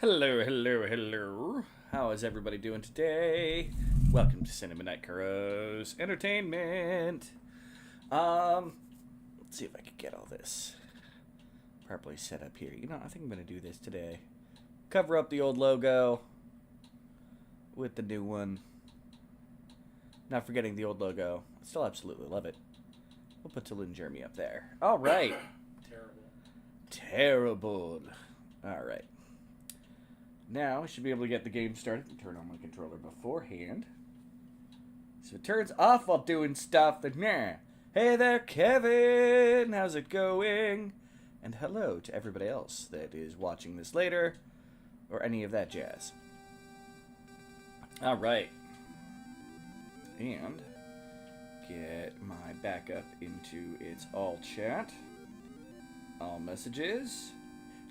Hello, hello, hello. How is everybody doing today? Welcome to Cinema Night Kuro's Entertainment. Let's see if I can get all this properly set up here. I think I'm gonna do this today. Cover up the old logo with the new one. Not forgetting the old logo. I still absolutely love it. We'll put Tulin Jeremy up there. All right. Terrible. All right. Now, I should be able to get the game started and turn on my controller beforehand. So if it turns off while doing stuff, then nah. Hey there, Kevin! How's it going? And hello to everybody else that is watching this later, or any of that jazz. Alright. And get my backup into its all chat. All messages.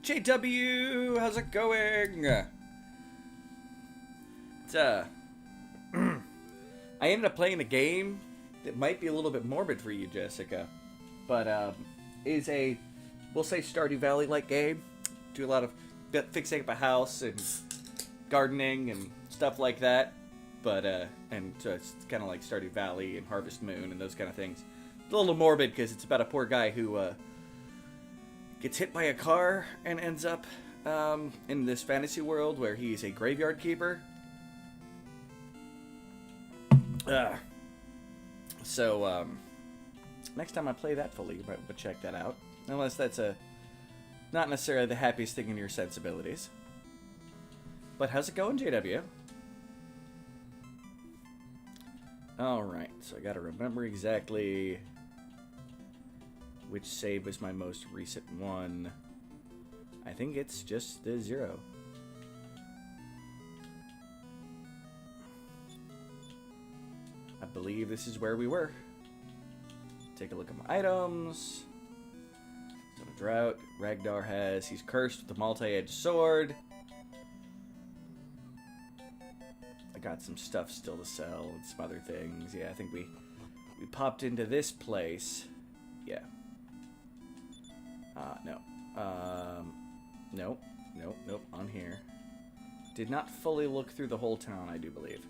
JW, how's it going? It's I ended up playing a game that might be a little bit morbid for you, Jessica, but is a, we'll say, Stardew Valley-like game. Do a lot of fixing up a house and gardening and stuff like that, but and so it's kind of like Stardew Valley and Harvest Moon and those kind of things. It's a little morbid because it's about a poor guy who gets hit by a car and ends up in this fantasy world where he's a graveyard keeper. So next time I play that fully, you might want to check that out. Unless that's not necessarily the happiest thing in your sensibilities. But how's it going, JW? Alright, so I gotta remember exactly which save was my most recent one. I think it's just the 0. I believe this is where we were. Take a look at my items. So the drought Ragnar has. He's cursed with the multi-edged sword. I got some stuff still to sell and some other things. Yeah, I think we popped into this place. Yeah. No. Nope, on here. Did not fully look through the whole town, I do believe.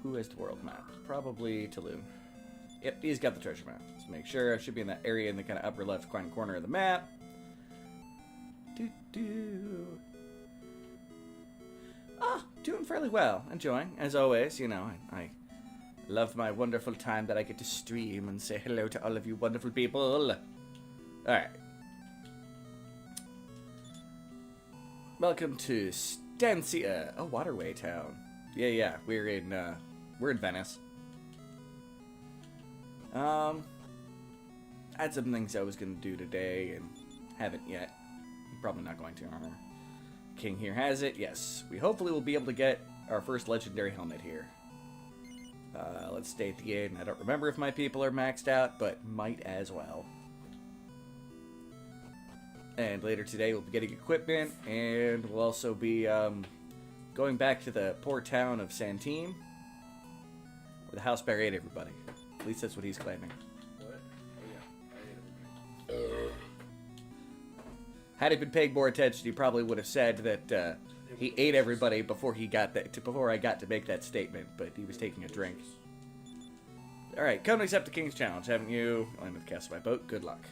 Who has the world map? Probably Tulun. Yep, he's got the treasure map. Let's make sure. I should be in that area in the kind of upper left corner of the map. Doing fairly well. Enjoying, as always. I love my wonderful time that I get to stream and say hello to all of you wonderful people. Alright. Welcome to Stancia, a waterway town. Yeah, we're in Venice. I had some things I was gonna do today and haven't yet. I'm probably not going to. King here has it. Yes, we hopefully will be able to get our first legendary helmet here. Let's stay at the inn. I don't remember if my people are maxed out, but might as well. And later today we'll be getting equipment, and we'll also be going back to the poor town of Santine, where the house bear ate everybody. At least that's what he's claiming. What? Oh yeah, I ate everybody. Had he been paying more attention, he probably would have said that he ate everybody before I got to make that statement. But he was taking a drink. All right, come to accept the King's Challenge, haven't you? I'm with the cast of my boat. Good luck.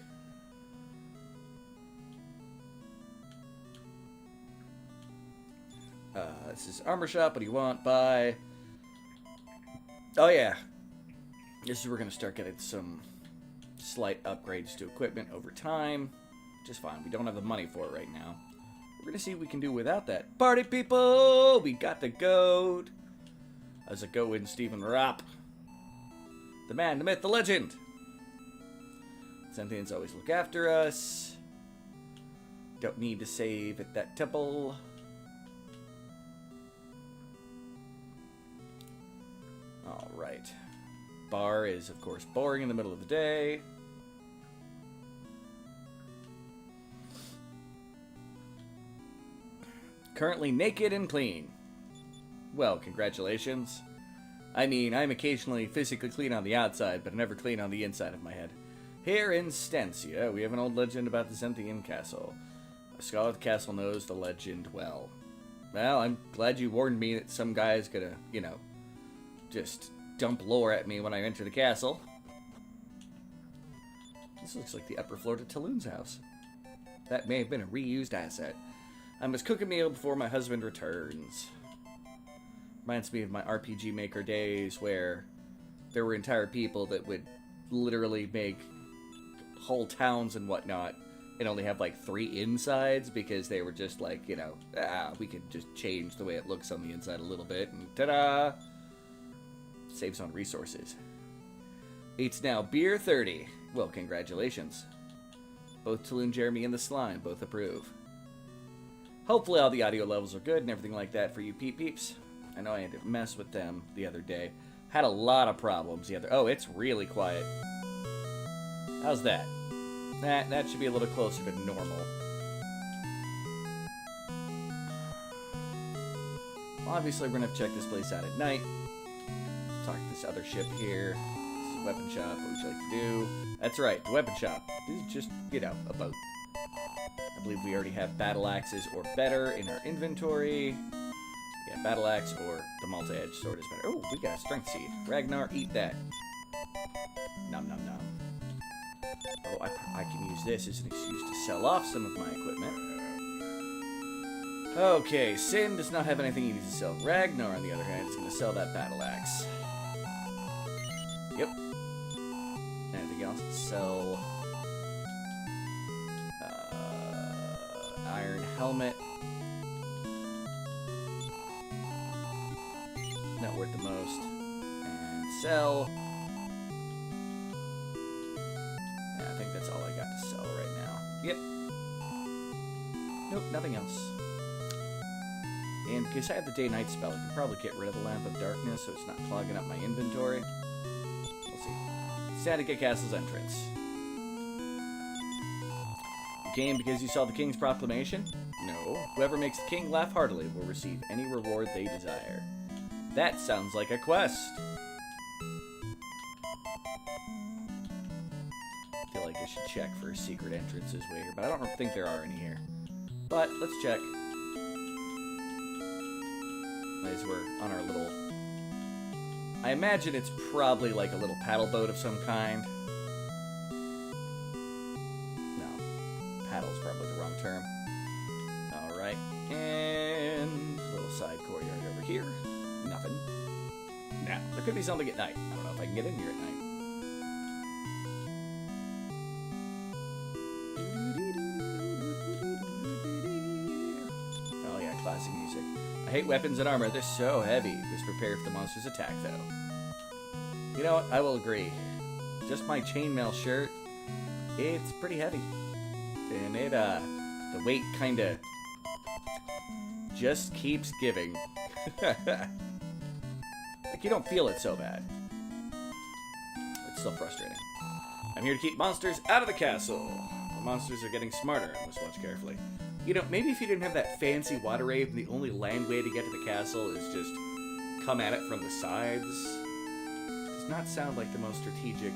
This is armor shop. What do you want? Buy. Oh yeah. This is where we're gonna start getting some slight upgrades to equipment over time. Just fine. We don't have the money for it right now. We're gonna see what we can do without that. Party people! We got the goat. How's it going, Stephen Rapp? The man, the myth, the legend. Sentients always look after us. Don't need to save at that temple. Alright. Bar is, of course, boring in the middle of the day. Currently naked and clean. Well, congratulations. I mean, I'm occasionally physically clean on the outside, but never clean on the inside of my head. Here in Stancia, we have an old legend about the Zenthian castle. Scholar of the Castle knows the legend well. Well, I'm glad you warned me that some guy's gonna, just dump lore at me when I enter the castle. This looks like the upper floor to Talon's house. That may have been a reused asset. I must cook a meal before my husband returns. Reminds me of my RPG Maker days where there were entire people that would literally make whole towns and whatnot and only have like 3 insides because they were just like, we could just change the way it looks on the inside a little bit and ta-da! Saves on resources. It's now beer 30. Well, congratulations. Both Talon, Jeremy, and the Slime both approve. Hopefully all the audio levels are good and everything like that for you peeps. I know I had to mess with them the other day. Had a lot of problems the other... Oh, it's really quiet. How's that? That should be a little closer to normal. Well, obviously, we're going to have to check this place out at night. Talk to this other ship here. This is weapon shop. What would you like to do? That's right, the weapon shop. This is just, a boat. I believe we already have battle axes or better in our inventory. Yeah, battle axe or the multi-edged sword is better. Oh, we got a strength seed. Ragnar, eat that. Nom nom nom. Oh, I can use this as an excuse to sell off some of my equipment. Okay, Sin does not have anything he needs to sell. Ragnar, on the other hand, is going to sell that battle axe. Yep. Anything else? Sell... iron helmet. Not worth the most. And sell... Yeah, I think that's all I got to sell right now. Yep. Nope, nothing else. And because I have the day-night spell, I can probably get rid of the Lamp of Darkness so it's not clogging up my inventory. We'll see. Statica Castle's entrance. You came because you saw the King's proclamation? No. Whoever makes the King laugh heartily will receive any reward they desire. That sounds like a quest. I feel like I should check for secret entrances way here, but I don't think there are any here. But let's check. As we're on our little... I imagine it's probably like a little paddle boat of some kind. No. Paddle's probably the wrong term. Alright. And a little side courtyard over here. Nothing. Nah. There could be something at night. I don't know if I can get in here at night. Oh yeah, classic music. I hate weapons and armor. They're so heavy. Just prepare for the monster's attack, though. You know what? I will agree. Just my chainmail shirt, it's pretty heavy. And it, the weight kind of just keeps giving. Like, you don't feel it so bad. It's still frustrating. I'm here to keep monsters out of the castle. The monsters are getting smarter. I must watch carefully. You know, maybe if you didn't have that fancy water rave and the only land way to get to the castle is just come at it from the sides, does not sound like the most strategic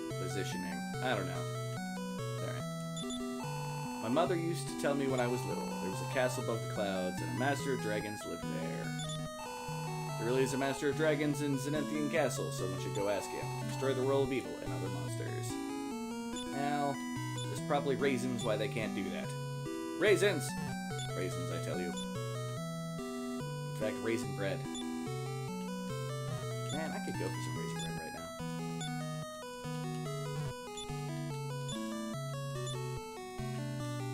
positioning. I don't know. Alright. My mother used to tell me when I was little, there was a castle above the clouds and a master of dragons lived there. There really is a master of dragons in Zenenthian Castle, someone should go ask him. Destroy the world of evil and other monsters. Now, there's probably reasons why they can't do that. Raisins! Raisins, I tell you. In fact, raisin bread. Man, I could go for some raisin bread right now.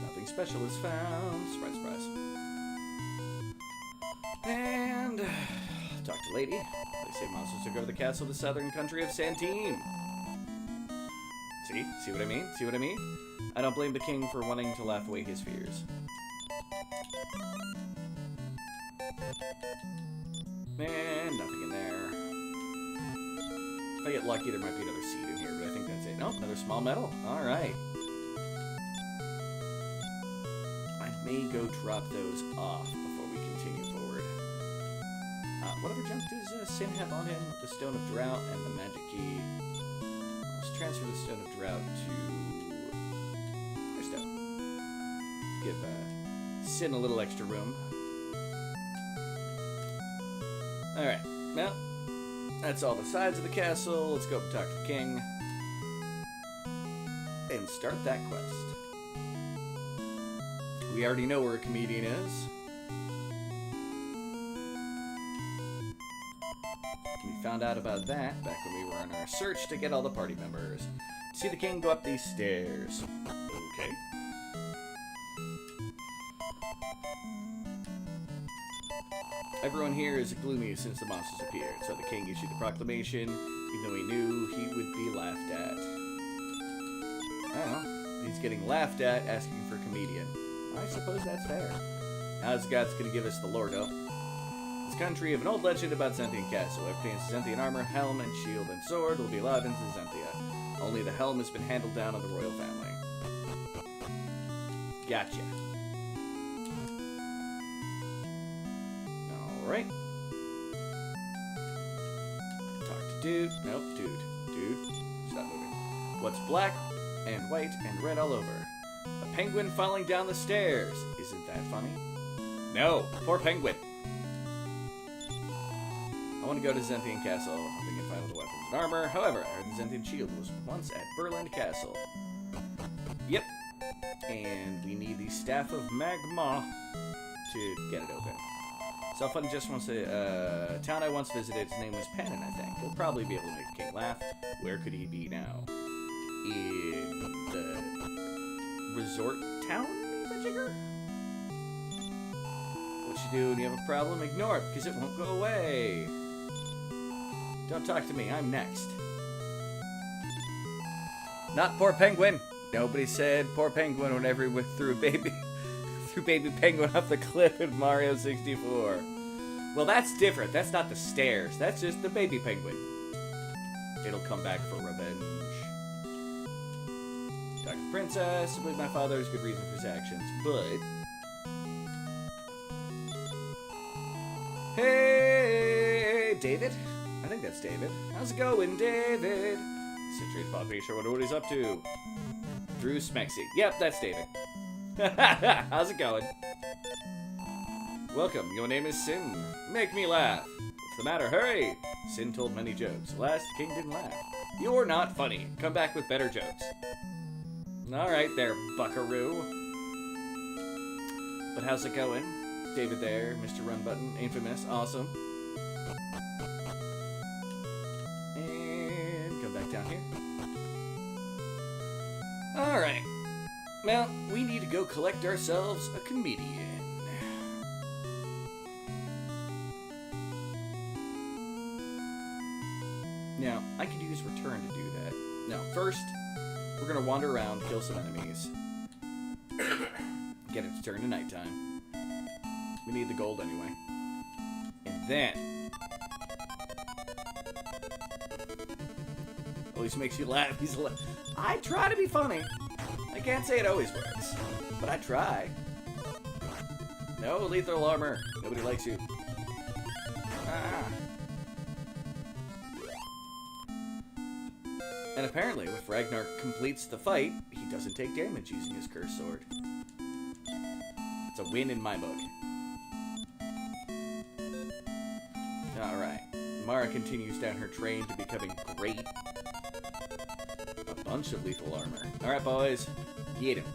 Nothing special is found. Surprise, surprise. And... talk to Lady. They say monsters took over the castle of the southern country of Santine. See? See what I mean? See what I mean? I don't blame the king for wanting to laugh away his fears. And nothing in there. If I get lucky, there might be another seed in here, but I think that's it. Nope, another small metal. Alright. I may go drop those off before we continue forward. Whatever junk does Sin have on him? The Stone of Drought and the Magic Key. Let's transfer the Stone of Drought to... Give Sin a little extra room. Alright, well, that's all the sides of the castle. Let's go up and talk to the king. And start that quest. We already know where a comedian is. We found out about that back when we were on our search to get all the party members. See the king go up these stairs. Okay. Everyone here is gloomy since the monsters appeared, so the king issued a proclamation, even though he knew he would be laughed at. I don't know. He's getting laughed at, asking for a comedian. I suppose that's fair. Now this god's gonna give us the lore, though. This country of an old legend about Zenthian Castle. Whoever obtains Zenthian armor, helm, and shield and sword will be allowed into Zenthia. Only the helm has been handled down on the royal family. Gotcha. Alright. Talk to dude. Nope, dude. Dude. Stop moving. What's black and white and red all over? A penguin falling down the stairs. Isn't that funny? No, poor penguin. I want to go to Zenthian Castle, hoping to find all the weapons and armor. However, I heard the Zenthian shield was once at Berland Castle. Yep. And we need the Staff of Magma to get it open. Selfun just wants to, town I once visited, his name was Pannon, I think. He'll probably be able to make the king laugh. Where could he be now? In the resort town, Jigger? What you do when you have a problem? Ignore it, because it won't go away. Don't talk to me, I'm next. Not poor penguin. Nobody said poor penguin whenever he went through baby penguin off the cliff in Mario 64. Well, that's different. That's not the stairs. That's just the baby penguin. It'll come back for revenge. Talk to the princess. I believe my father has good reason for his actions, but... Hey, David? I think that's David. How's it going, David? Situated population. I wonder what he's up to. Drew Smexy. Yep, that's David. How's it going? Welcome, your name is Sin. Make me laugh. What's the matter? Hurry! Sin told many jokes. Alas, the king didn't laugh. You're not funny. Come back with better jokes. Alright there, buckaroo. But how's it going? David there, Mr. Run Button, infamous, awesome. And come back down here. Alright. Well, we need to go collect ourselves a comedian. Now, I could use return to do that. Now, first, we're going to wander around, kill some enemies. Get it to turn to nighttime. We need the gold anyway. And then... Always makes you laugh. I try to be funny. I can't say it always works, but I try. No lethal armor. Nobody likes you. Ah. And apparently, if Ragnar completes the fight, he doesn't take damage using his cursed sword. It's a win in my book. Alright. Mara continues down her train to becoming great. A bunch of lethal armor. Alright, boys. Get him.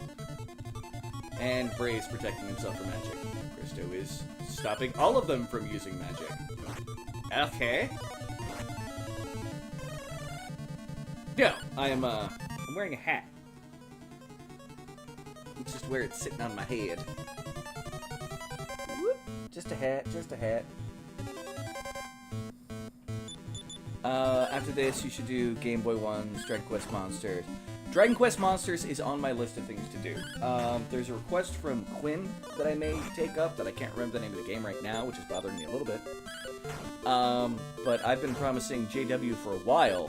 And Bray's protecting himself from magic. Christo is stopping all of them from using magic. Okay. No, I'm wearing a hat. It's just where it's sitting on my head. Whoop. Just a hat, just a hat. After this, you should do Game Boy 1's Dragon Quest Monsters. Dragon Quest Monsters is on my list of things to do. There's a request from Quinn that I may take up that I can't remember the name of the game right now, which is bothering me a little bit. But I've been promising JW for a while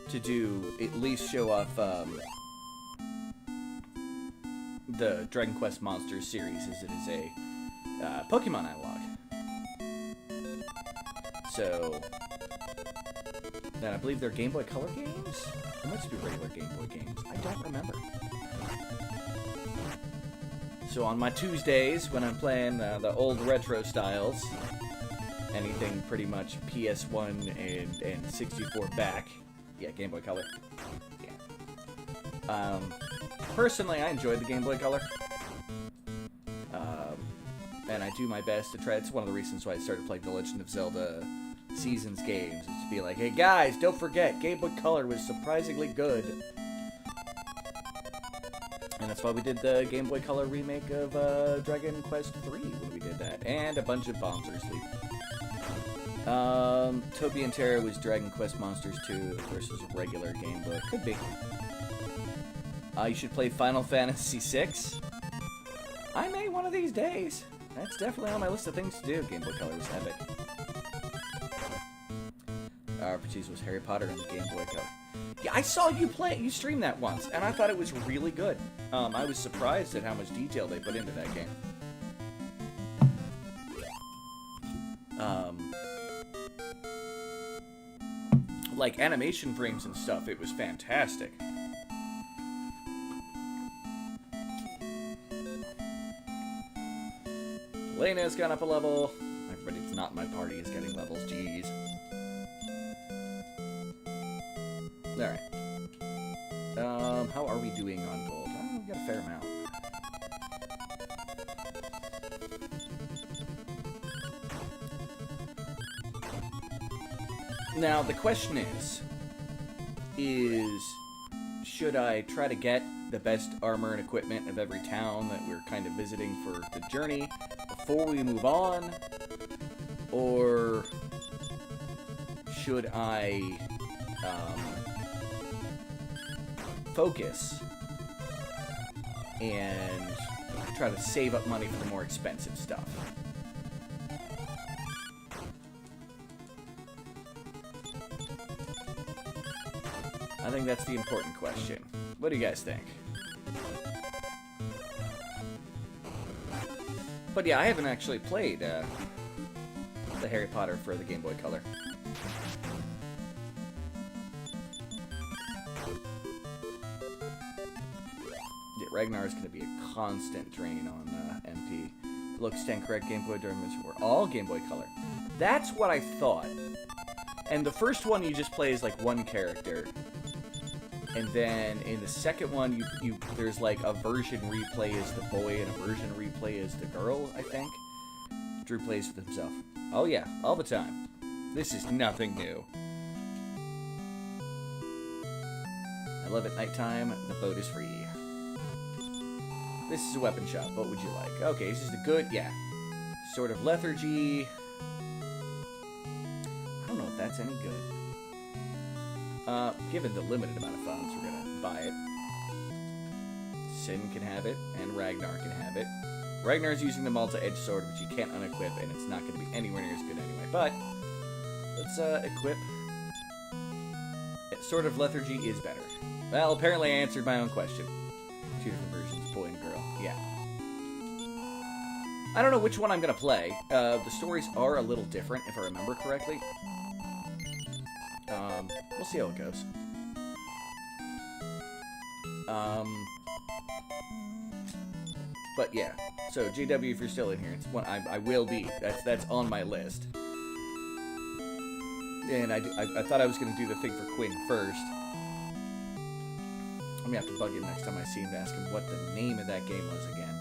to do, at least show off the Dragon Quest Monsters series, as it is a Pokemon analog. So... Then I believe they're Game Boy Color games? They must be regular Game Boy games. I don't remember. So on my Tuesdays, when I'm playing the old retro styles, anything pretty much PS1 and 64 back, yeah, Game Boy Color. Yeah. Personally, I enjoyed the Game Boy Color. And I do my best to try. It's one of the reasons why I started playing The Legend of Zelda Seasons games. Is to be like, hey guys, don't forget, Game Boy Color was surprisingly good. And that's why we did the Game Boy Color remake of Dragon Quest III when we did that. And a bunch of Bombs Are Asleep. Toby and Terra was Dragon Quest Monsters 2 versus a regular Game Boy. Could be. You should play Final Fantasy VI. I may one of these days. That's definitely on my list of things to do. Game Boy Color was epic. RPGs was Harry Potter on the Game Boy Color. Yeah, I saw you play it. You streamed that once, and I thought it was really good. I was surprised at how much detail they put into that game. Like animation frames and stuff, it was fantastic. Lena's gone up a level. Everybody that's not in my party is getting levels. Jeez. Alright. How are we doing on gold? Oh, we got a fair amount. Now, the question is should I try to get the best armor and equipment of every town that we're kind of visiting for the journey before we move on? Or should I focus and try to save up money for the more expensive stuff? I think that's the important question. What do you guys think? But yeah, I haven't actually played the Harry Potter for the Game Boy Color. Yeah, Ragnar is going to be a constant drain on MP. Look, stand correct, Game Boy Dormants were all Game Boy Color. That's what I thought. And the first one you just play as like one character. And then in the second one, there's like a version replay as the boy and a version replay as the girl, I think. Drew plays with himself. Oh yeah, all the time. This is nothing new. I love at nighttime. The boat is free. This is a weapon shop. What would you like? Okay, this is the good, yeah. Sword of Lethargy. I don't know if that's any good. Given the limited amount of funds, we're gonna buy it. Sin can have it, and Ragnar can have it. Ragnar's using the Malta-Edge sword, which you can't unequip, and it's not gonna be anywhere near as good anyway. But let's equip. Sword of Lethargy is better. Well, apparently I answered my own question. Two different versions, boy and girl. Yeah. I don't know which one I'm gonna play. The stories are a little different, if I remember correctly. We'll see how it goes. But yeah, so JW, if you're still in here, it's one I will be. That's on my list. And I thought I was gonna do the thing for Quinn first. I'm gonna have to bug him next time I see him to ask him what the name of that game was again.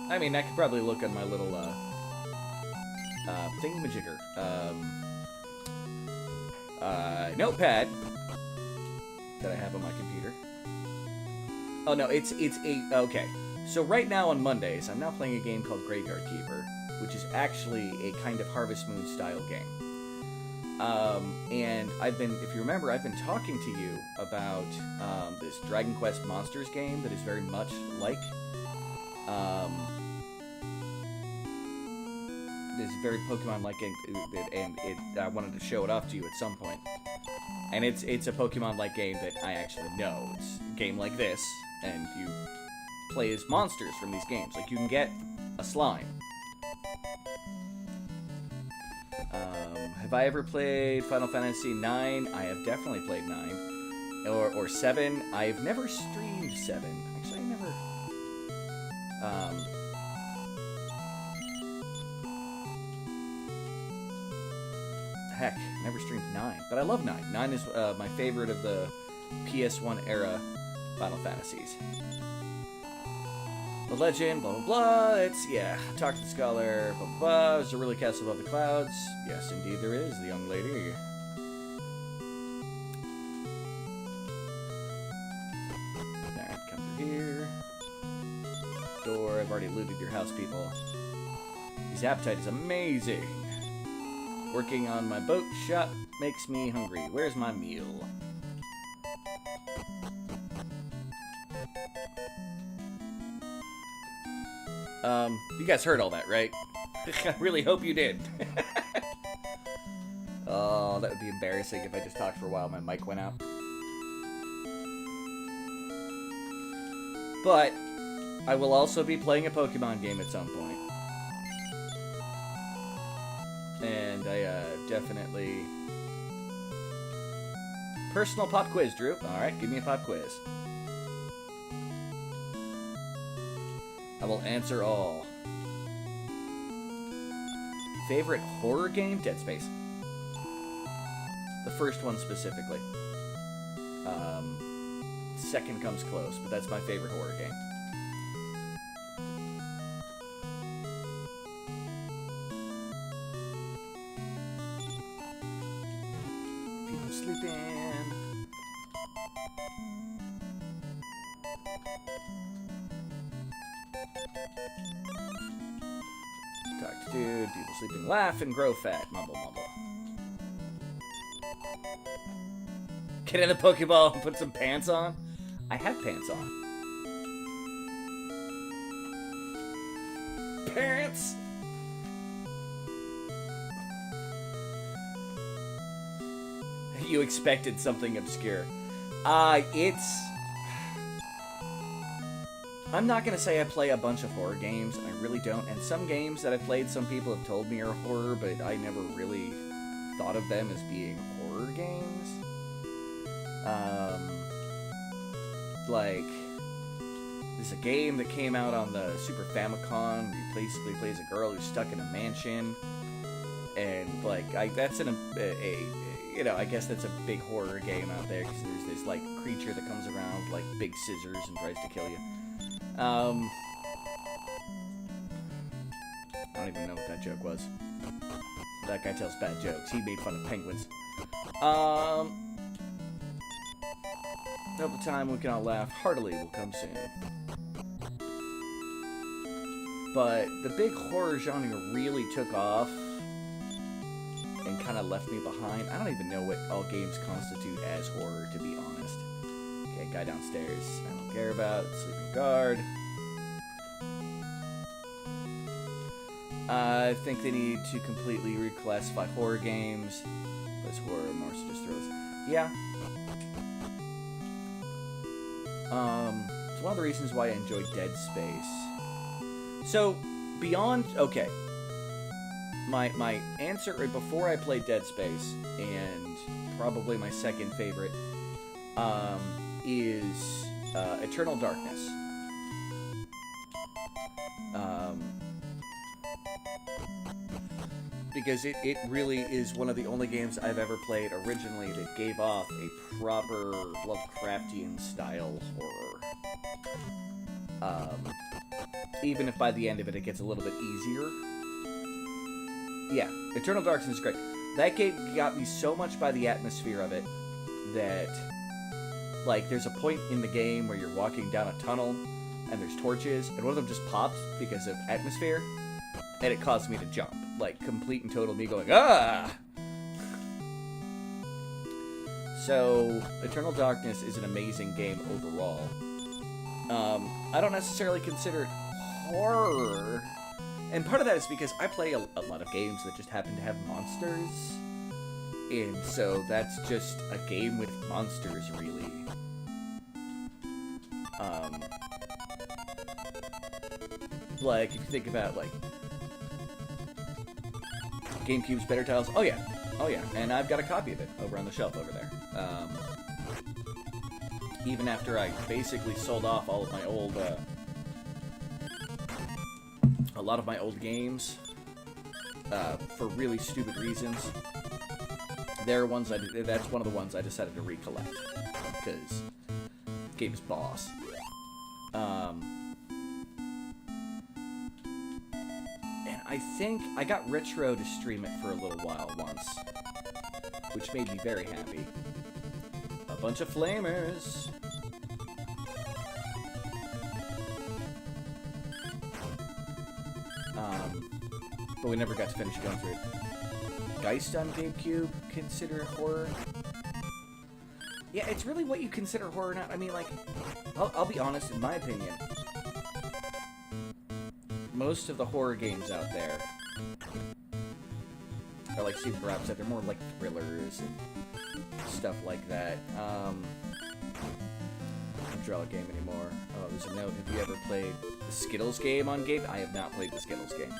I mean, I could probably look on my little thingamajigger. Notepad that I have on my computer. Oh no, it's okay. So right now on Mondays, I'm now playing a game called Graveyard Keeper, which is actually a kind of Harvest Moon style game. And if you remember, I've been talking to you about this Dragon Quest Monsters game that is very much like this very Pokemon-like game, and I wanted to show it off to you at some point. And it's a Pokemon-like game that I actually know. It's a game like this, and you play as monsters from these games. Like, you can get a slime. Have I ever played Final Fantasy 9? I have definitely played 9. Or 7. I've never streamed 7. Actually, Heck, never streamed 9, but I love 9. 9 is my favorite of the PS1 era Final Fantasies. The legend, blah blah blah. It's talk to the scholar, blah blah blah. Is there really a castle above the clouds? Yes, indeed there is, the young lady. Alright, come through here. Door, I've already looted your house, people. His appetite is amazing. Working on my boat shop makes me hungry. Where's my meal? You guys heard all that, right? I really hope you did. Oh, that would be embarrassing if I just talked for a while and my mic went out. But I will also be playing a Pokemon game at some point. And I definitely... Personal pop quiz, Drew. Alright, give me a pop quiz. I will answer all. Favorite horror game? Dead Space. The first one specifically. Second comes close, but that's my favorite horror game. People sleeping. Talk to dude, people sleeping, laugh and grow fat, mumble mumble. Get in the Pokeball and put some pants on? I have pants on. Pants! You expected something obscure. It's... I'm not going to say I play a bunch of horror games, and I really don't. And some games that I've played, some people have told me are horror, but I never really thought of them as being horror games. Like, there's a game that came out on the Super Famicom where you basically plays a girl who's stuck in a mansion. And, like, that's I guess that's a big horror game out there, because there's this, like, creature that comes around with, like, big scissors and tries to kill you. I don't even know what that joke was. That guy tells bad jokes. He made fun of penguins. Hope the time we can all laugh heartily will come soon. But the big horror genre really took off and kind of left me behind. I don't even know what all games constitute as horror, to be honest. Okay, guy downstairs I don't care about. Sleeping guard. I think they need to completely reclassify horror games. Because horror more so just throws... Yeah. It's one of the reasons why I enjoy Dead Space. So, beyond... Okay. My answer before I played Dead Space, and probably my second favorite, is Eternal Darkness. Because it really is one of the only games I've ever played originally that gave off a proper Lovecraftian style horror. Even if by the end of it gets a little bit easier. Yeah, Eternal Darkness is great. That game got me so much by the atmosphere of it that, like, there's a point in the game where you're walking down a tunnel and there's torches, and one of them just pops because of atmosphere, and it caused me to jump. Like, complete and total me going, ah! So, Eternal Darkness is an amazing game overall. I don't necessarily consider it horror, and part of that is because I play a lot of games that just happen to have monsters, and so that's just a game with monsters, really. Like, if you think about, like, GameCube's Better Tales. Oh yeah, and I've got a copy of it over on the shelf over there. Even after I basically sold off all of my old a lot of my old games, for really stupid reasons. There are ones that's one of the ones I decided to recollect, because game's boss. And I think I got Retro to stream it for a little while once, which made me very happy. A bunch of flamers. But we never got to finish going through it. Geist on GameCube, consider horror? Yeah, it's really what you consider horror now. I mean, like, I'll be honest, in my opinion, most of the horror games out there are like super upset. They're more like thrillers and stuff like that. I don't draw a game anymore. Oh, there's a note. Have you ever played the Skittles game on Game? I have not played the Skittles game.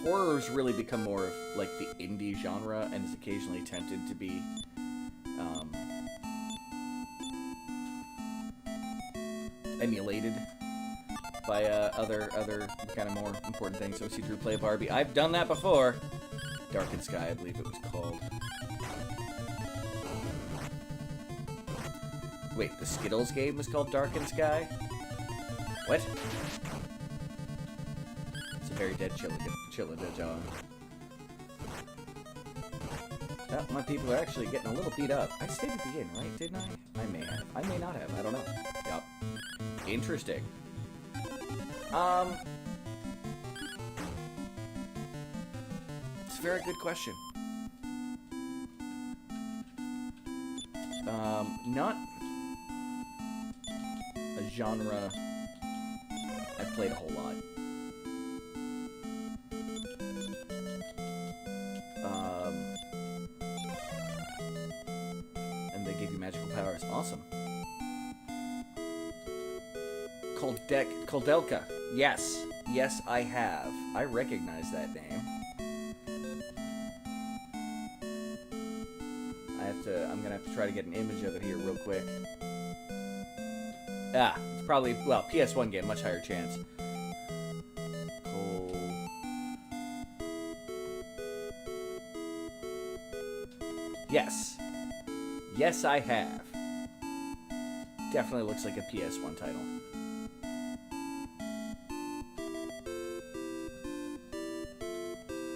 Horror's really become more of like the indie genre and is occasionally tempted to be emulated by other kind of more important things. So see Drew play Barbie. I've done that before. Darkened Sky, I believe it was called. Wait, the Skittles game was called Darkened Sky? What? It's a very dead Chilla John. Oh, my people are actually getting a little beat up. I stayed at the inn, right? Didn't I? I may have. I may not have. I don't know. Yup. Interesting. It's a very good question. Not a genre I've played a whole lot. And they give you magical powers. Awesome. Koldelka. Yes. Yes, I have. I recognize that name. I'm gonna have to try to get an image of it here real quick. Ah, it's probably, well, PS1 game, much higher chance. Yes. Yes, I have. Definitely looks like a PS1 title.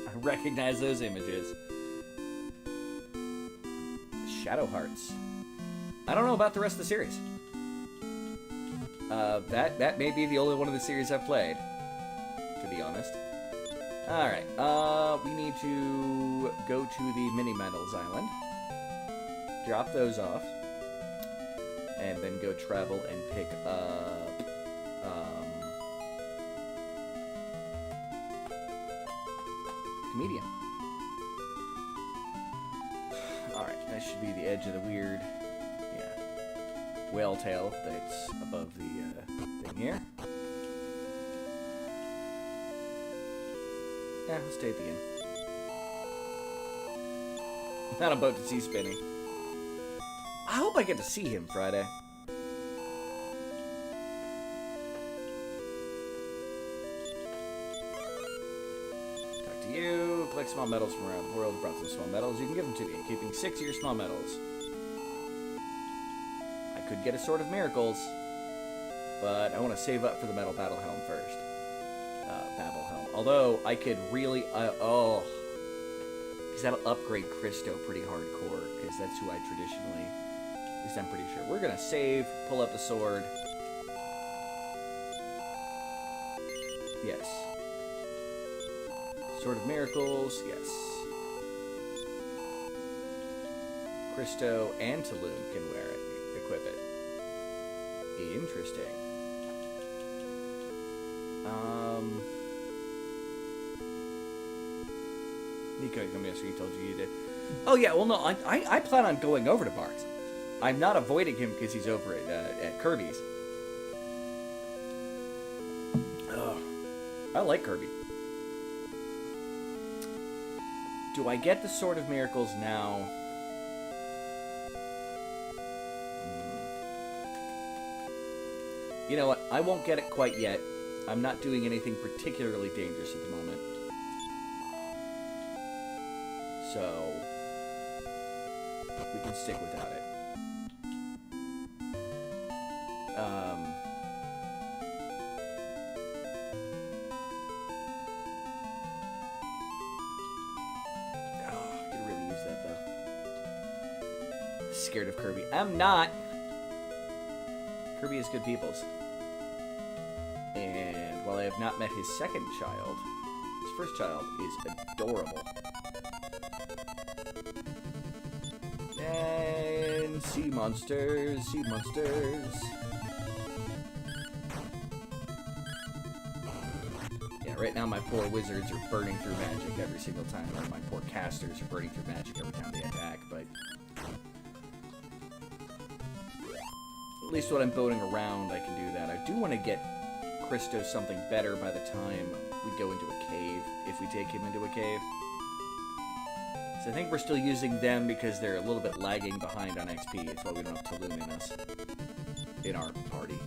I recognize those images. Shadow Hearts. I don't know about the rest of the series. That may be the only one of the series I've played, to be honest. Alright, we need to go to the Mini Metals Island, drop those off, and then go travel and pick up, Comedian. Alright, that should be the edge of the weird, whale tail that's above the, thing here. Yeah, let's stay at the inn. I'm not about to see Spinny. I hope I get to see him Friday. Talk to you. Collect small metals from around the world. Brought some small metals. You can give them to me. Keeping 6 of your small metals. I could get a Sword of Miracles, but I want to save up for the Metal Battle Helm first. Babel Helm. Although, I could really, because that'll upgrade Christo pretty hardcore, because that's who I traditionally, at least I'm pretty sure. We're going to save, pull up the sword. Yes. Sword of Miracles, yes. Christo and Tulum can wear it, equip it. Interesting. Nico, come here, so he told you did. Oh yeah, well no, I plan on going over to Barks. I'm not avoiding him because he's over at Kirby's. I like Kirby. Do I get the Sword of Miracles now? You know what? I won't get it quite yet. I'm not doing anything particularly dangerous at the moment. So, we can stick without it. I could really use that, though. Scared of Kirby. I'm not! Kirby is good peoples. And while I have not met his second child, his first child is adorable. And sea monsters, sea monsters. Yeah, right now my poor wizards are burning through magic every single time, or my poor casters are burning through magic every time they attack, but at least when I'm boating around, I can do that. I do want to get Christo something better by the time we go into a cave, if we take him into a cave. So I think we're still using them because they're a little bit lagging behind on XP. It's why we don't have Tulum in us, in our party.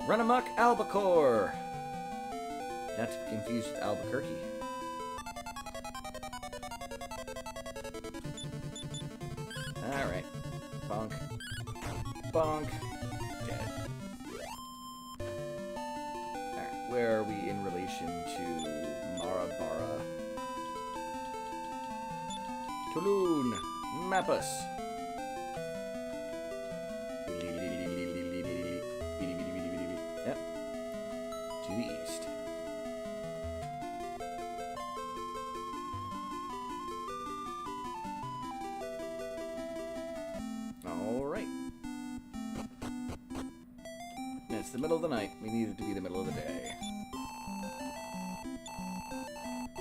Run amok albacore! Not to be confused with Albuquerque. Alright. Bonk. Bonk. Dead. Alright, where are we in relation to Marabara? Tulun! Mappus! Yep. To the east. Alright. It's the middle of the night. We need it to be the middle of the day.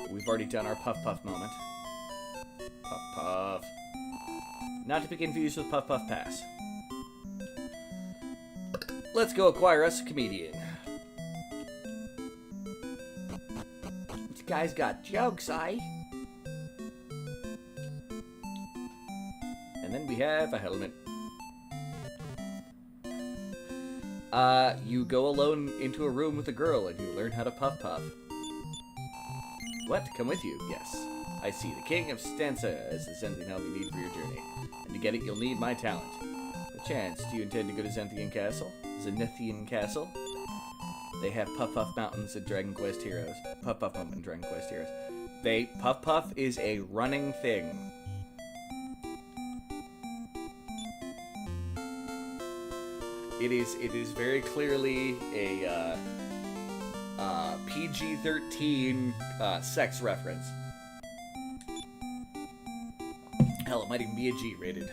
We've already done our Puff Puff moment. Puff Puff. Not to be confused with Puff Puff Pass. Let's go acquire us a comedian. This guy's got jokes, eh? And then we have a helmet. You go alone into a room with a girl and you learn how to puff puff. What? Come with you? Yes. I see. The King of Stanza is the Zenthian help you need for your journey. And to get it, you'll need my talent. Perchance, do you intend to go to Zenthian Castle? Zenithian Castle? They have Puff Puff Mountains and Dragon Quest Heroes. Puff Puff Mountain and Dragon Quest Heroes. Puff Puff is a running thing. It is very clearly a PG-13 sex reference. Hell, it might even be a G-rated.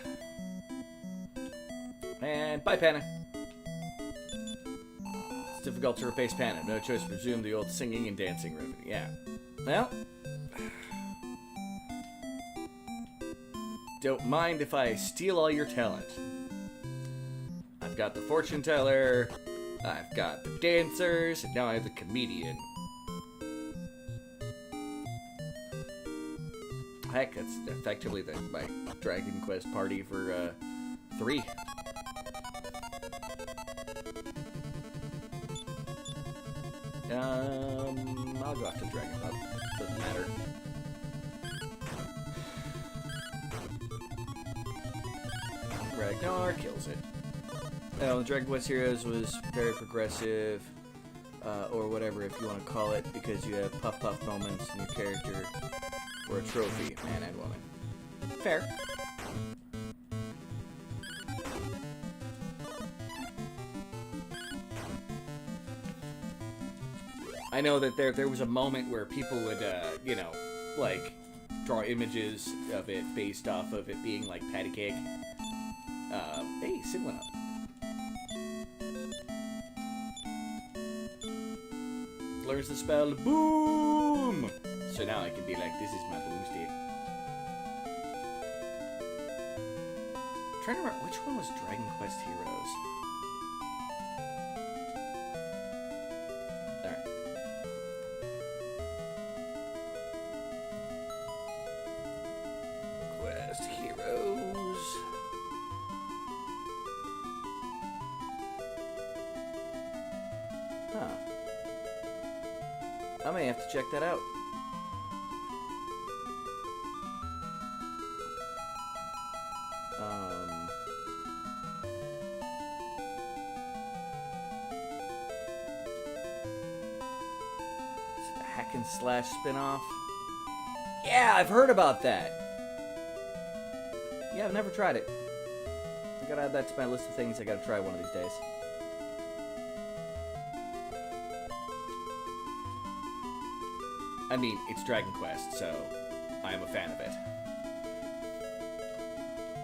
And bye, Panna. It's difficult to replace Panna. No choice to resume the old singing and dancing rhythm. Yeah. Well, don't mind if I steal all your talent. I've got the fortune teller, I've got the dancers, and now I have the comedian. Heck, that's effectively my Dragon Quest party for 3. I'll go after Dragon Pup. Doesn't matter. Ragnar kills it. The Dragon Quest Heroes was very progressive, or whatever if you want to call it, because you have puff puff moments in your character, or a trophy, man and woman. Fair. I know that there was a moment where people would, like, draw images of it based off of it being like patty cake. Hey, Sid went up. Learns the spell boom. So now I can be like, this is my boomstick. Trying to remember which one was Dragon Quest Heroes. Alright. may have to check that out. Is it the Hack and Slash spin-off? Yeah, I've heard about that. Yeah, I've never tried it. I gotta add that to my list of things I gotta try one of these days. I mean, it's Dragon Quest, so I am a fan of it.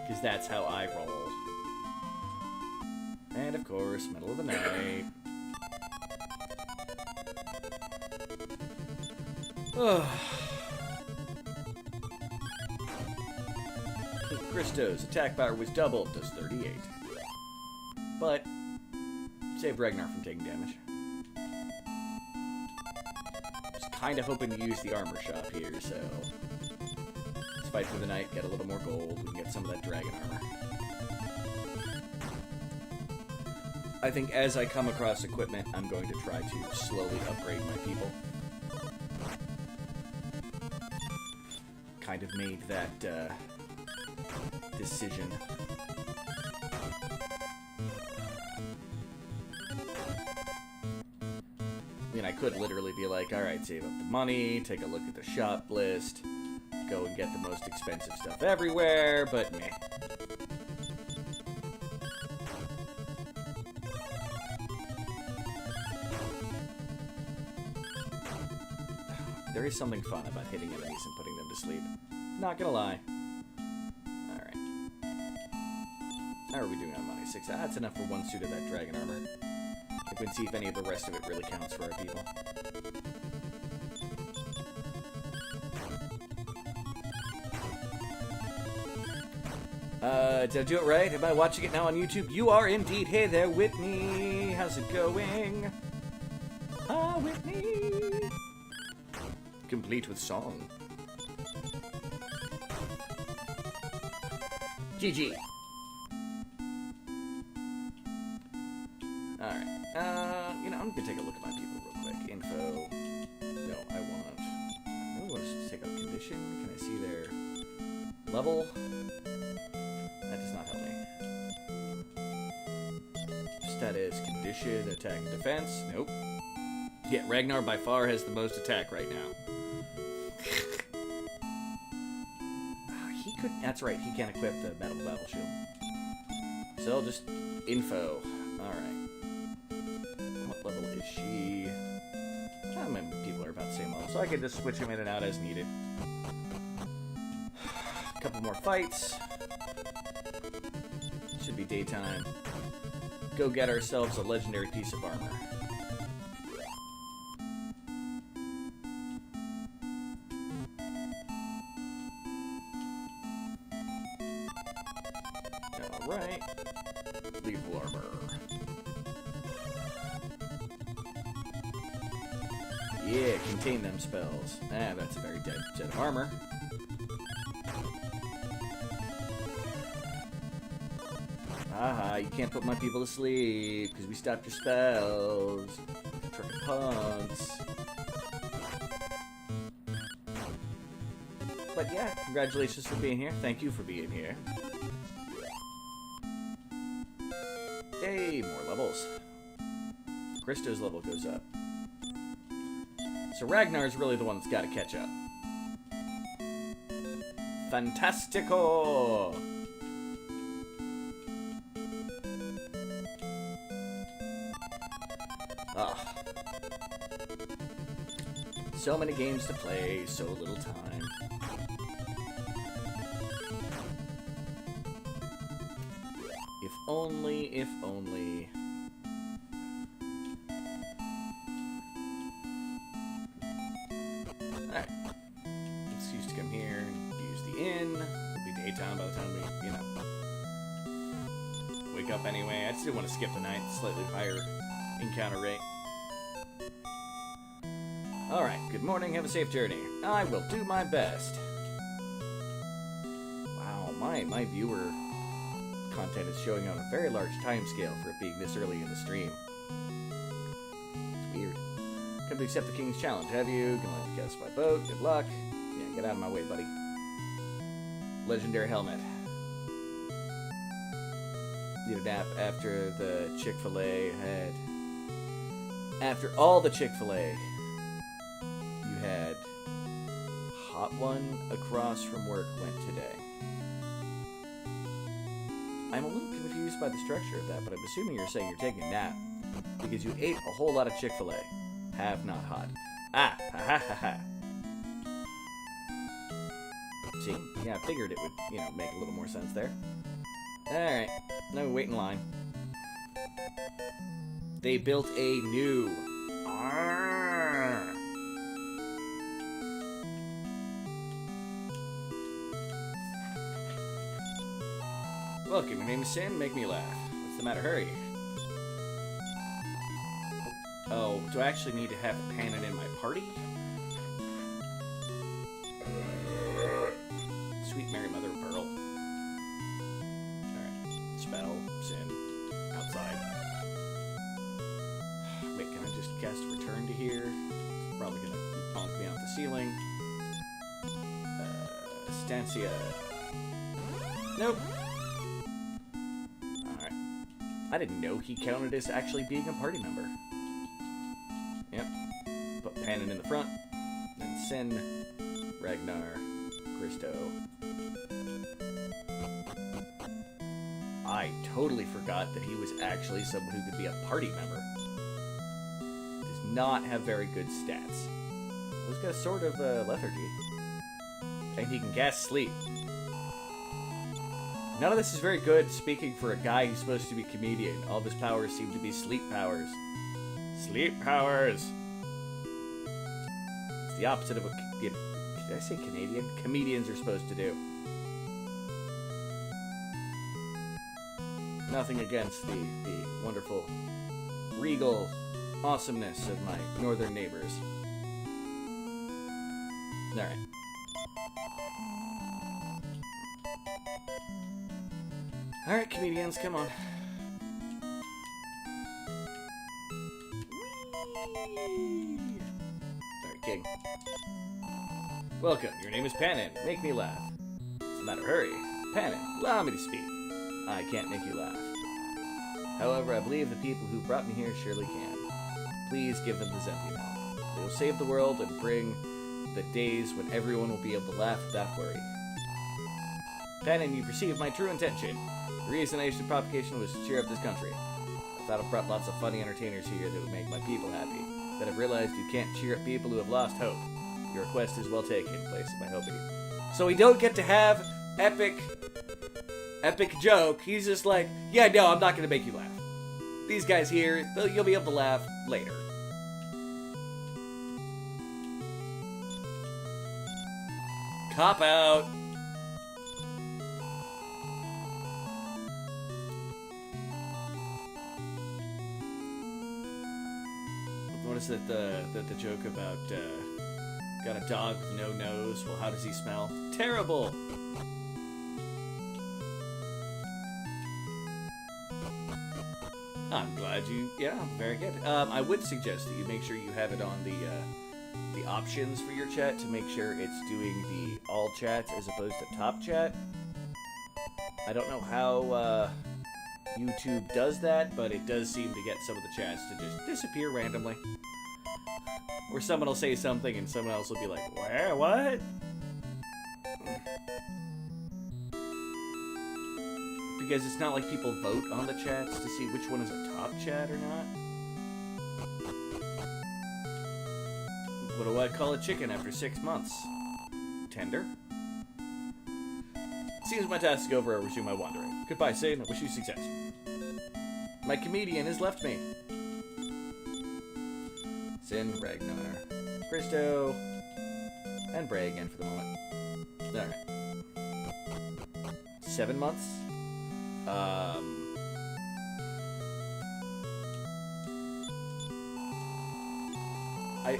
Because that's how I roll. And of course, middle of the night. Christo's attack power was doubled, does 38. But, saved Ragnar from taking damage. Just kinda hoping to use the armor shop here, so... let's fight through the night, get a little more gold, we can get some of that dragon armor. I think as I come across equipment, I'm going to try to slowly upgrade my people. Kind of made that, decision. I mean, I could literally be like, alright, save up the money, take a look at the shop list, go and get the most expensive stuff everywhere, but meh. There is something fun about hitting enemies and putting them to sleep. Not gonna lie. Alright. How are we doing on money? 6. That's enough for one suit of that dragon armor. We can see if any of the rest of it really counts for our people. Did I do it right? Am I watching it now on YouTube? You are indeed. Hey there, Whitney. How's it going? Ah, Whitney. Complete with song. GG. Alright. You know, I'm gonna take a look at my people real quick. Info. No, I really want to take out condition. Can I see their level? That does not help me. Status, condition, attack, and defense. Nope. Yeah, Ragnar by far has the most attack right now. He could. That's right, he can't equip the metal battle shield. So just info. Alright. What level is she? My people are about the same level, so I can just switch them in and out as needed. A couple more fights. Should be daytime. Go get ourselves a legendary piece of armor. Alright. Lethal armor. Yeah, contain them spells. Ah, that's a very dead set of armor. Aha, you can't put my people to sleep because we stopped your spells. Trucking punks. But yeah, congratulations for being here. Thank you for being here. Hey, more levels. Christo's level goes up. So Ragnar's really the one that's got to catch up. Fantastico! Ah. So many games to play, so little time. If only, if only. Alright. Excuse to come here and use the inn. It'll be daytime by the time we, wake up anyway. I still want to skip the night, slightly higher encounter rate. Alright, good morning, have a safe journey. I will do my best. Wow, my viewer content is showing on a very large time scale for it being this early in the stream. It's weird. Come to accept the king's challenge, have you? Can only cast by boat. Good luck. Yeah, get out of my way, buddy. Legendary helmet. Need a nap after the Chick-fil-A had... After all the Chick-fil-A, you had... Hot one across from work went today. I'm a little confused by the structure of that, but I'm assuming you're saying you're taking a nap because you ate a whole lot of Chick-fil-A. Have not hot. Ah, ha ha ha ha. See? Yeah, I figured it would, make a little more sense there. Alright, now we wait in line. They built a new... Arrgh. Welcome, your name is Sin, make me laugh. What's the matter? Hurry. Oh, do I actually need to have Panin in my party? Sweet Mary Mother of Pearl. Alright. Spell, Sin, outside. Wait, can I just cast Return to here? It's probably gonna bonk me off the ceiling. Stancia. Nope. Alright. I didn't know he counted as actually being a party member. Yep. Put Panin in the front. Then Sin, Ragnar, Christo. I totally forgot that he was actually someone who could be a party member. Does not have very good stats. He's got a sort of lethargy. And he can cast Sleep. None of this is very good speaking for a guy who's supposed to be a comedian. All of his powers seem to be sleep powers. Sleep powers! It's the opposite of what... Did I say Canadian? Comedians are supposed to do. Nothing against the wonderful, regal awesomeness of my northern neighbors. Alright. Alright, comedians, come on. Alright, King. Welcome, your name is Panin. Make me laugh. What's the matter? Hurry. Panin, allow me to speak. I can't make you laugh. However, I believe the people who brought me here surely can. Please give them the Zempi now. They will save the world and bring the days when everyone will be able to laugh without worry. Panin, you perceive my true intention. The reason I issued propagation was to cheer up this country. I thought I've brought lots of funny entertainers here that would make my people happy. But I've realized you can't cheer up people who have lost hope. Your request is well taken, place my hoping. So we don't get to have epic joke. He's just like, yeah, no, I'm not going to make you laugh. These guys here, you'll be able to laugh later. Cop out. What is it, the joke about, got a dog with no nose? Well, how does he smell? Terrible! I'm glad you... Yeah, very good. I would suggest that you make sure you have it on the options for your chat to make sure it's doing the all chats as opposed to top chat. I don't know how YouTube does that, but it does seem to get some of the chats to just disappear randomly. Or someone will say something and someone else will be like, where, what? Because it's not like people vote on the chats to see which one is a top chat or not. What do I call a chicken after 6 months? Tender? Seems my task is over, I resume my wandering. Goodbye, Satan, I wish you success. My comedian has left me. Sin, Ragnar, Christo, and Bray again for the moment. Alright. 7 months?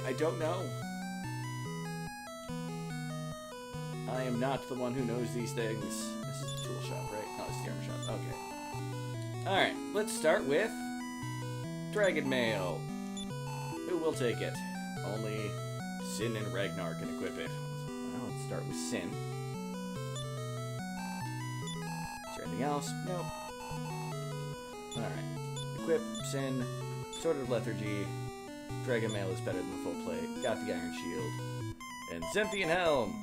I don't know. I am not the one who knows these things. This is the tool shop, right? No, it's the armor shop. Okay. Alright, let's start with Dragon Mail. Who will take it? Only Sin and Ragnar can equip it. Well, let's start with Sin. Is there anything else? Nope. Alright. Equip, Sin, Sword of Lethargy, Dragon Mail is better than the full plate, got the Iron Shield, and Zemphian Helm!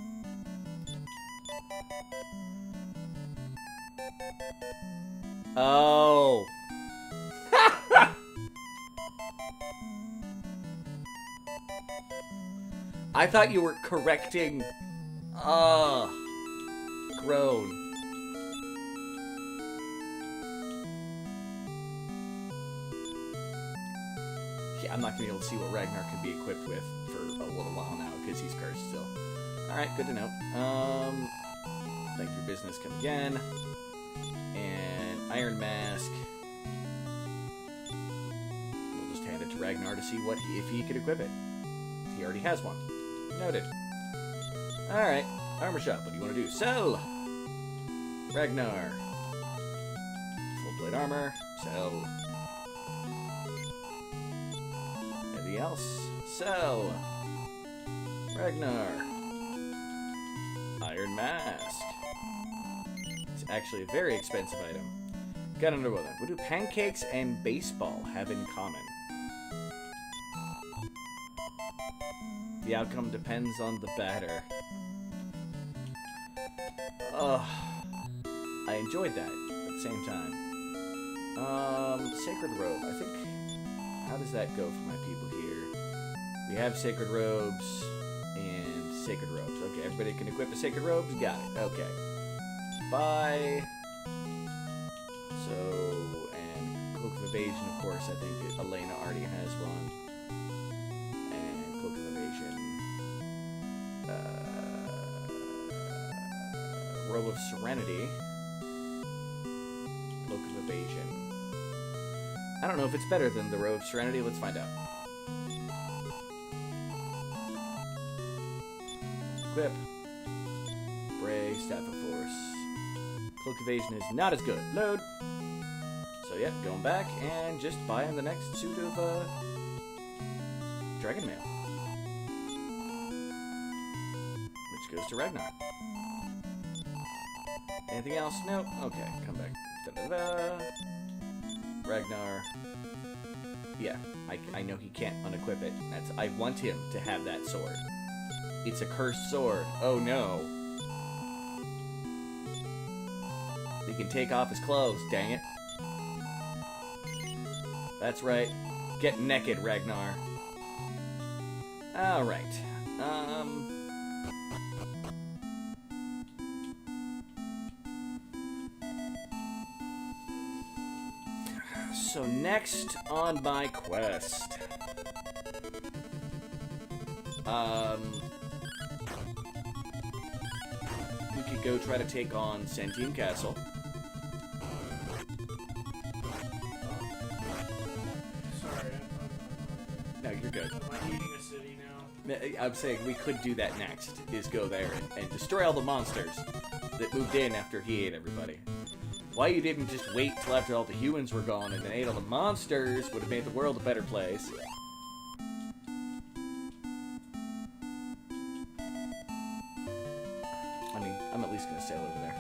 Oh! I thought you were correcting... Groan. Yeah, I'm not going to be able to see what Ragnar can be equipped with for a little while now, because he's cursed still. Alright, good to know. Thank your business, come again. And Iron Mask. We'll just hand it to Ragnar to see what if he could equip it. He already has one. Noted. Alright, armor shop, what do you want to do? Sell! Ragnar. Full plate armor. Sell. Anything else? Sell. Ragnar. Iron Mask. It's actually a very expensive item. Got another one. What do pancakes and baseball have in common? The outcome depends on the batter. Ugh. I enjoyed that at the same time. Sacred Robe. I think... How does that go for my people here? We have Sacred Robes and Sacred Robes. Okay, everybody can equip the Sacred Robes? Got it. Okay. Bye. So, and Cloak of Evasion, of course. I think Elena already has one. And Cloak of Evasion. Robe of Serenity. Cloak of Evasion. I don't know if it's better than the Robe of Serenity. Let's find out. Equip. Bray, Staff of Force. Cloak Evasion is not as good. Load. So yeah, going back and just buying the next suit of Dragon Mail. Which goes to Ragnar. Anything else? Nope. Okay, come back. Da-da-da. Ragnar. Yeah, I know he can't unequip it. I want him to have that sword. It's a cursed sword. Oh no. He can take off his clothes, dang it. That's right. Get naked, Ragnar. Alright. So next on my quest. We could go try to take on Sentient Castle. Sorry. No, you're good. Am I eating a city now? I'm saying we could do that next, is go there and destroy all the monsters that moved in after he ate everybody. Why you didn't just wait till after all the humans were gone and then ate all the monsters would have made the world a better place. I mean, I'm at least gonna sail over there.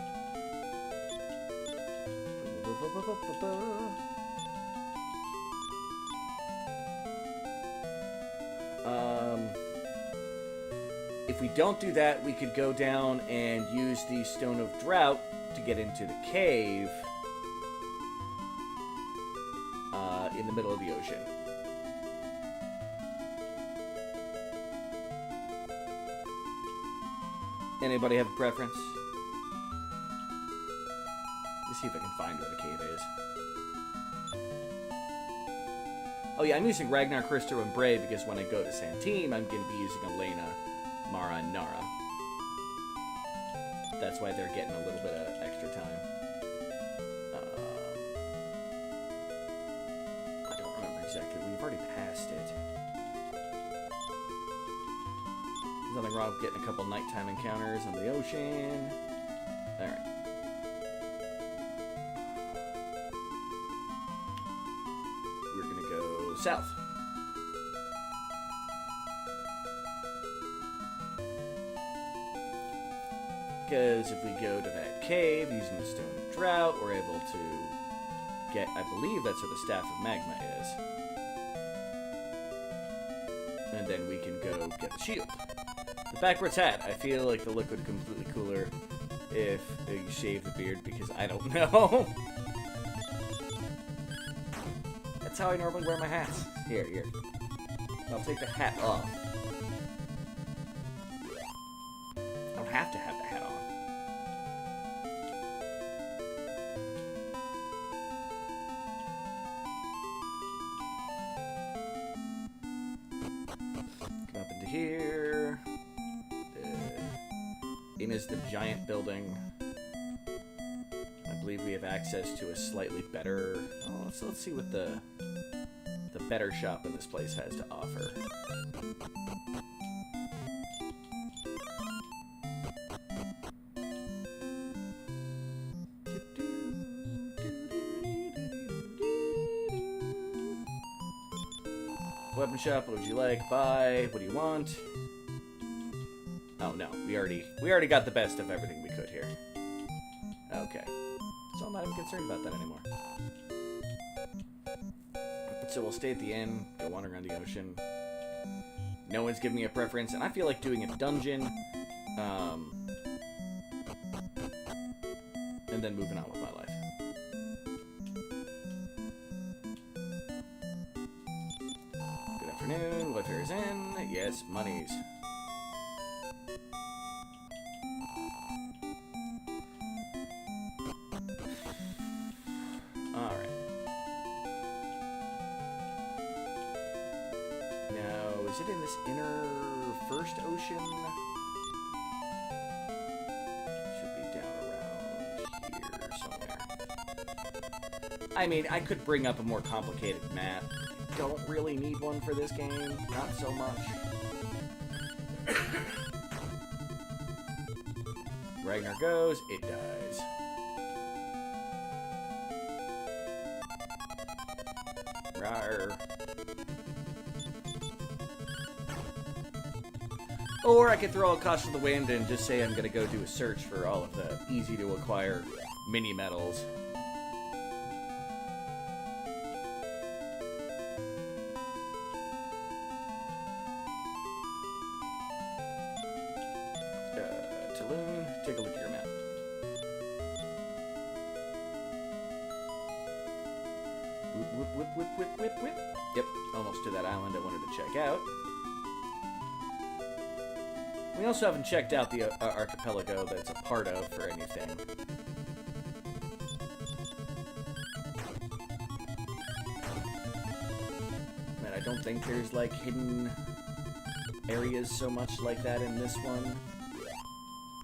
If we don't do that, we could go down and use the Stone of Drought to get into the cave in the middle of the ocean. Anybody have a preference? Let's see if I can find where the cave is. Oh yeah, I'm using Ragnar, Krister, and Bray because when I go to Santine, I'm going to be using Elena, Mara, and Nara. That's why they're getting a little bit of extra time. I don't remember exactly. We've already passed it. There's nothing wrong with getting a couple nighttime encounters on the ocean. Alright. We're gonna go south. Because if we go to that cave using the Stone of Drought, we're able to get, I believe that's where the Staff of Magma is. And then we can go get the shield. The backwards hat. I feel like the look would be completely cooler if you shave the beard, because I don't know. That's how I normally wear my hats. Here. I'll take the hat off. I don't have to have the hat on. Come up into here. In is the giant building. I believe we have access to a slightly better... Oh, so let's see what the better shop in this place has to offer. Weapon shop, what would you like? Buy. What do you want? Oh no, we already got the best of everything we could here. Okay. So I'm not even concerned about that anymore. So we'll stay at the inn, go wander around the ocean. No one's giving me a preference, and I feel like doing a dungeon, and then moving on with my life. Good afternoon, Wayfarer's Inn. Yes, monies. Is it in this inner first ocean? Should be down around here somewhere. I mean, I could bring up a more complicated map. Don't really need one for this game. Not so much. Ragnar goes, it dies. Rawr. Or I could throw a caution to the wind and just say I'm going to go do a search for all of the easy-to-acquire mini-metals. Tulum, take a look at your map. Whip. Yep, almost to that island I wanted to check out. We also haven't checked out the archipelago that it's a part of for anything. And I don't think there's, like, hidden areas so much like that in this one.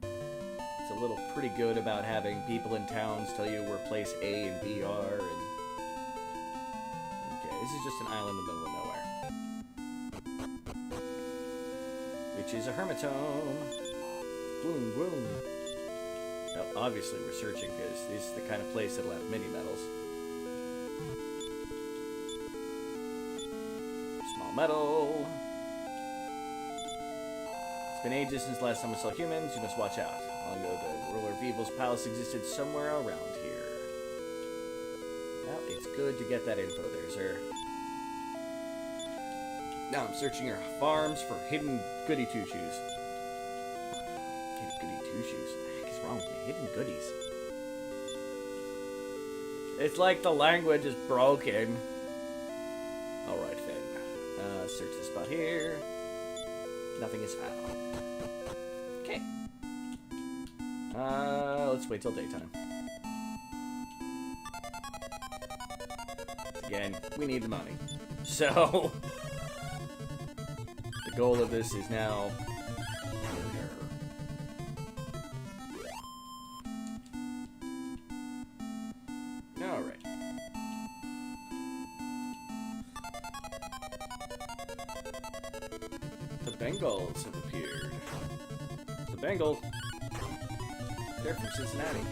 It's a little pretty good about having people in towns tell you where place A and B are, and... Okay, this is just an island in the middle of nowhere. Which is a hermit's home. Boom. Now, obviously we're searching because this is the kind of place that'll have mini-metals. Small metal. It's been ages since last time we saw humans. You must watch out. Long ago, the ruler of evil's palace existed somewhere around here. Well, it's good to get that info there, sir. Now I'm searching your farms for hidden goody two-shoes. Hidden goody two-shoes? What the heck is wrong with me? Hidden goodies. It's like the language is broken. Alright then. Search the spot here. Nothing is found. Okay. Let's wait till daytime. Again, we need the money. So... the goal of this is now... Alright. The Bengals have appeared. The Bengals. They're from Cincinnati.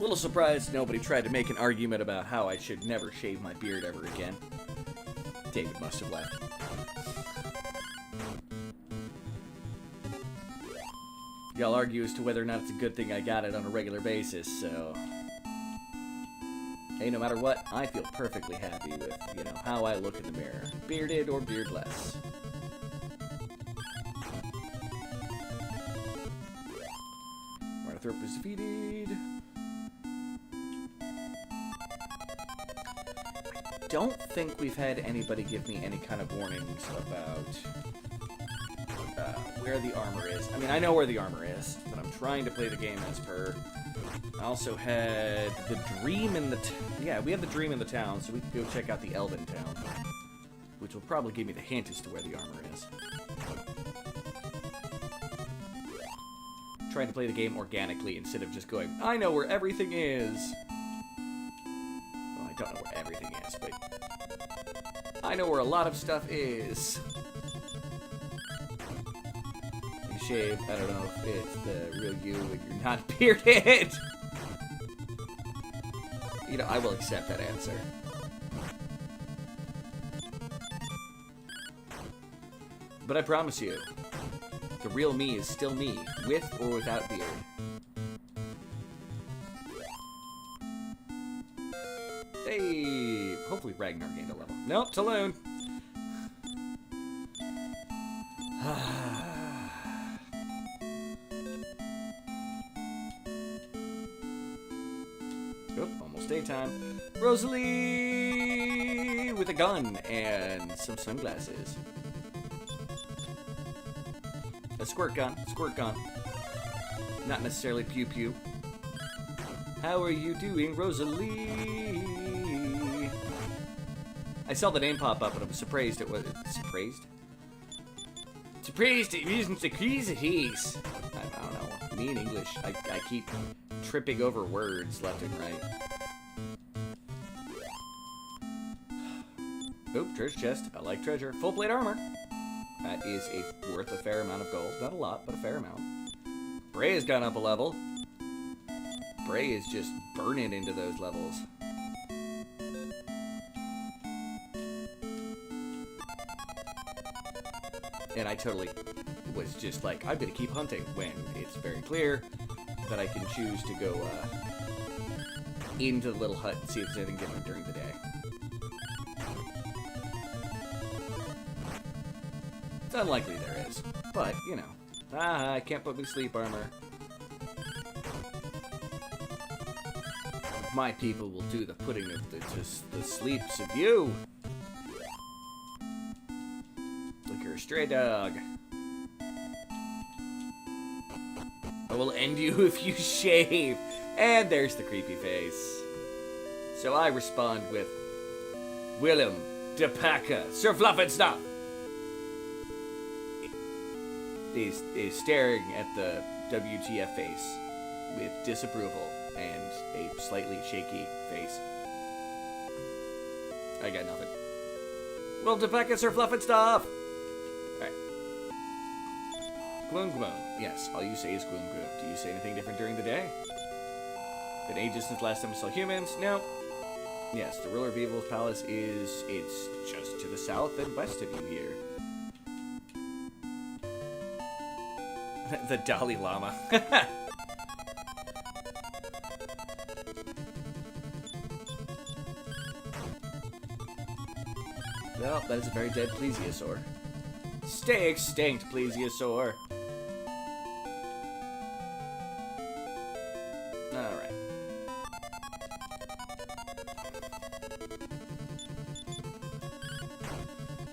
Little surprised nobody tried to make an argument about how I should never shave my beard ever again. David must have left. Y'all argue as to whether or not it's a good thing I got it on a regular basis, so... Hey, no matter what, I feel perfectly happy with, you know, how I look in the mirror. Bearded or beardless. Marthorp is defeated. I don't think we've had anybody give me any kind of warnings about where the armor is. I mean, I know where the armor is, but I'm trying to play the game as per. I also had the dream in the... yeah, we had the dream in the town, so we could go check out the Elven town. Which will probably give me the hint as to where the armor is. Trying to play the game organically instead of just going, I know where everything is. Well, I don't know where everything is, but... I know where a lot of stuff is. You shave, I don't know if it's the real you when you're not bearded. You know, I will accept that answer. But I promise you, the real me is still me, with or without beard. Hey! Hopefully Ragnar gained a level. Nope, Talon! Oop, almost daytime. Rosalie with a gun and some sunglasses. A squirt gun. Squirt gun. Not necessarily pew pew. How are you doing, Rosalie? I saw the name pop up and I was surprised it was... Surprised? Surprised it wasn't the keys it is. I don't know. Me in English, I keep tripping over words left and right. Oop, treasure chest. I like treasure. Full plate armor. That is worth a fair amount of gold. Not a lot, but a fair amount. Bray has gone up a level. Bray is just burning into those levels. And I totally was just like, I'm gonna keep hunting, when it's very clear that I can choose to go into the little hut and see if there's anything different during the day. It's unlikely there is, but, you know. I can't put me sleep armor. My people will do the putting of the sleeps of you. Look, you're a stray dog. I will end you if you shave. And there's the creepy face. So I respond with, Willem, de Paca, Sir Fluffenstuff. Is staring at the WTF face with disapproval and a slightly shaky face. I got nothing. Well, de Paca, Sir Fluffenstuff. Alright. Gloom gloom. Yes, all you say is gloom gloom. Do you say anything different during the day? Been ages since last time we saw humans? No. Yes, the ruler of Evil's palace it's just to the south and west of you here. The Dalai Lama. Well, that is a very dead plesiosaur. Stay extinct, plesiosaur. Alright.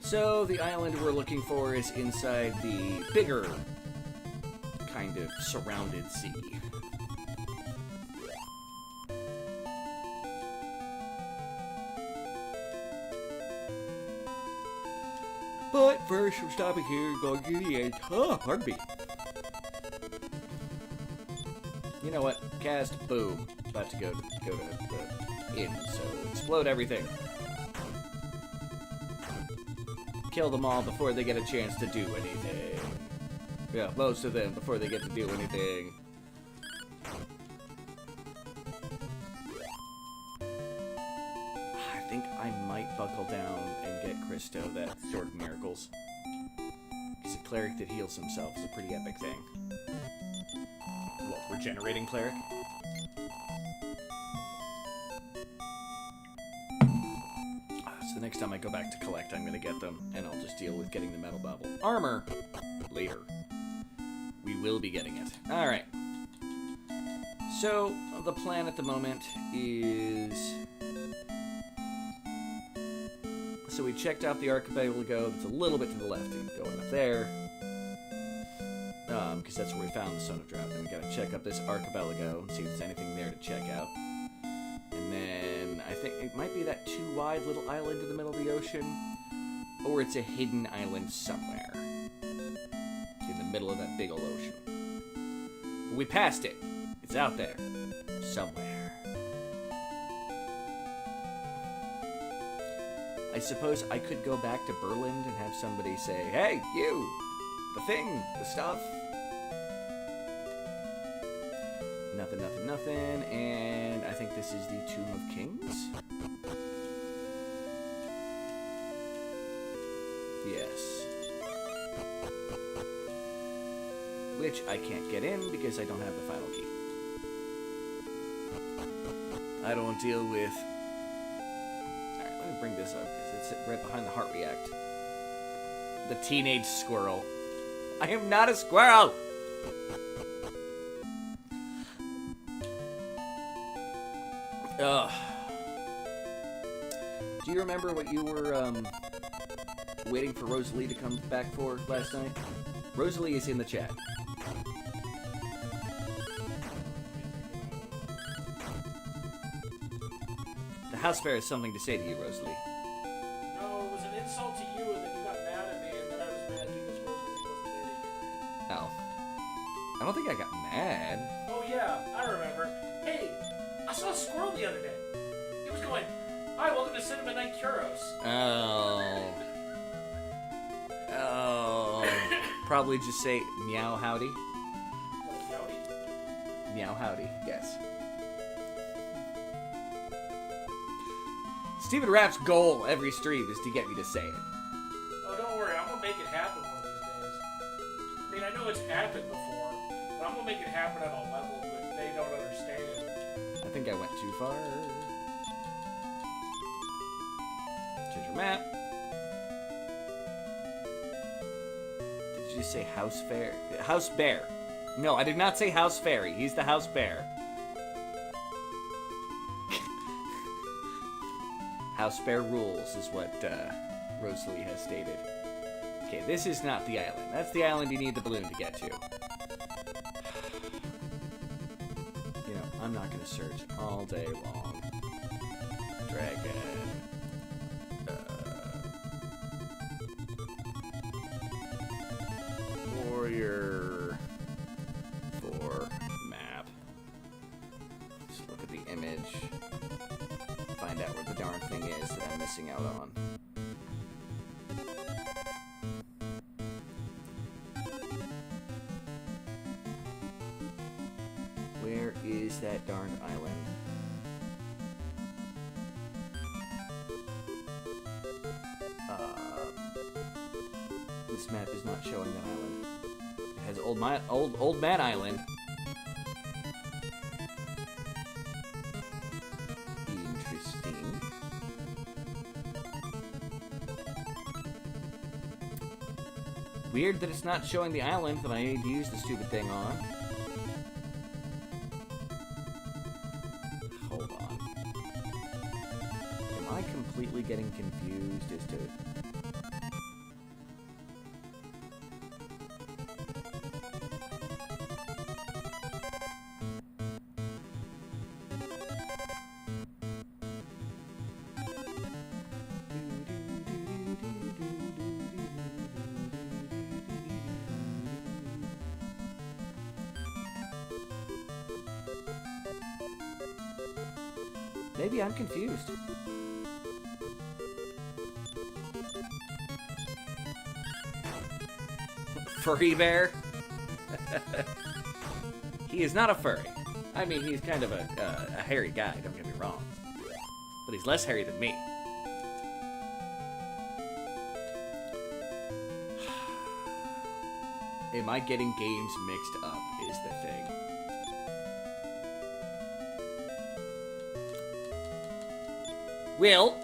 So, the island we're looking for is inside the bigger kind of surrounded sea. But first, we're stopping here and going to the end. Oh, pardon me. You know what? Cast, boom. About to go to the inn, so explode everything. Kill them all before they get a chance to do anything. Yeah, most of them before they get to do anything. think I might buckle down and get Christo that Sword of Miracles. Because a cleric that heals himself is a pretty epic thing. Well, regenerating cleric. So the next time I go back to collect, I'm going to get them, and I'll just deal with getting the metal bubble. Armor! Later. We will be getting it. Alright. So, the plan at the moment is... So we checked out the archipelago that's a little bit to the left and going up there. Because that's where we found the Son of Drought. Then we gotta check up this archipelago and see if there's anything there to check out. And then I think it might be that too wide little island in the middle of the ocean. Or it's a hidden island somewhere. In the middle of that big old ocean. But we passed it. It's out there. Somewhere. I suppose I could go back to Berlin and have somebody say, "Hey, you! The thing! The stuff!" Nothing, nothing, nothing. And I think this is the Tomb of Kings? Yes. Which I can't get in because I don't have the final key. I don't deal with... Alright, let me bring this up because it's right behind the heart react. The teenage squirrel. I am not a squirrel! Ugh. Do you remember what you were, waiting for Rosalie to come back for last night? Rosalie is in the chat. The house fair has something to say to you, Rosalie. No, it was an insult to you, and then you got mad at me, and then I was mad because Rosalie wasn't there to hear it. Oh. I don't think I got mad. Oh yeah, I remember. Hey, I saw a squirrel the other day. He was going, "Hi, welcome to Cinnamon Night Kuros." Oh. Oh. Probably just say meow howdy. Like, howdy. Meow howdy, yes. Stephen Rapp's goal every stream is to get me to say it. Oh, don't worry, I'm gonna make it happen one of these days. I mean, I know it's happened before, but I'm gonna make it happen at a level that they don't understand. I think I went too far. Change your map. Did you say house fair? House bear. No, I did not say house fairy. He's the house bear. House bear rules is what Rosalie has stated. Okay, this is not the island. That's the island you need the balloon to get to. You know, I'm not going to search all day long. Dragon. Warrior. For map. Just look at the image. Find out what the darn thing is that I'm missing out on. Where is that darned island? This map is not showing that island. It has Old Man Island. Interesting. Weird that it's not showing the island that I need to use the stupid thing on. Hold on. Am I completely getting confused as to... Maybe I'm confused. Furry bear? He is not a furry. I mean, he's kind of a hairy guy, don't get me wrong. But he's less hairy than me. Am I getting games mixed up is the thing. Well,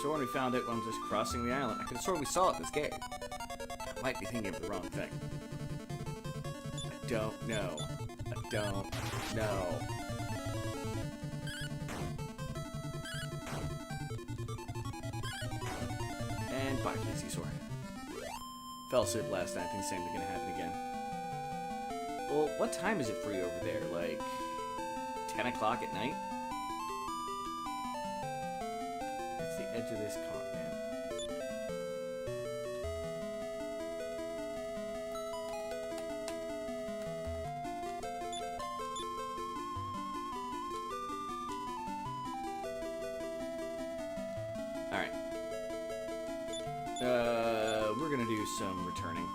sworn we found it when just crossing the island. I could have sworn we saw it in this game. I might be thinking of the wrong thing. I don't know. I don't know. And bye, Plesiosaur. Fell asleep last night. I think the same thing gonna happen again. Well, what time is it for you over there? Like 10 o'clock at night? That's the edge of this continent. Alright. We're gonna do some returning.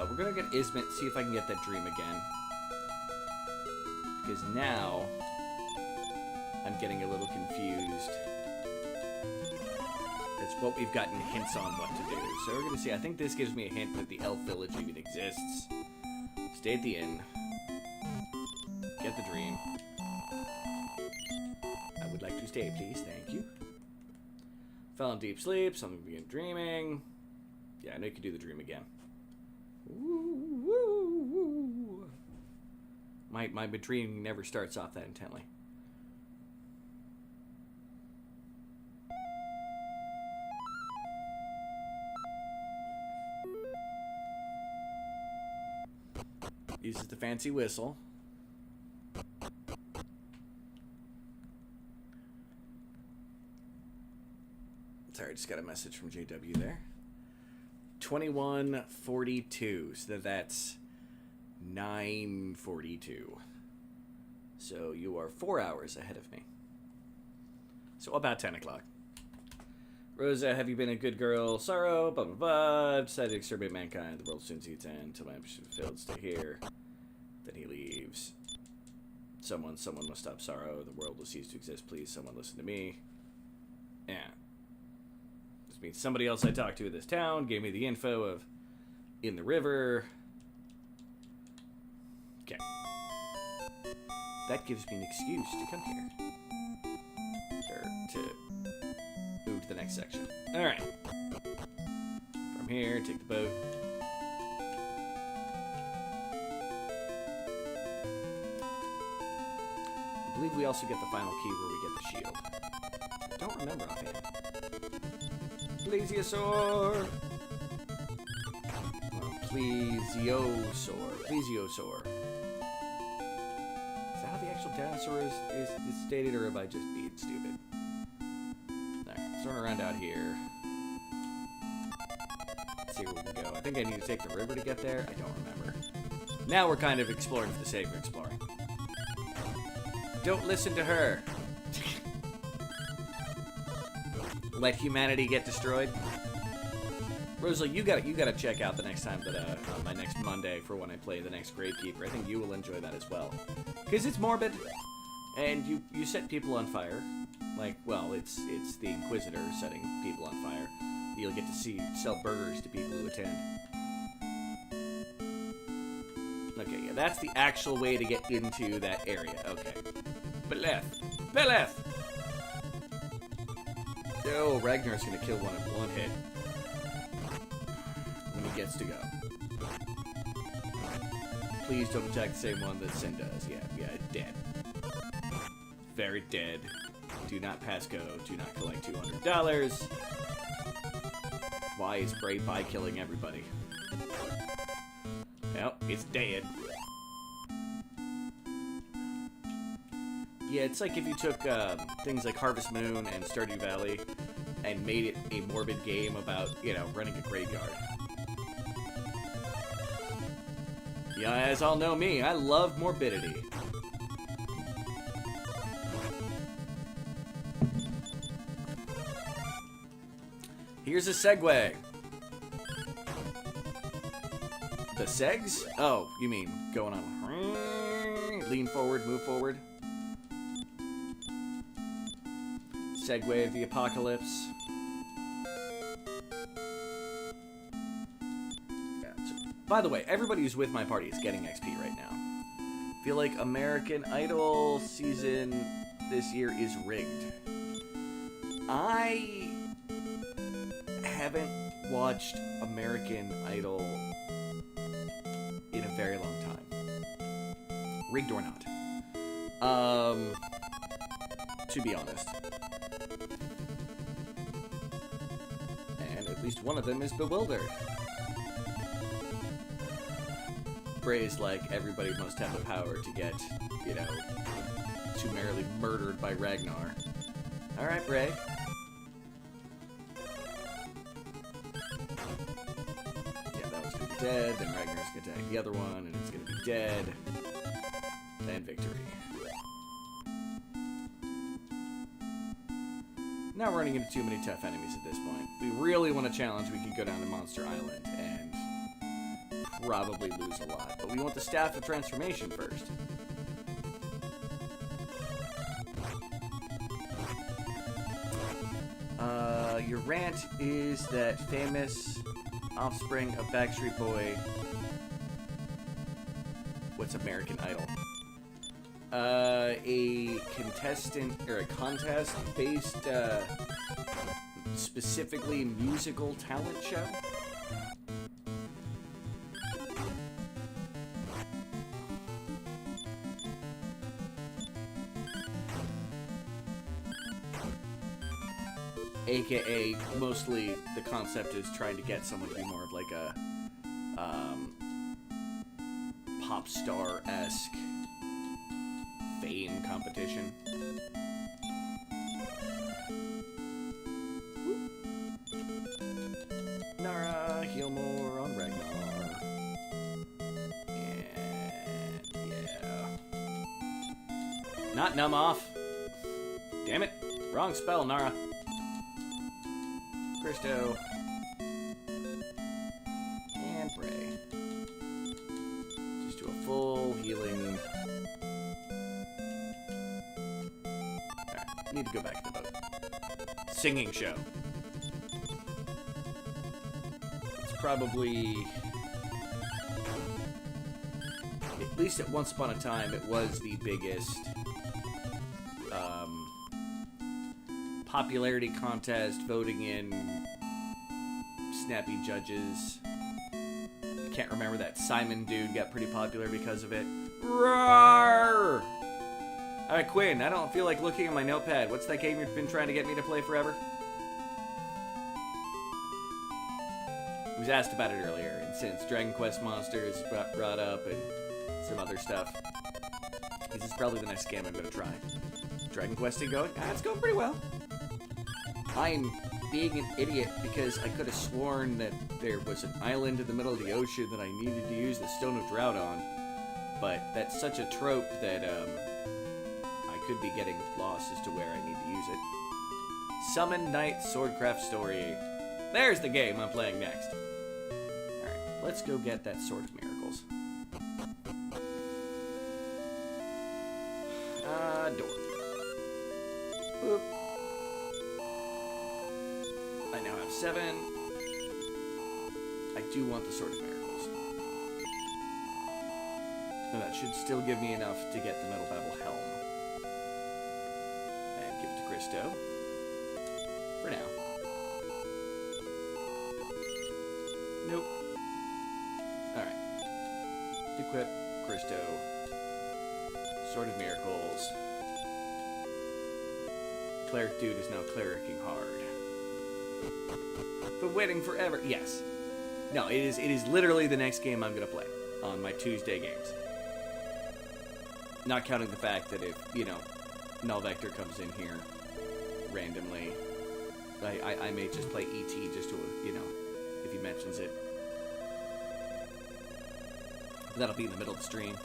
We're gonna get Ismet, see if I can get that dream again. Because now I'm getting a little confused. That's what we've gotten hints on what to do. So we're gonna see. I think this gives me a hint that the elf village even exists. Stay at the inn. Get the dream. I would like to stay, please. Thank you. Fell in deep sleep. Something began dreaming. Yeah, I know you can do the dream again. Ooh, woo, woo. My dream never starts off that intently. Uses the fancy whistle. Sorry, I just got a message from JW there. 21:42, so that's 9:42. So you are 4 hours ahead of me. So about 10 o'clock. Rosa, have you been a good girl? Sorrow, blah blah blah. Decided to exterminate mankind. The world soon sees its end. Until my ambition is fulfilled, stay here. Then he leaves. Someone must stop Sorrow. The world will cease to exist. Please, someone listen to me. Yeah. This means somebody else I talked to in this town gave me the info of in the river. Okay. That gives me an excuse to come here. Or to move to the next section. Alright. From here, take the boat. I believe we also get the final key where we get the shield. I don't remember offhand. Plesiosaur! Well, Plesiosaur. Plesiosaur. Is that how the actual dinosaur is stated, or am I just being stupid? Alright, turn around out here. Let's see where we can go. I think I need to take the river to get there. I don't remember. Now we're kind of exploring for the sake of exploring. Don't listen to her. Let humanity get destroyed. Rosalie, you gotta check out the next time that on my next Monday for when I play the next Gravekeeper. I think you will enjoy that as well, because it's morbid, and you set people on fire. Like, well, it's the Inquisitor setting people on fire. You'll get to sell burgers to people who attend. Okay, yeah, that's the actual way to get into that area. Okay. Beleth! Beleth! Oh, Ragnar's gonna kill one in one hit. When he gets to go. Please don't attack the same one that Sin does. Yeah, dead. Very dead. Do not pass go. Do not collect $200. Why is Bray by killing everybody? Well, it's dead. Yeah, it's like if you took things like Harvest Moon and Stardew Valley and made it a morbid game about, running a graveyard. You guys all know me. I love morbidity. Here's a segue. The segs? Oh, you mean going on. Lean forward, move forward. Segway of the apocalypse. Yeah, so, by the way, everybody who's with my party is getting XP right now. I feel like American Idol season this year is rigged. I haven't watched American Idol in a very long time. Rigged or not. To be honest. And at least one of them is bewildered. Bray's like, everybody must have the power to get, you know, summarily murdered by Ragnar. Alright, Bray. Yeah, that was gonna be dead, then Ragnar's gonna attack the other one, and it's gonna be dead. And victory. Not running into too many tough enemies at this point. If we really want a challenge, we could go down to Monster Island and probably lose a lot. But we want the Staff of Transformation first. Your rant is that famous offspring of Backstreet Boy... What's American Idol? A contestant, or a contest-based, specifically musical talent show? AKA, mostly the concept is trying to get someone to be more of like a, pop star-esque fame competition. Nara, heal more on Ragnar. And yeah. Not numb off. Damn it. Wrong spell, Nara. Christo. And Bray. Just do a full healing. Alright, need to go back to the boat. Singing show. It's probably... At least at once upon a time, it was the biggest... popularity contest, voting in snappy judges. I can't remember that Simon dude got pretty popular because of it. Roar! Alright, Quinn, I don't feel like looking at my notepad. What's that game you've been trying to get me to play forever? I was asked about it earlier, and since Dragon Quest Monsters brought up and some other stuff, this is probably the next game I'm going to try. Dragon Questy going? It's going pretty well. I'm being an idiot because I could have sworn that there was an island in the middle of the ocean that I needed to use the Stone of Drought on. But that's such a trope that I could be getting lost as to where I need to use it. Summon Knight Swordcraft Story. There's the game I'm playing next. Alright, let's go get that Sword of Miracles. Door. Boop. I now have 7. I do want the Sword of Miracles. And that should still give me enough to get the Metal Babel Helm. And give it to Christo. For now. Nope. Alright. Equip Christo. Sword of Miracles. Cleric dude is now clericing hard. But waiting forever. Yes. No, it is literally the next game I'm gonna play on my Tuesday games. Not counting the fact that if, you know, Null Vector comes in here randomly, I may just play ET just to, you know, if he mentions it. That'll be in the middle of the stream.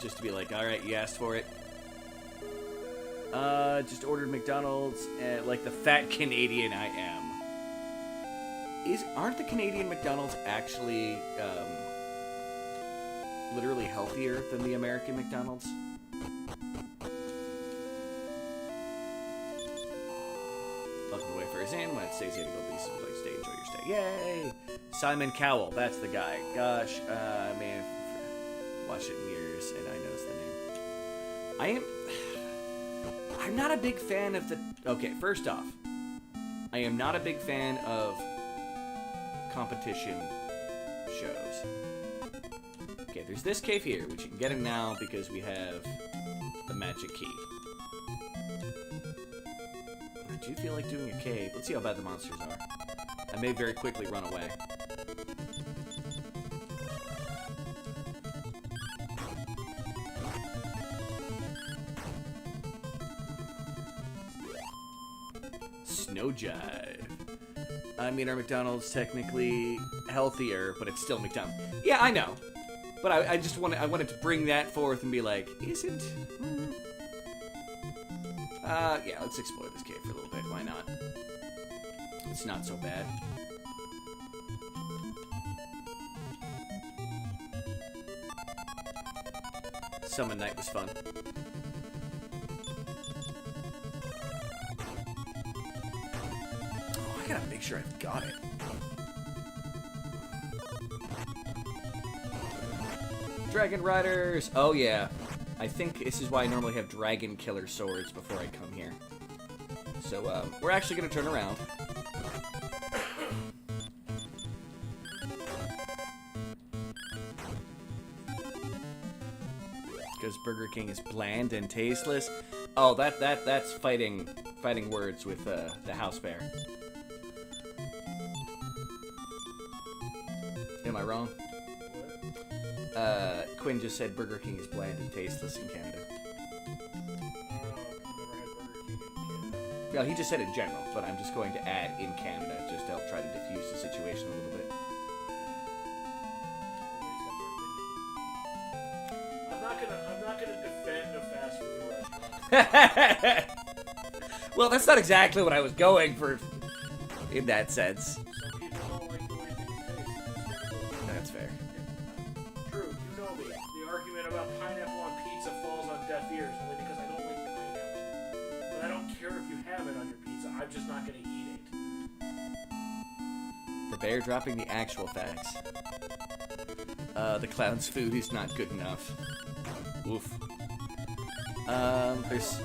Just to be like, alright, you asked for it. Just ordered McDonald's, like the fat Canadian I am. Aren't the Canadian McDonald's actually literally healthier than the American McDonald's? Welcome to Wayfarers Inn. When it stays here to go please stay, enjoy your stay. Yay! Simon Cowell, that's the guy. Gosh, I may have watched it in years and I knows the name. I'm not a big fan of the... Okay, first off, I am not a big fan of competition shows. Okay, there's this cave here, which you can get in now because we have the magic key. Do you feel like doing a cave? Let's see how bad the monsters are. I may very quickly run away. Snow Jive. I mean, our McDonald's technically healthier, but it's still McDonald's. Yeah, I know. But I just wanted to bring that forth and be like, is it? Yeah, let's explore this cave for a little bit. Why not? It's not so bad. Summon Night was fun. Oh, I gotta make sure I've got it. Dragon Riders! Oh, yeah. I think this is why I normally have Dragon Killer swords before I come here. So, we're actually gonna turn around. Because Burger King is bland and tasteless. Oh, that's fighting words with the house bear. Am I wrong? Quinn just said Burger King is bland and tasteless in Canada. Yeah, he just said in general, but I'm just going to add in Canada just to help try to diffuse the situation a little bit. I'm not gonna defend a fast food restaurant. Well, that's not exactly what I was going for in that sense. Some people don't like the way things taste. That's fair. True, you know me. The argument about pineapple on pizza falls on deaf ears only because I don't like pineapple. But I don't care if you have it on your pizza. I'm just not gonna eat it. The bear dropping the actual facts. The clown's food is not good enough. Oof. There's...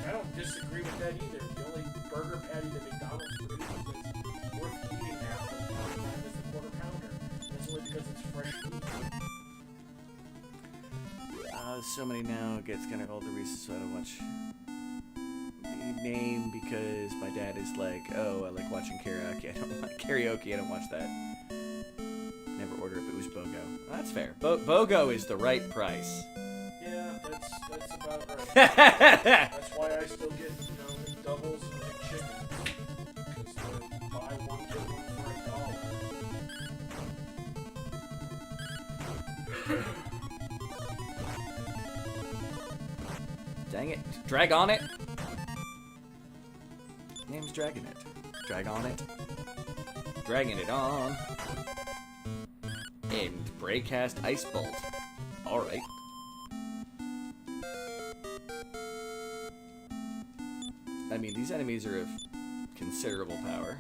I don't disagree with that either. The only burger patty that McDonald's produces that's worth eating half the time is the quarter pounder. That's only because it's fresh meat. So many now. It gets kind of old to reason, so I don't watch the name because my dad is like, oh, I like watching karaoke. I don't like karaoke. I don't watch that. Never order if it was BOGO. That's fair. BOGO is the right price. Yeah, that's about right. That's why I still get, the doubles and the chicken. Because they buy one, get one for $1. Dang it. Drag on it. Name's Dragon It. Drag on it. Dragging it on. And Breakcast Ice Bolt. Alright. I mean, these enemies are of considerable power.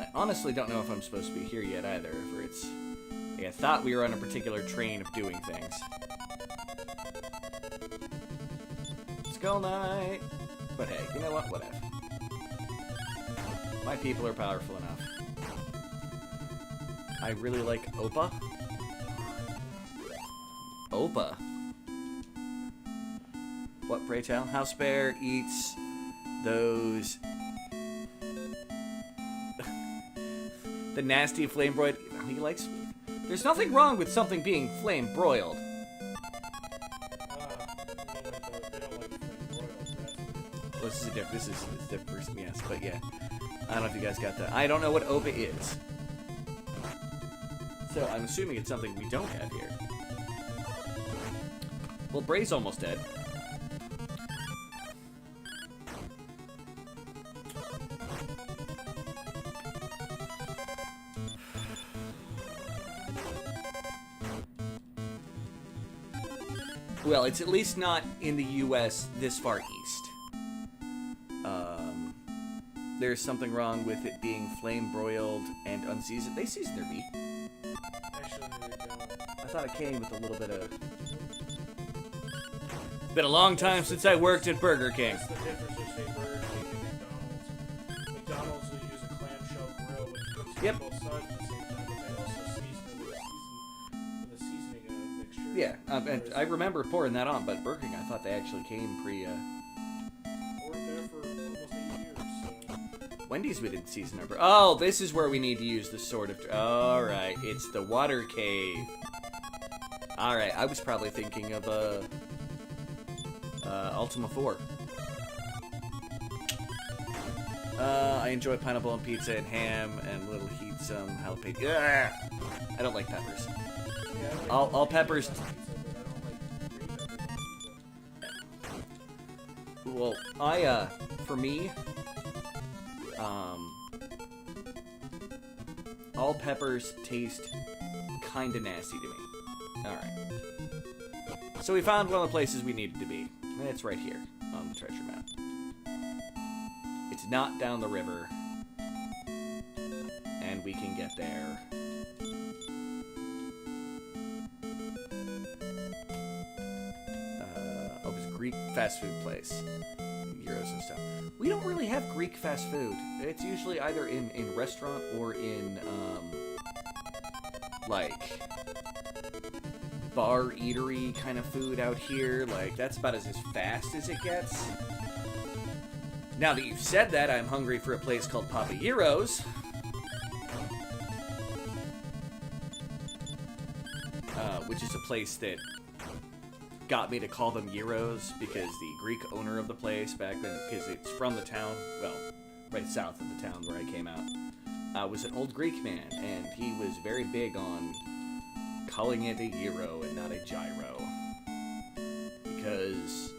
I honestly don't know if I'm supposed to be here yet either, or it's... I thought we were on a particular train of doing things. Skull Knight! But hey, you know what? Whatever. My people are powerful enough. I really like Opa. Opa. What, pray tell? House Bear eats those... the nasty flame broiled... He likes... There's nothing wrong with something being flame broiled. Well, this is a different person, yes, but yeah. I don't know if you guys got that. I don't know what Opa is. So I'm assuming it's something we don't have here. Well, Bray's almost dead. Well, it's at least not in the U.S. this far east. There's something wrong with it being flame-broiled and unseasoned. They season their meat. Actually, they don't. I thought it came with a little bit of... It's been a long time since I worked at Burger King. That's the difference between Burger King and McDonald's. McDonald's will use a clamshell grill, which cooks Yep. on both sides at the same time, but they also season it with a seasoning mixture. Yeah, and I remember pouring that on, but Burger King, I thought they actually came pre... Worked there for almost 8 years, so... Wendy's, we didn't season our... Oh, this is where we need to use the sword of... Alright, it's the water cave. Alright, I was probably thinking of, Ultima 4. I enjoy pineapple on pizza and ham and little heat some jalapeno. Ugh! I don't like peppers. Yeah, I like All peppers... pizza, but I don't like green peppers on pizza. Well, for me, all peppers taste kinda nasty to me. Alright. So we found one of the places we needed to be. And it's right here on the treasure map. It's not down the river. And we can get there. Oh, it's a Greek fast food place. Euros and stuff. We don't really have Greek fast food. It's usually either in restaurant or in, like, bar eatery kind of food out here. Like, that's about as fast as it gets. Now that you've said that, I'm hungry for a place called Papa Gyros. Which is a place that got me to call them Gyros because the Greek owner of the place back then, because it's from the town, well, right south of the town where I came out, was an old Greek man, and he was very big on calling it a gyro and not a gyro. Because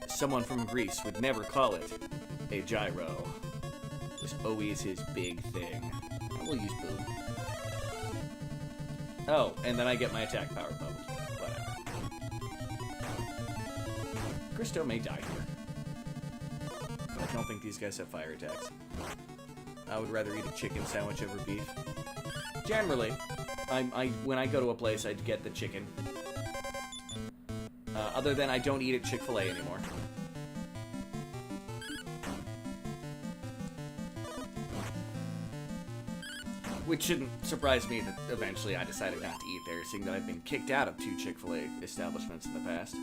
someone from Greece would never call it a gyro. It was always his big thing. I will use boom. Oh, and then I get my attack power bubble. Whatever. Christo may die here. But I don't think these guys have fire attacks. I would rather eat a chicken sandwich over beef. Generally, when I go to a place, I'd get the chicken. Other than I don't eat at Chick-fil-A anymore. Which shouldn't surprise me that eventually I decided not to eat there, seeing that I've been kicked out of 2 Chick-fil-A establishments in the past.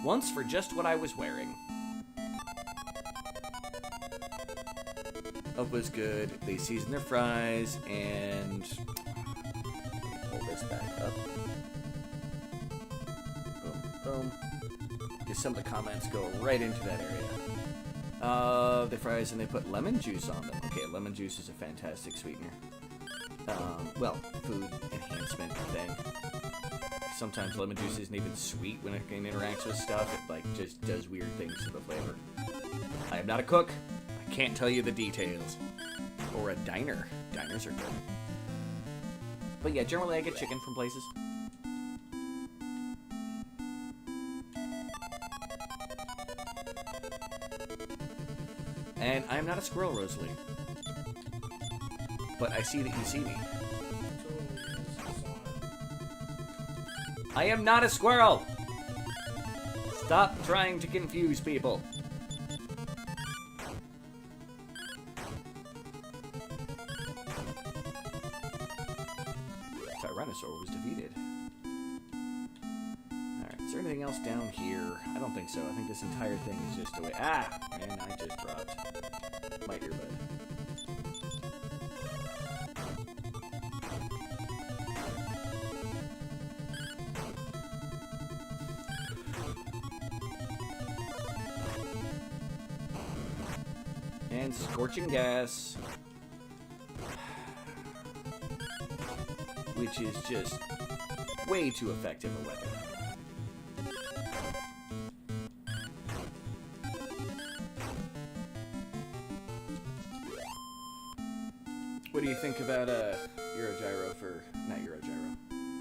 Once for just what I was wearing. Up was good. They seasoned their fries, and... pull this back up. Boom, boom. Because some of the comments go right into that area. The fries, and they put lemon juice on them. Okay, lemon juice is a fantastic sweetener. Well, food enhancement thing. Sometimes lemon juice isn't even sweet when it interacts with stuff. It, like, just does weird things to the flavor. I am not a cook. I can't tell you the details. Or a diner. Diners are good. But yeah, generally I get chicken from places. And I am not a squirrel, Rosalie. But I see that you see me. I am not a squirrel! Stop trying to confuse people. Tyrannosaur was defeated. Alright, is there anything else down here? I don't think so. I think this entire thing is just a way. Ah! And I just dropped my earbud. And scorching gas. Which is just way too effective a weapon. What do you think about Euro Gyro for... not Euro Gyro.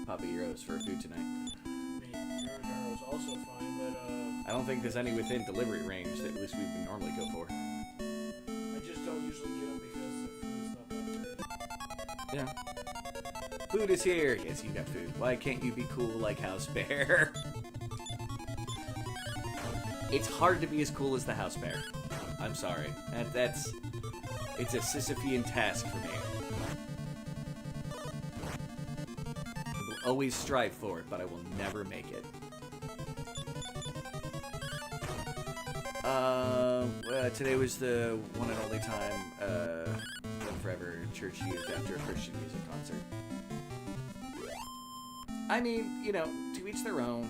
Papa Gyros for food tonight? Meat. also fine, but I don't think there's any within delivery range that at least we would normally go for. I just don't usually get them because the food's not that great. Yeah. Food is here. Yes, you got food. Why can't you be cool like House Bear? It's hard to be as cool as the House Bear. I'm sorry. It's a Sisyphean task for me. I will always strive for it, but I will never make it. Today was the one and only time forever church used after a Christian music concert. I mean, you know, to each their own.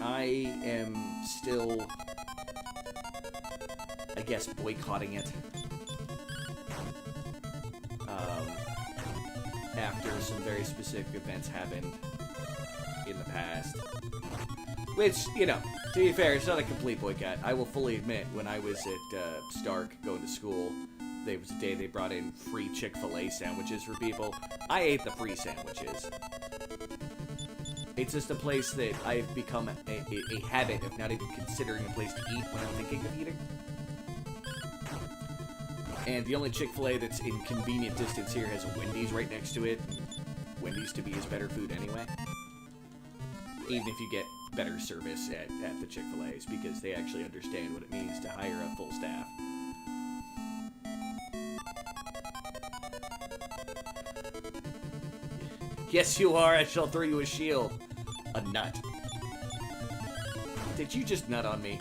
I am still, I guess, boycotting it. After some very specific events happened in the past. Which, you know, to be fair, it's not a complete boycott. I will fully admit, when I was at Stark going to school, there was a day they brought in free Chick-fil-A sandwiches for people. I ate the free sandwiches. It's just a place that I've become a habit of not even considering a place to eat when I'm thinking of eating. And the only Chick-fil-A that's in convenient distance here has a Wendy's right next to it. Wendy's to me is better food anyway. Even if you get better service at the Chick-fil-A's, because they actually understand what it means to hire a full staff. Yes, you are. I shall throw you a shield. A nut. Did you just nut on me?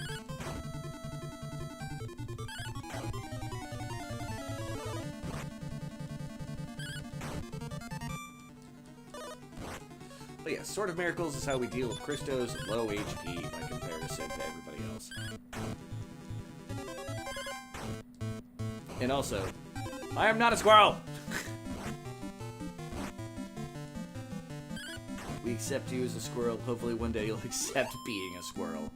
But yeah, Sword of Miracles is how we deal with Christo's low HP by comparison to everybody else. And also, I am not a squirrel! We accept you as a squirrel. Hopefully one day you'll accept being a squirrel.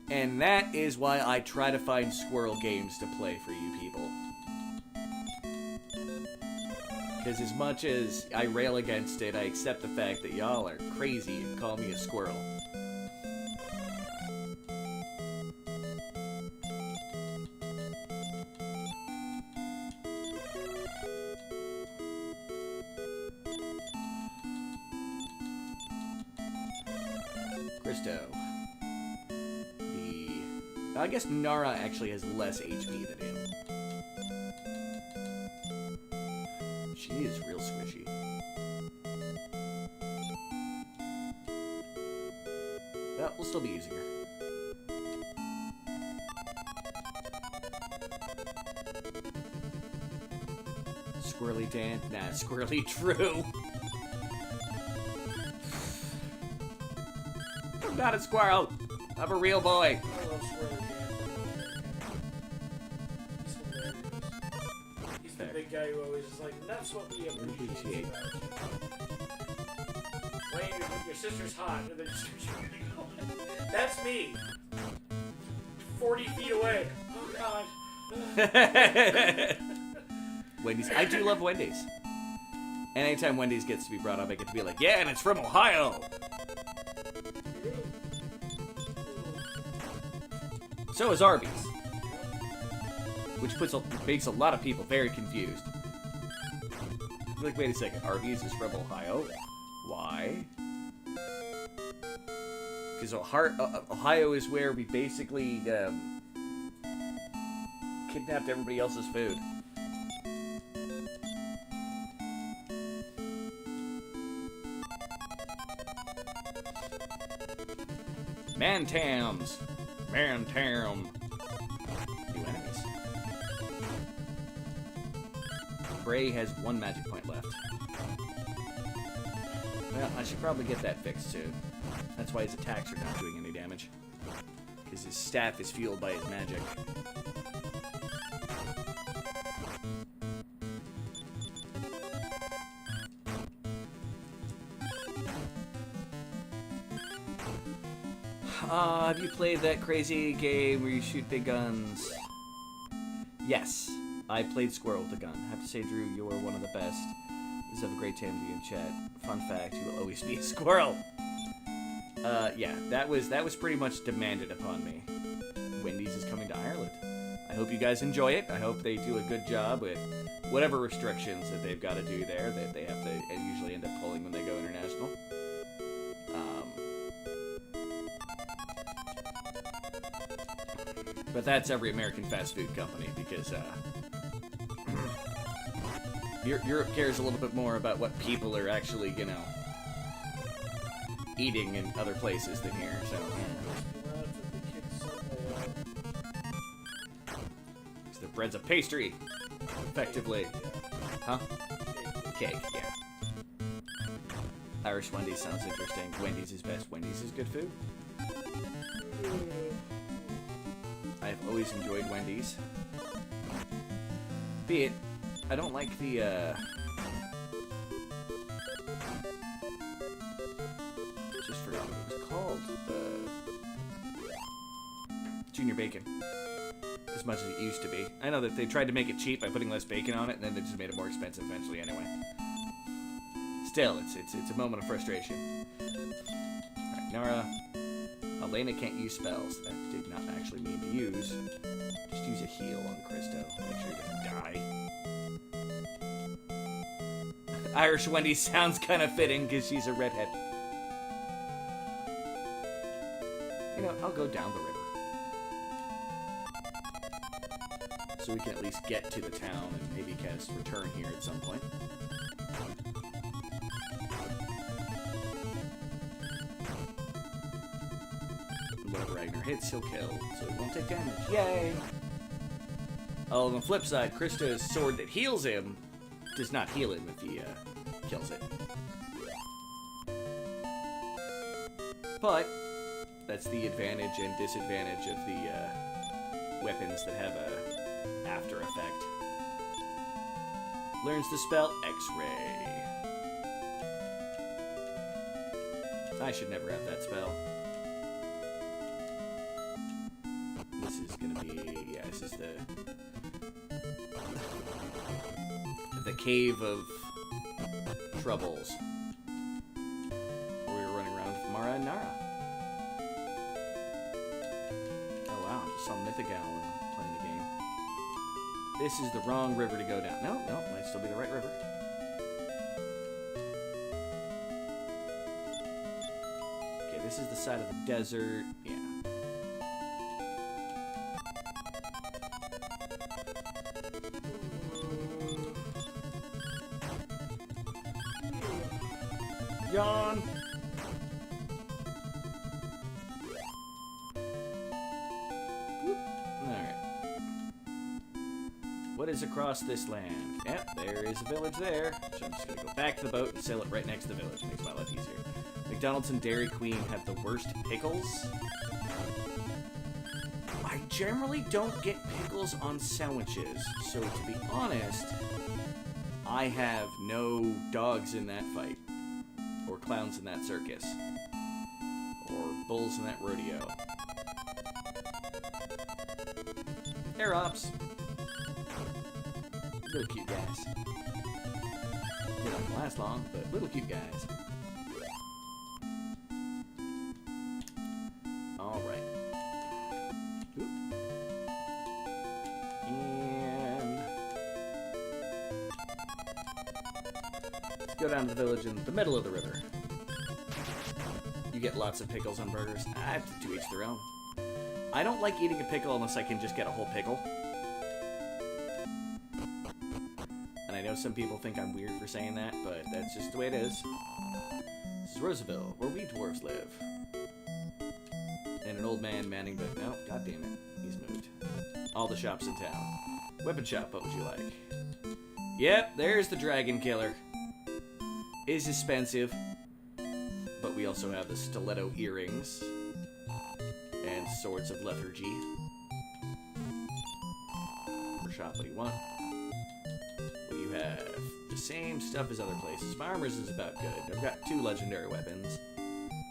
And that is why I try to find squirrel games to play for you people. Because as much as I rail against it, I accept the fact that y'all are crazy and call me a squirrel. I guess Nara actually has less HP than him. She is real squishy. Well, we'll still be using her. Squirrely Dan? Nah, Squirrely True. I'm not a squirrel. I'm a real boy. I love Squirrely Dan. He's hilarious. He's the big guy who always is like, that's what we appreciate about you. Wayne, your sister's hot. And then your sister's going. That's me. 40 feet away. Oh, God. Wendy's. I do love Wendy's. And anytime Wendy's gets to be brought up, I get to be like, yeah, and it's from Ohio. So is Arby's. Which makes a lot of people very confused. Like, wait a second, Arby's is from Ohio? Why? Because Ohio is where we basically kidnapped everybody else's food. Mantams! Mantam! New enemies. Bray has 1 magic point left. Well, I should probably get that fixed soon. That's why his attacks are not doing any damage. Because his staff is fueled by his magic. Have you played that crazy game where you shoot big guns? Yes, I played Squirrel with a gun. I have to say, Drew, you're one of the best. Just have a great time with you in chat. Fun fact, you will always be a squirrel. Yeah, that was pretty much demanded upon me. Wendy's is coming to Ireland. I hope you guys enjoy it. I hope they do a good job with whatever restrictions that they've got to do there that they have to usually end up pulling when they go international. But that's every American fast food company because Europe cares a little bit more about what people are actually, you know, eating in other places than here. So. The bread's a pastry, effectively. Huh? Cake, yeah. Irish Wendy's sounds interesting. Wendy's is best. Wendy's is good food. I've always enjoyed Wendy's. Be it, I don't like the, just forgot what it was called. Junior Bacon. As much as it used to be. I know that they tried to make it cheap by putting less bacon on it, and then they just made it more expensive eventually anyway. Still, it's a moment of frustration. Alright, Nara. Elena can't use spells. That did not actually mean to use. Just use a heal on Christo. Make sure he doesn't die. Irish Wendy sounds kind of fitting because she's a redhead. You know, I'll go down the river. So we can at least get to the town and maybe cast return here at some point. Whatever Ragnar hits, he'll kill, so he won't take damage. Yay! Oh, on the flip side, Krista's sword that heals him does not heal him if he kills it. But that's the advantage and disadvantage of the weapons that have a after effect. Learns the spell X-Ray. I should never have that spell. This is gonna be, yeah, this is the Cave of Troubles. Where we were running around with Mara and Nara. Oh wow, I just saw Mythigal playing the game. This is the wrong river to go down. No, might still be the right river. Okay, this is the side of the desert. Yeah. Yawn! Alright. What is across this land? Yep, there is a village there. So I'm just gonna go back to the boat and sail it right next to the village. Makes my life easier. McDonald's and Dairy Queen have the worst pickles. I generally don't get pickles on sandwiches, so to be honest, I have no dogs in that fight. Or clowns in that circus. Or bulls in that rodeo. Air ops. Little cute guys. They don't last long, but little cute guys. Alright. And let's go down to the village in the middle of the river. You get lots of pickles on burgers. I have to each their own. I don't like eating a pickle unless I can just get a whole pickle. And I know some people think I'm weird for saying that, but that's just the way it is. This is Roosevelt, where we dwarves live. And an old man manning the... No, god damn it. He's moved. All the shops in town. Weapon shop, what would you like? Yep, there's the dragon killer. Is expensive. But we also have the stiletto earrings. And swords of lethargy. For shop, what do you want? What do you have? The same stuff as other places. My armor's is about good. I've got 2 legendary weapons.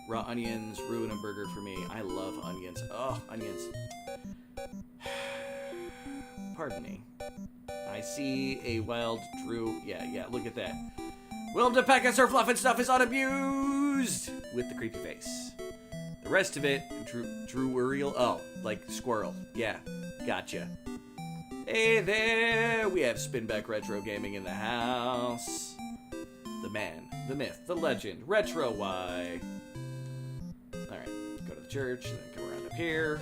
Raw onions, ruin a burger for me. I love onions. Oh, onions. Pardon me. I see a wild drew. Yeah, look at that. Willem de Pekka, Sir Fluff and Stuff is unabused! With the creepy face. The rest of it, Drew Uriel. Oh, like squirrel. Yeah, gotcha. Hey there, we have Spinback Retro Gaming in the house. The man, the myth, the legend, Retro Y. Alright, go to the church, and then come around up here.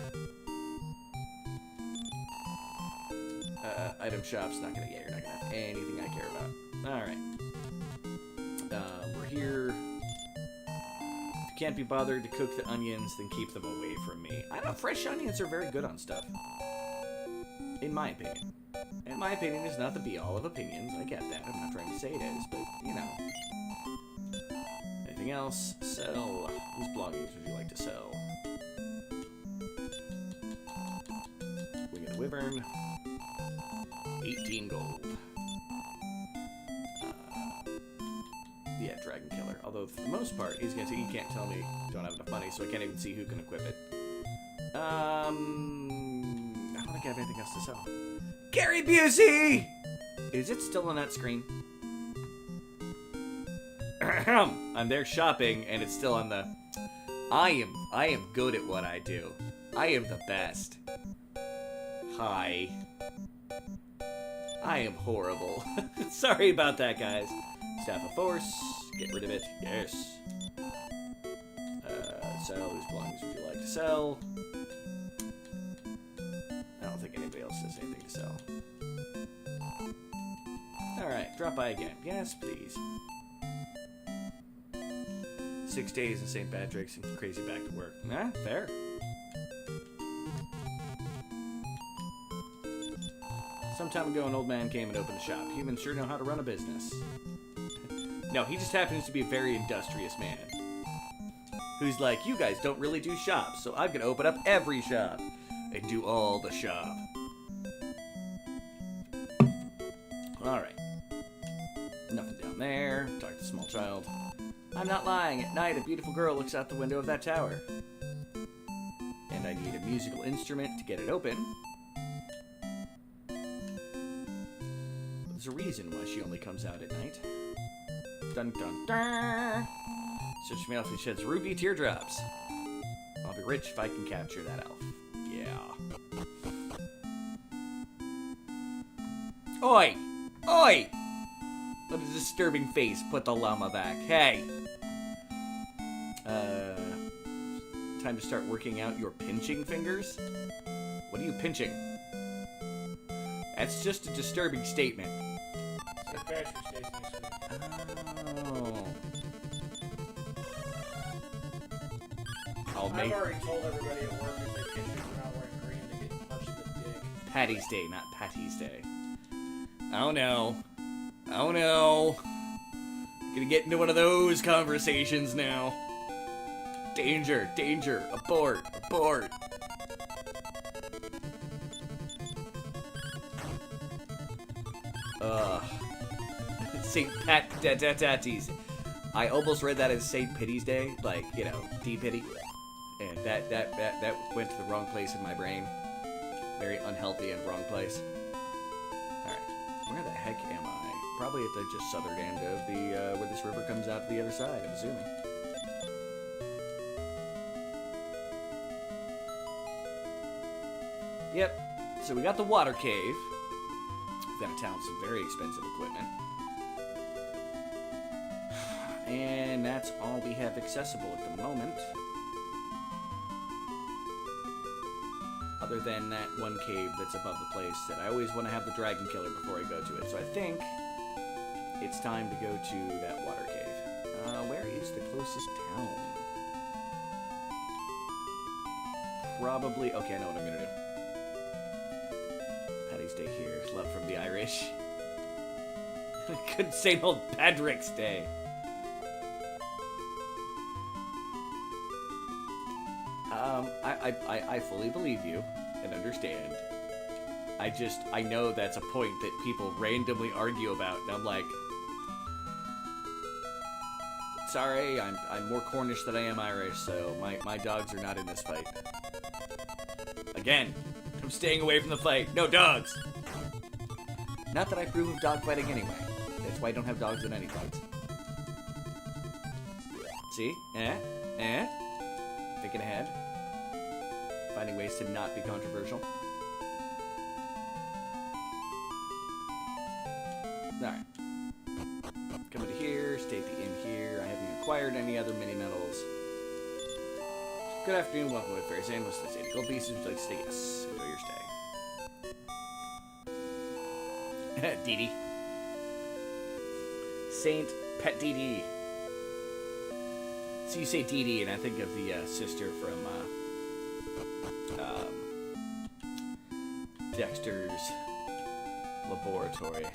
Item shop's not gonna get, you're not gonna have anything I care about. Alright. We're here. If you can't be bothered to cook the onions, then keep them away from me. I know fresh onions are very good on stuff. In my opinion. And my opinion is not the be-all of opinions. I get that. I'm not trying to say it is, but, you know. Anything else? Sell. Whose bloggings would you like to sell? Wing of the Wyvern. 18 gold. Yeah, Dragon Killer. Although, for the most part, he's gonna say, you can't tell me you don't have enough money, so I can't even see who can equip it. I don't think I have anything else to sell. Gary Busey! Is it still on that screen? I'm there shopping, and it's still on the... I am good at what I do. I am the best. Hi. I am horrible. Sorry about that, guys. Staff of Force. Get rid of it. Yes. Sell. Whose belongings would you like to sell? I don't think anybody else has anything to sell. Alright, drop by again. Yes, please. 6 days in St. Patrick's and crazy back to work. Nah, fair. Some time ago, an old man came and opened a shop. Humans sure know how to run a business. No, he just happens to be a very industrious man. Who's like, you guys don't really do shops, so I'm gonna open up every shop. And do all the shop. Alright. Nothing down there. Talk to the small child. I'm not lying. At night, a beautiful girl looks out the window of that tower. And I need a musical instrument to get it open. There's a reason why she only comes out at night. Dun dun dun! Such a mouth sheds ruby teardrops. I'll be rich if I can capture that elf. Yeah. Oi! Oi! What a disturbing face. Put the llama back. Hey! Time to start working out your pinching fingers? What are you pinching? That's just a disturbing statement. St. Patrick's Day's next week. Oh. I'll I've make already told everybody at work if they pinch me for not wearing green, they get punched in the dick. Patty's Day, not Patty's Day. Oh no. Oh no. Gonna get into one of those conversations now. Danger, danger, abort, abort. St. Pat-Tatties. I almost read that as St. Pity's Day, like, you know, D-Pity. And that went to the wrong place in my brain. Very unhealthy and wrong place. Alright, where the heck am I? Probably at the just southern end of the, where this river comes out to the other side, I'm assuming. Yep, so we got the water cave. We've got to town some very expensive equipment. And that's all we have accessible at the moment. Other than that one cave that's above the place that I always want to have the dragon killer before I go to it. So I think it's time to go to that water cave. Where is the closest town? Probably... Okay, I know what I'm going to do. Paddy's Day here. Love from the Irish. Good St. Old Patrick's Day. I fully believe you and understand. I know that's a point that people randomly argue about, and I'm like, sorry, I'm more Cornish than I am Irish, so my dogs are not in this fight. Again, I'm staying away from the fight. No dogs! Not that I approve of dog fighting anyway. That's why I don't have dogs in any fights. See? thinking ahead. Finding ways to not be controversial. Alright. Coming to here, stay at the inn here. I haven't acquired any other mini medals. Good afternoon, welcome to Fair's Inn. What's the state? Gold pieces, would you like to stay? Yes. Enjoy your stay. Dee Dee. Saint Pet Dee Dee. So you say Dee Dee, and I think of the sister from Dexter's Laboratory.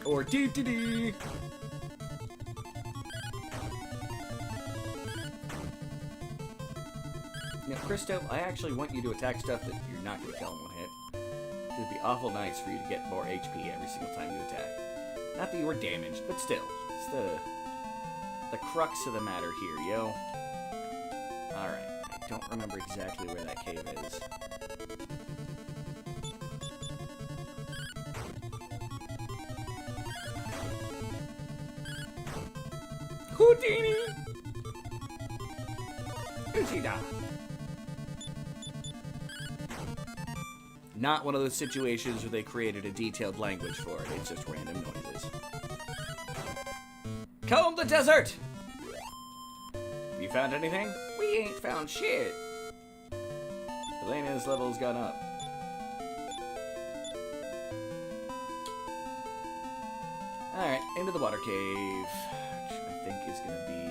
Or Dee Dee Dee. Now, Christo, I actually want you to attack stuff that you're not going to kill in one hit. It would be awful nice for you to get more HP every single time you attack. Not that you were damaged, but still. It's the crux of the matter here, yo. Alright, I don't remember exactly where that cave is. Houdini! Uchida! Not one of those situations where they created a detailed language for it. It's just random noises. Comb the desert! You found anything? We ain't found shit. Elena's level's gone up. Alright, into the water cave. Which I think is going to be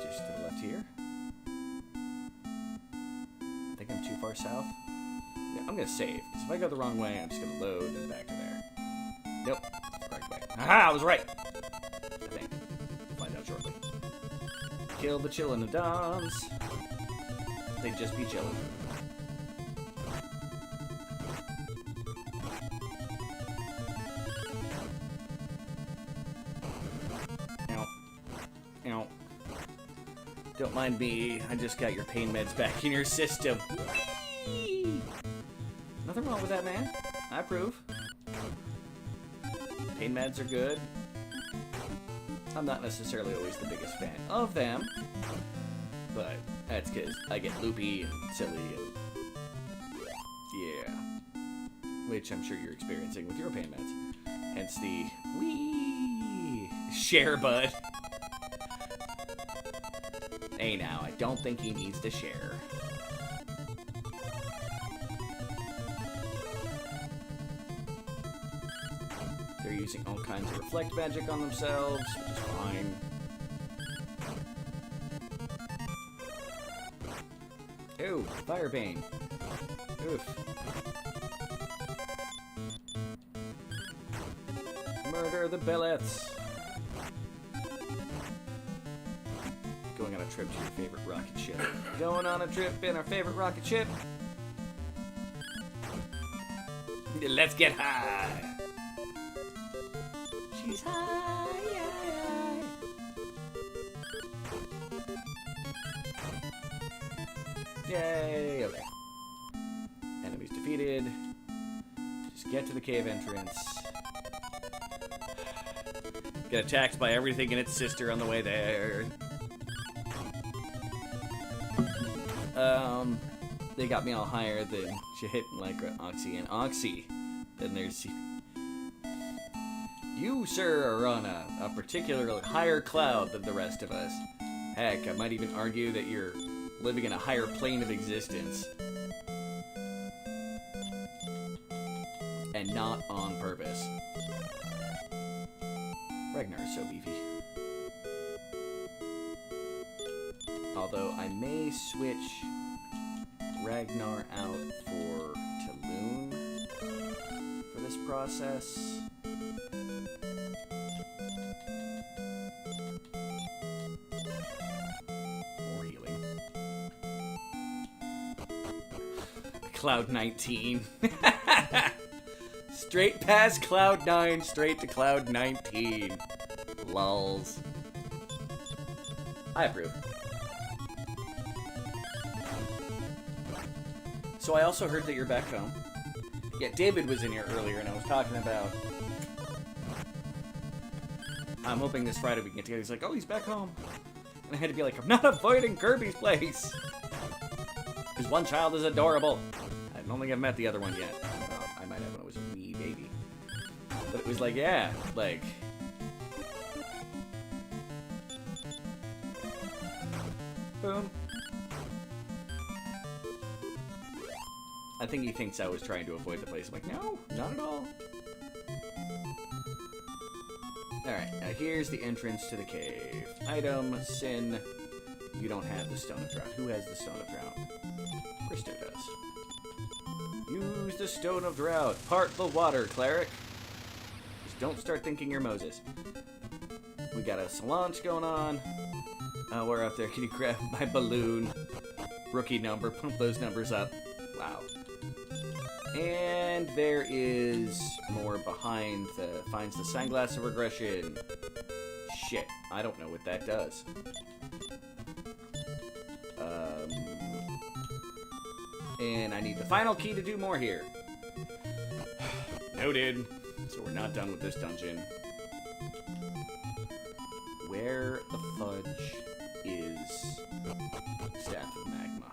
just to the left here. I think I'm too far south. Yeah, I'm going to save, because if I go the wrong way, I'm just going to load and back to there. Nope, that's the correct way. Aha, I was right! I think. We'll find out shortly. Kill the chillin'-a-dons. They'd just be chillin'. Ow. Don't mind me, I just got your pain meds back in your system. Whee! Nothing wrong with that, man. I approve. Pain meds are good. I'm not necessarily always the biggest fan of them, but that's because I get loopy and silly and yeah. Which I'm sure you're experiencing with your pain meds. Hence the wee share, bud. Hey now, I don't think he needs to share. They're using all kinds of reflect magic on themselves, which is fine. Ooh, Firebane. Oof. Murder the Bellets. Going on a trip to your favorite rocket ship. Going on a trip in our favorite rocket ship. Let's get high. She's high. Yay, okay. Enemies defeated. Just get to the cave entrance. Get attacked by everything and its sister on the way there. They got me all higher than shit, like Oxy and Oxy. Then there's... You, sir, are on a particularly higher cloud than the rest of us. Heck, I might even argue that you're living in a higher plane of existence. And not on purpose. Ragnar is so beefy. Although I may switch Ragnar out for Talon for this process. More healing. Cloud 19. Straight past Cloud 9, straight to Cloud 19. Lulz. I approve. So I also heard that you're back home. Yeah, David was in here earlier, and I was talking about... I'm hoping this Friday we can get together. He's like, oh, he's back home. And I had to be like, I'm not avoiding Kirby's place. Because one child is adorable. I don't think I've met the other one yet. I might have when I was a wee baby. But it was like, yeah, like... Boom. I think he thinks I was trying to avoid the place. I'm like, no, not at all. Alright, now here's the entrance to the cave. Item, Sin. You don't have the Stone of Drought. Who has the Stone of Drought? Christo does. Use the Stone of Drought. Part the water, cleric. Just don't start thinking you're Moses. We got a Solange going on. We're up there. Can you grab my balloon? Rookie number. Pump those numbers up. Wow. And there is more behind the... Finds the Sunglass of Regression. Shit. I don't know what that does. And I need the final key to do more here. Noted. So we're not done with this dungeon. Where the fudge is Staff of Magma?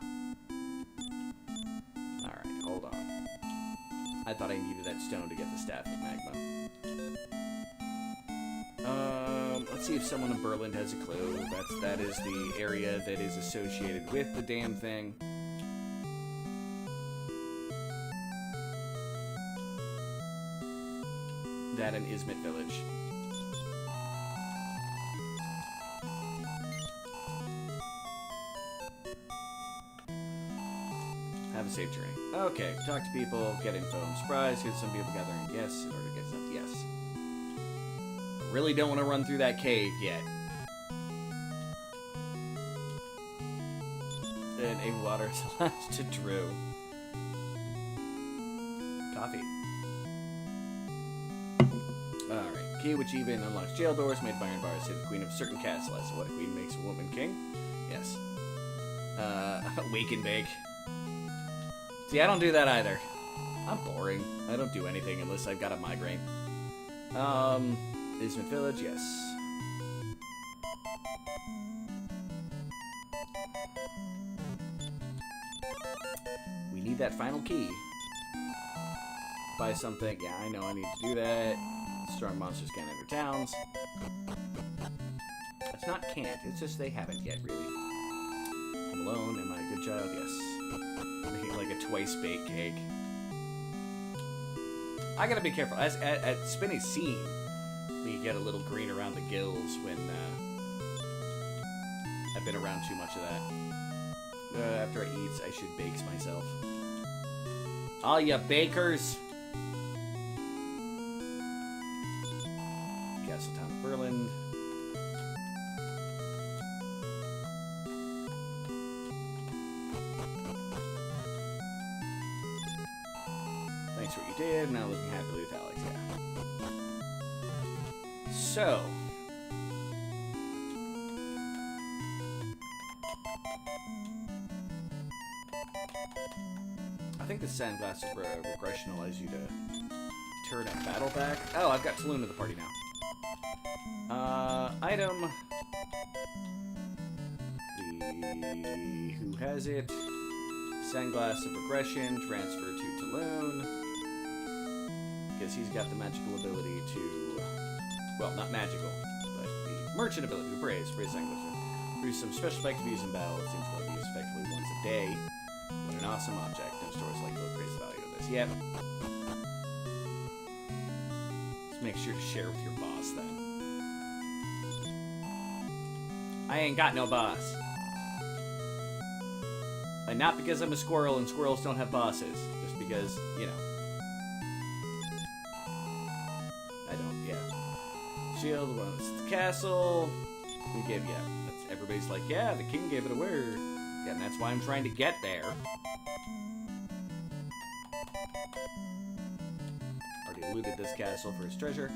Alright, hold on. I thought I needed that stone to get the Staff of Magma. Let's see if someone in Berlin has a clue. That is the area that is associated with the damn thing. That in Ismet Village. Have a safe journey. Okay, talk to people, get info. I'm surprised because some people gathering yes in order to get stuff. Yes. I really don't want to run through that cave yet. And a water slash to Drew. Coffee. Alright. Key which even unlocks jail doors made by iron bars. Say the queen of a certain castle. As what a queen makes a woman king? Yes. Wake and bake. See, I don't do that either. I'm boring. I don't do anything unless I've got a migraine. Ismet Village, yes. We need that final key. Buy something. Yeah, I know I need to do that. Strong monsters can't enter towns. It's not can't, it's just they haven't yet, really. I'm alone. Am I a good child? Yes. Making like a twice baked cake. I gotta be careful. At Spinny's scene, we get a little green around the gills when I've been around too much of that. After I eat, I should bake myself. All ya bakers! Castle Town of Berlin. Thanks for what you did. Now looking happily with Alex. Yeah. So. I think the Sandglass of Regression allows you to turn a battle back. Oh, I've got Tallulah to the party now. Item. Who has it? Sandglass of Regression, transfer to Tallulah. Because he's got the magical ability to, well, not magical, but the merchant ability to praise Sandglass. Produce some special effect to be used in battle. It seems to be used effectively once a day. What an awesome object. No stores like to praise the value of this. Yep. Let's make sure to share with your boss then. I ain't got no boss. And not because I'm a squirrel and squirrels don't have bosses. Just because, you know. I don't, yeah. Shield, well, it's the castle. We gave, yeah. That's, everybody's like, yeah, the king gave it away. Yeah, and that's why I'm trying to get there. Already looted this castle for his treasure.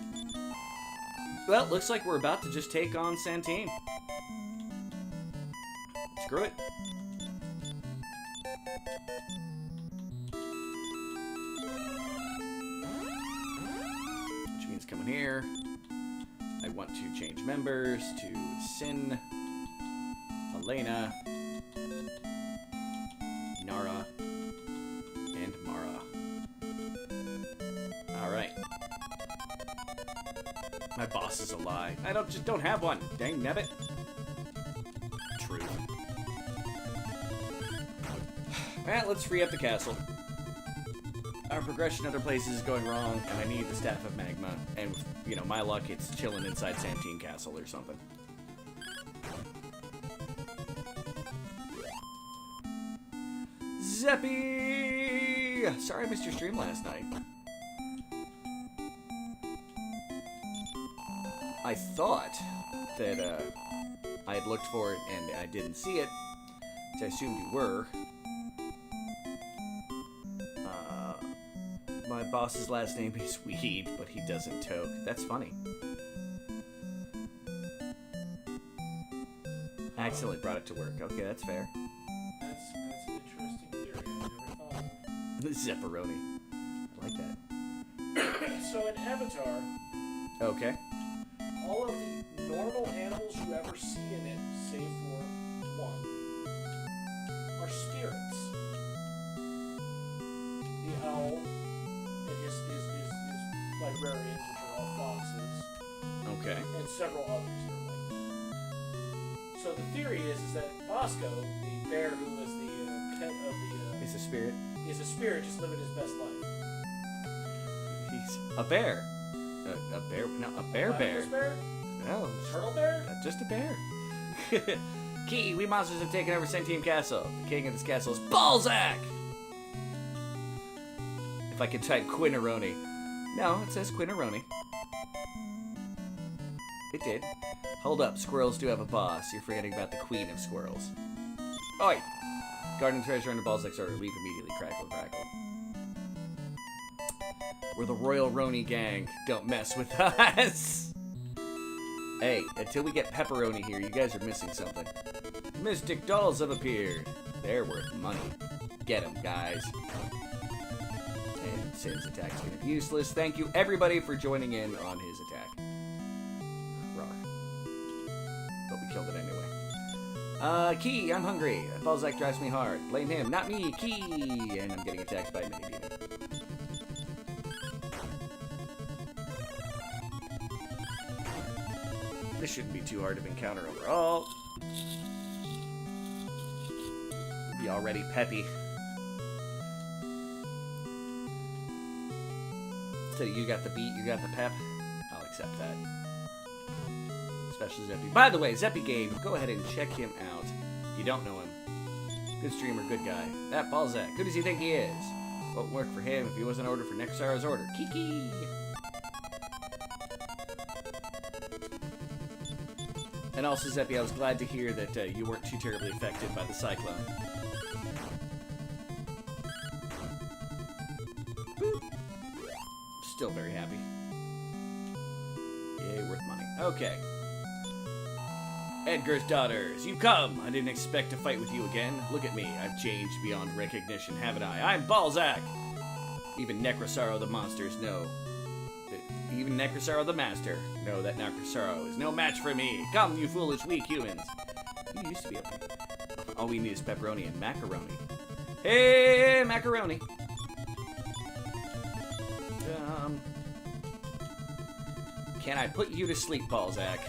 Well, looks like we're about to just take on Santine. Screw it. Which means coming here. I want to change members to Sin. Elena, Nara, and Mara. Alright. My boss is a lie. I just don't have one. Dang nabbit. True. Well, let's free up the castle. Our progression other places is going wrong, and I need the Staff of Magma. And, you know, my luck, it's chilling inside Santine Castle or something. Zeppy! Sorry I missed your stream last night. I thought that I had looked for it and I didn't see it, which I assumed you were. My boss's last name is Weed, but he doesn't toke. That's funny. I accidentally brought it to work. Okay, that's fair. That's an interesting theory. I never thought of. Zepperoni. I like that. So in Avatar, Okay. all of the normal animals you ever see in it, save for one, are spirits. The owl and his librarians, which are all foxes, Okay. and several others that are like that. So the theory is that Bosco, the bear who was the pet of the, He's a spirit. is a spirit just living his best life. He's a bear. A bear? No, a bear. Platypus bear? No, Turtle bear? just a bear. Key, we monsters have taken over Sentient Castle. The king of this castle is Balzac! If I could type Quinaroni. No, it says Quinaroni. It did. Hold up, squirrels do have a boss. You're forgetting about the queen of squirrels. Oi! Guarding treasure under Balzac's order. Leave immediately. Crackle, crackle. We're the Royal Roni gang. Don't mess with us! Hey, until we get Pepperoni here, you guys are missing something. Mystic dolls have appeared. They're worth money. Get them, guys. And Sin's attack's kind of useless. Thank you, everybody, for joining in on his attack. Rawr. But we killed it anyway. Key, I'm hungry. Balzac drives me hard. Blame him, not me. Key! And I'm getting attacked by a mini-demon. This shouldn't be too hard to encounter overall. Be already peppy. So you got the beat, you got the pep. I'll accept that. Especially Zeppy. By the way, Zeppy Game, go ahead and check him out. If you don't know him. Good streamer, good guy. That Balzac, who does he think he is? Won't work for him if he wasn't ordered for Nexara's order. Kiki! And also, Zeppy, I was glad to hear that you weren't too terribly affected by the cyclone. Boop. Still very happy. Yay, worth money. Okay. Edgar's daughters, you come! I didn't expect to fight with you again. Look at me, I've changed beyond recognition, haven't I? I'm Balzac! Even Necrosaro the monsters know. Even Necrosaro the master know that Necrosaro is no match for me. Come, you foolish, weak humans. You used to be okay. All we need is pepperoni and macaroni. Hey, macaroni! Can I put you to sleep, Balzac?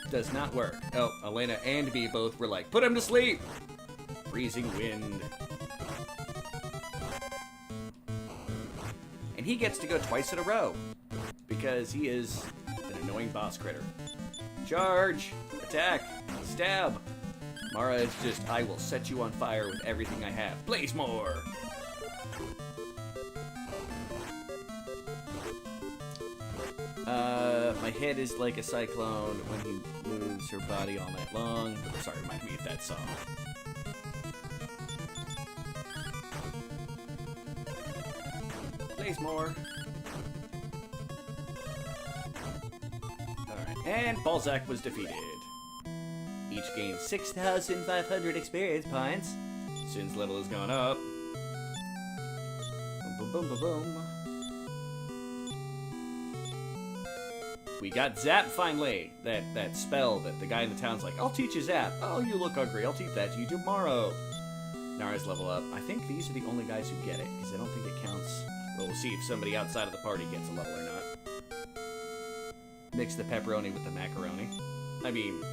Does not work. Oh, Elena and B both were like, put him to sleep! Freezing wind. And he gets to go twice in a row. Because he is an annoying boss critter. Charge! Attack! Stab! Mara is just, I will set you on fire with everything I have. Blaze more! My head is like a cyclone when he moves her body all night long. Sorry, remind me of that song. Blaze more. Alright, and Balzac was defeated. Each gained 6,500 experience points. Sin's level has gone up. Boom, boom, boom, boom, boom. We got Zap finally. That spell that the guy in the town's like, I'll teach you Zap. Oh, you look hungry. I'll teach that to you tomorrow. Nara's level up. I think these are the only guys who get it, because I don't think it counts. Well, we'll see if somebody outside of the party gets a level or not. Mix the pepperoni with the macaroni. I mean...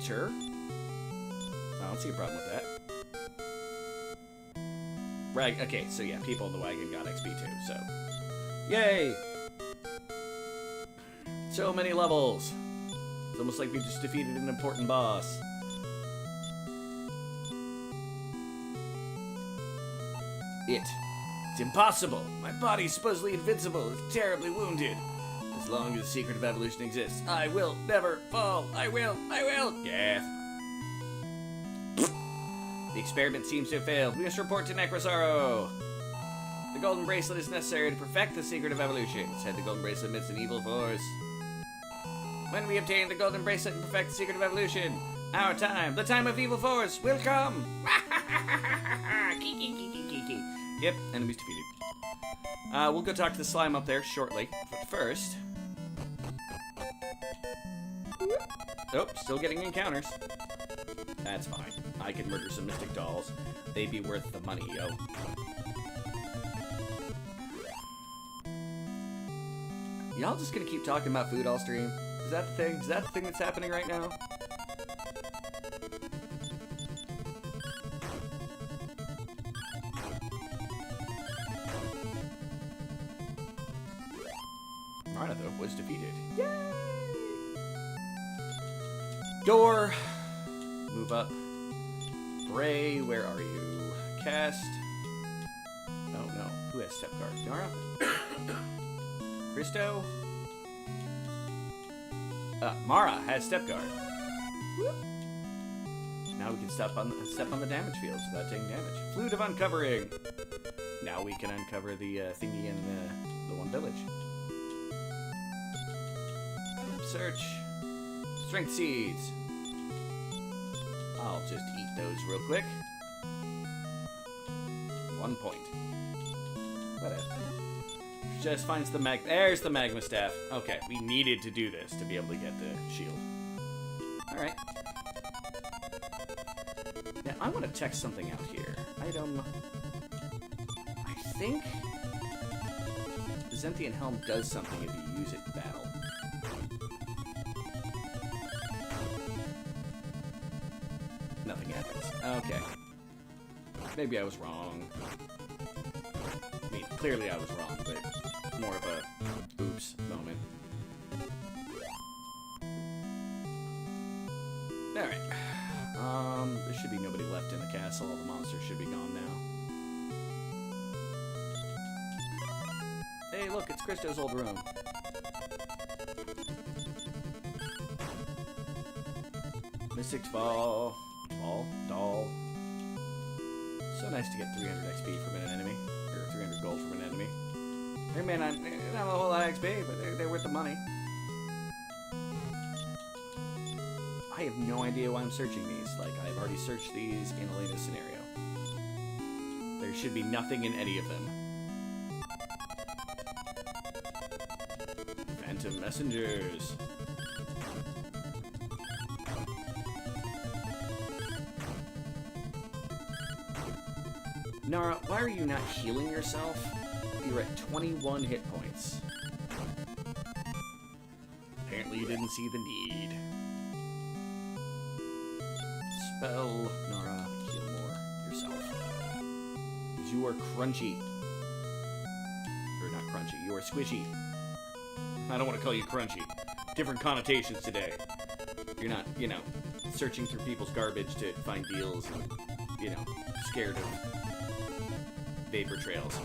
Sure. I don't see a problem with that. Right, okay, so yeah, people in the wagon got XP too, so... Yay! So many levels! It's almost like we just defeated an important boss. It's impossible! My body's supposedly invincible. It's terribly wounded. As long as the secret of evolution exists, I will never fall! I will! Gaff. The experiment seems to have failed. We must report to Necrosaro. The golden bracelet is necessary to perfect the secret of evolution. Said the golden bracelet emits an evil force. When we obtain the golden bracelet and perfect the secret of evolution, our time, the time of evil force, will come. Yep, enemies defeated. We'll go talk to the slime up there shortly. But first... Oh, still getting encounters. That's fine. I can murder some mystic dolls. They'd be worth the money, yo. Y'all just gonna keep talking about food all stream? Is that the thing? Is that the thing that's happening right now? Marna, though, was defeated. Yay! Door! Move up. Bray, where are you? Cast. Oh no. Who has step guard? Nara? Christo? Mara has step guard. Whoop. Now we can step on the damage fields without taking damage. Flute of uncovering. Now we can uncover the thingy in the one village. Search. Strength seeds. I'll just eat those real quick. 1 point. Whatever. Just finds the there's the magma staff. Okay, we needed to do this to be able to get the shield. Alright. Now, I want to check something out here. Item... I think... The Zenthian Helm does something if you use it in battle. Nothing happens. Okay. Maybe I was wrong. I mean, clearly I was wrong, but more of a oops moment. Alright. There should be nobody left in the castle. All the monsters should be gone now. Hey, look, it's Christo's old room. Mystic's Fall. Doll. So nice to get 300 XP from an enemy. Or 300 gold from an enemy. They may not have a whole lot of XP, but they're worth the money. I have no idea why I'm searching these. Like, I've already searched these in Elena's scenario. There should be nothing in any of them. Phantom Messengers. Nara, why are you not healing yourself? You're at 21 hit points. Apparently you didn't see the need. Spell, Nara, heal more yourself. Because you are crunchy. Or not crunchy, you are squishy. I don't want to call you crunchy. Different connotations today. You're not, you know, searching through people's garbage to find deals and, you know, scared of vapor trails.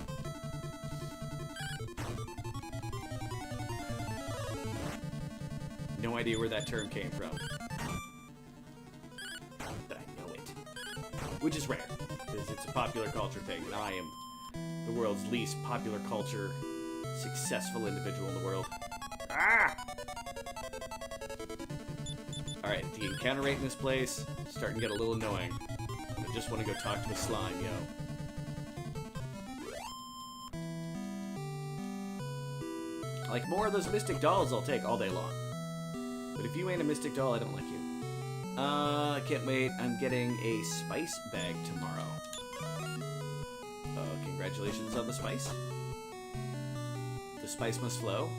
No idea where that term came from. But I know it. Which is rare, because it's a popular culture thing, and I am the world's least popular culture successful individual in the world. Ah! Alright, the encounter rate in this place is starting to get a little annoying. I just want to go talk to a slime, yo. Like, more of those mystic dolls I'll take all day long. But if you ain't a mystic doll, I don't like you. I can't wait. I'm getting a spice bag tomorrow. Congratulations on the spice. The spice must flow.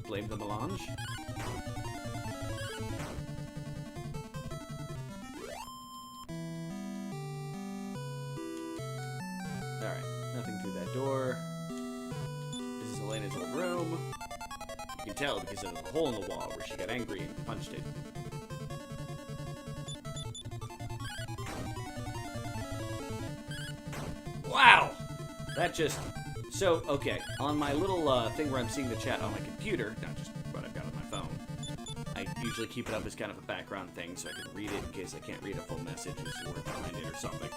Blame the melange. Alright, nothing through that door. This is Elena's old room. You can tell because there's a hole in the wall where she got angry and punched it. Wow! That just... So, okay, on my little thing where I'm seeing the chat on my computer, not just what I've got on my phone, I usually keep it up as kind of a background thing so I can read it in case I can't read a full message or word behind it or something.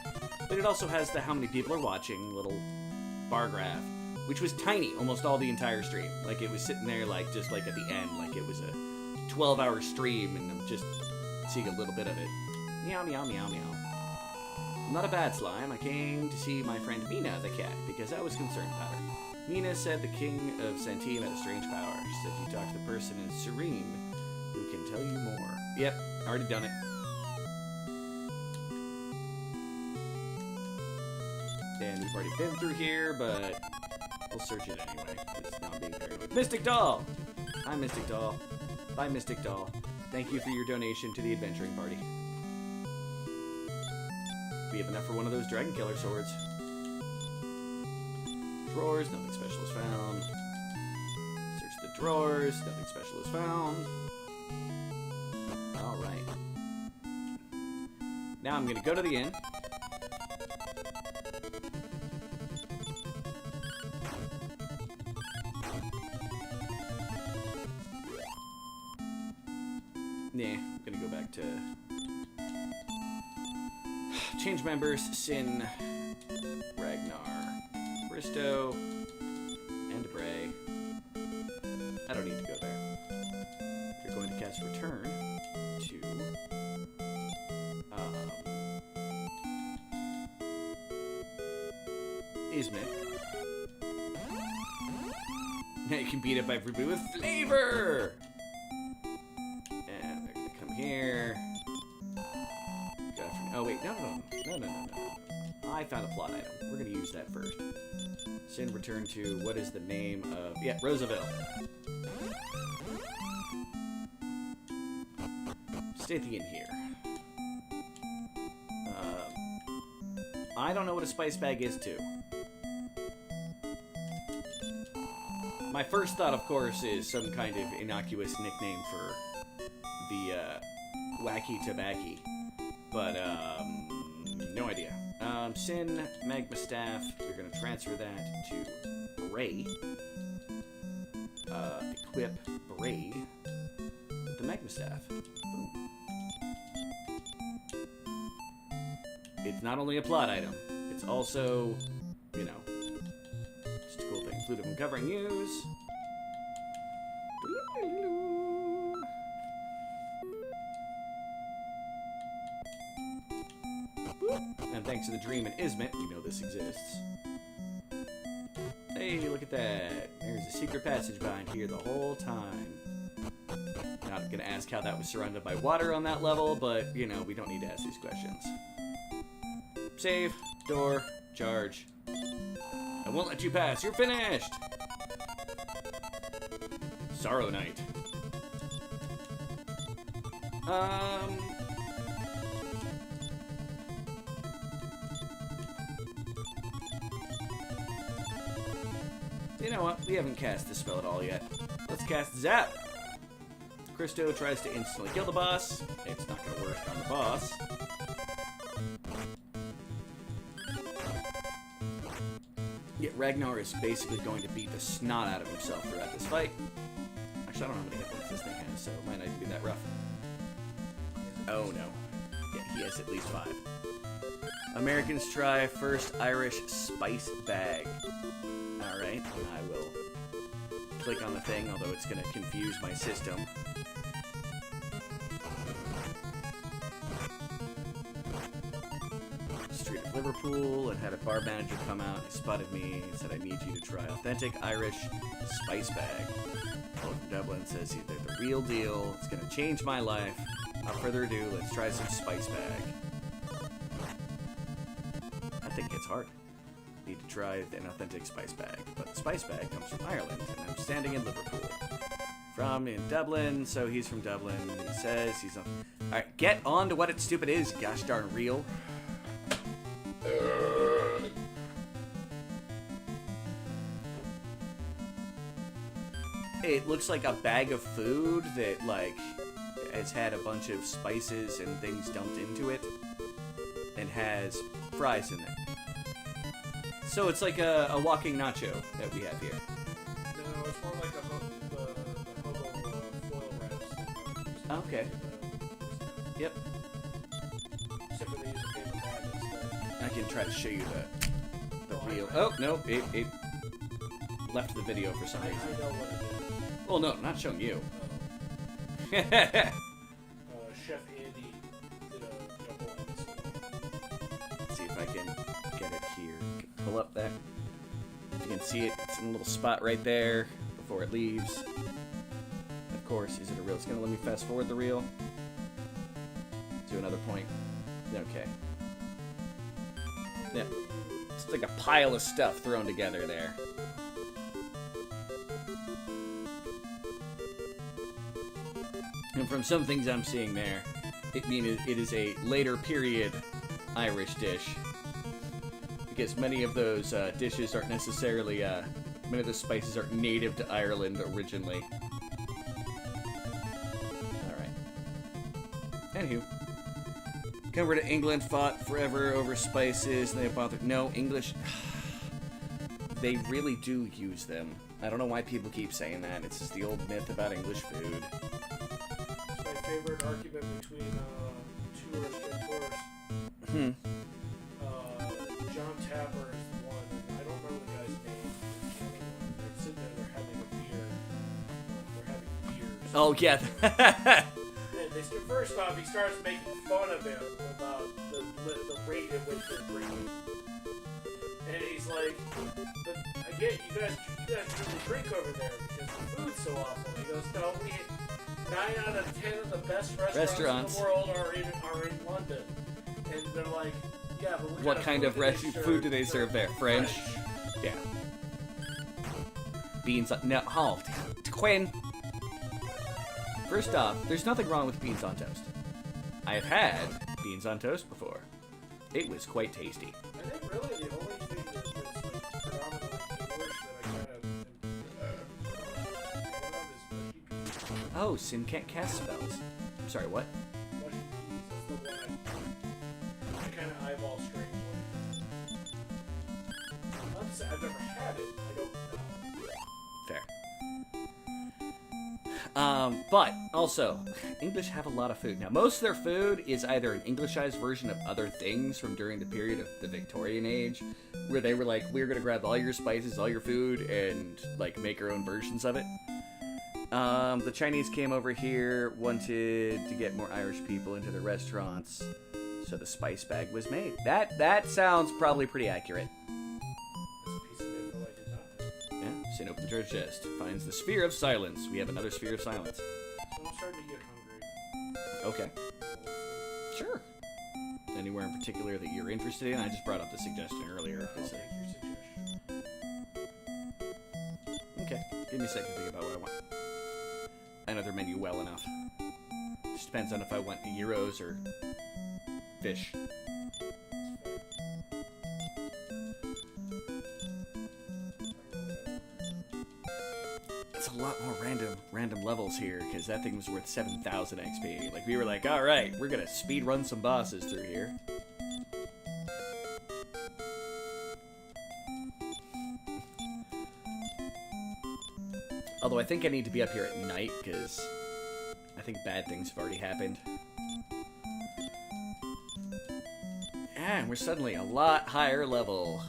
But it also has the how many people are watching little bar graph, which was tiny almost all the entire stream. Like, it was sitting there, like, just like at the end, like it was a 12-hour stream, and I'm just seeing a little bit of it. Meow, meow, meow, meow. I'm not a bad slime. I came to see my friend Mina, the cat, because I was concerned about her. Mina said the king of Santim had a strange power. She said you talk to the person in Serene who can tell you more. Yep, already done it. And we've already been through here, but we'll search it anyway, because now I'm being paranoid. Mystic Doll! Hi, Mystic Doll. Bye, Mystic Doll. Thank you for your donation to the adventuring party. We have enough for one of those dragon killer swords. Drawers, nothing special is found. Search the drawers, nothing special is found. Alright. Now I'm gonna go to the inn. Nah, I'm gonna go back to... Change members, Sin, Ragnar, Bristow, and Bray. I don't need to go there. You're going to cast Return to... Ismet. Now you can beat up everybody with flavor! And they're gonna come here. Oh wait, no. I found a plot item. We're gonna use that first. Send return to, what is the name of... Yeah, Roosevelt. Stay at the inn here. I don't know what a spice bag is, too. My first thought, of course, is some kind of innocuous nickname for the, wacky tobacco. But, no idea. Sin, Magma Staff, we're gonna transfer that to Bray. Equip Bray with the Magma Staff. Boom. It's not only a plot item, it's also, you know, just a cool thing. Flute of Uncovering News. And thanks to the dream in Ismet, we know this exists. Hey, look at that. There's a secret passage behind here the whole time. Not gonna ask how that was surrounded by water on that level, but, you know, we don't need to ask these questions. Save, door, charge. I won't let you pass. You're finished! Sorrow Knight. You know what? We haven't cast this spell at all yet. Let's cast Zap! Christo tries to instantly kill the boss. It's not gonna work on the boss. Yet Ragnar is basically going to beat the snot out of himself throughout this fight. Actually, I don't know how many hit points this thing has, so it might not even be that rough. Oh no. Yeah, he has at least 5. Americans try first Irish spice bag. Alright, I will click on the thing, although it's going to confuse my system. Street of Liverpool and had a bar manager come out. He spotted me and said, I need you to try authentic Irish spice bag. Fellow from Dublin says they're the real deal. It's going to change my life. Without further ado, let's try some spice bag. That thing hits hard. Need to try an authentic spice bag. But the spice bag comes from Ireland, and I'm standing in Liverpool. From in Dublin, so he's from Dublin. He says he's on. Alright, get on to what it stupid is, gosh darn real. It looks like a bag of food that, like, has had a bunch of spices and things dumped into it, and has fries in there. So it's like a walking nacho that we have here. No, it's more like the hobo foil wraps. Okay. Yep. Except for they use a paper bag instead. I can try to show you the real. Oh no, it left the video for some reason. I know what it is. Well, no, I'm not showing you. Chef Andy did a double episode. Let's see if I can get it here. Pull up that. You can see it. It's in a little spot right there before it leaves. Of course, is it a reel? It's gonna let me fast forward the reel to another point. Okay. Yeah. It's like a pile of stuff thrown together there. And from some things I'm seeing there, it is a later period Irish dish. Because many of those dishes aren't necessarily, many of those spices aren't native to Ireland originally. Alright. Anywho. Come over to England, fought forever over spices, and they bothered. No, English. They really do use them. I don't know why people keep saying that. It's just the old myth about English food. It's my favorite argument between two restaurateurs. John Tapper is the one, and I don't remember the guy's name. The other one. They're sitting there, they're having a beer. They're having beers. Oh, yeah. And first off, he starts making fun of him about the rate at which they're drinking. And he's like, but I get you guys really drink over there because the food's so awful. And he goes, no, 9 out of 10 of the best restaurants in the world are in London. And they're like, yeah, but what kind of food do they serve there? French? Yeah. Beans on... No, halt. Quinn! First off, there's nothing wrong with beans on toast. I have had beans on toast before. It was quite tasty. I think really the only thing that's like predominantly English that I kind of is mushy peas. Oh, Sin can't cast spells. I'm sorry, what? Mushy peas is the one I kind of eyeball strangely. Not to say I've never had it. I don't know. Fair. But also, English have a lot of food. Now, most of their food is either an Englishized version of other things from during the period of the Victorian age, where they were like, we're gonna grab all your spices, all your food, and, like, make our own versions of it. The Chinese came over here, wanted to get more Irish people into their restaurants, so the spice bag was made. That sounds probably pretty accurate. That's a piece of info I did not know. Yeah, Sin opens the treasure chest, finds the sphere of silence. We have another sphere of silence. So I'm starting to get hungry. Okay. Sure. Anywhere in particular that you're interested in? I just brought up the suggestion earlier. I'll take your suggestion. Okay, give me a second to think about what I want. I know their menu well enough. Just depends on if I want gyros or fish. It's a lot more random levels here, because that thing was worth 7,000 XP. Like, we were like, alright, we're gonna speed run some bosses through here. Although I think I need to be up here at night, because I think bad things have already happened. And we're suddenly a lot higher level.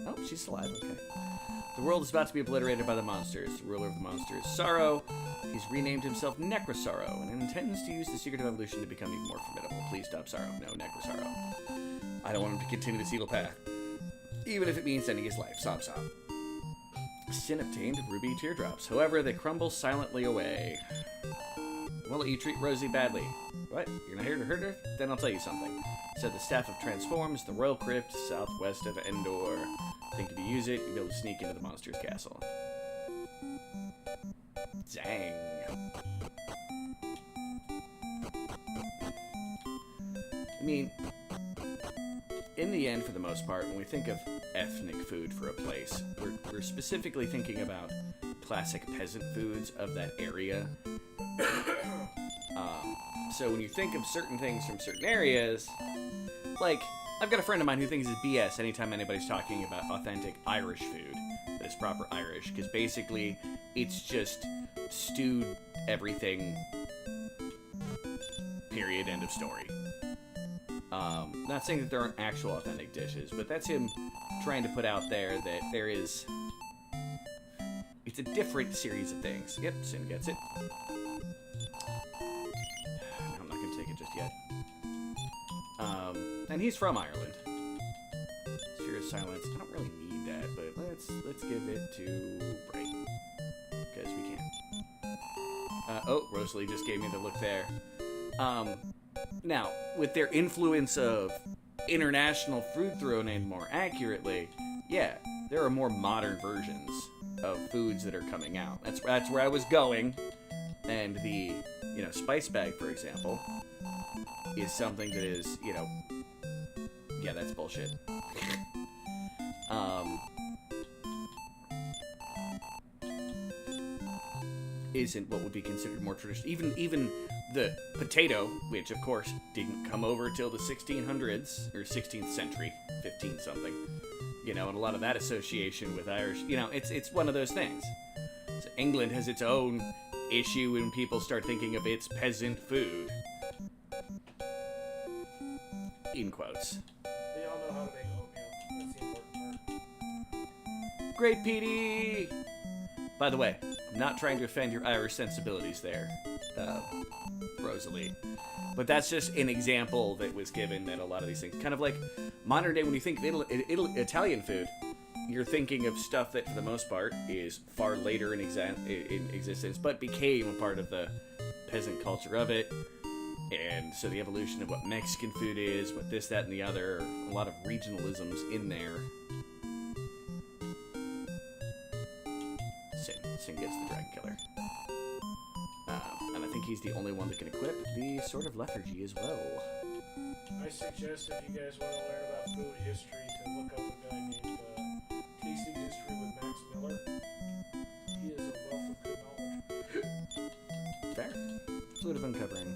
Oh, she's alive, okay. The world is about to be obliterated by the monsters. The ruler of the monsters, Sorrow. He's renamed himself Necrosorrow and intends to use the secret of evolution to become even more formidable. Please stop, Sorrow. No, Necrosorrow. I don't want him to continue this evil path, even if it means ending his life. Sob sob. Sin obtained ruby teardrops. However, they crumble silently away. Won't let you treat Rosie badly. What? You're not here to hurt her? Then I'll tell you something. Said the Staff of Transforms, the Royal Crypt, southwest of Endor. Think if you use it, you'll be able to sneak into the monster's castle. Dang. I mean, in the end, for the most part, when we think of ethnic food for a place, we're specifically thinking about classic peasant foods of that area. So when you think of certain things from certain areas, like, I've got a friend of mine who thinks it's BS anytime anybody's talking about authentic Irish food that is proper Irish, because basically it's just stewed everything, period, end of story. Not saying that there aren't actual authentic dishes, but that's him trying to put out there that there is... It's a different series of things. Yep, Sin gets it. I'm not going to take it just yet. And he's from Ireland. Sphere of Silence. I don't really need that, but let's give it to Bright. Because we can. Oh, Rosalie just gave me the look there. Now, with their influence of international food thrown in more accurately, yeah, there are more modern versions of foods that are coming out. That's where I was going. And the, spice bag, for example, is something that is, yeah, that's bullshit. Isn't what would be considered more traditional. Even the potato, which of course didn't come over till the 1600s or 16th century, 15 something. And a lot of that association with Irish, it's one of those things. So England has its own issue when people start thinking of its peasant food. In quotes. They all know how to make oatmeal. That's the important part. Great, Petey! By the way, I'm not trying to offend your Irish sensibilities there, Rosalie. But that's just an example that was given that a lot of these things, kind of like modern day when you think Italian food, you're thinking of stuff that for the most part is far later in existence, but became a part of the peasant culture of it. And so the evolution of what Mexican food is, what this, that, and the other, a lot of regionalisms in there. Sin gets the Dragon Killer. And I think he's the only one that can equip the Sword of Lethargy as well. I suggest if you guys want to learn about food history to look up a guy named Tasting History with Max Miller. He is a wealth of good knowledge. Fair. Flute of Uncovering.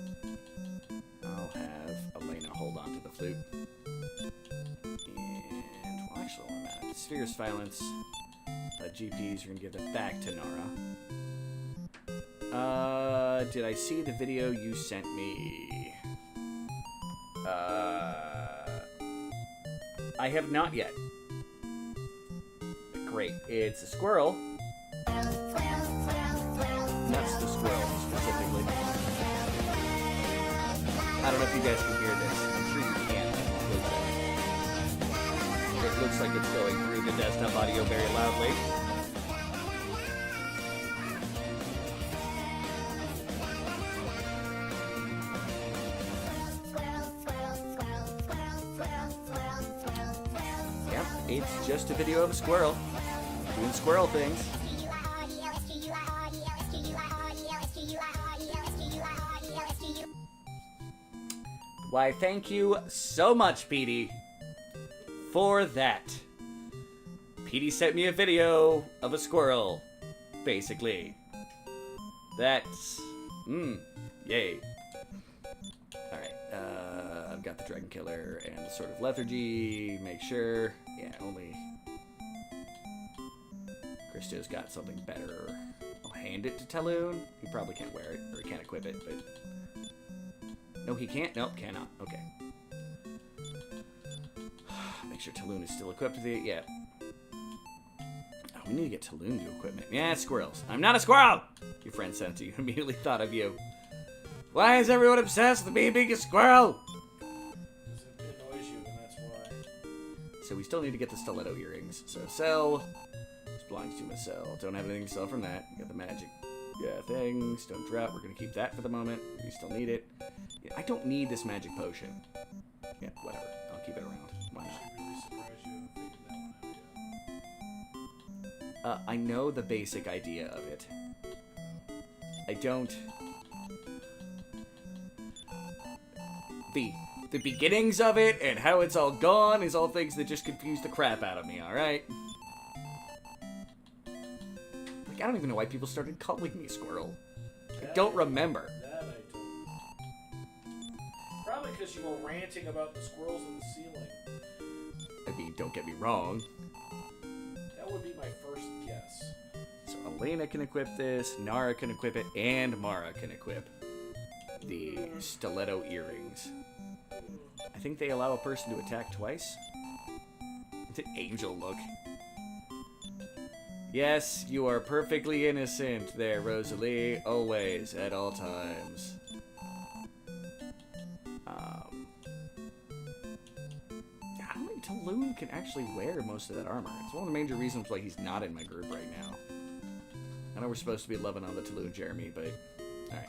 I'll have Elena hold on to the flute. And, well, actually, I'm at Sphere's Violence. GPs, you're gonna give that back to Nara. Did I see the video you sent me? I have not yet. Great. It's a squirrel. That's the squirrel, specifically. I don't know if you guys can hear this. I'm sure you can. It looks like it's going through the desktop audio very loudly. Yep, it's just a video of a squirrel doing squirrel things. Why, thank you so much, Petey, for that. Petey sent me a video of a squirrel, basically. That's... yay. Alright, I've got the Dragon Killer and the Sword of Lethargy. Make sure... Yeah, only... Christo's got something better. I'll hand it to Talon. He probably can't wear it, or he can't equip it, but... No, he can't? Nope, cannot. Okay. Make sure Talon is still equipped with it. Yeah. Oh, we need to get Talon new equipment. Yeah, squirrels. I'm not a squirrel! Your friend sent to you. Immediately thought of you. Why is everyone obsessed with me being a squirrel? It annoys you, and that's why. So we still need to get the stiletto earrings. So sell. This belongs to Marcel. Don't have anything to sell from that. Got the magic thing. Stone drop. We're going to keep that for the moment. We still need it. Yeah, I don't need this magic potion. Yeah, whatever. I'll keep it around. Why not? I'm really surprised you haven't figured that one out yet. I know the basic idea of it. I don't... The beginnings of it and how it's all gone is all things that just confuse the crap out of me, alright? Like, I don't even know why people started calling me Squirrel. I don't remember. That I don't. Probably because you were ranting about the squirrels in the ceiling. I mean, don't get me wrong. That would be my first guess. So Elena can equip this, Nara can equip it, and Mara can equip the stiletto earrings. I think they allow a person to attack twice. It's an angel look. Yes, you are perfectly innocent there, Rosalie. Always, at all times. I don't think Talon can actually wear most of that armor. It's one of the major reasons why he's not in my group right now. I know we're supposed to be loving on the Talon Jeremy, but... Alright.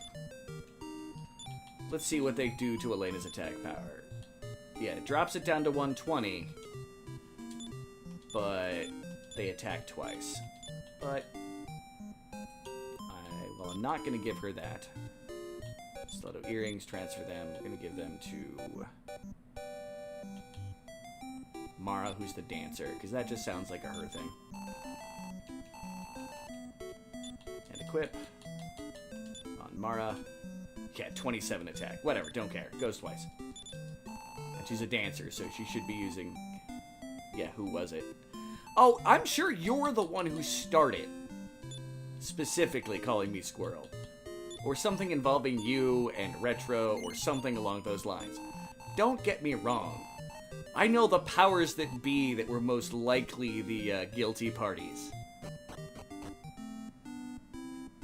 Let's see what they do to Elena's attack power. Yeah, it drops it down to 120. But they attack twice. But I'm not going to give her that. Stiletto earrings, transfer them. I'm going to give them to Mara, who's the dancer, because that just sounds like a her thing. And equip on Mara. Yeah, 27 attack. Whatever, don't care. Goes twice. And she's a dancer, so she should be using... Yeah, who was it? Oh, I'm sure you're the one who started specifically calling me Squirrel. Or something involving you and Retro, or something along those lines. Don't get me wrong. I know the powers that be that were most likely the guilty parties.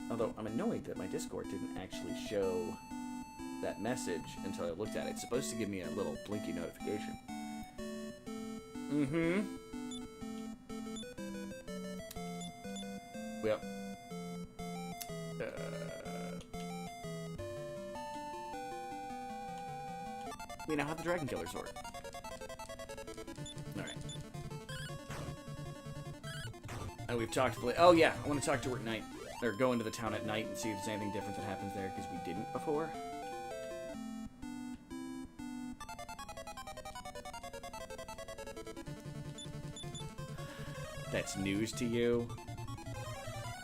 Although, I'm annoyed that my Discord didn't actually show that message until I looked at it. It's supposed to give me a little blinky notification. Mm-hmm. Well. We now have the Dragon Killer Sword. Alright. Oh, we've talked to... Oh, yeah. I want to talk to her at night. Or go into the town at night and see if there's anything different that happens there, because we didn't before. That's news to you.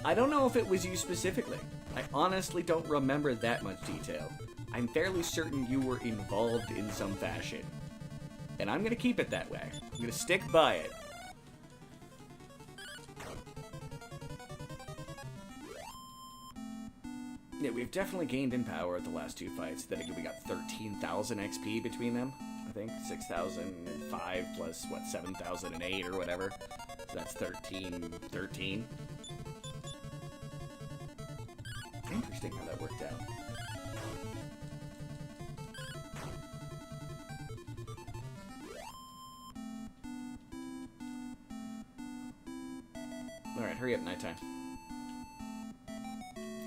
I don't know if it was you specifically. I honestly don't remember that much detail. I'm fairly certain you were involved in some fashion. And I'm going to keep it that way. I'm going to stick by it. Yeah, we've definitely gained in power at the last two fights. Then again, we got 13,000 XP between them. I think 6,005 plus, what, 7,008 or whatever. So that's 13. Interesting how that worked out. Alright, hurry up, nighttime.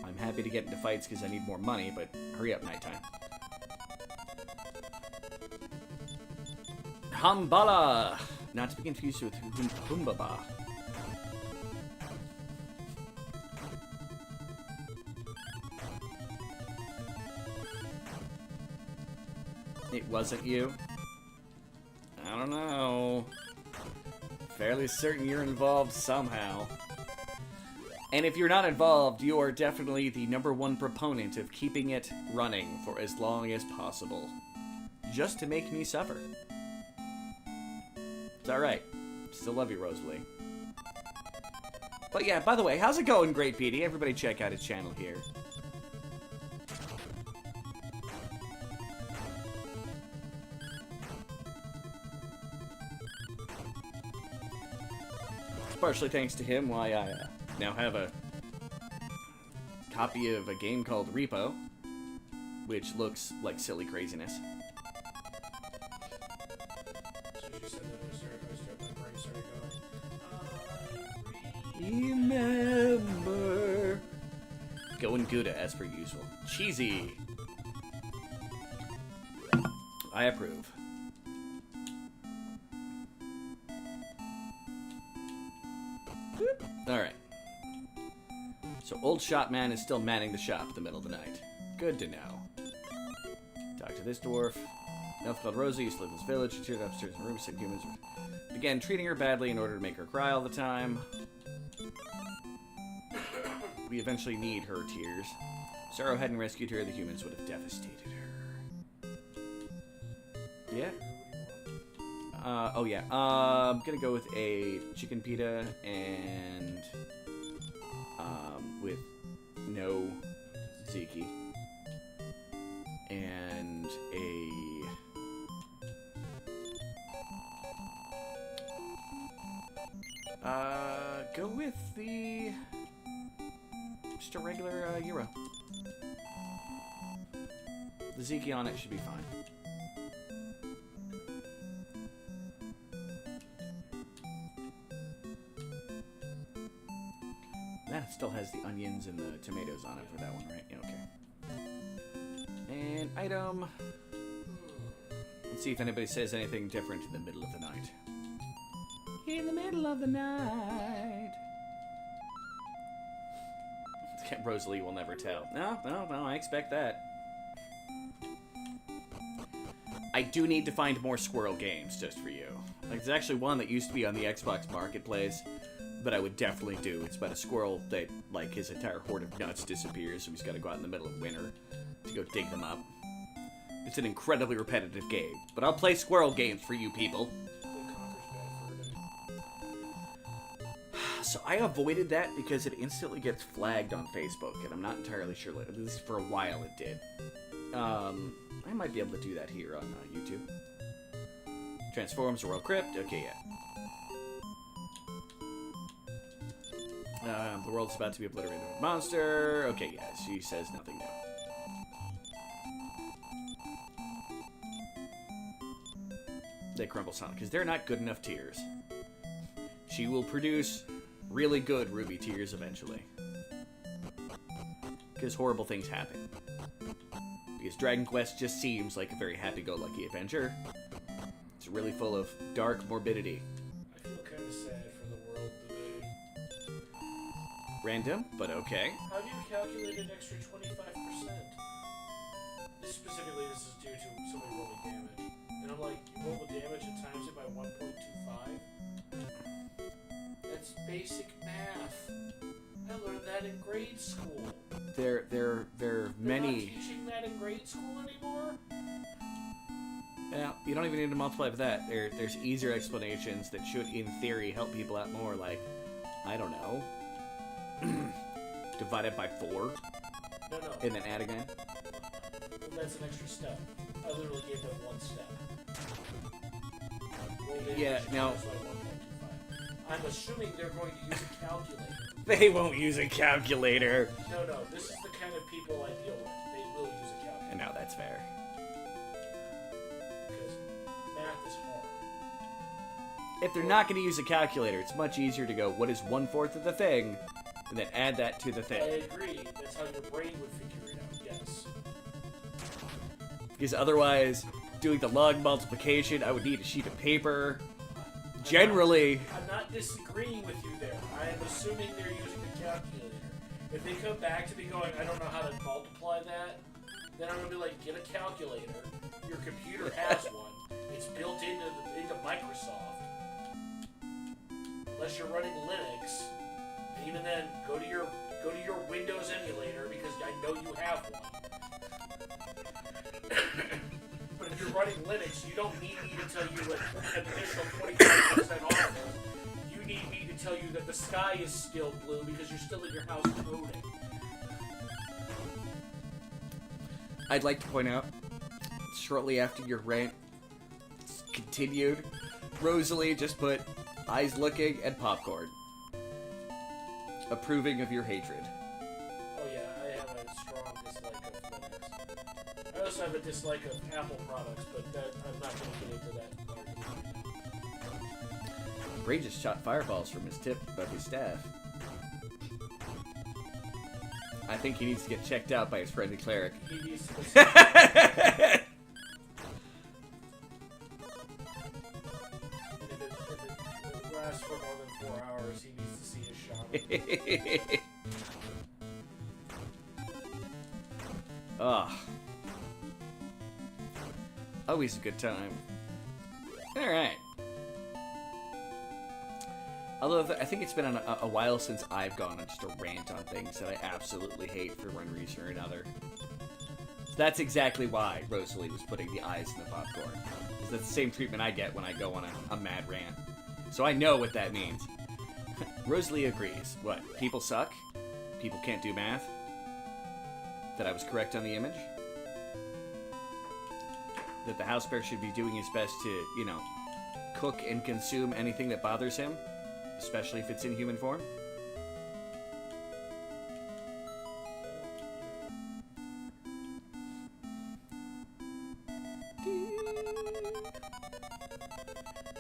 I'm happy to get into fights because I need more money, but hurry up, nighttime. Hambala! Not to be confused with Humbaba. It wasn't you? I don't know. Fairly certain you're involved somehow. And if you're not involved, you are definitely the #1 proponent of keeping it running for as long as possible. Just to make me suffer. It's alright. Still love you, Rosalie. But yeah, by the way, how's it going, Great PD? Everybody check out his channel here. It's partially thanks to him why I now have a copy of a game called Repo, which looks like silly craziness. So she said that I start Remember. Going Gouda as per usual. Cheesy. I approve. Alright. So old shop man is still manning the shop in the middle of the night. Good to know. Talk to this dwarf. Elf called Rosie used to live in this village. She cheered upstairs in the room, said humans began treating her badly in order to make her cry all the time. We eventually need her tears. If Sorrow hadn't rescued her, the humans would have devastated her. Yeah? Oh yeah. I'm gonna go with a chicken pita and with no Ziki. And go with just a regular Euro. The Ziki on it should be fine. That still has the onions and the tomatoes on it for that one, right? Yeah, okay. And item. Let's see if anybody says anything different in the middle of the night. In the middle of the night. Rosalie will never tell. No, I expect that. I do need to find more squirrel games just for you. Like, there's actually one that used to be on the Xbox Marketplace that I would definitely do. It's about a squirrel that, like, his entire horde of nuts disappears, so he's got to go out in the middle of winter to go dig them up. It's an incredibly repetitive game, but I'll play squirrel games for you people. So I avoided that because it instantly gets flagged on Facebook, and I'm not entirely sure. At least for a while it did. I might be able to do that here on YouTube. Transforms, Royal Crypt. Okay, yeah. The world's about to be obliterated with a monster. Okay, yeah, she says nothing new. They crumble silent because they're not good enough tears. She will produce really good ruby tears eventually. Because horrible things happen. Because Dragon Quest just seems like a very happy-go-lucky adventure. It's really full of dark morbidity. I feel kind of sad for the world today. Random, but okay. How do you calculate an extra 25%? Specifically, this is due to somebody rolling damage. And I'm like, you roll the damage and times it by 1.25? That's basic math. I learned that in grade school. There are They're many. not teaching that in grade school anymore? Yeah, you don't even need to multiply with that. There's easier explanations that should, in theory, help people out more. Like, I don't know, divide it by 4. No. And then add again. Well, that's an extra step. I literally gave them 1 step. Yeah, now. I'm assuming they're going to use a calculator. They won't use a calculator. No, this is the kind of people I deal with. They will use a calculator. And now that's fair. Because math is hard. If they're not going to use a calculator, it's much easier to go, what is 1/4 of the thing, and then add that to the I thing. agree. That's how your brain would figure it out, yes. Because otherwise, doing the log multiplication, I would need a sheet of paper. Generally... I'm not disagreeing with you there. I am assuming they're using a calculator. If they come back to me going, I don't know how to multiply that, then I'm going to be like, get a calculator. Your computer has one. It's built into Microsoft. Unless you're running Linux. And even then, go to your Windows emulator because I know you have one. But if you're running Linux, you don't need me to tell you an additional 25% off. You need me to tell you that the sky is still blue because you're still in your house coding. I'd like to point out, shortly after your rant continued, Rosalie just put eyes looking and popcorn, approving of your hatred. Oh yeah, I have a strong dislike of Linux. I also have a dislike of Apple products, but I'm not going to get into that argument. Bray just shot fireballs from his tip of his staff. I think he needs to get checked out by his friendly cleric. He needs to Yeah, and if it lasts for more than 4 hours, he needs to see his shaman. Ah. Always a good time. Alright. Although I think it's been a while since I've gone on just a rant on things that I absolutely hate for one reason or another. So that's exactly why Rosalie was putting the eyes in the popcorn. Because that's the same treatment I get when I go on a mad rant. So I know what that means. Rosalie agrees. What? People suck? People can't do math? That I was correct on the image? That the house bear should be doing his best to, you know, cook and consume anything that bothers him? Especially if it's in human form?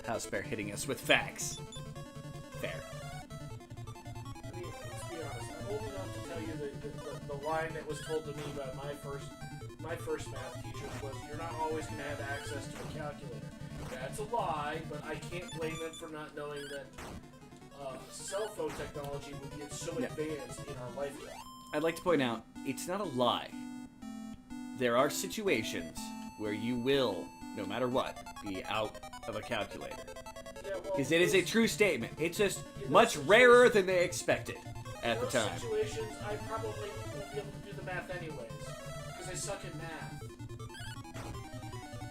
House bear hitting us with facts. Fair. I mean, let's be honest. I'm old enough to tell you the line that was told to me by my first math teacher was, "You're not always going to have access to a calculator." That's a lie, but I can't blame them for not knowing that cell phone technology would get so advanced in our lifetime. I'd like to point out, it's not a lie. There are situations where you will, no matter what, be out of a calculator. Yeah, well, Because it is a true statement. It's just much rarer than they expected at the those time. situations, I probably won't be able to do the math anyways, because I suck at math.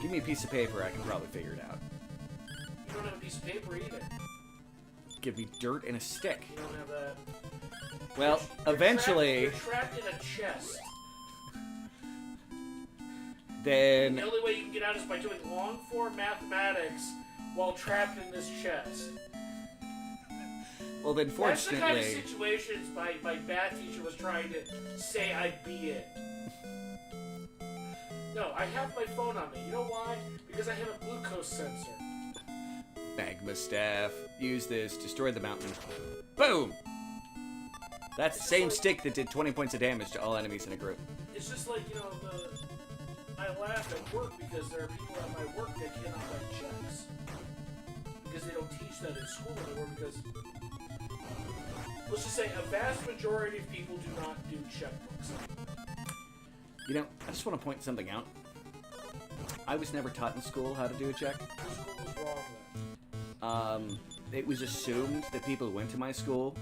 Give me a piece of paper, I can probably figure it out. You don't have a piece of paper either. Give me dirt and a stick. You don't have that. Well, eventually, You're trapped in a chest. then... The only way you can get out is by doing long-form mathematics while trapped in this chest. Well, then That's the kind of fortunately... situations my math teacher was trying to say I'd be in. No, I have my phone on me. You know why? Because I have a glucose sensor. Magma staff. Use this. Destroy the mountain. Boom! That's the same stick that did 20 points of damage to all enemies in a group. It's just like, you know, I laugh at work because there are people at my work that cannot write checks. Because they don't teach that in school anymore because... Let's just say a vast majority of people do not do checkbooks. You know, I just want to point something out. I was never taught in school how to do a check. What school was wrong then? It was assumed that people who went to my school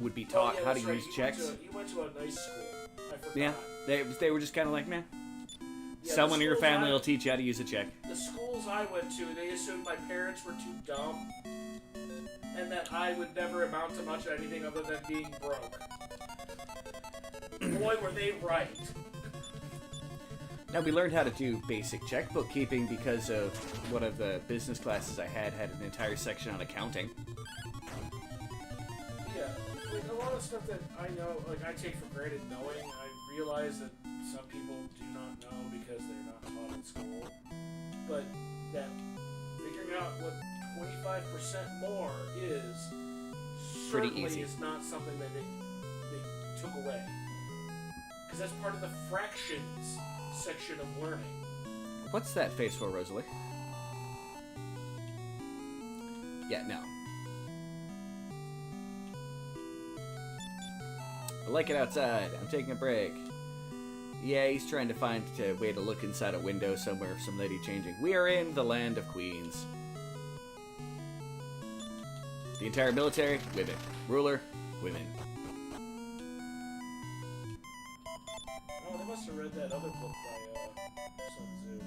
would be taught how to use checks. You went to a nice school. I forgot. Yeah, they were just kind of like, man. Yeah, Someone in your family will teach you how to use a check. The schools I went to, they assumed my parents were too dumb, and that I would never amount to much of anything other than being broke. Boy, were they right. Now, we learned how to do basic checkbook keeping because of one of the business classes I had an entire section on accounting. Yeah, like a lot of stuff that I know, like I take for granted knowing, I realize that some people do not know because they're not taught in school. But that figuring out what 25% more is Pretty certainly easy. is not something that they took away. Because that's part of the fractions section of learning. What's that face for, Rosalie? Yeah, no. I like it outside. I'm taking a break. Yeah, he's trying to find a way to look inside a window somewhere of some lady changing. We are in the land of queens. The entire military, women. Ruler, women. Oh, they must have read that other book by Sun Tzu.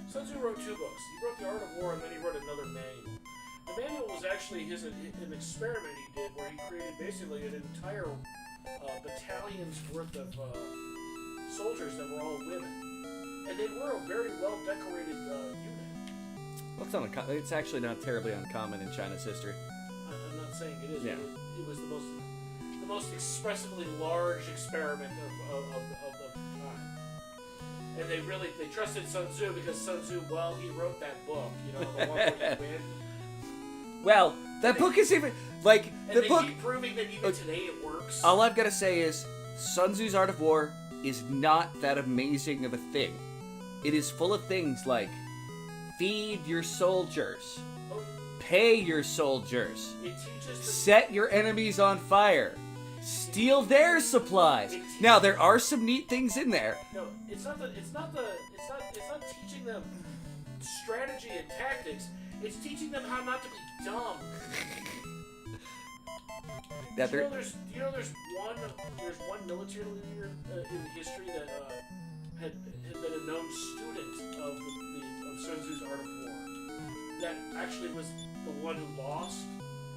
Sun Tzu wrote 2 books. He wrote The Art of War, and then he wrote another manual. The manual was actually an experiment he did where he created basically an entire battalion's worth of soldiers that were all women. And they were a very well-decorated unit. Well, it's actually not terribly uncommon in China's history. I'm not saying it is. Yeah. It was the most expressively large experiment of the time. And they trusted Sun Tzu because Sun Tzu, well, he wrote that book, you know, the one where he win. Well, that book is even like And the they book. keep proving that even today it works. All I've got to say is, Sun Tzu's Art of War is not that amazing of a thing. It is full of things like feed your soldiers, pay your soldiers, It teaches the set your enemies on fire, steal their supplies. Now there are some neat things in there. No, it's not teaching them strategy and tactics. It's teaching them how not to be dumb. That You there, know, there's one military leader in history that had been a known student of Sun Tzu's Art of War. That actually was the one who lost,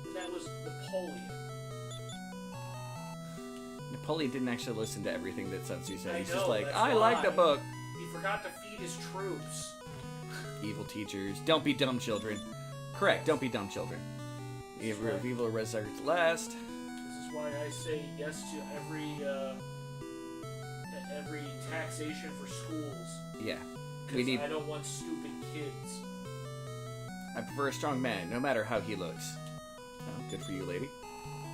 and that was Napoleon. Napoleon didn't actually listen to everything that Sun Tzu said. I He's know, just like, that's I like the why. book. He forgot to feed his troops. Evil teachers, don't be dumb children. Correct, don't be dumb children. Evil resurrect last. This is why I say yes to every taxation for schools. Yeah. Because I don't want stupid kids. I prefer a strong man, no matter how he looks. Oh, good for you, lady.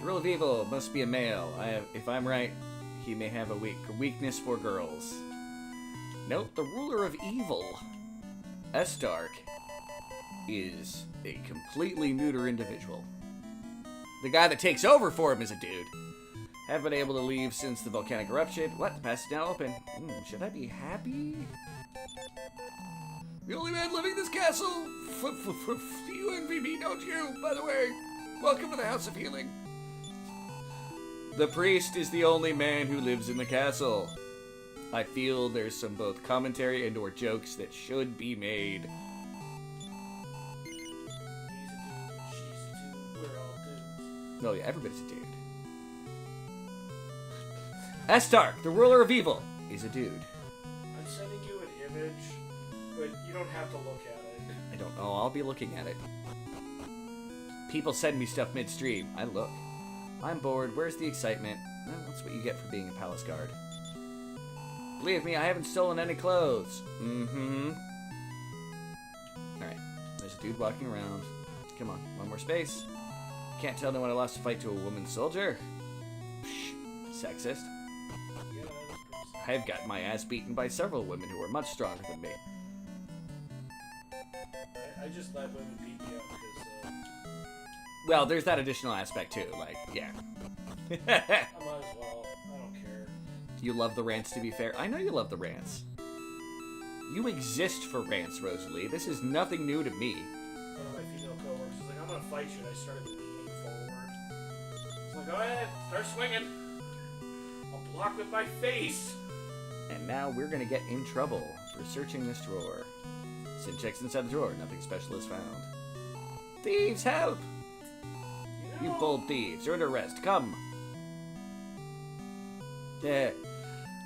The rule of evil must be a male. If I'm right, he may have a weakness for girls. Nope, the ruler of evil, Estark, is a completely neuter individual. The guy that takes over for him is a dude. Haven't been able to leave since the volcanic eruption. What? The pass is now open. Should I be happy? The only man living in this castle. You envy me, don't you? By the way, welcome to the House of Healing. The priest is the only man who lives in the castle. I feel there's some both commentary and or jokes that should be made. He's a dude, she's a dude, we're all dudes. Oh yeah, everybody's a dude. Estark, the ruler of evil, is a dude. I'm sending you an image, but you don't have to look at it. I don't know, I'll be looking at it. People send me stuff midstream. I look. I'm bored, where's the excitement? Well, that's what you get for being a palace guard. Believe me, I haven't stolen any clothes. Alright, there's a dude walking around. Come on, one more space. Can't tell no one I lost a fight to a woman soldier. Psh, sexist. Yeah, that was pretty sad. I've got my ass beaten by several women who are much stronger than me. I just let women beat me up because Well, there's that additional aspect too, like, yeah. I might as well. I don't care. You love the rants, to be fair. I know you love the rants. You exist for rants, Rosalie. This is nothing new to me. One of my female coworkers was like, I'm gonna fight you, and I started leaning forward. It's like, go ahead, start swinging. I'll block with my face. And now we're gonna get in trouble for searching this drawer. Sin checks inside the drawer. Nothing special is found. Thieves, help! You You know, bold thieves, you're under arrest. Come!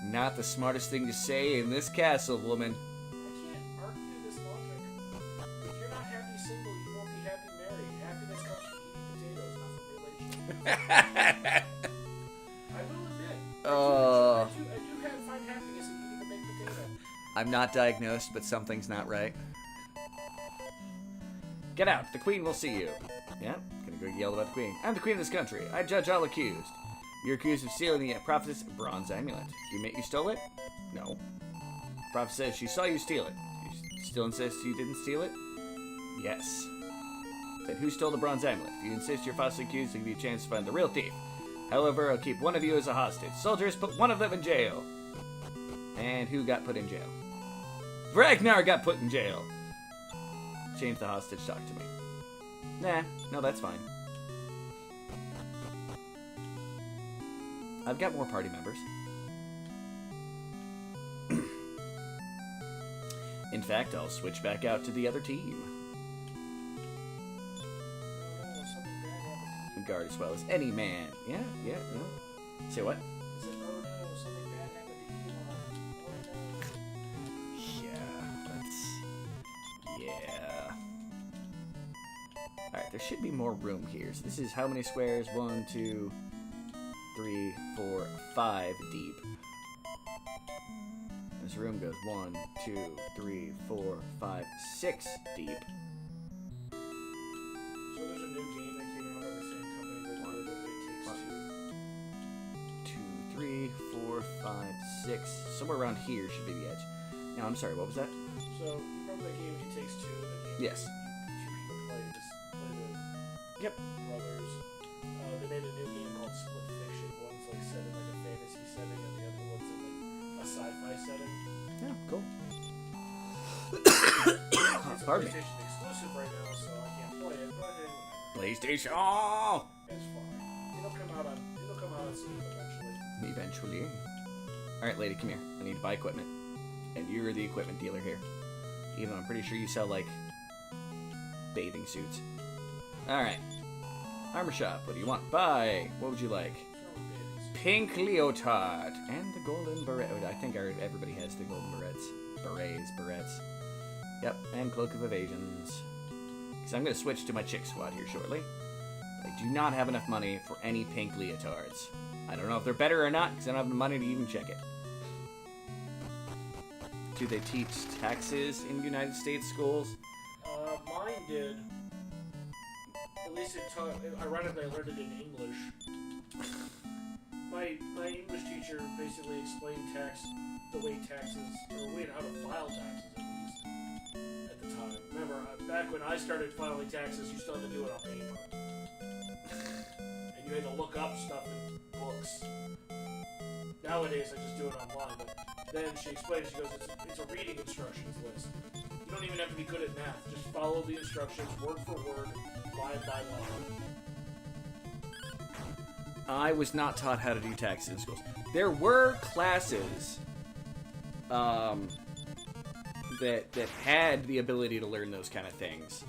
Not the smartest thing to say in this castle, woman. I can't argue this logic. If you're not happy single, you won't be happy married. Happiness comes from eating potatoes, not from relationships. I will admit. I do find happiness in eating a baked potato. I'm not diagnosed, but something's not right. Get out. The queen will see you. Yeah, gonna go yell about the queen. I'm the queen of this country. I judge all accused. You're accused of stealing the prophetess bronze amulet. You admit you stole it? No. Prophet says she saw you steal it. You still insist you didn't steal it? Yes. Then who stole the bronze amulet? If you insist you're falsely accused, I'll give you a chance to find the real thief. However, I'll keep one of you as a hostage. Soldiers, put one of them in jail. And who got put in jail? Ragnar got put in jail. Change the hostage talk to me. Nah, no, that's fine. I've got more party members. In fact, I'll switch back out to the other team. Oh, something bad happened to you. Guard as well as any man. Yeah, no. Say what? I said, oh no, something bad happened to you. Oh no. Yeah. Alright, there should be more room here. So this is how many squares? 1, 2, 3, 4, 5 deep. This room goes 1, 2, 3, 4, 5, 6 deep. So there's a new game that came out by the same company that did It Takes Two. 2, 3, 4, 5, 6. Somewhere around here should be the edge. Now, I'm sorry, what was that? So you remember that game It Takes Two? The game Yes. two people play the Yep. brothers. They made a new game called Split Fiction. One's like set in like a fantasy setting, and the other one's in like a sci-fi setting. Yeah, cool. It's a Pardon me. PlayStation exclusive right now, so I can't play it. But hey, whatever. PlayStation! Oh! It's fine. It'll come out on Steam eventually. Eventually. Alright, lady, come here. I need to buy equipment. And you're the equipment dealer here. Even though I'm pretty sure you sell, like, bathing suits. Alright. Armor shop. What do you want? Buy. What would you like? Pink leotard. And the golden beret. I think everybody has the golden berets. Berets. Yep. And cloak of evasions. Because I'm going to switch to my chick squad here shortly. I do not have enough money for any pink leotards. I don't know if they're better or not, because I don't have the money to even check it. Do they teach taxes in United States schools? Mine did. At least it taught. Ironically, I learned it in English. My English teacher basically explained the way taxes, or how to file taxes at least, at the time. Remember, back when I started filing taxes, you still had to do it on paper. And you had to look up stuff in books. Nowadays, I just do it online. But then she explained, she goes, it's a reading instructions list. You don't even have to be good at math. Just follow the instructions, word for word, line by line. I was not taught how to do taxes in schools. There were classes that had the ability to learn those kind of things.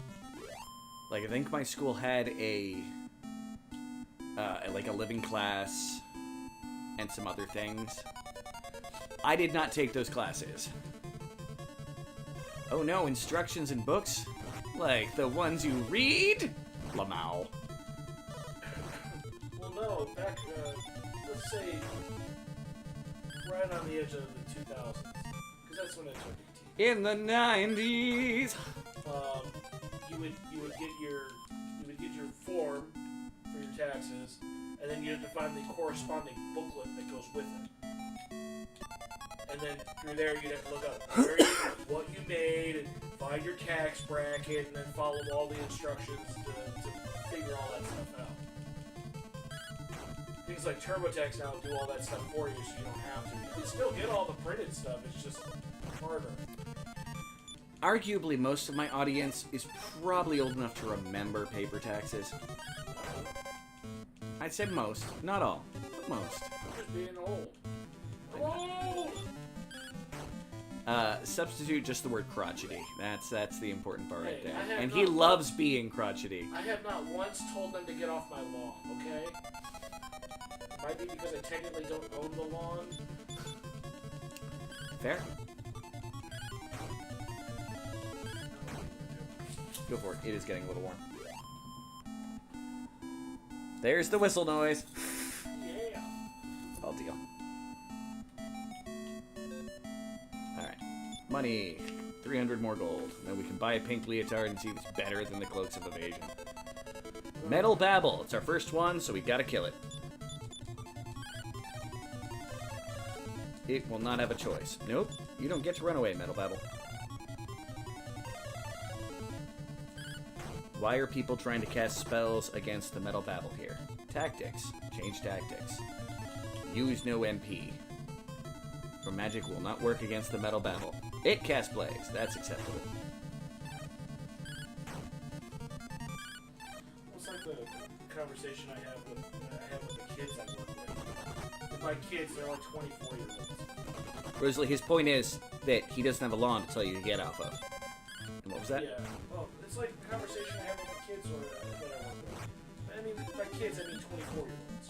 Like, I think my school had a living class and some other things. I did not take those classes. Oh no, instructions in books? Like the ones you read? Lamau. Well, no, back, let's say, right on the edge of the 2000s, because that's when I took AT. In the 90s! You would get your form for your taxes, and then you have to find the corresponding booklet that goes with it. And then through there, you'd have to look up what you made, and find your tax bracket, and then follow all the instructions to figure all that stuff out. Things like TurboTax now do all that stuff for you, so you don't have to. You can still get all the printed stuff, it's just harder. Arguably, most of my audience is probably old enough to remember paper taxes. I'd say most, not all, but most. Just being old. Old! Substitute just the word crotchety. That's the important part right Hey, there. And he loves being crotchety. I have not once told them to get off my lawn, okay? Might be because I technically don't own the lawn. Fair. Go for it. It is getting a little warm. There's the whistle noise. Yeah. All deal. Alright. Money. 300 more gold. Then we can buy a pink leotard and see if it's better than the cloaks of evasion. Metal Babble. It's our first one, so we gotta kill it. It will not have a choice. Nope. You don't get to run away, Metal Babble. Why are people trying to cast spells against the Metal Babble here? Tactics. Change tactics. Use no MP. For magic will not work against the Metal Babble. It casts Blaze. That's acceptable. It's like the conversation I have with the kids I work with. With my kids, they're like 24-year-olds. Rosalie, his point is that he doesn't have a lawn to tell you to get off of. And what was that? Yeah. Well, it's like the conversation I have with the kids that I work with. I mean, by kids, I mean 24-year-olds.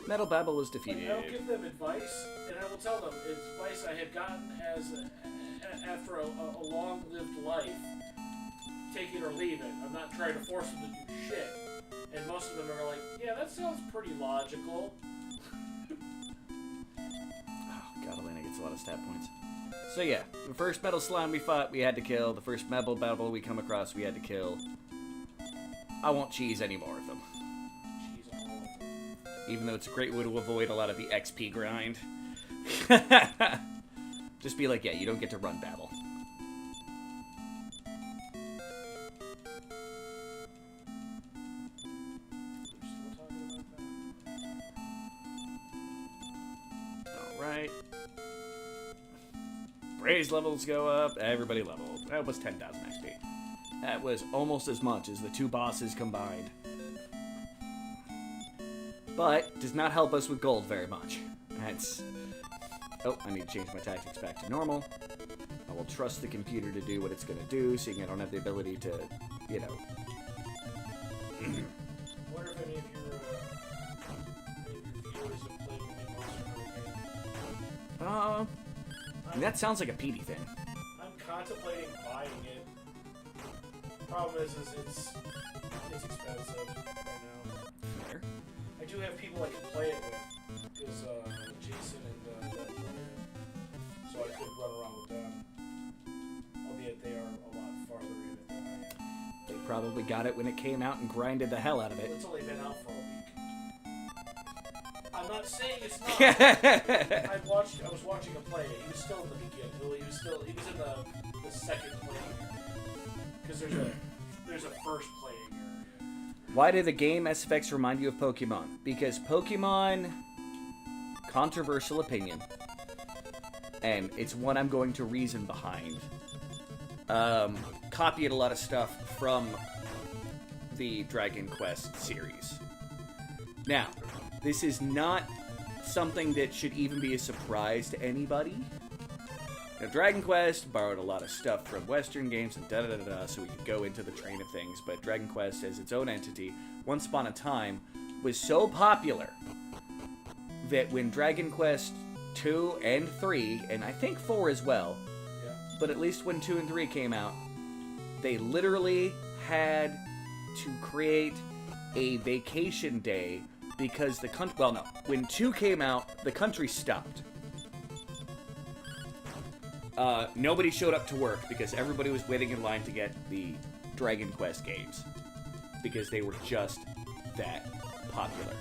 Metal Babble was Like, defeated. I'll give them advice, and I will tell them advice I had gotten after a long-lived life. Take it or leave it. I'm not trying to force them to do shit. And most of them are like, yeah, that sounds pretty logical. Oh, God, Elena gets a lot of stat points. So yeah, the first metal slime we fought, we had to kill. The first metal battle we come across, we had to kill. I won't cheese any more of them. Cheese all over. Even though it's a great way to avoid a lot of the XP grind. Just be like, yeah, you don't get to run battle. We're still talking about that? Alright. Praise levels go up. Everybody leveled. That was 10,000 XP. That was almost as much as the two bosses combined. But does not help us with gold very much. That's... Oh, I need to change my tactics back to normal. I will trust the computer to do what it's going to do, seeing I don't have the ability to, you know... I wonder if any of your viewers have played the new Monster Hunter game. And that sounds like a Petey thing. I'm contemplating buying it. Problem is it's expensive right now. Fair. I do have people I can play it with, because Jason and Deb play it, so I could run around with them. Albeit they are a lot farther in it than I am. They probably got it when it came out and grinded the hell out of it. It's only been out for a week. I'm not saying it's not. I was watching him play it. He was still in the beginning. Well, he was in the second playing area. Because there's a first playing area. Why did the game SFX remind you of Pokemon? Because Pokemon, controversial opinion, and it's one I'm going to reason behind, copied a lot of stuff from the Dragon Quest series. Now, this is not something that should even be a surprise to anybody. Now, Dragon Quest borrowed a lot of stuff from Western games and da-da-da-da, so we could go into the train of things, but Dragon Quest as its own entity, once upon a time, was so popular that when Dragon Quest 2 and 3, and I think 4 as well, Yeah. but at least when 2 and 3 came out, they literally had to create a vacation day because the country... Well, no. When 2 came out, the country stopped. Nobody showed up to work because everybody was waiting in line to get the Dragon Quest games. Because they were just that popular.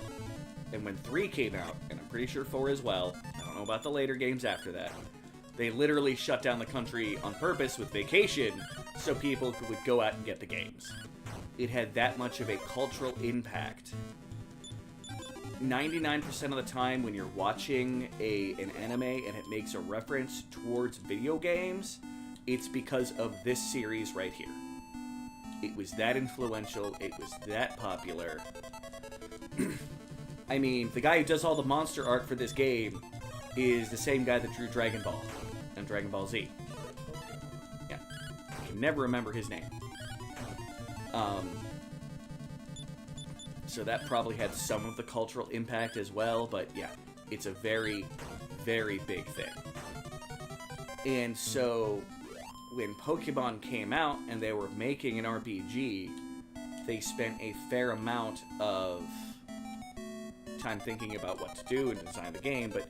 And when 3 came out, and I'm pretty sure 4 as well, I don't know about the later games after that, they literally shut down the country on purpose with vacation so people would go out and get the games. It had that much of a cultural impact. 99% of the time when you're watching an anime and it makes a reference towards video games, it's because of this series right here. It was that influential, it was that popular. I mean, the guy who does all the monster art for this game is the same guy that drew Dragon Ball and Dragon Ball Z. Yeah. I can never remember his name. So that probably had some of the cultural impact as well, but yeah, it's a very, very big thing. And so, when Pokemon came out and they were making an RPG, they spent a fair amount of time thinking about what to do and design the game, but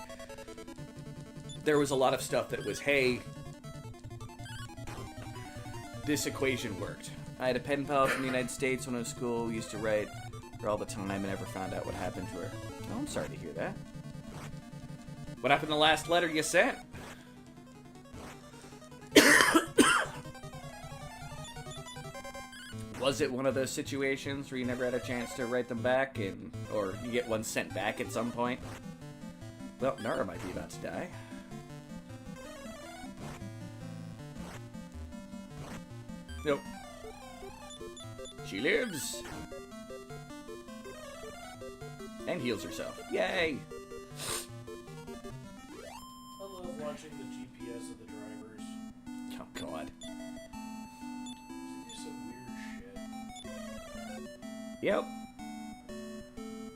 there was a lot of stuff that was, hey, this equation worked. I had a pen pal from the United States when I was in school. We used to write her all the time and never found out what happened to her. Oh, I'm sorry to hear that. What happened to the last letter you sent? Was it one of those situations where you never had a chance to write them back, or you get one sent back at some point? Well, Nara might be about to die. Nope. She lives. And heals herself. Yay! I love watching the GPS of the drivers. Oh, God. They do some weird shit. Yep.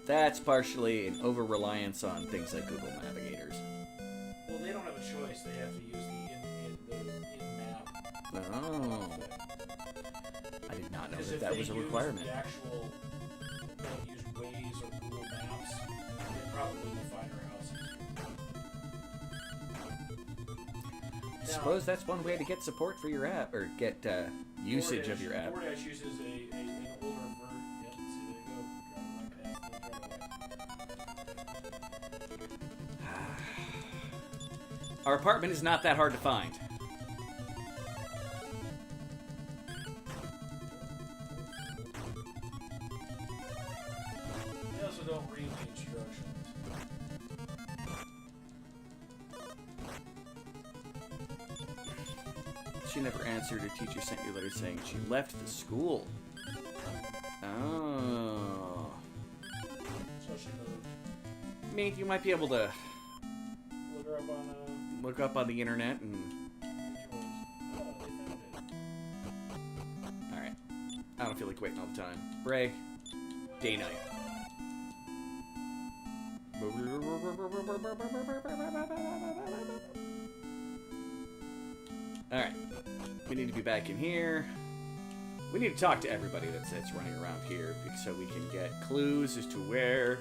That's partially an over-reliance on things like Google Navigators. Well, they don't have a choice. They have to use the in-map. Oh. I did not know Because that if that they was a use requirement. the actual, if they use Waze or Google Maps, they probably will find our house easier. suppose that's one way to get support for your app, or get usage of your app. DoorDash uses an older version. Yep, see, there you go. Driving right past the Our apartment is not that hard to find. They also don't read the instructions. She never answered. Her teacher sent you a letter saying she left the school. Oh. So she moved. I mean, you might be able to Look her up on look up on the internet and... oh, they found it. Alright. I don't feel like waiting all the time. Bray. Day night. Alright. We need to be back in here. We need to talk to everybody that's running around here so we can get clues as to where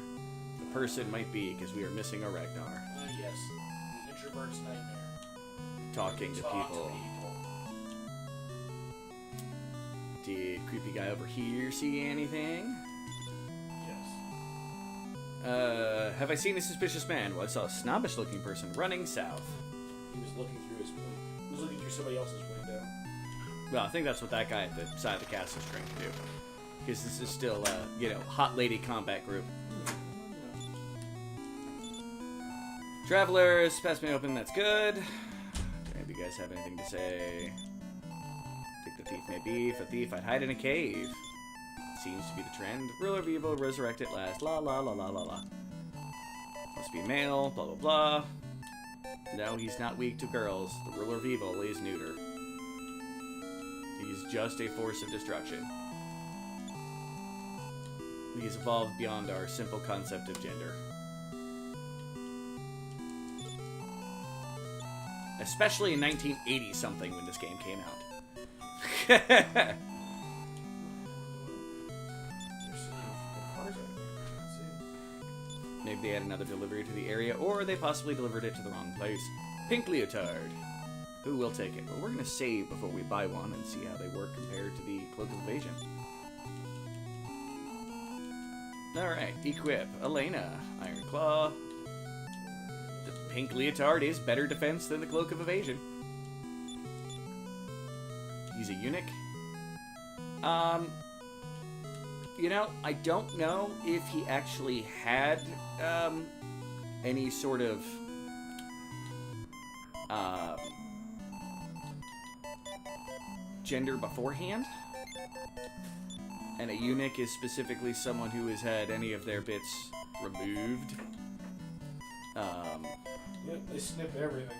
the person might be, because we are missing a Ragnar. Yes. The introvert's nightmare. Talking to Talk people. Did creepy guy over here see anything? Yes. Have I seen a suspicious man? Well, I saw a snobbish-looking person running south. He was looking through his window. He was looking through somebody else's window. Well, I think that's what that guy at the side of the castle is trying to do. Because this is still, hot lady combat group. Travelers, pass me open, that's good. Do any of you guys have anything to say? Think the thief may be. If a thief, I'd hide in a cave. Seems to be the trend. Ruler of evil, resurrect at last. La la la la la la. Must be male, blah blah blah. No, he's not weak to girls. The ruler of evil is neuter. He's just a force of destruction. He's evolved beyond our simple concept of gender. Especially in 1980-something when this game came out. Maybe they had another delivery to the area, or they possibly delivered it to the wrong place. Pink leotard. Who will take it? Well, we're going to save before we buy one and see how they work compared to the Cloak of Evasion. Alright, equip. Elena. Iron Claw. The pink leotard is better defense than the Cloak of Evasion. He's a eunuch. I don't know if he actually had any sort of gender beforehand. And a eunuch is specifically someone who has had any of their bits removed. Yep, they snip everything.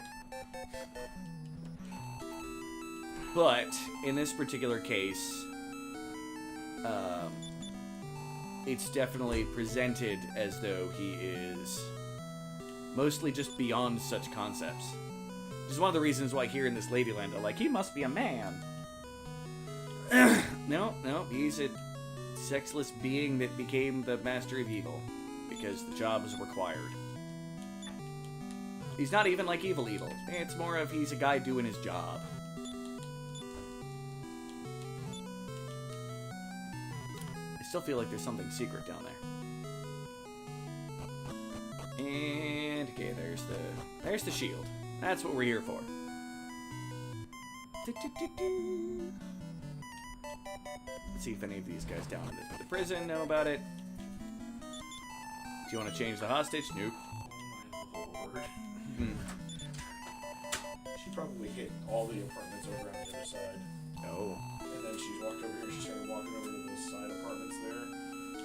But in this particular case, it's definitely presented as though he is mostly just beyond such concepts. Which is one of the reasons why here in this Ladyland are like, he must be a man. No, he's a sexless being that became the master of evil because the job was required. He's not even like evil. It's more of he's a guy doing his job. I still feel like there's something secret down there. And okay, there's the shield. That's what we're here for. Let's see if any of these guys down in the prison know about it. Do you want to change the hostage? Nope. Oh my lord. She probably hit all the apartments over on the other side. Oh. And then she walked over here, she started walking over to the side apartments there.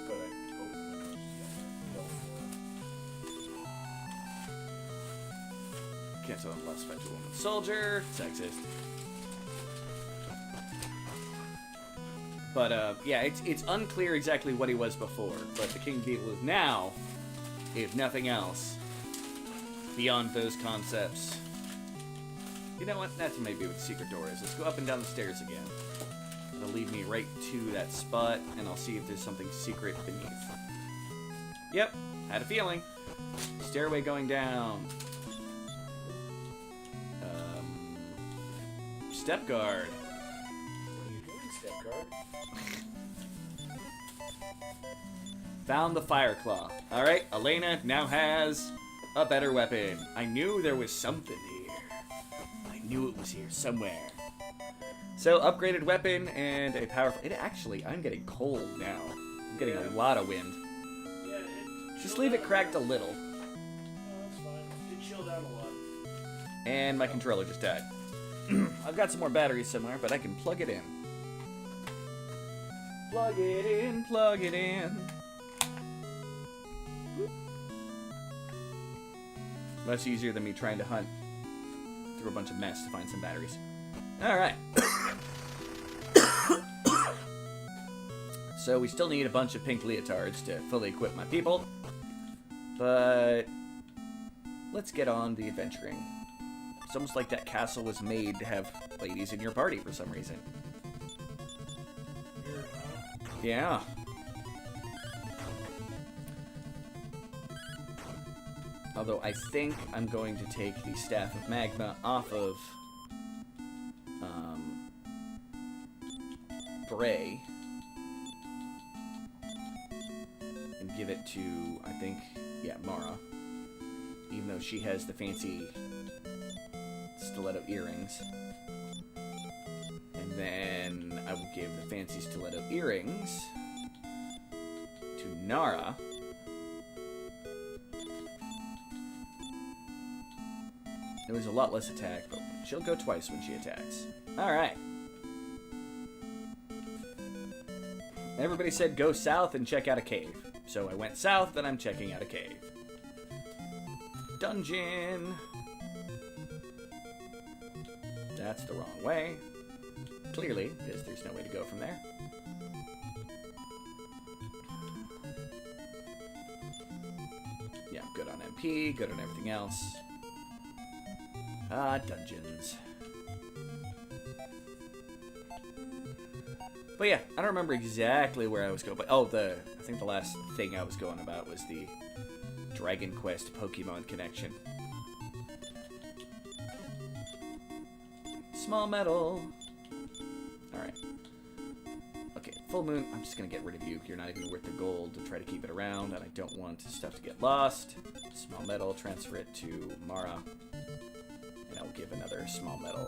But I opened the windows, yelled for her. Can't tell unless fetch a woman. Soldier. Sexist. But, yeah, it's unclear exactly what he was before, but the King of Evil is now, if nothing else, beyond those concepts. You know what? That's maybe what the secret door is. Let's go up and down the stairs again. It'll lead me right to that spot, and I'll see if there's something secret beneath. Yep, had a feeling. Stairway going down. Step guard. What are you doing, step guard? Found the fire claw. Alright, Elena now has a better weapon. I knew there was something here. I knew it was here somewhere. So, upgraded weapon and a powerful... I'm getting cold now. I'm getting a lot of wind. Yeah, Just leave it cracked a little. Oh, that's fine. It chilled out a lot. And my controller just died. I've got some more batteries somewhere, but I can plug it in. Plug it in, plug it in. Much easier than me trying to hunt through a bunch of mess to find some batteries. Alright. So we still need a bunch of pink leotards to fully equip my people. But let's get on the adventuring. It's almost like that castle was made to have ladies in your party for some reason. Yeah. Although I think I'm going to take the Staff of Magma off of Bray and give it to, I think, yeah, Mara. Even though she has the fancy stiletto earrings. And then I will give the fancy stiletto earrings to Nara. There was a lot less attack, but she'll go twice when she attacks. Alright. Everybody said go south and check out a cave. So I went south and I'm checking out a cave. Dungeon! That's the wrong way. Clearly, because there's no way to go from there. Yeah, I'm good on MP, good on everything else. Dungeons. But yeah, I don't remember exactly where I was going. But I think the last thing I was going about was the Dragon Quest Pokemon connection. Small metal. Alright. Okay, full moon. I'm just going to get rid of you. You're not even worth the gold to try to keep it around, and I don't want stuff to get lost. Small metal, transfer it to Mara. And I'll give another small metal.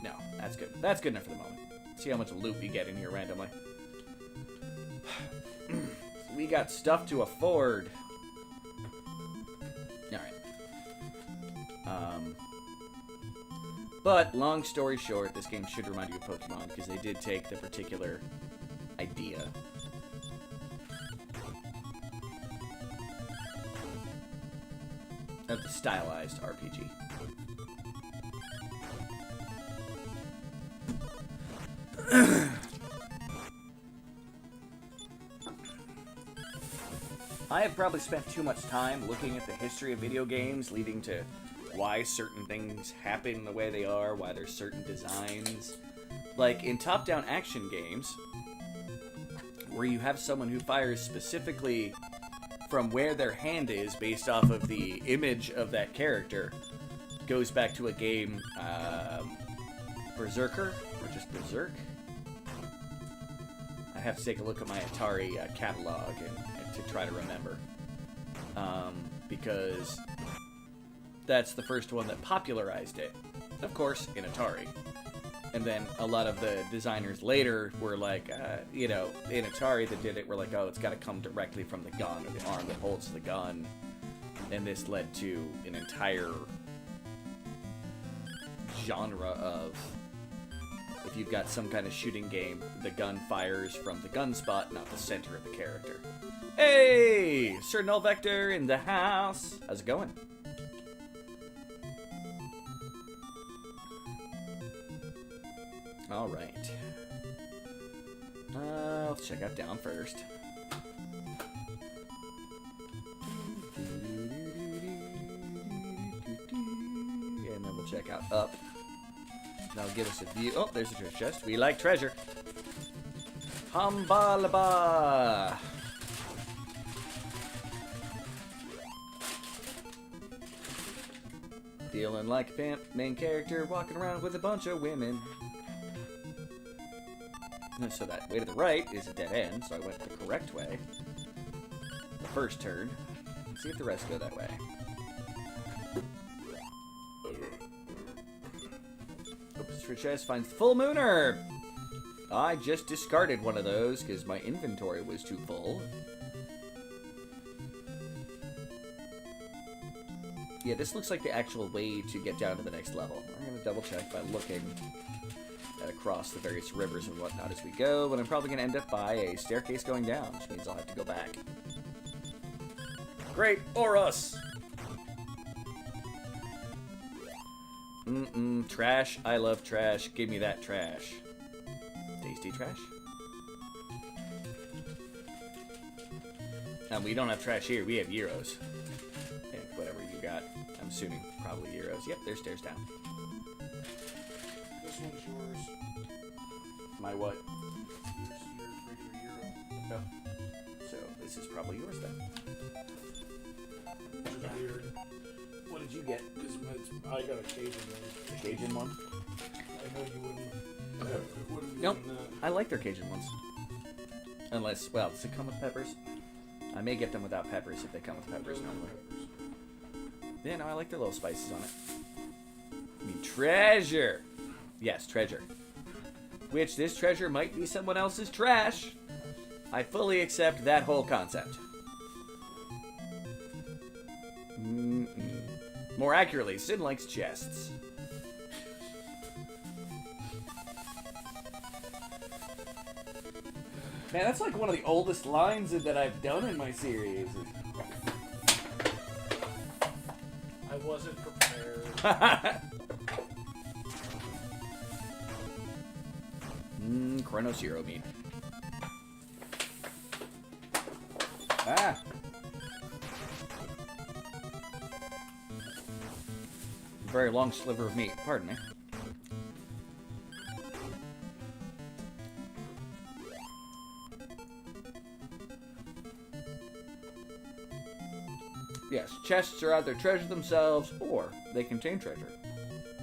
No, that's good. That's good enough for the moment. See how much loot we get in here randomly. We got stuff to afford. Alright. But, long story short, this game should remind you of Pokemon, because they did take the particular idea of the stylized RPG. I have probably spent too much time looking at the history of video games, leading to why certain things happen the way they are, why there's certain designs. Like, in top-down action games, where you have someone who fires specifically from where their hand is based off of the image of that character, goes back to a game, Berserker, or just Berserk? I have to take a look at my Atari catalog and to try to remember. Because that's the first one that popularized it. Of course, in Atari. And then a lot of the designers later were like, in Atari that did it, were like, oh, it's got to come directly from the gun, or the arm that holds the gun. And this led to an entire genre of, if you've got some kind of shooting game, the gun fires from the gun spot, not the center of the character. Hey! Sir Null Vector in the house! How's it going? Alright. Let's check out down first. And then we'll check out up. That'll give us a view. Oh, there's a treasure chest. We like treasure. Hambalaba! Feeling like a pimp, main character, walking around with a bunch of women. So that way to the right is a dead end, so I went the correct way. The first turn. Let's see if the rest go that way. Oops, for chest finds full moon herb. I just discarded one of those because my inventory was too full. Yeah, this looks like the actual way to get down to the next level. I'm going to double check by looking at across the various rivers and whatnot as we go, but I'm probably going to end up by a staircase going down, which means I'll have to go back. Great, or us! Trash. I love trash. Give me that trash. Tasty trash? We don't have trash here. We have euros. And whatever you got. I'm assuming probably euros. Yep, there's stairs down. This one's yours. My what? Your regular euro. Oh. So this is probably yours then. Which is weird. What did you get? I got a Cajun one. The Cajun one? I know you wouldn't be Nope. doing that. I like their Cajun ones. Unless, well, does it come with peppers? I may get them without peppers if they come with peppers normally. Yeah, no, I like their little spices on it. I mean, treasure! Yes, treasure. Which, this treasure might be someone else's trash. I fully accept that whole concept. More accurately, Sin likes chests. Man, that's like one of the oldest lines that I've done in my series. I wasn't prepared. Chronos Hero meat. Ah! Very long sliver of meat. Pardon me. Yes, chests are either treasure themselves or they contain treasure.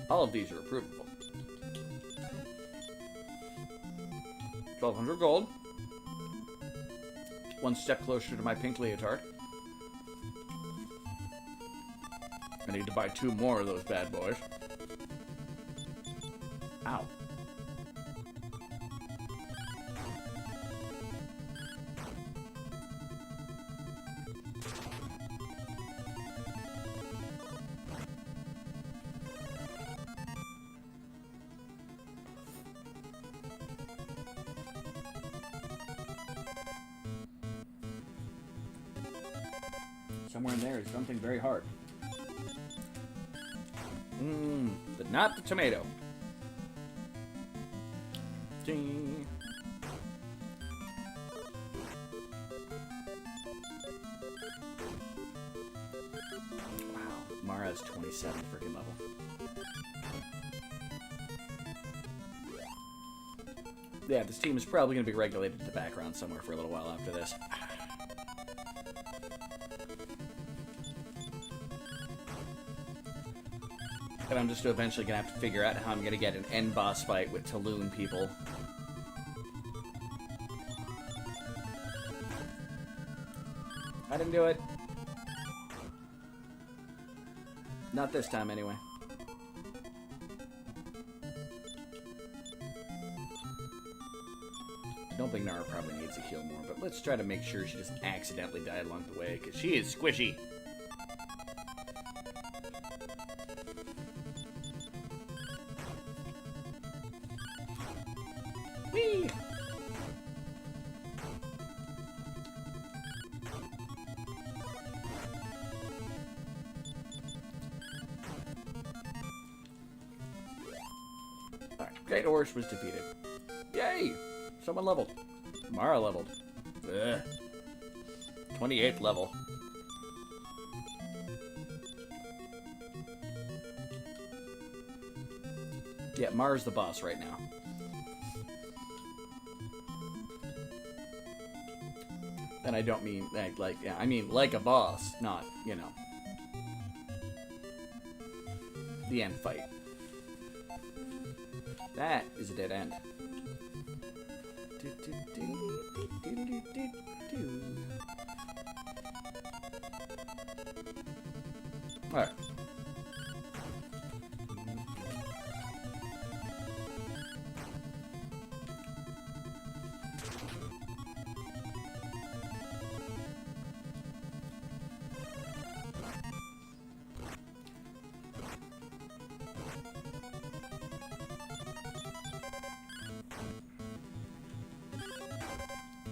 All of these are approvable. 1,200 gold. One step closer to my pink leotard. I need to buy 2 more of those bad boys. Ow. Somewhere in there is something very hard. But not the tomato. Ding. Wow, Mara's 27 freaking level. Yeah, this team is probably going to be regulated to the background somewhere for a little while after this. And I'm just eventually going to have to figure out how I'm going to get an end boss fight with Talon people. I didn't do it. Not this time, anyway. I don't think Nara probably needs to heal more, but let's try to make sure she doesn't accidentally die along the way, because she is squishy. Whee! Alright, Great Horse was defeated. Yay! Someone leveled. Mara leveled. Ugh. 28th level. Yeah, Mara's the boss right now. And I don't mean I mean like a boss, not, you know. the end fight. That is a dead end. Alright.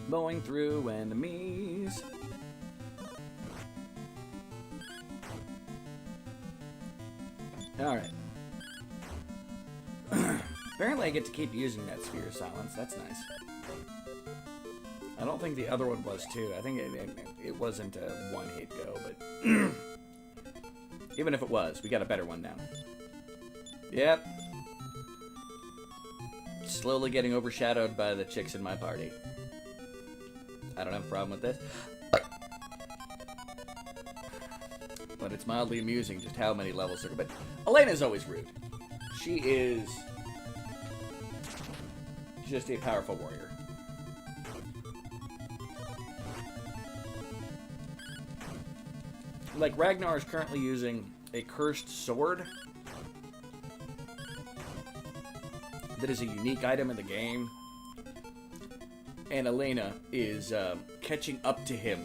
Mowing through enemies. Alright. Apparently I get to keep using that Sphere of Silence. That's nice. I don't think the other one was too. I think it wasn't a one-hit go, but... even if it was, we got a better one now. Yep. Slowly getting overshadowed by the chicks in my party. I don't have a problem with this. But it's mildly amusing just how many levels there are. But Elena's always rude. She is just a powerful warrior. Like, Ragnar is currently using a cursed sword that is a unique item in the game. And Elena is catching up to him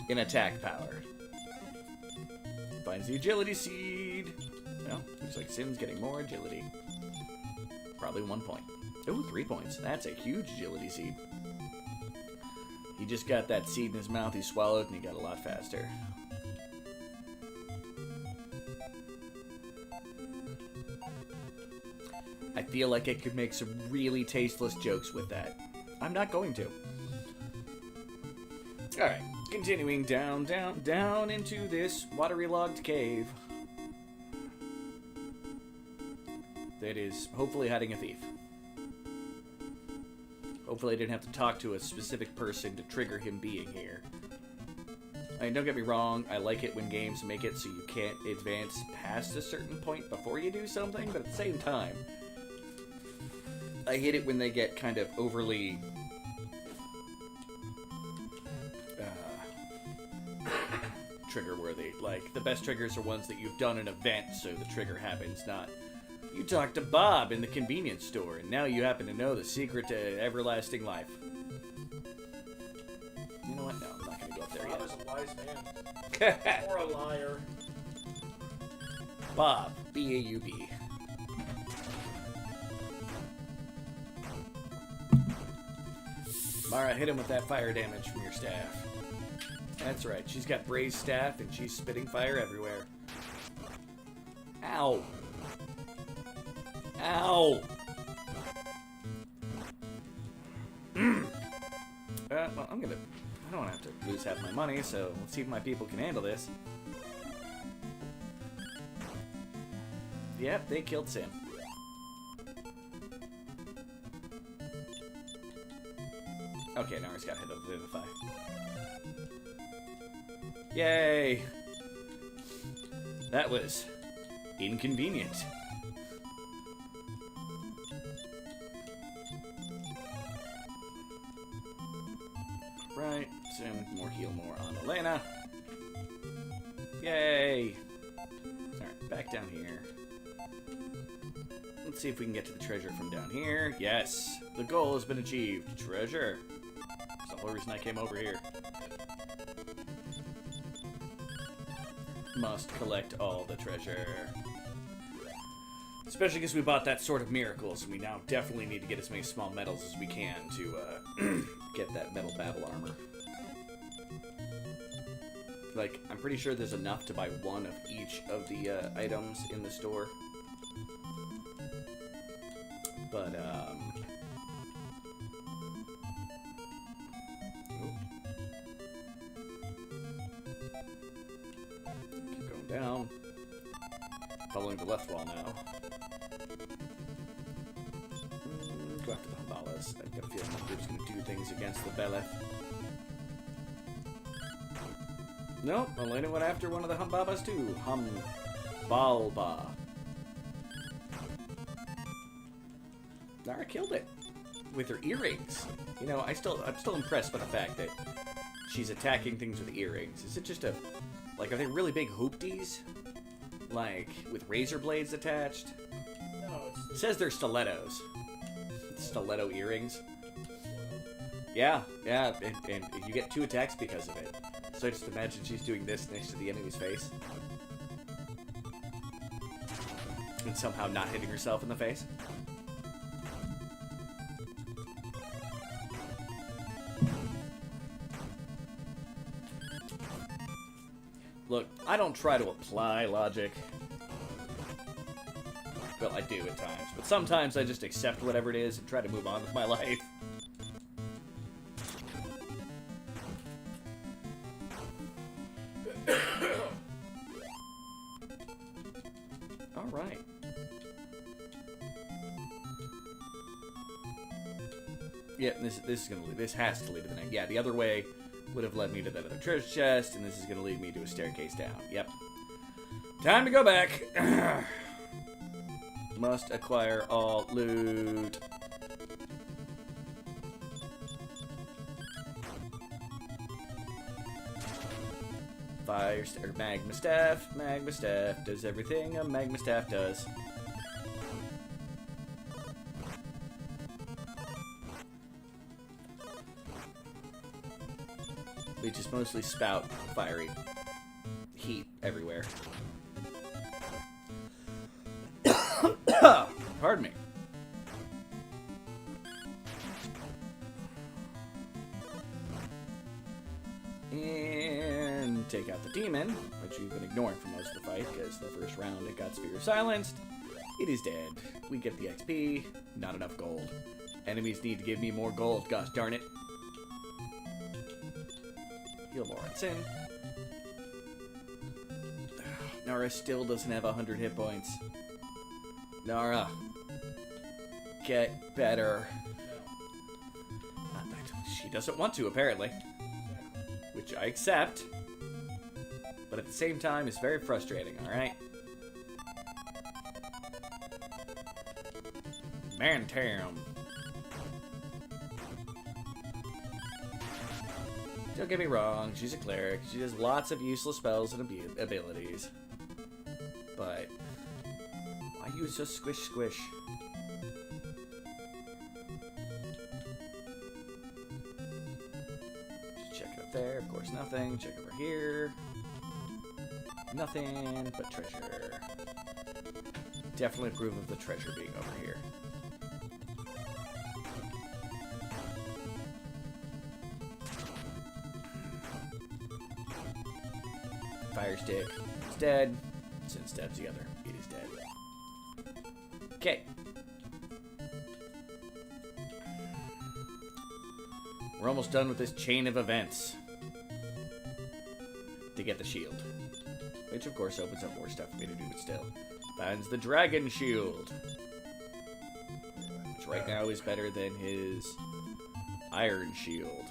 in attack power. Finds the agility seed. Well, looks like Sin's getting more agility. Probably 1 point. Ooh, 3 points. That's a huge agility seed. He just got that seed in his mouth, he swallowed, and he got a lot faster. I feel like I could make some really tasteless jokes with that. I'm not going to. Alright, continuing down, down, down into this watery logged cave. That is hopefully hiding a thief. Hopefully I didn't have to talk to a specific person to trigger him being here. I mean, don't get me wrong, I like it when games make it so you can't advance past a certain point before you do something, but at the same time, I hate it when they get kind of overly trigger-worthy. Like, the best triggers are ones that you've done an event, so the trigger happens, not you talked to Bob in the convenience store, and now you happen to know the secret to everlasting life. You know what? No, I'm not going to go up there Bob yet. is a wise man. Or a liar. Bob. B-A-U-B. Mara, hit him with that fire damage from your staff. That's right. She's got Bray's staff, and she's spitting fire everywhere. Ow. Ow! Well, I don't want to have to lose half my money, so let's see if my people can handle this. Yep, they killed Sam. Okay, now he's got hit with Vivify. Yay! That was inconvenient. Right, soon more heal more on Elena. Yay! Alright, back down here. Let's see if we can get to the treasure from down here. Yes! The goal has been achieved. Treasure. That's the whole reason I came over here. Must collect all the treasure. Especially because we bought that Sword of Miracles, and we now definitely need to get as many small medals as we can to get that metal battle armor. Like, I'm pretty sure there's enough to buy one of each of the items in the store. But, keep going down. Following the left wall now. Go after the Hambalas. I've got a feeling the group's going to do things against the Beleth. Nope, Elena went after one of the Humbabas too. Balba. Nara killed it with her earrings. You know, I'm still impressed by the fact that she's attacking things with earrings. Is it just a, like, are they really big hoopties? Like, with razor blades attached? No, It says they're stilettos. Stiletto earrings. Yeah, and you get 2 attacks because of it. So I just imagine she's doing this next to the enemy's face. And somehow not hitting herself in the face. Look, I don't try to apply logic. Well, I do at times. But sometimes I just accept whatever it is and try to move on with my life. Alright. Yeah, this is gonna lead. This has to lead to the next. Yeah, the other way would have led me to that other treasure chest, and this is gonna lead me to a staircase down. Yep. Time to go back. Must acquire all loot. Fire or magma staff. Magma staff does everything a magma staff does. We just mostly spout fiery heat everywhere. Pardon me. And take out the demon, which you've been ignoring for most of the fight, because the first round it got Sphere silenced. It is dead. We get the XP, not enough gold. Enemies need to give me more gold, gosh darn it. Heal Lawrence in. Nara still doesn't have 100 hit points. Nara, get better. She doesn't want to, apparently. Which I accept. But at the same time, it's very frustrating, alright? Mantam. Don't get me wrong, she's a cleric. She does lots of useless spells and abilities. But why use just squish squish? Just check it up there, of course nothing. Check over here. Nothing but treasure. Definitely approve of the treasure being over here. Fire stick. It's dead. Send stabs together. It is dead. Okay. We're almost done with this chain of events. To get the shield. Which of course opens up more stuff for me to do, but still. Finds the dragon shield. Which right now is better than his iron shield.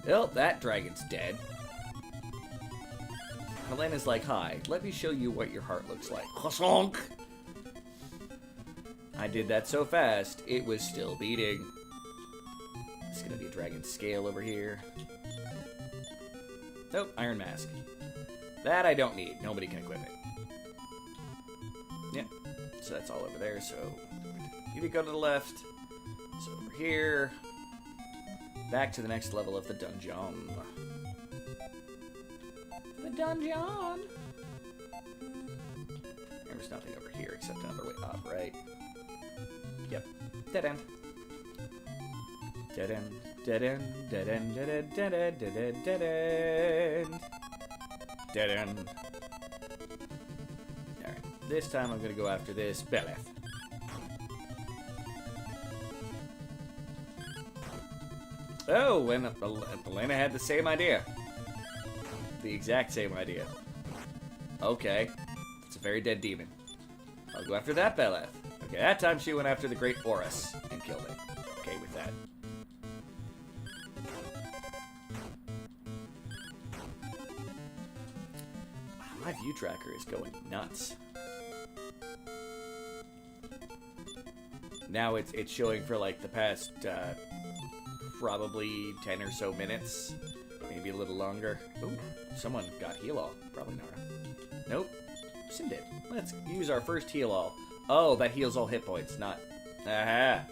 Well, that dragon's dead. Helena's like, hi, let me show you what your heart looks like. Honk! I did that so fast, it was still beating. It's gonna be a dragon scale over here. Nope, iron mask. That I don't need. Nobody can equip it. Yep. So that's all over there, so you need to go to the left. So over here. Back to the next level of the dungeon. The dungeon! There's nothing over here except another way up, right? Yep. Dead end. Dead end. Dead end. Dead end. Dead end. Dead end. Dead end. Dead end. Dead end. Alright. This time I'm gonna go after this Beleth. Oh, and Elena had the same idea. The exact same idea. Okay. very dead demon. I'll go after that Beleth. Okay, that time she went after the Great Horus and killed it. Okay with that. My view tracker is going nuts. Now it's showing for like the past probably 10 or so minutes. Maybe a little longer. Ooh, someone got heal all. Probably Nara. Nope. Sin did. Let's use our first heal all. Oh, that heals all hit points, not... Aha!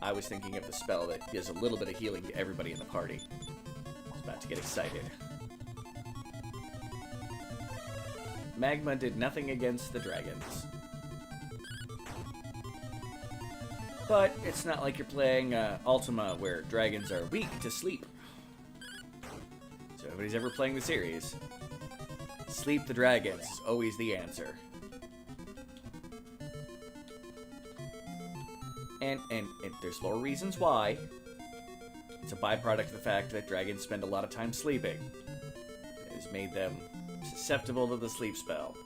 I was thinking of the spell that gives a little bit of healing to everybody in the party. I was about to get excited. Magma did nothing against the dragons. But it's not like you're playing Ultima, where dragons are weak to sleep. So if anybody's ever playing the series, sleep the dragons is always the answer. And there's lore reasons why. It's a byproduct of the fact that dragons spend a lot of time sleeping. It has made them susceptible to the sleep spell.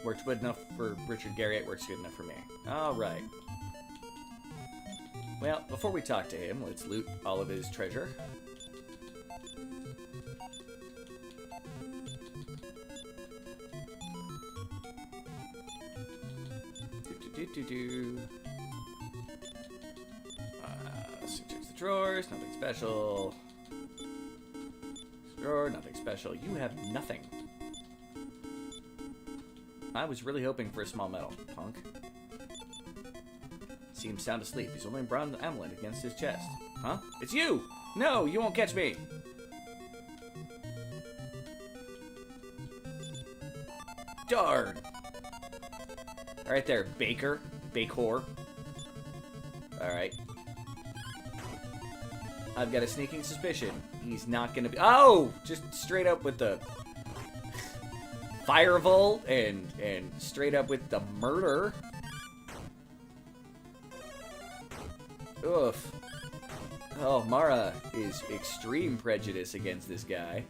Worked good enough for Richard Garriott, works good enough for me. Alright. Well, before we talk to him, let's loot all of his treasure. Check the drawers, nothing special. Drawer, nothing special. You have nothing. I was really hoping for a small medal, punk. Seems sound asleep. He's holding a bronze amulet against his chest. Huh? It's you! No, you won't catch me! Darn! Alright there, Baker. Bake-whore. Alright. I've got a sneaking suspicion. He's not gonna be... Oh! Just straight up with the... Firebolt and straight up with the murder. Oof. Oh, Mara is extreme prejudice against this guy.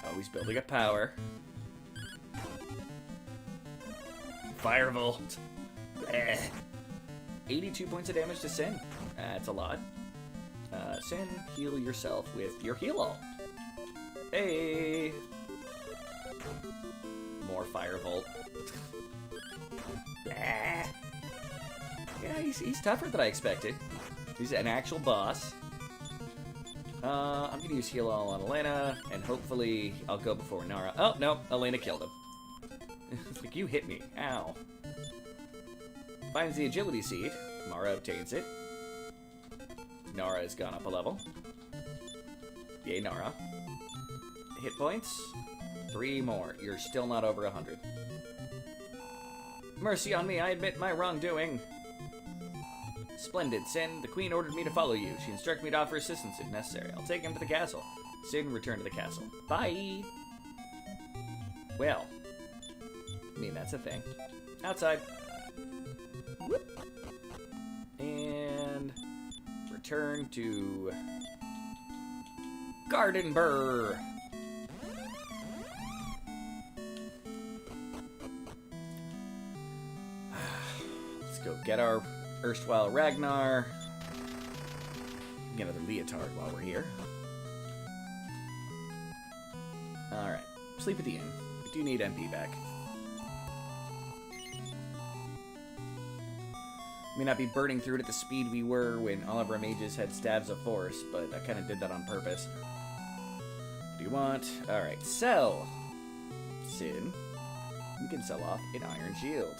Oh, he's building up power. Firebolt. 82 points of damage to Sin. That's a lot. Sin, heal yourself with your heal all. Hey! More Firebolt. Yeah, he's tougher than I expected. He's an actual boss. I'm gonna use heal all on Elena, and hopefully I'll go before Nara. Oh, no, Elena killed him. It's like, you hit me. Ow. Finds the agility seed. Mara obtains it. Nara has gone up a level. Yay, Nara. Hit points. 3 more. You're still not over 100. Mercy on me, I admit my wrongdoing. Splendid, Sin. The Queen ordered me to follow you. She instructed me to offer assistance if necessary. I'll take him to the castle. Sin, return to the castle. Bye! Well. I mean, that's a thing. Outside. Whoop. And... return to... Garden Burr! Let's go get our erstwhile Ragnar. Get another leotard while we're here. Alright. Sleep at the inn. We do need MP back. May not be burning through it at the speed we were when all of our mages had staves of force, but I kind of did that on purpose. What do you want? Alright, sell! Sin. We can sell off an iron shield.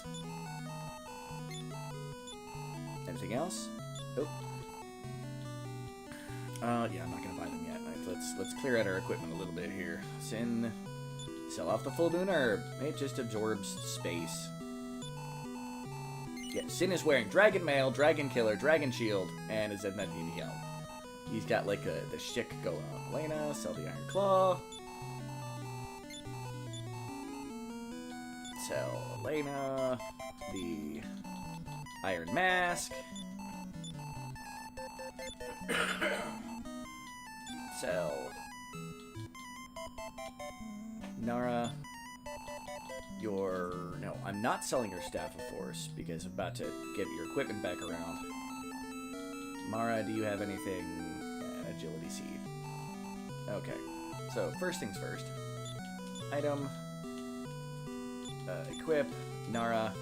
Anything else? Oh. Yeah, I'm not gonna buy them yet. Let's clear out our equipment a little bit here. Sin. Sell off the full moon herb. It just absorbs space. Yeah, Sin is wearing Dragon Mail, Dragon Killer, Dragon Shield, and is in that Yell. He's got like the shtick going on. Elena, sell the Iron Claw. Sell Elena the Iron Mask. Sell Nara No, I'm not selling your Staff of Force because I'm about to get your equipment back around. Mara, do you have anything? Agility Seed. Okay, so first things first. Item. Equip. Nara.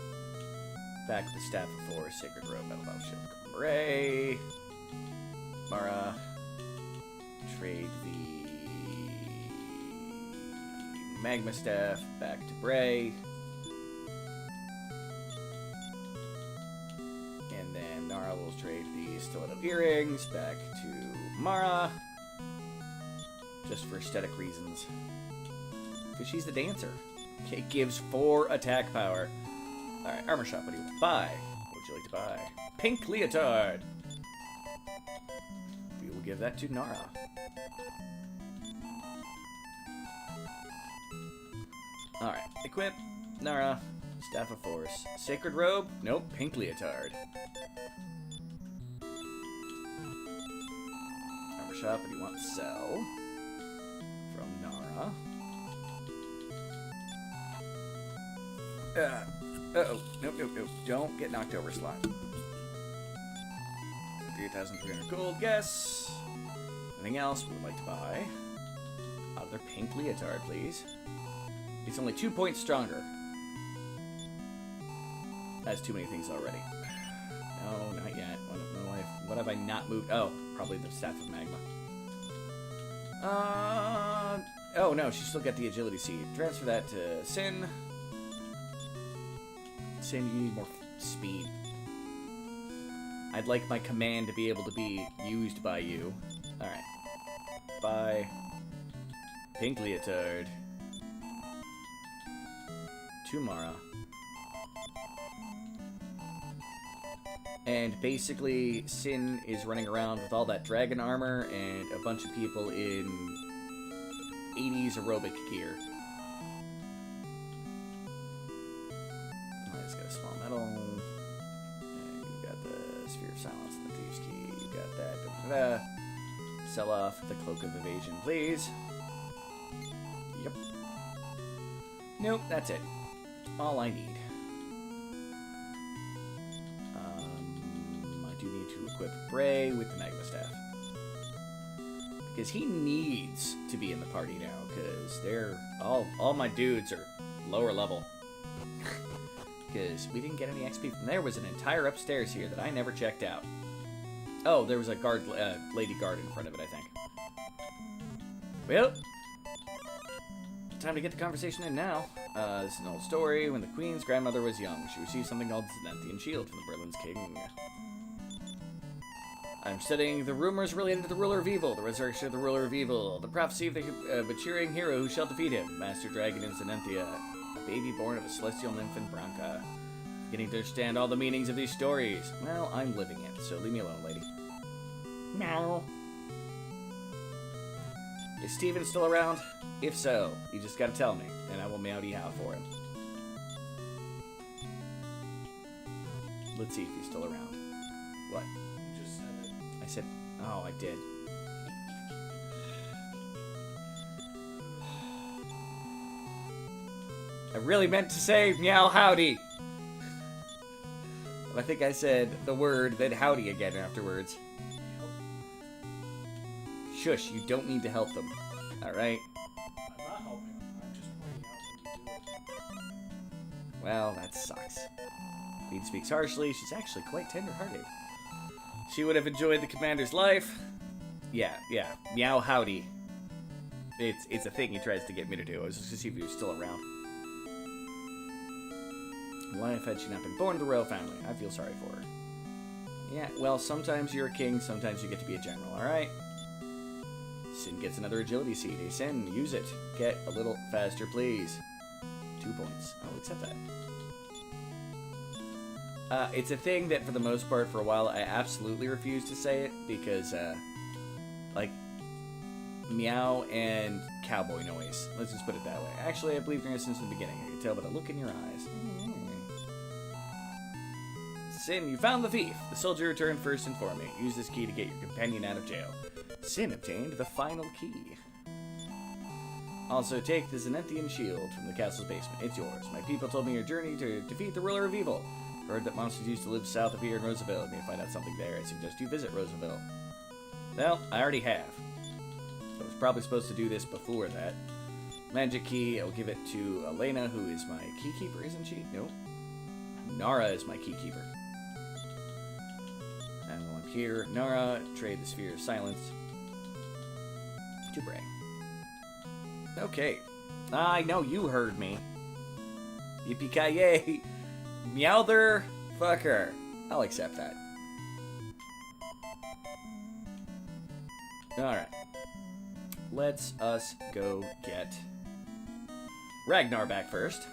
Back with the Staff of Force, Sacred Robe, Metal Belt Shield, Bray. Mara. Trade the Magma Staff back to Bray. And then Nara will trade the Stiletto Earrings back to Mara. Just for aesthetic reasons. Because she's the dancer. It gives 4 attack power. Alright, Armor Shop, what do you want to buy? What would you like to buy? Pink Leotard! We will give that to Nara. Alright, equip, Nara, Staff of Force. Sacred Robe? Nope, Pink Leotard. Armor Shop, what do you want to sell? From Nara. Uh-oh. Nope. Don't get knocked over, slot. 3,300 gold, guess. Anything else we would like to buy? Another Pink Leotard, please. It's only 2 points stronger. That's too many things already. No, not yet. What have I not moved? Oh, probably the Staff of Magma. Oh no, she still got the Agility Seed. Transfer that to Sin. Sin, you need more speed. I'd like my command to be able to be used by you. Alright. Bye. Pink Leotard. To Mara. And basically, Sin is running around with all that dragon armor and a bunch of people in 80s aerobic gear. It's got a small medal. And you got the Sphere of Silence and the Thieves' Key. You got that. Sell off the Cloak of Evasion, please. Yep. Nope, that's it. All I need. I do need to equip Bray with the Magma Staff. Because he needs to be in the party now, because they're all my dudes are lower level. Because we didn't get any XP from there. Was an entire upstairs here that I never checked out. Oh, there was a lady guard in front of it, I think. Well, time to get the conversation in now. This is an old story. When the Queen's grandmother was young, she received something called the Zenanthian Shield from the Berlin's king. I'm studying the rumors related to the ruler of evil, the resurrection of the ruler of evil, the prophecy of the maturing hero who shall defeat him, Master Dragon in Zenanthia, a baby born of a celestial nymph in Branca. Getting to understand all the meanings of these stories. Well, I'm living it, so leave me alone, lady. Meow. Is Steven still around? If so, you just gotta tell me, and I will meow-de-how for him. Let's see if he's still around. What? You just said it. I said, oh, I did. I really meant to say meow howdy. But I think I said the word, then howdy again afterwards. Shush, you don't need to help them. Alright? I'm not helping him. I'm just pointing out when you do it. Well, that sucks. Queen speaks harshly. She's actually quite tender-hearted. She would have enjoyed the commander's life. Yeah. Meow howdy. It's a thing he tries to get me to do. I was just to see if he was still around. Life had she not been born to the royal family. I feel sorry for her. Yeah, well, sometimes you're a king, sometimes you get to be a general, alright? Sin gets another agility seed. Hey, Sin, use it. Get a little faster, please. 2 points. I'll accept that. It's a thing that, for the most part, for a while, I absolutely refused to say it, because, like, meow and cowboy noise. Let's just put it that way. Actually, I believed in her since the beginning. I could tell by the look in your eyes. Sin, you found the thief. The soldier returned first and for me. Use this key to get your companion out of jail. Sin obtained the final key. Also, take the Zenenthian shield from the castle's basement. It's yours. My people told me your journey to defeat the ruler of evil. Heard that monsters used to live south of here in Roosevelt. If you find out something there, I suggest you visit Roosevelt. Well, I already have. I was probably supposed to do this before that. Magic key, I'll give it to Elena, who is my keykeeper, isn't she? No. Nara is my keykeeper. And while I'm here, Nara, trade the Sphere of Silence to Bray. Okay. I know you heard me. Yippee-ki-yay. Meowther fucker. I'll accept that. Alright. Let's us go get Ragnar back first.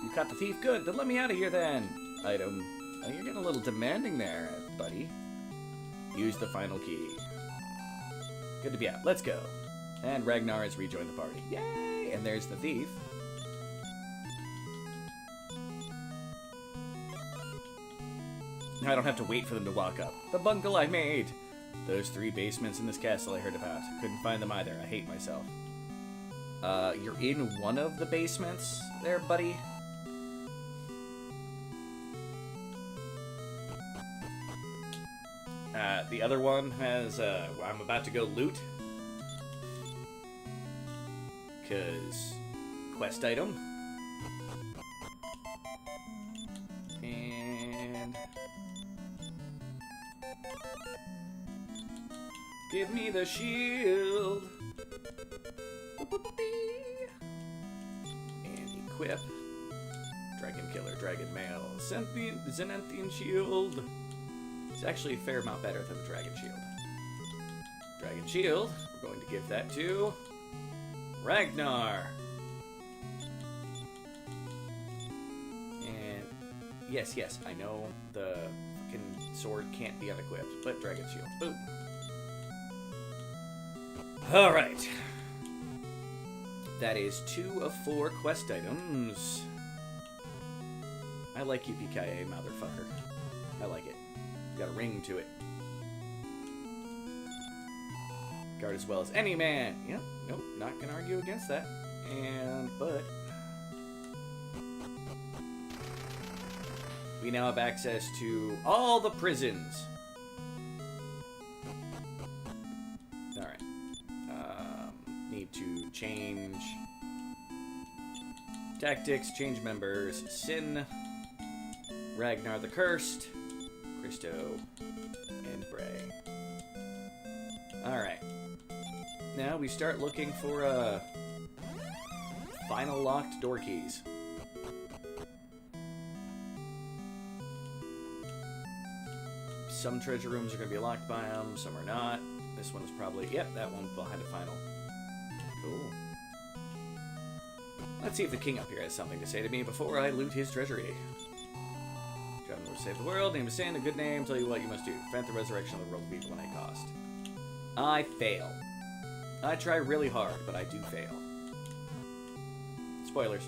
You caught the thief? Good. Then let me out of here then. Item. Oh, you're getting a little demanding there, buddy. Use the final key. Good to be out. Let's go. And Ragnar has rejoined the party. Yay! And there's the thief. Now I don't have to wait for them to walk up. The bungle I made! Those 3 basements in this castle I heard about. Couldn't find them either. I hate myself. You're in one of the basements there, buddy? The other one has, I'm about to go loot. 'Cause quest item. And give me the shield. And equip. Dragon Killer, Dragon Mail. Zenenthian Shield. It's actually a fair amount better than the Dragon Shield. Dragon Shield, we're going to give that to Ragnar. And yes, I know the fucking sword can't be unequipped, but Dragon Shield. Boom. Alright. That is 2 of 4 quest items. I like Yippee-ki-yay, motherfucker. I like it. Got a ring to it. Guard as well as any man. Yep, nope, not gonna argue against that. But we now have access to all the prisons. Alright. Need to change tactics, change members. Sin, Ragnar the Cursed, Christo, and Bray. Alright. Now we start looking for final locked door keys. Some treasure rooms are going to be locked by them, some are not. This one is probably... Yep, that one behind a final. Cool. Let's see if the king up here has something to say to me before I loot his treasury. John will save the world, name is Sand, a good name, tell you what you must do. Prevent the resurrection of the world of evil when I cost. I fail. I try really hard, but I do fail. Spoilers.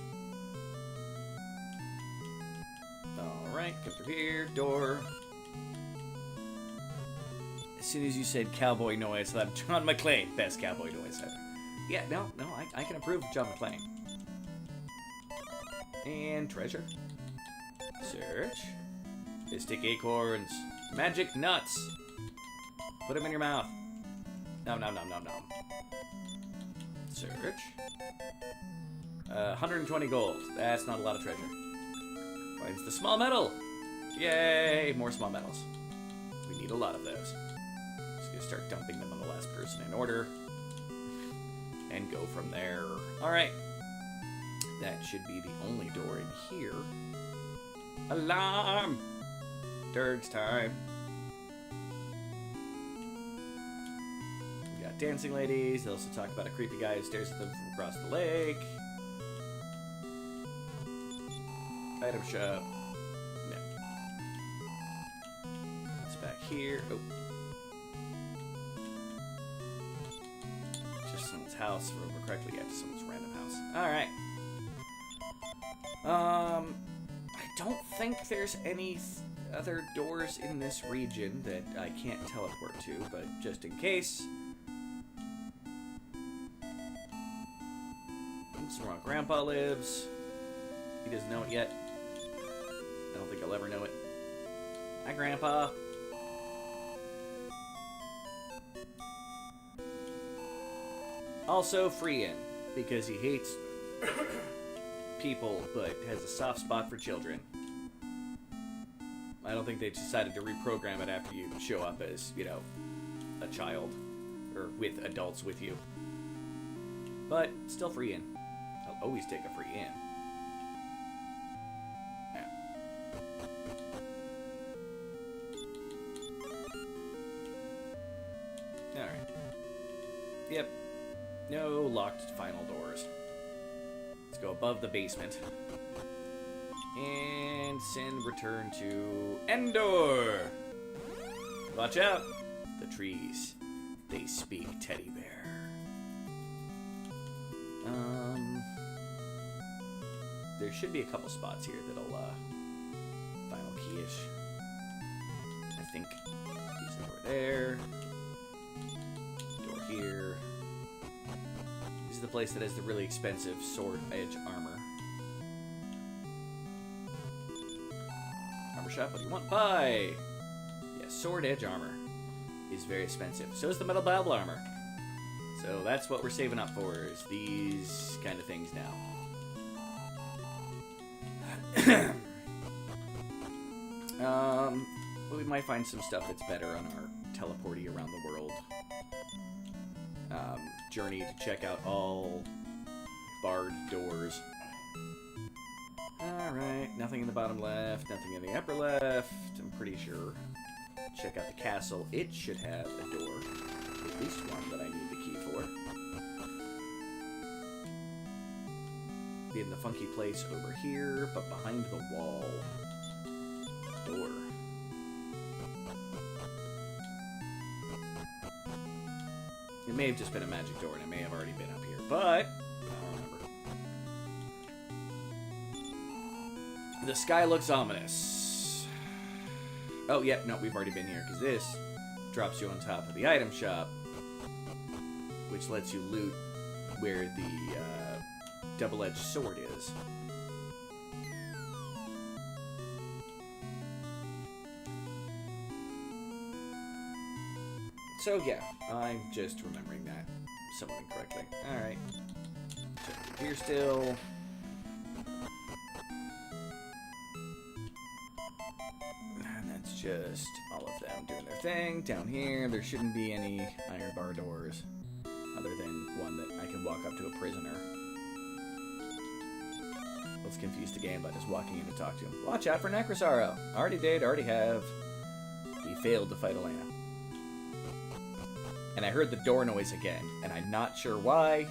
Alright, come through here, door. As soon as you said cowboy noise, I thought John McClane, best cowboy noise ever. Yeah, no, I can approve of John McClane. And treasure. Search. Mystic acorns. Magic nuts. Put them in your mouth. Nom nom nom nom nom. Search. 120 gold. That's not a lot of treasure. Finds the small metal. Yay! More small metals. We need a lot of those. Just gonna start dumping them on the last person in order. And go from there. Alright. That should be the only door in here. Alarm! Durg's time. We got dancing ladies. They also talk about a creepy guy who stares at them from across the lake. Item shop. No. It's back here. Oh. Just someone's house, if I remember correctly. Yeah, just someone's random house. Alright. I don't think there's any other doors in this region that I can't teleport to, but just in case. This is where my grandpa lives. He doesn't know it yet. I don't think I'll ever know it. Hi, Grandpa. Also free in, because he hates people, but has a soft spot for children. I don't think they decided to reprogram it after you show up as, you know, a child. Or with adults with you. But, still free in. I'll always take a free in. Yeah. Alright. Yep. No locked final doors. Let's go above the basement. And send return to Endor! Watch out! The trees. They speak teddy bear. There should be a couple spots here that'll, final key-ish. I think these door there. Door here. This is the place that has the really expensive sword edge armor. Armor shop, what do you want? Buy! Yeah, sword edge armor is very expensive. So is the metal battle armor. So that's what we're saving up for, is these kind of things now. We might find some stuff that's better on our teleporty around the world journey to check out all barred doors. Alright, nothing in the bottom left, nothing in the upper left, I'm pretty sure. Check out the castle. It should have a door. At least one that I need the key for. Be in the funky place over here, but behind the wall. Door. It may have just been a magic door, and it may have already been up here, but I don't remember. The sky looks ominous. Oh, yeah, no, we've already been here, because this drops you on top of the item shop, which lets you loot where the double-edged sword is. So, yeah, I'm just remembering that somewhat incorrectly. Alright. Check here still. And that's just all of them doing their thing. Down here, there shouldn't be any iron bar doors, other than one that I can walk up to a prisoner. Let's confuse the game by just walking in to talk to him. Watch out for Necrosaro. Already did, already have. He failed to fight Elena. And I heard the door noise again, and I'm not sure why.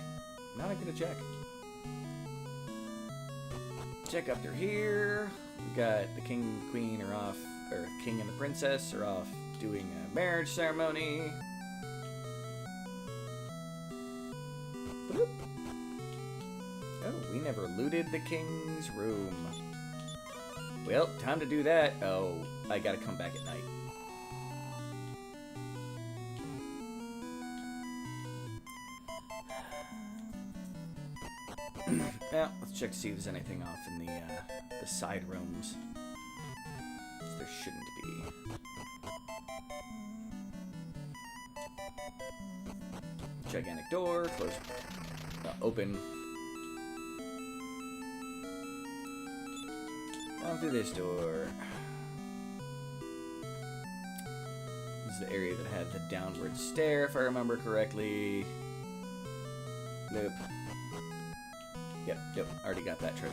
Now I'm gonna check. Check up through here. We got the king and the queen are off, or king and the princess are off doing a marriage ceremony. Bloop. Oh, we never looted the king's room. Well, time to do that. Oh, I gotta come back at night. Well, let's check to see if there's anything off in the side rooms. There shouldn't be. Gigantic door, close, open. Down through this door. This is the area that had the downward stair, if I remember correctly. Nope. Yep, already got that treasure.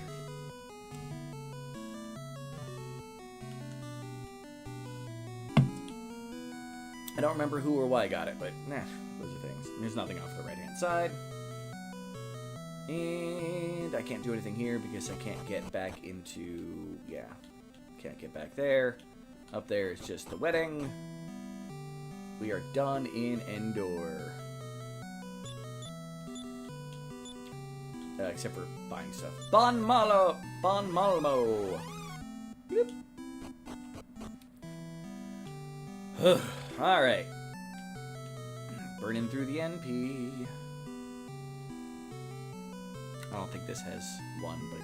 I don't remember who or why I got it, but nah, those are things. There's nothing off the right-hand side. And I can't do anything here because I can't get back into... yeah, can't get back there. Up there is just the wedding. We are done in Endor. Except for buying stuff. Bon Malmo! Bloop. Alright. Burning through the NP. I don't think this has one, but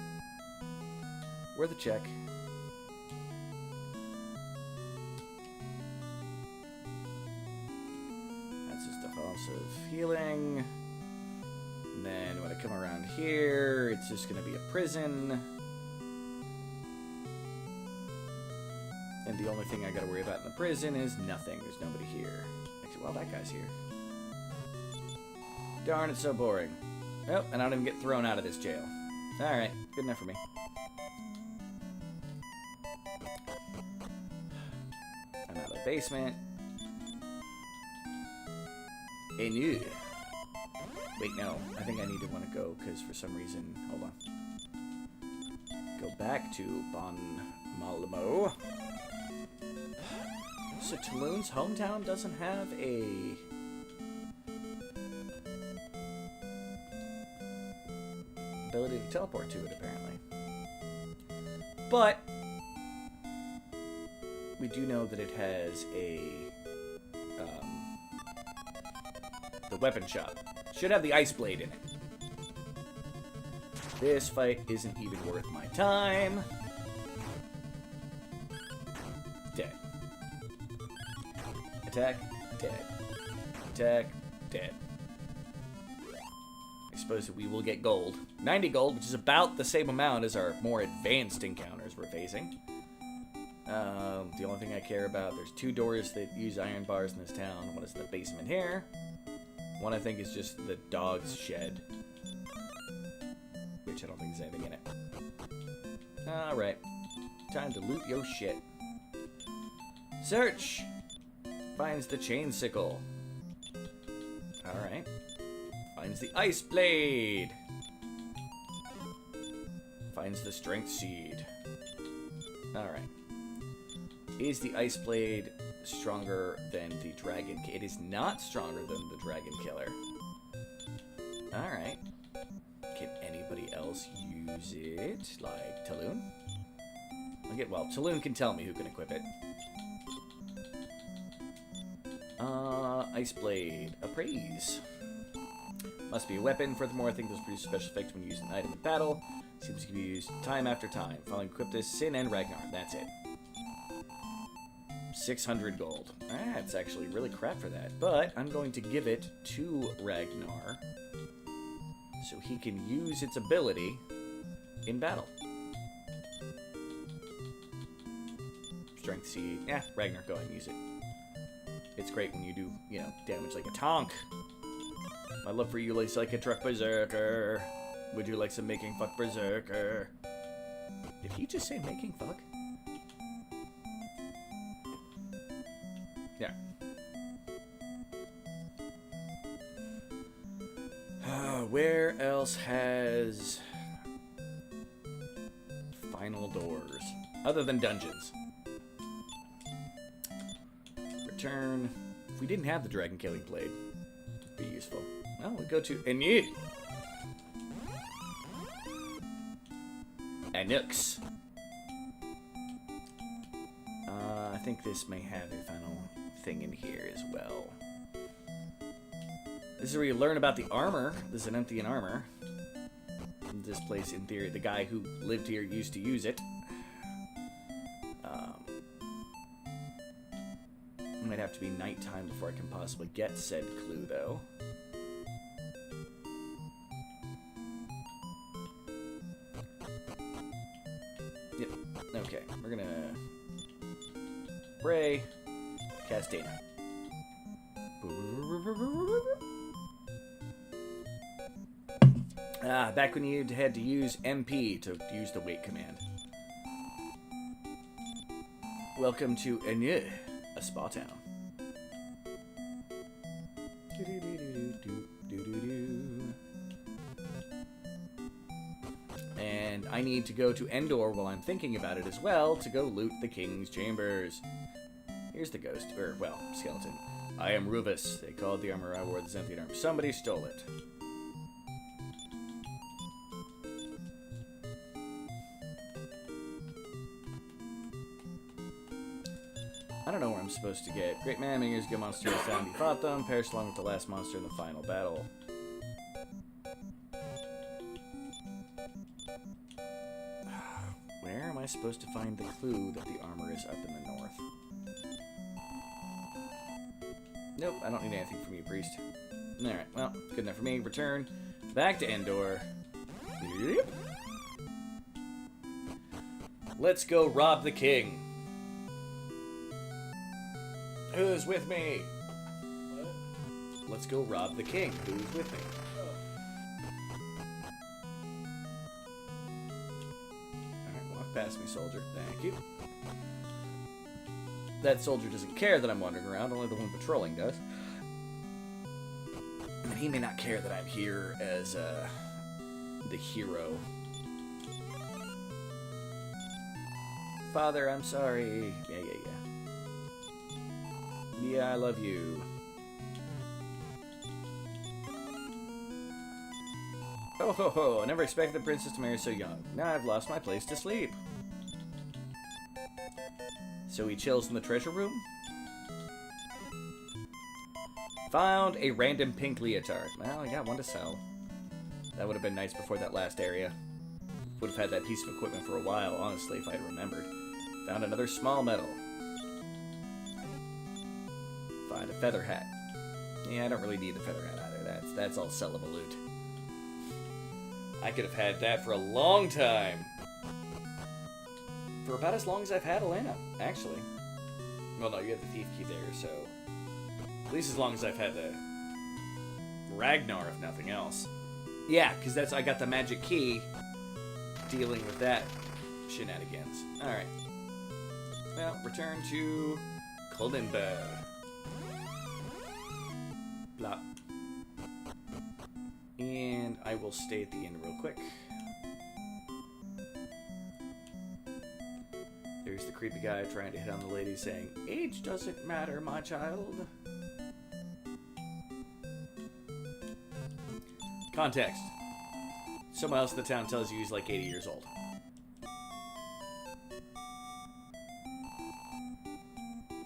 worth a check. That's just offensive healing. And then when I come around here, it's just going to be a prison. And the only thing I got to worry about in the prison is nothing. There's nobody here. Actually, well, that guy's here. Darn, it's so boring. Oh, and I don't even get thrown out of this jail. Alright, good enough for me. I'm out of the basement. And you. Wait, no. I think I need to want to go, because for some reason... Hold on. Go back to Bon Malmo. So Tulun's hometown doesn't have a... ability to teleport to it, apparently. But we do know that it has a the weapon shop. Should have the ice blade in it. This fight isn't even worth my time. Dead. Attack, dead. Attack, dead. I suppose we will get gold. 90 gold, which is about the same amount as our more advanced encounters we're facing. The only thing I care about, there's 2 doors that use iron bars in this town. One is in the basement here. One I think is just the dog's shed. Which I don't think there's anything in it. Alright. Time to loot your shit. Search! Finds the chain sickle. Alright. Finds the ice blade. Finds the strength seed. Alright. Is the ice blade stronger than the dragon? It is not stronger than the dragon killer. Alright. Can anybody else use it? Like Tulun? Well, Tulun can tell me who can equip it. Ice blade. Appraise. Must be a weapon. Furthermore, I think those produce special effects when you use an item in battle. Seems to be used time after time. Following equip this, Sin and Ragnar. That's it. 600 gold. That's actually really crap for that. But I'm going to give it to Ragnar so he can use its ability in battle. Strength seed. Yeah, Ragnar, go ahead and use it. It's great when you do, you know, damage like a tonk. My love for you is like a truck berserker. Would you like some making fuck berserker? Did he just say making fuck? Yeah. Where else has final doors? Other than dungeons. Return. If we didn't have the dragon killing blade, it'd be useful. Well, we go to Enu. Anux. I think this may have a final thing in here as well. This is where you learn about the armor. This is an empty armor. This place, in theory, the guy who lived here used to use it. It might have to be nighttime before I can possibly get said clue, though. Yep. Okay, we're gonna pray. Castina. Back when you had to use MP to use the wait command. Welcome to Enu, a spa town. And I need to go to Endor while I'm thinking about it as well to go loot the king's chambers. Here's the ghost, or, well, skeleton. I am Rufus. They called the armor I wore the Xanthian armor. Somebody stole it. I don't know where I'm supposed to get. Great man, many years ago, monsters found he fought them, perished along with the last monster in the final battle. Where am I supposed to find the clue that the armor is up in the north? Nope, I don't need anything from you, priest. Alright, well, good enough for me. Return back to Endor. Yep. Let's go rob the king. Who's with me? What? Let's go rob the king. Who's with me? Alright, walk past me, soldier. Thank you. That soldier doesn't care that I'm wandering around, only the one patrolling does. And he may not care that I'm here as, the hero. Father, I'm sorry. Yeah. Yeah, I love you. Oh ho ho, I never expected the princess to marry so young. Now I've lost my place to sleep. So he chills in the treasure room? Found a random pink leotard. Well, I got one to sell. That would have been nice before that last area. Would have had that piece of equipment for a while, honestly, if I'd remembered. Found another small medal. Find a feather hat. Yeah, I don't really need the feather hat either. That's all sellable loot. I could have had that for a long time. For about as long as I've had Elena, actually. Well, no, you have the thief key there, so... At least as long as I've had the... Ragnar, if nothing else. Yeah, because I got the magic key dealing with that shenanigans. Alright. Well, return to Kalimba. Blah. And I will stay at the inn real quick. There's the creepy guy trying to hit on the lady saying, "Age doesn't matter, my child." Context. Someone else in the town tells you he's like 80 years old.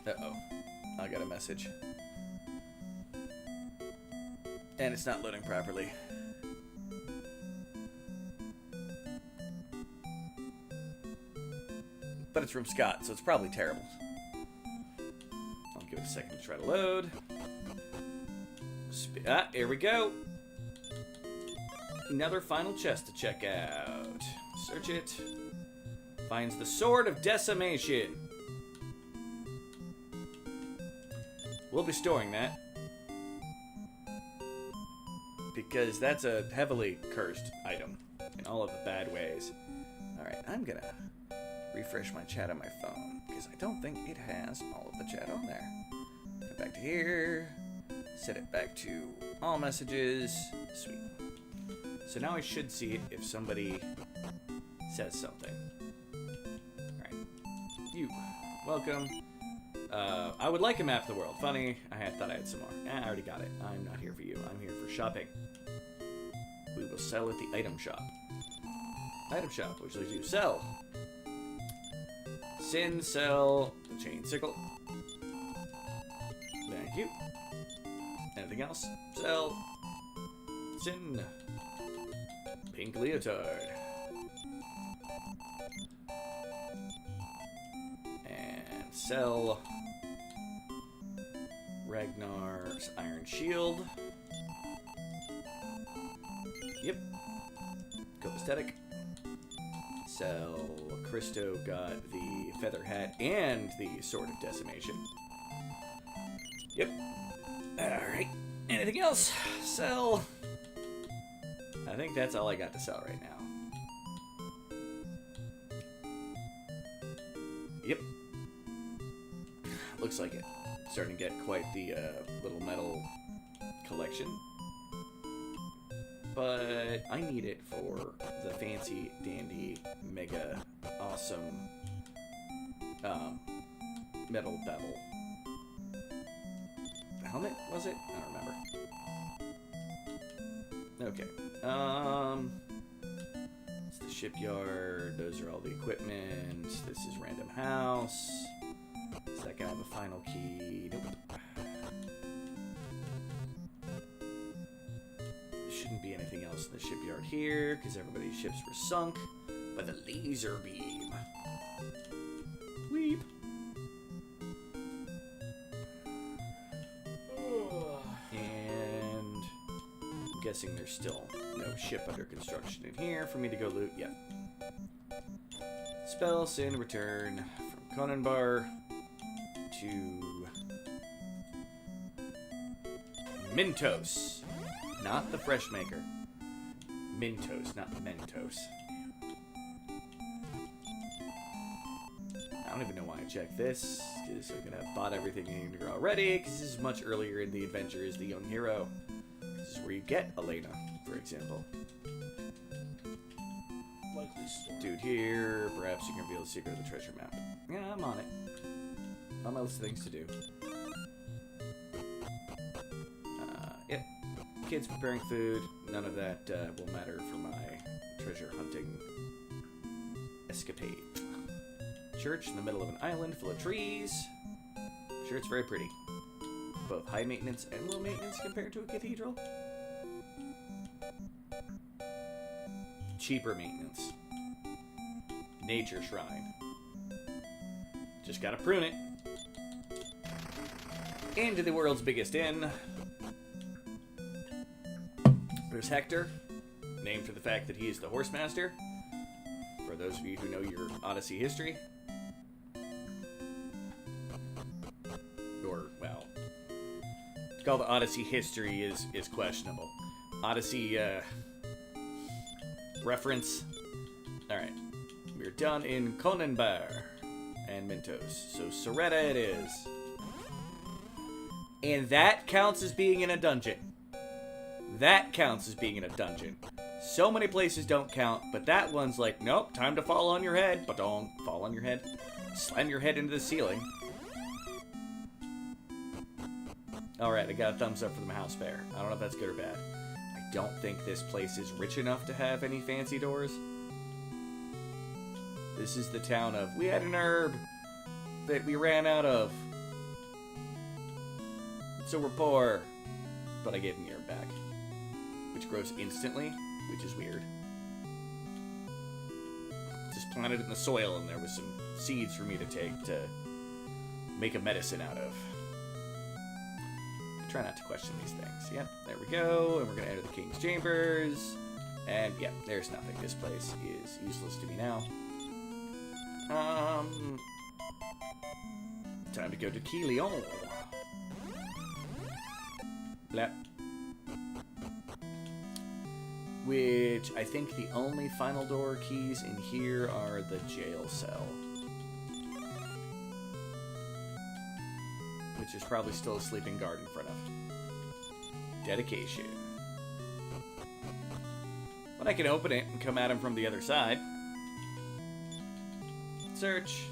Uh-oh. I got a message. And it's not loading properly. But it's from Scott, so it's probably terrible. I'll give it a second to try to load. Here we go. Another final chest to check out. Search it. Finds the Sword of Decimation. We'll be storing that. Because that's a heavily cursed item. In all of the bad ways. Alright, I'm gonna refresh my chat on my phone. Because I don't think it has all of the chat on there. Go back to here. Set it back to all messages. Sweet. So now I should see it if somebody says something. Alright. You. Welcome. I would like a map of the world. Funny, I thought I had some more. I already got it. I'm not here for you. I'm here for shopping. We will sell at the item shop. Item shop, which leads you to sell. Sin, sell, the chain sickle. Thank you. Anything else? Sell. Sin. Pink leotard. And sell Ragnar's iron shield. Yep. Copaesthetic. Sell Christo got the feather hat and the sword of decimation. Yep. Alright. Anything else? Sell. I think that's all I got to sell right now. Yep. Looks like it. Starting to get quite the little metal collection. But I need it for the fancy, dandy, mega, awesome metal bevel. The helmet, was it? I don't remember. Okay. It's the shipyard. Those are all the equipment. This is random house. Is that gonna have a final key? Nope. There shouldn't be anything else in the shipyard here, because everybody's ships were sunk by the laser beam. Weep. And I'm guessing there's still no ship under construction in here for me to go loot. Yep. Spell, sin, return from Conanbar to Mentos. Not the fresh maker. Mentos, not Mentos. I don't even know why I checked this, because I'm going to have bought everything in here already, because this is much earlier in the adventure as the young hero. This is where you get Elena, for example. Likely story. Dude here, perhaps you can reveal the secret of the treasure map. Yeah, I'm on it. On my list of things to do. Yeah. Kids preparing food. None of that will matter for my treasure hunting escapade. Church in the middle of an island full of trees. Sure, it's very pretty. Both high maintenance and low maintenance compared to a cathedral. Cheaper maintenance. Nature shrine. Just gotta prune it. Into the world's biggest inn. There's Hector, named for the fact that he is the horse master. For those of you who know your Odyssey history. Or, well, to call the Odyssey history is questionable. Odyssey, reference. Alright. We're done in Conanbar and Mentos. So Soretta it is. And that counts as being in a dungeon. That counts as being in a dungeon. So many places don't count, but that one's like, nope, time to fall on your head. But don't fall on your head. Slam your head into the ceiling. Alright, I got a thumbs up for the house bear. I don't know if that's good or bad. I don't think this place is rich enough to have any fancy doors. This is the town of, we had an herb that we ran out of. So we're poor. But I gave him the herb back. Which grows instantly, which is weird. Just planted it in the soil and there was some seeds for me to take to make a medicine out of. Try not to question these things. Yep, there we go. And we're going to enter the King's Chambers. And, yeah, there's nothing. This place is useless to me now. Time to go to Keelion. Blep. Which, I think the only final door keys in here are the jail cell. Which is probably still a sleeping guard in front of. Dedication. But I can open it and come at him from the other side. Search.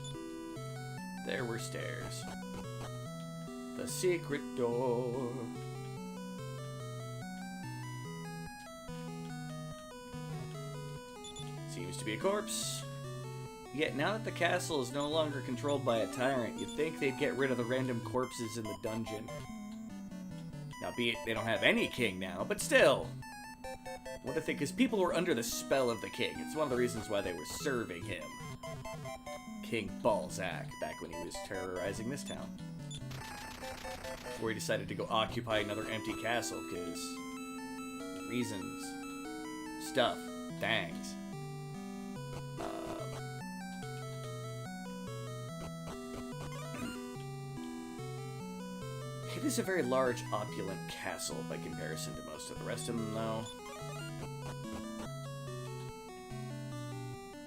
There were stairs. The secret door. Seems to be a corpse. Yet now that the castle is no longer controlled by a tyrant, you'd think they'd get rid of the random corpses in the dungeon. Now, be it they don't have any king now, but still. What I think is people were under the spell of the king. It's one of the reasons why they were serving him. King Balzac, back when he was terrorizing this town. Before he decided to go occupy another empty castle, because reasons, stuff, thangs. It is a very large, opulent castle by comparison to most of the rest of them, though.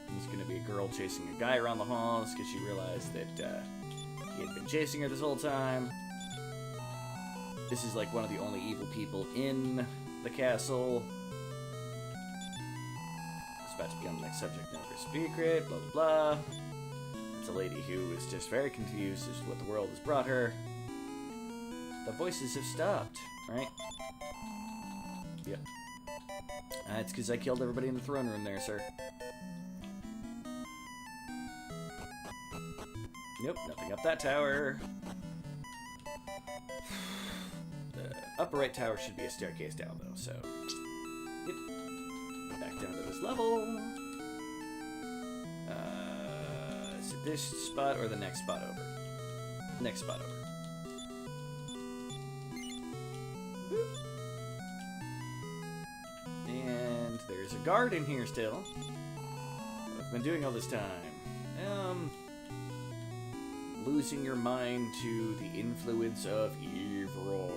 There's going to be a girl chasing a guy around the halls because she realized that he had been chasing her this whole time. This is like one of the only evil people in the castle. It's about to become the next subject matter secret, blah, blah, blah. It's a lady who is just very confused as to what the world has brought her. The voices have stopped, right? Yep. It's because I killed everybody in the throne room there, sir. Nope, nothing up that tower. The upper right tower should be a staircase down, though, so... Yep. Back down to this level. Is it this spot or the next spot over? Next spot over. Boop. And there's a guard in here still. I've been doing all this time. Losing your mind to the influence of evil.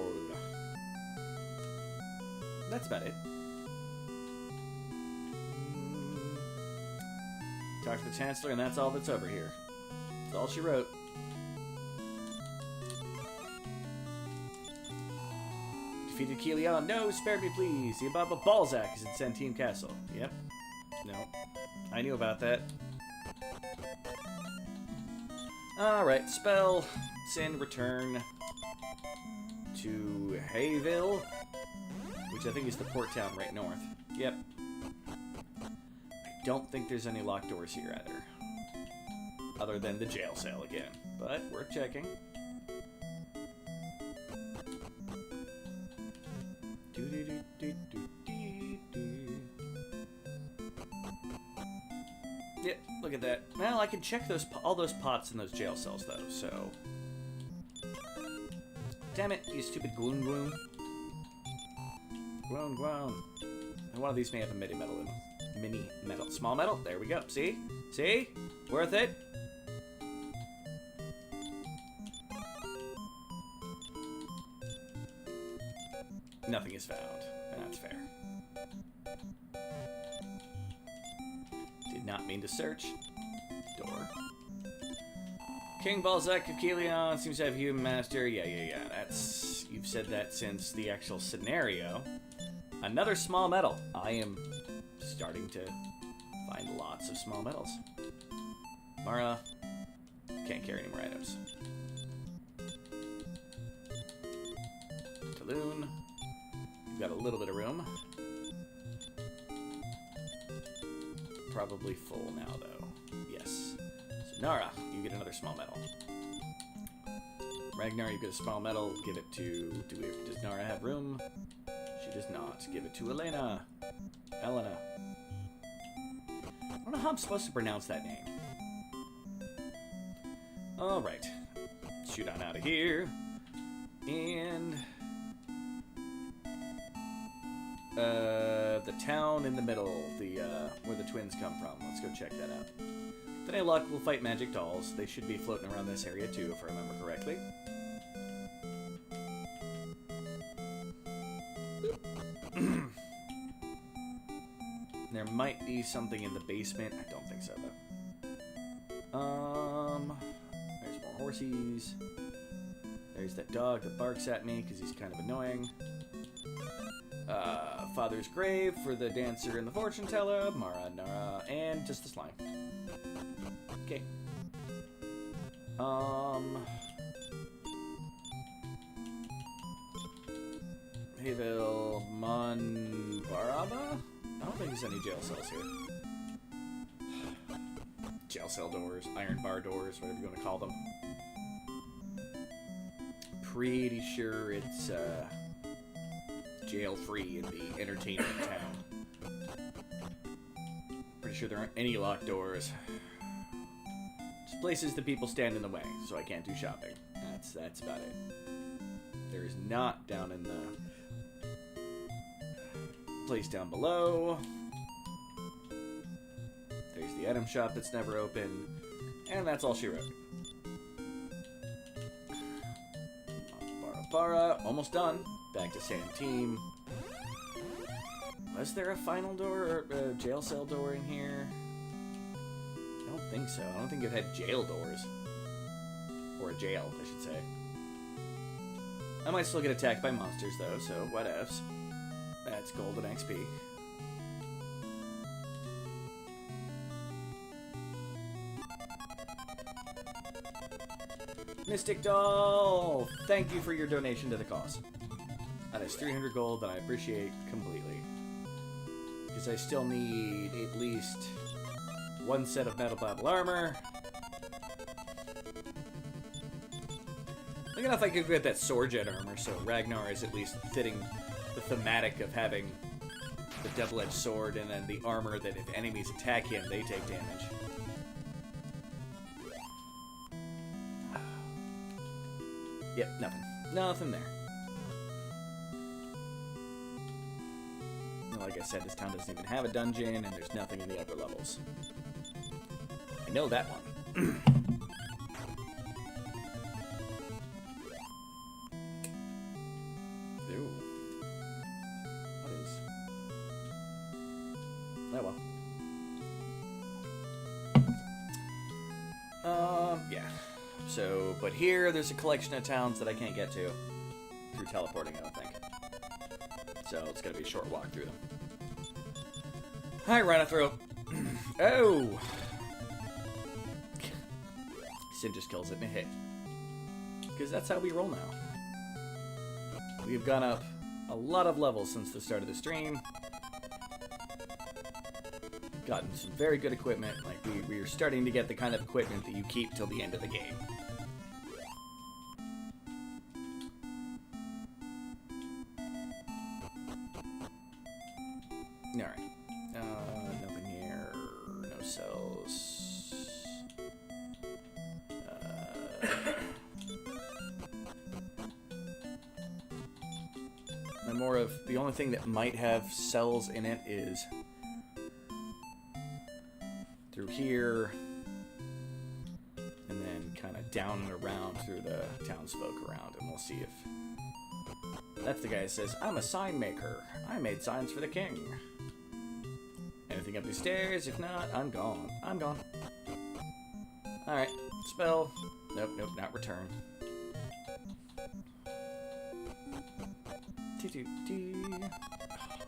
That's about it. Talk to the Chancellor, and that's all that's over here. That's all she wrote. Defeated Kilian. No, spare me, please. The Ababa Balzac is in Centime Castle. Yep. No. I knew about that. Alright, spell. Send return to Hayville, which I think is the port town right north. Yep. I don't think there's any locked doors here either. Other than the jail cell again. But worth checking. Yep, look at that. Well, I can check all those pots in those jail cells, though, so... Damn it, you stupid gloom gloom. Gloom gloom. And one of these may have a mini metal in them. Mini metal. Small metal? There we go. See? See? Worth it? Nothing is found, and that's fair. Did not mean to search. Door. King Balzac of Kilian seems to have a human master. Yeah. That's... You've said that since the actual scenario. Another small metal. I am starting to find lots of small metals. Mara. Can't carry any more items. Talon. You've got a little bit of room. Probably full now, though. Yes. So, Nara, you get another small metal. Ragnar, you get a small metal. Give it to... Does Nara have room? She does not. Give it to Elena. Elena. I don't know how I'm supposed to pronounce that name. Alright. Shoot on out of here. And... the town in the middle, where the twins come from. Let's go check that out. With any luck, we'll fight magic dolls. They should be floating around this area too, if I remember correctly. There might be something in the basement. I don't think so, though. There's more horsies. There's that dog that barks at me because he's kind of annoying. Father's grave for the dancer and the fortune teller, Mara, Nara, and just the slime. Okay. Hayville, Baraba? I don't think there's any jail cells here. Jail cell doors, iron bar doors, whatever you want to call them. Pretty sure it's, jail-free in the entertainment town. Pretty sure there aren't any locked doors. Just places that people stand in the way, so I can't do shopping. That's about it. There is not down in the place down below. There's the item shop that's never open. And that's all she wrote. Bara, almost done. Back to Centime. Was there a final door or a jail cell door in here? I don't think so. I don't think it had jail doors. Or a jail, I should say. I might still get attacked by monsters, though, so whatevs. That's golden XP. Mystic Doll! Thank you for your donation to the cause. That is 300 gold that I appreciate completely. Because I still need at least one set of Metal Babble armor. Look enough I could get that sword jet armor, so Ragnar is at least fitting the thematic of having the double-edged sword and then the armor that if enemies attack him, they take damage. Yep, nothing. Nothing there. Like I said, this town doesn't even have a dungeon, and there's nothing in the upper levels. I know that one. Ooh. What is... Oh, well. Yeah. So, but here, there's a collection of towns that I can't get to through teleporting, I don't think. So, it's gonna be a short walk through them. Hi, Rhinothrope. Oh! Sin just kills it in a hit. Because that's how we roll now. We've gone up a lot of levels since the start of the stream. Gotten some very good equipment. Like, we are starting to get the kind of equipment that you keep till the end of the game. Alright. Nothing here. No cells. And more of the only thing that might have cells in it is through here, and then kind of down and around through the townsfolk around, and we'll see if... That's the guy that says, I'm a sign maker. I made signs for the king. Anything up these stairs? If not, I'm gone. I'm gone. Alright. Spell. Nope, nope, not return.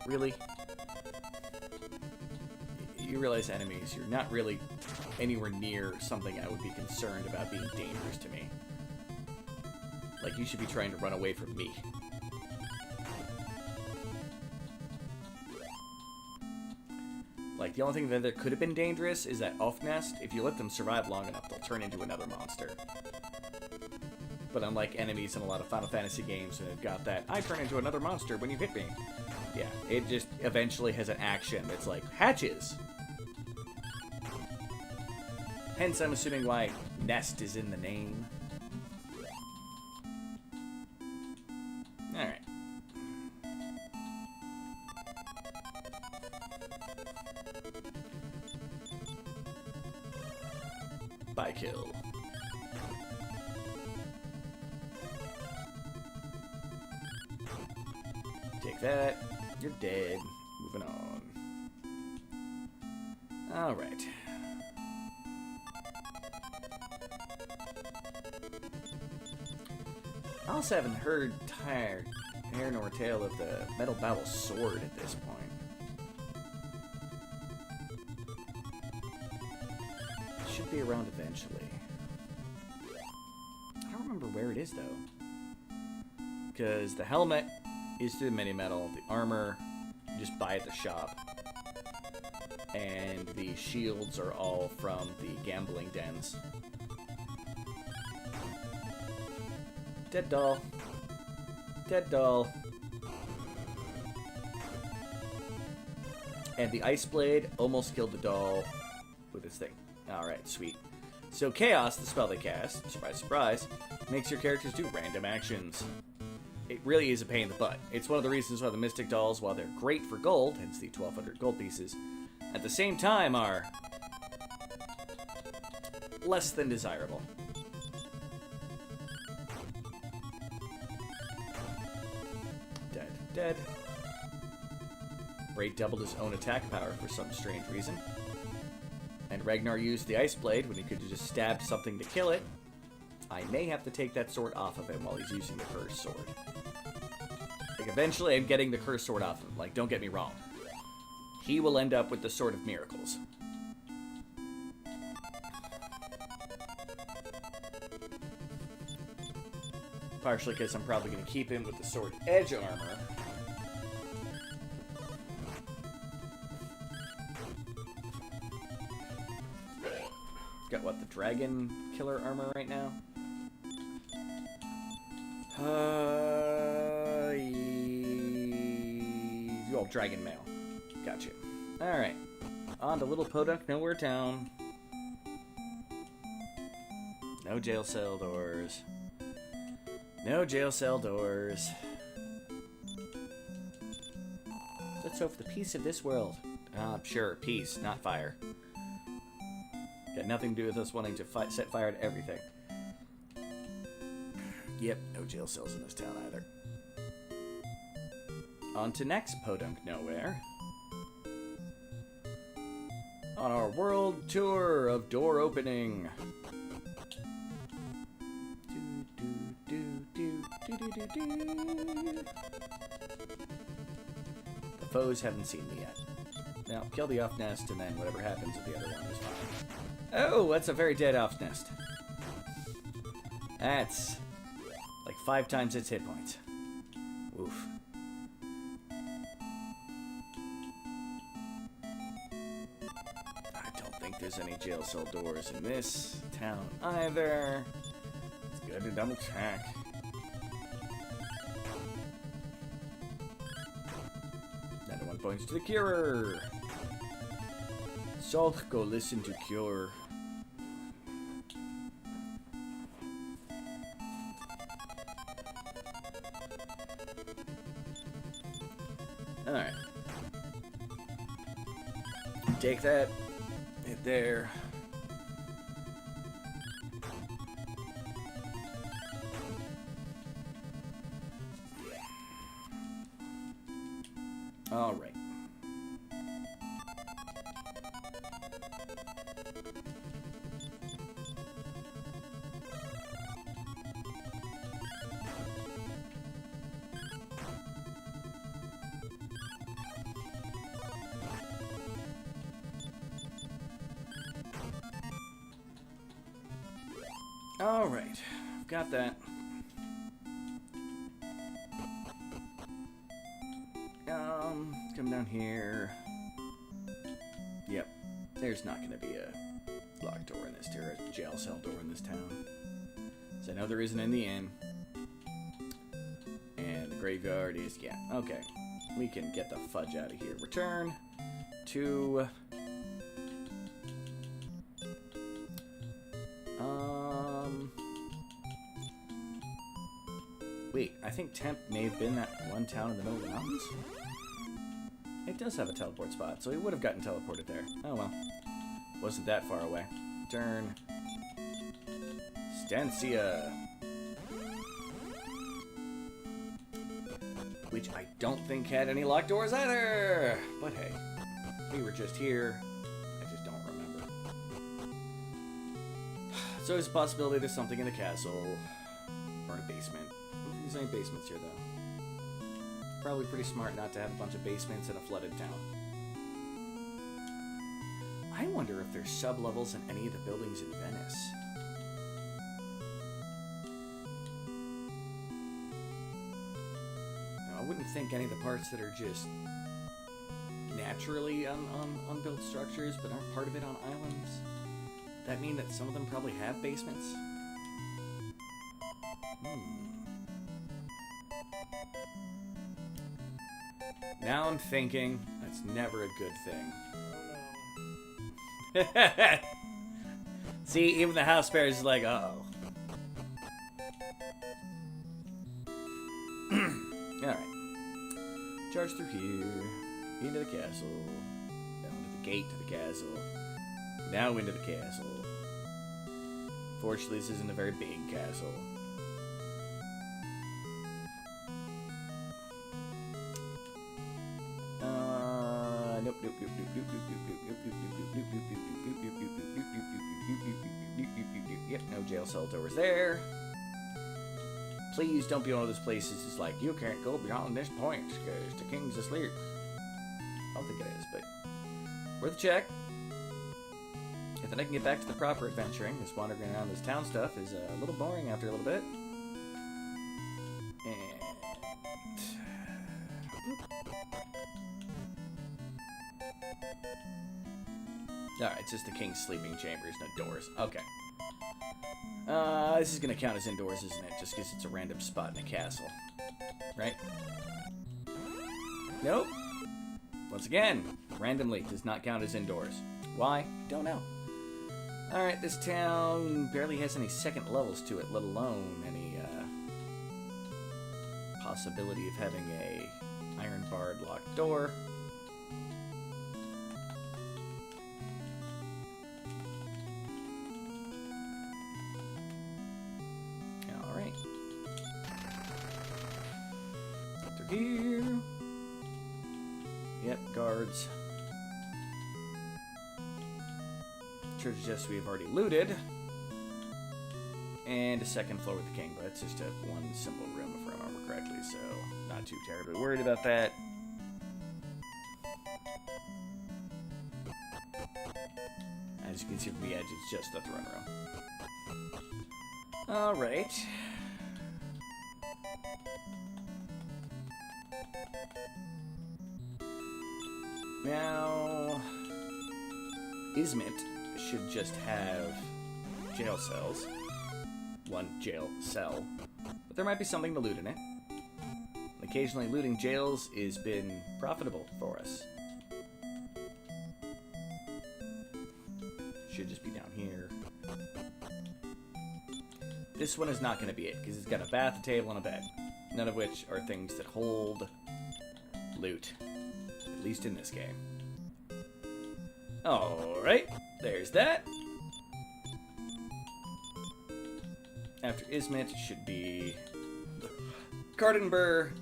Really? You realize enemies, you're not really anywhere near something I would be concerned about being dangerous to me. Like, you should be trying to run away from me. Like, the only thing that could have been dangerous is that elf nest. If you let them survive long enough, they'll turn into another monster. But unlike enemies in a lot of Final Fantasy games, and they've got that, I turn into another monster when you hit me. Yeah, it just eventually has an action that's like, hatches! Hence, I'm assuming why nest is in the name. Alright. By kill. Take that. You're dead. Moving on. Alright. I also haven't heard hair nor tail of the Metal Battle Sword at this point. It should be around eventually. I don't remember where it is, though. Because the helmet is through the mini metal, the armor you just buy at the shop, and the shields are all from the gambling dens. Dead doll. Dead doll. And the ice blade almost killed the doll with its thing. Alright, sweet. So Chaos, the spell they cast, surprise, surprise, makes your characters do random actions. It really is a pain in the butt. It's one of the reasons why the Mystic Dolls, while they're great for gold, hence the 1,200 gold pieces, at the same time are less than desirable. Dead. Dead. Raid doubled his own attack power for some strange reason. And Ragnar used the Ice Blade when he could have just stabbed something to kill it. I may have to take that sword off of him while he's using the Cursed Sword. Like, eventually I'm getting the Cursed Sword off of him. Like, don't get me wrong. He will end up with the Sword of Miracles. Partially because I'm probably going to keep him with the Sword Edge armor. Got, what, the Dragon Killer armor right now? Oh, dragon mail. Gotcha. Alright. On to Little Podunk Nowhere Town. No jail cell doors. No jail cell doors. Let's hope for the peace of this world. Sure, peace, not fire. Got nothing to do with us wanting to set fire to everything. Yep, no jail cells in this town either. On to next Podunk Nowhere. On our world tour of door opening. The foes haven't seen me yet. Now, kill the off nest, and then whatever happens with the other one is fine. Oh, that's a very dead off nest. That's like 5 times its hit points. Oof. I don't think there's any jail cell doors in this town either. It's good to double check. Another one points to the Curer. Salt, go listen to Cure. Alright. Take that. Hit there. Alright. Alright, got that. Come down here. Yep, there's not gonna be a locked door in this or a jail cell door in this town. So I know there isn't in the inn. And the graveyard is, yeah, okay. We can get the fudge out of here. Return to... Wait, I think Temp may have been that one town in the middle of the mountains. It does have a teleport spot, so we would have gotten teleported there. Oh well. Wasn't that far away. Turn. Stancia. Which I don't think had any locked doors either. But hey, we were just here. I just don't remember. So there's a possibility there's something in the castle. Or in a basement. There's any basements here, though. Probably pretty smart not to have a bunch of basements in a flooded town. I wonder if there's sub-levels in any of the buildings in Venice. Now, I wouldn't think any of the parts that are just naturally on built structures, but aren't part of it on islands. That mean that some of them probably have basements? Now I'm thinking, that's never a good thing. See, even the house bears is like, uh-oh. Alright. Charge through here. Into the castle. Down to the gate to the castle. Now into the castle. Fortunately, this isn't a very big castle. Yep, no jail cell doors there. Please don't be one of those places it's like, you can't go beyond this point because the king's asleep. I don't think it is, but worth a check. If then I can get back to the proper adventuring, this wandering around this town stuff is a little boring after a little bit. And... Alright, it's just the king's sleeping chambers, no doors. Okay. This is gonna count as indoors, isn't it? Just because it's a random spot in a castle. Right? Nope. Once again, randomly does not count as indoors. Why? Don't know. Alright, this town barely has any second levels to it, let alone any possibility of having a iron barred locked door. Alright. Through here. Yep, guards. Treasure chest we've already looted. And a second floor with the king, but it's just a one simple room if I remember correctly, so not too terribly worried about that. As you can see from the edge, it's just the throne room. Alright. Now, Ismit should just have jail cells. One jail cell. But there might be something to loot in it. Occasionally looting jails has been profitable for us. Should just be down here. This one is not going to be it, because it's got a bath, a table, and a bed. None of which are things that hold loot. At least in this game. Alright, there's that. After Ismit should be Gardenburg,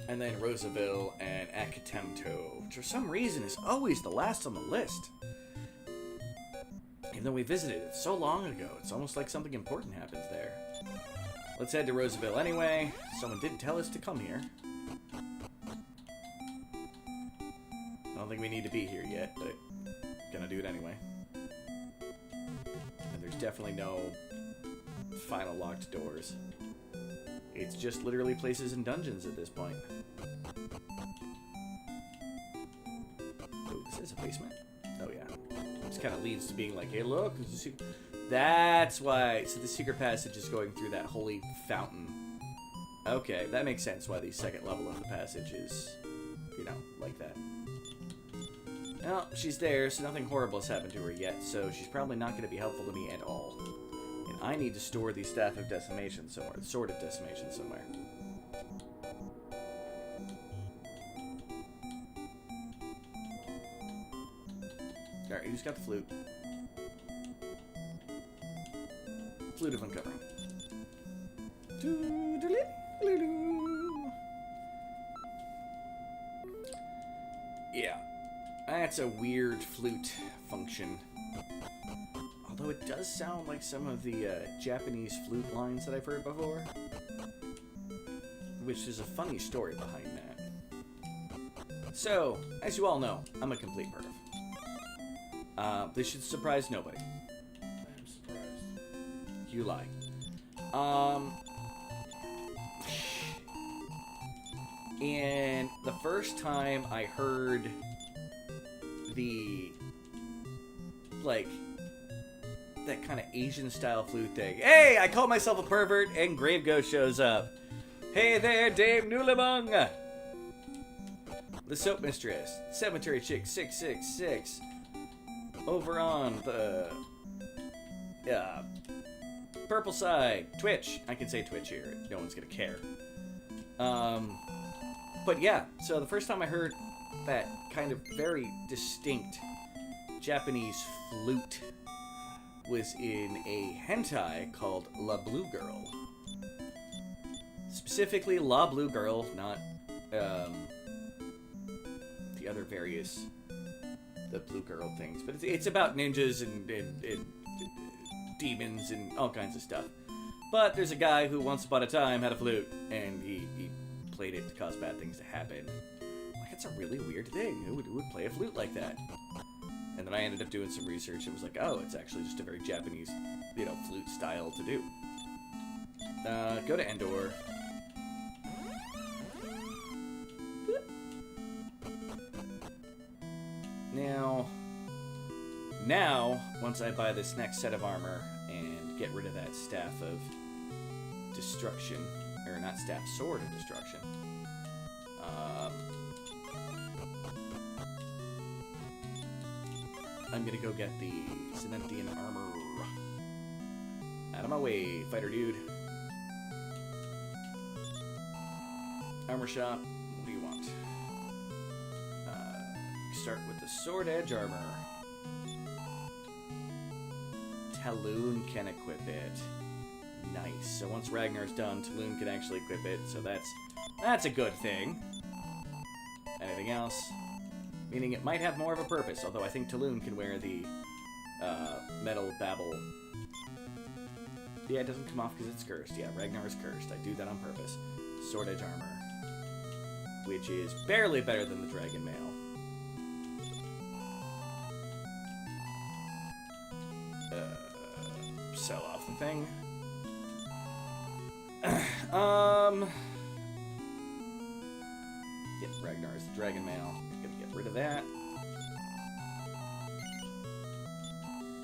and then Rosaville and Akatemto, which for some reason is always the last on the list. Even though we visited it so long ago, it's almost like something important happens there. Let's head to Rosaville anyway. Someone did tell us to come here. I don't think we need to be here yet, but gonna do it anyway. And there's definitely no final locked doors. It's just literally places in dungeons at this point. Oh, this is a basement? Oh yeah. This kind of leads to being like, hey look, there's a secret. That's why. So the secret passage is going through that holy fountain. Okay, that makes sense why the second level of the passage is, you know, like that. Well, she's there, so nothing horrible has happened to her yet, so she's probably not going to be helpful to me at all. And I need to store the Staff of Decimation somewhere, the Sword of Decimation somewhere. Alright, who's got the flute? Flute of Uncovering. Yeah. That's a weird flute function. Although it does sound like some of the Japanese flute lines that I've heard before. Which is a funny story behind that. So, as you all know, I'm a complete perv. This should surprise nobody. I'm surprised. You lie. And the first time I heard the, like, that kind of Asian style flute thing. Hey, I call myself a pervert, and Grave Ghost shows up. Hey there, Dame Nulamung! The Soap Mistress, Cemetery Chick 666. Over on the purple side, Twitch. I can say Twitch here. No one's gonna care. But yeah, so the first time I heard that kind of very distinct Japanese flute was in a hentai called La Blue Girl. Specifically La Blue Girl, not the other various the Blue Girl things. But it's about ninjas and demons and all kinds of stuff. But there's a guy who once upon a time had a flute, and he played it to cause bad things to happen. Like, it's a really weird thing. Who would play a flute like that? And then I ended up doing some research and was like, oh, it's actually just a very Japanese, you know, flute style to do. Go to Endor. Now, Now, once I buy this next set of armor and get rid of that staff of destruction, or not staff, sword of destruction, I'm gonna go get the Zenentian armor. Out of my way, fighter dude. Armor shop, what do you want? Start with the sword edge armor. Talon can equip it. Nice. So once Ragnar's done, Talon can actually equip it, so that's a good thing. Anything else? Meaning it might have more of a purpose, although I think Talon can wear the metal babble. Yeah, it doesn't come off because it's cursed. Yeah, Ragnar is cursed. I do that on purpose. Sword edge armor, which is barely better than the dragon mail. Sell off the thing. Get Ragnar's dragon mail. Gonna get rid of that.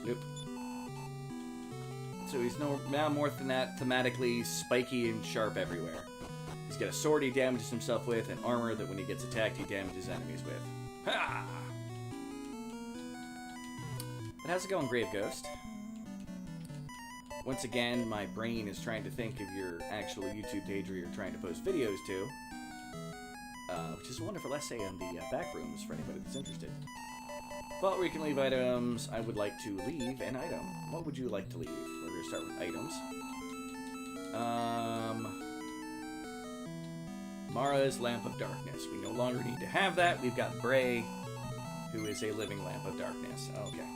Nope. So he's now more than that, thematically spiky and sharp everywhere. He's got a sword he damages himself with, and armor that when he gets attacked he damages enemies with. Ha! But how's it going, Grave Ghost? Once again, my brain is trying to think of your actual YouTube page where you're trying to post videos to. Which is a wonderful essay on the back rooms for anybody that's interested. Vault where you can leave items. I would like to leave an item. What would you like to leave? We're going to start with items. Mara's Lamp of Darkness. We no longer need to have that. We've got Bray, who is a living Lamp of Darkness. Okay.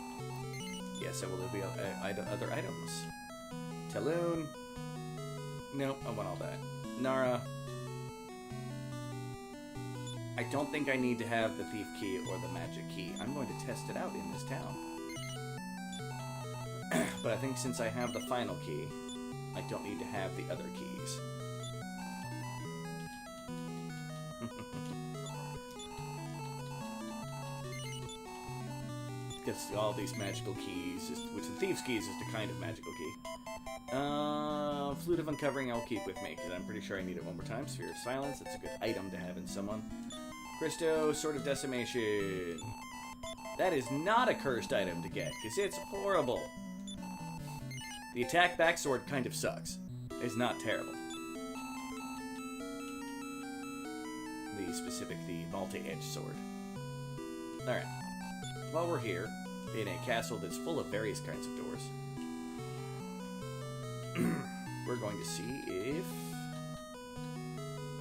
Yes, I will leave other items. Talon. Nope, I want all that. Nara. I don't think I need to have the Thief Key or the Magic Key. I'm going to test it out in this town. But I think since I have the final key, I don't need to have the other keys. Because all these magical keys, which the Thief's Keys is the kind of magical key. Flute of Uncovering I'll keep with me, because I'm pretty sure I need it one more time. Sphere of Silence, it's a good item to have in someone. Christo, Sword of Decimation. That is not a cursed item to get, because it's horrible. The attack back sword kind of sucks. It's not terrible. The multi-edged sword. Alright. While we're here, in a castle that's full of various kinds of doors, we're going to see if...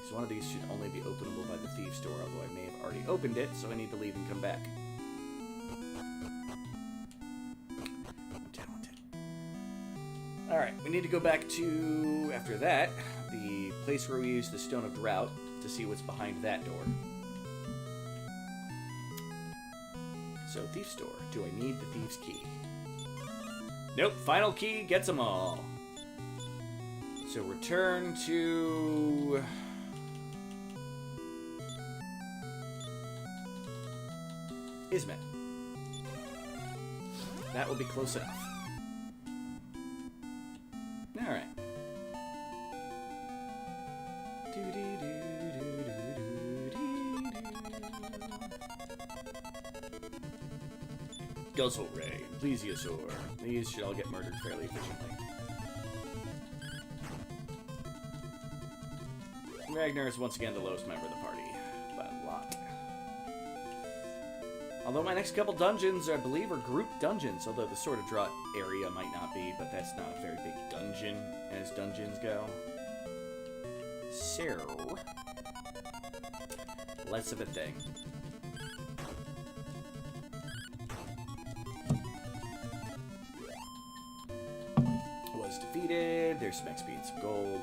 So one of these should only be openable by the Thieves' Door, although I may have already opened it, so I need to leave and come back. I'm talented. Alright, we need to go back to, after that, the place where we used the Stone of Drought to see what's behind that door. So, Thief's Door. Do I need the Thief's Key? Nope, final key gets them all. So, return to... Ismet. That will be close enough. Alright. Guzzle Ray, Plesiosaur. These should all get murdered fairly efficiently. Ragnar is once again the lowest member of the party, by a lot. Although my next couple dungeons, I believe, are group dungeons, although the Sword of Drought area might not be, but that's not a very big dungeon, as dungeons go. So, less of a thing. Was defeated, there's some XP and some gold.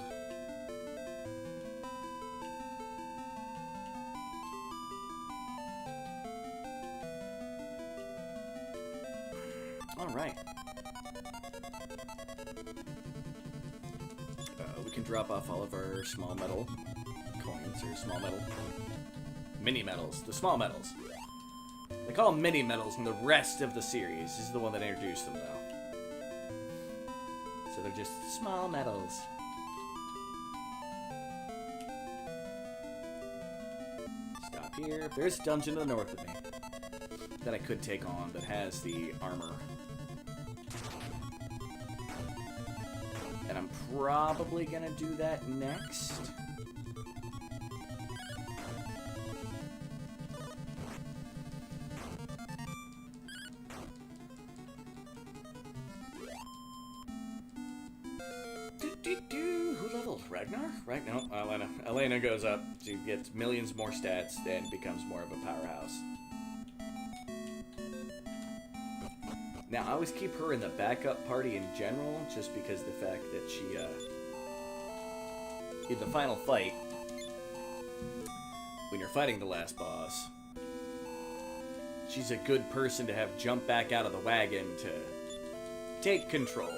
Alright. We can drop off all of our small metal coins, or small metal mini metals, the small metals. They call them mini medals in the rest of the series. This is the one that introduced them, though. So they're just small medals. Stop here. There's a dungeon to the north of me that I could take on that has the armor. And I'm probably gonna do that next. Who leveled? Ragnar? Right? No, Elena. Elena goes up. She gets millions more stats and becomes more of a powerhouse. Now, I always keep her in the backup party in general, just because the fact that she, in the final fight, when you're fighting the last boss, she's a good person to have jump back out of the wagon to take control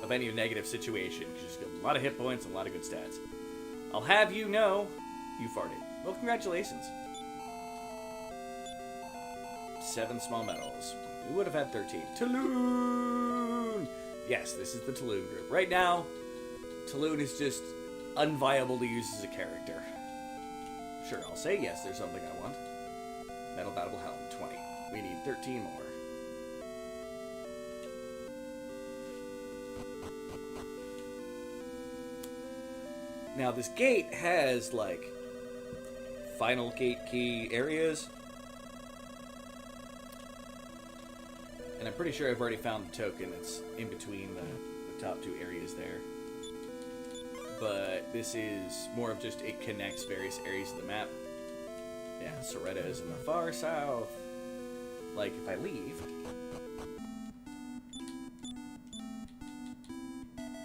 of any negative situation. She's got a lot of hit points and a lot of good stats. I'll have you know, you farted. Well, congratulations. 7 small medals. We would have had 13. Talon! Yes, this is the Talon group. Right now, Talon is just unviable to use as a character. Sure, I'll say yes, there's something I want. Metal Battle Helm, 20. We need 13 more. Now, this gate has, like, final gate key areas. And I'm pretty sure I've already found the token that's in between the top 2 areas there. But this is more of just, it connects various areas of the map. Yeah, Soretta is in the far south. Like, if I leave...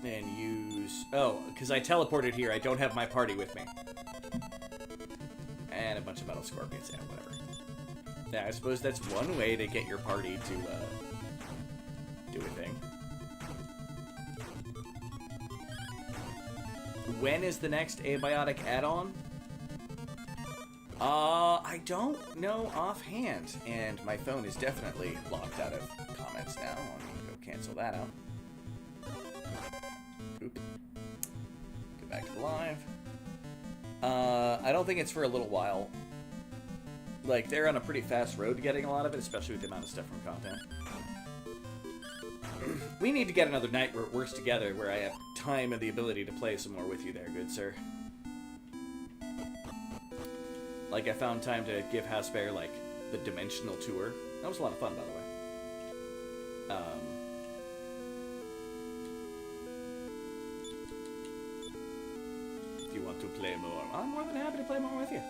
and use... oh, because I teleported here, I don't have my party with me. And a bunch of metal scorpions, yeah, whatever. Yeah, I suppose that's one way to get your party to, do a thing. When is the next abiotic add-on? I don't know offhand, and my phone is definitely locked out of comments now. I'm gonna go cancel that out. Oop. Get back to the live. I don't think it's for a little while. Like, they're on a pretty fast road to getting a lot of it, especially with the amount of stuff from content. We need to get another night where it works together, where I have time and the ability to play some more with you there, good sir. Like, I found time to give Hasbear, like, the Dimensional Tour. That was a lot of fun, by the way. If you want to play more, I'm more than happy to play more with you.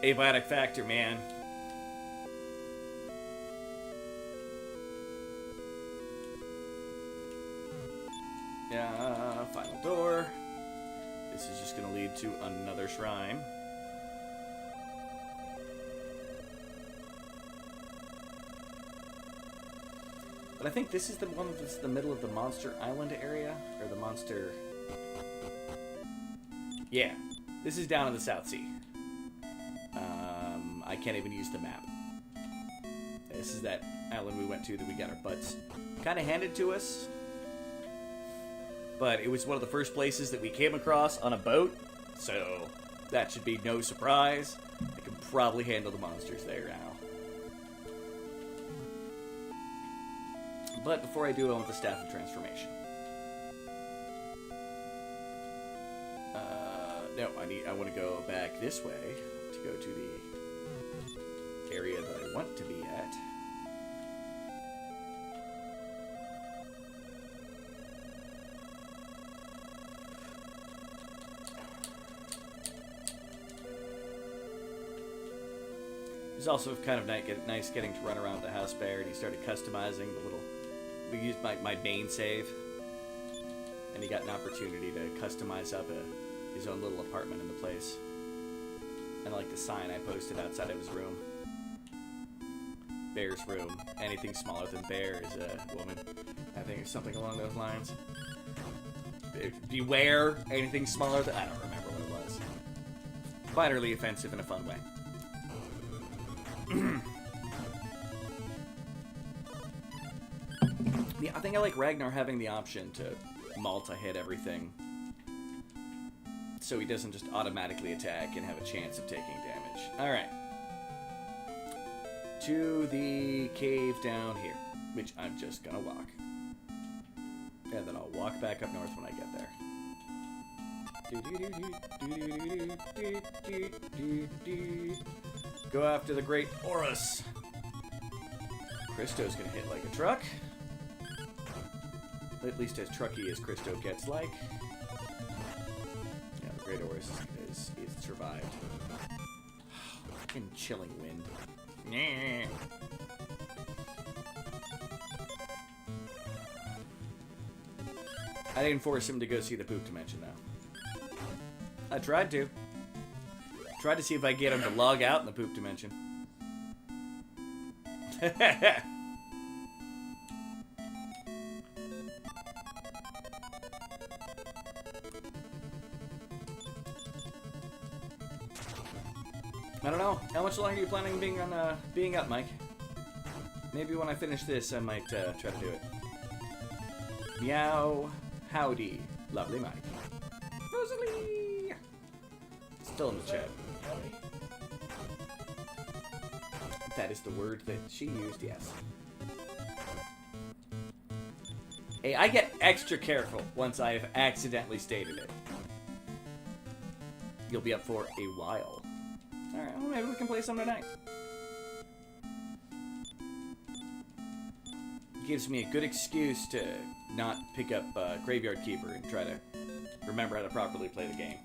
Abiotic Factor, man. Yeah, final door. This is just going to lead to another shrine. But I think this is the one that's in the middle of the Monster Island area, or the Monster... yeah, this is down in the South Sea. I can't even use the map. This is that island we went to that we got our butts kind of handed to us. But it was one of the first places that we came across on a boat, so that should be no surprise. I can probably handle the monsters there now. But before I do, I want the Staff of Transformation. No, I want to go back this way to go to the area that I want to be at. It was also kind of nice getting to run around the house bear, and he started customizing the little... we used my main save, and he got an opportunity to customize up his own little apartment in the place. And like the sign I posted outside of his room. Bear's room. Anything smaller than bear is a woman. I think it's something along those lines. Beware anything smaller than... I don't remember what it was. Minorly offensive in a fun way. Yeah, I think I like Ragnar having the option to multi-hit everything, so he doesn't just automatically attack and have a chance of taking damage. Alright. To the cave down here, which I'm just gonna walk. And then I'll walk back up north when I get there. Go after the great Horus. Christo's gonna hit like a truck. At least as trucky as Christo gets like. Yeah, the great Horus is survived. Fucking chilling wind. Nah. I didn't force him to go see the poop dimension, though. I tried to. Tried to see if I get him to log out in the poop dimension. I don't know. How much longer are you planning on being up, Mike? Maybe when I finish this, I might try to do it. Meow. Howdy. Lovely Mike. Rosalie! Still in the chat. That is the word that she used, yes. Hey, I get extra careful once I have accidentally stated it. You'll be up for a while. Alright, well, maybe we can play some tonight. Gives me a good excuse to not pick up Graveyard Keeper and try to remember how to properly play the game.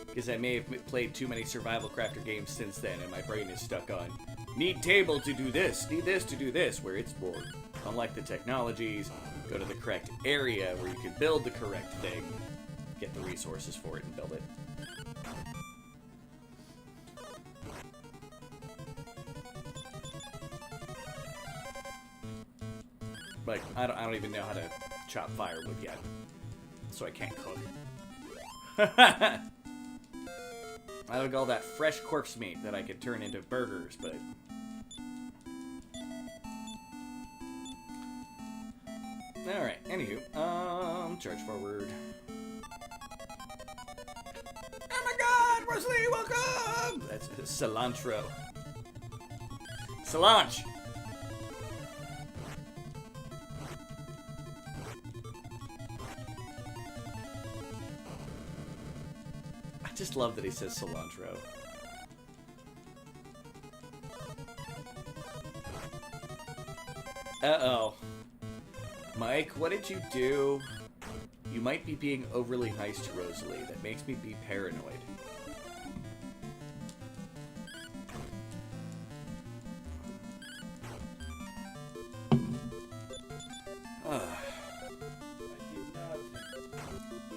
Because I may have played too many Survival Crafter games since then, and my brain is stuck on need table to do this, need this to do this, where it's more unlike the technologies, go to the correct area where you can build the correct thing, get the resources for it, and build it. Like, I don't even know how to chop firewood yet, so I can't cook. I like all that fresh corpse meat that I could turn into burgers, but... Alright, anywho, charge forward. Oh my god, Wesley, welcome! That's cilantro. Cilantro! I just love that he says cilantro. Uh-oh. Mike, what did you do? You might be being overly nice to Rosalie. That makes me be paranoid.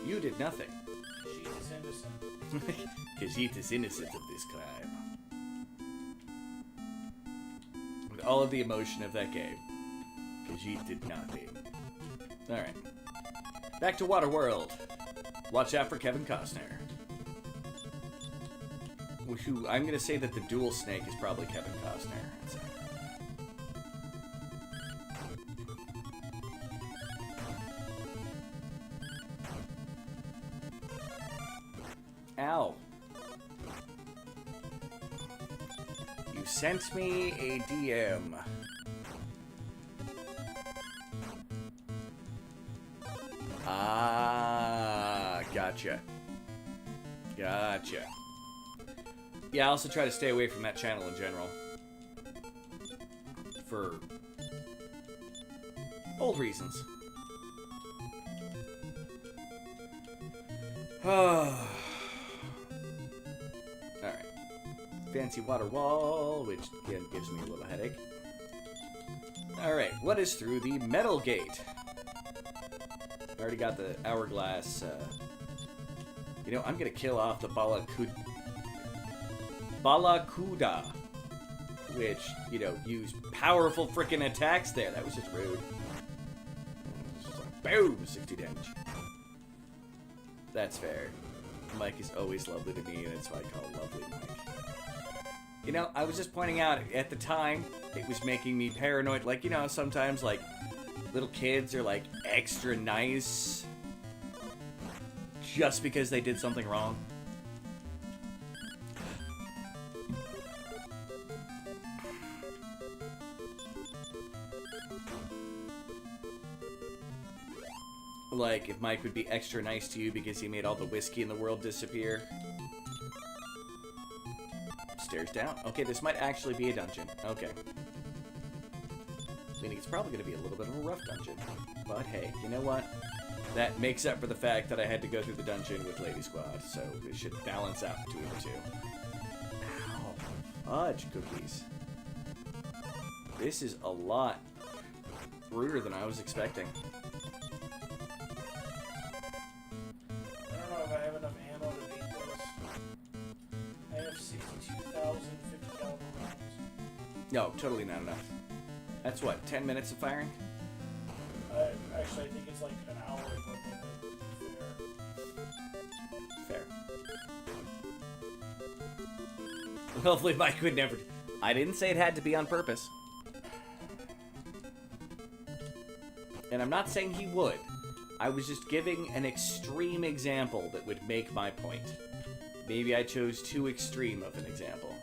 You did nothing. Khajiit is innocent. Khajiit is innocent of this crime. With all of the emotion of that game, Khajiit did nothing. Alright. Back to Waterworld. Watch out for Kevin Costner. Who, I'm gonna say that the dual snake is probably Kevin Costner. Ow. You sent me a DM. Ah, gotcha. Gotcha. Yeah, I also try to stay away from that channel in general. For old reasons. Alright. Fancy water wall, which again gives me a little headache. Alright, what is through the metal gate? I already got the hourglass. You know, I'm gonna kill off the Balakuda, which, you know, use powerful freaking attacks there. That was just rude. Just like, boom, 60 damage. That's fair. Mike is always lovely to me, and that's why I call Lovely Mike. You know, I was just pointing out, at the time, it was making me paranoid. Like, you know, sometimes, like, little kids are, like, extra nice just because they did something wrong. Like, if Mike would be extra nice to you because he made all the whiskey in the world disappear. Stairs down. Okay, this might actually be a dungeon. Okay. Meaning it's probably going to be a little bit of a rough dungeon. But hey, you know what? That makes up for the fact that I had to go through the dungeon with Lady Squad, so it should balance out between the two. Ow. Fudge cookies. This is a lot ruder than I was expecting. I don't know if I have enough ammo to beat this. I have 62,050 caliber rounds. No, totally not enough. That's what, 10 minutes of firing? Actually, I think it's like an hour. Fair. Hopefully Mike would never... I didn't say it had to be on purpose. And I'm not saying he would. I was just giving an extreme example that would make my point. Maybe I chose too extreme of an example.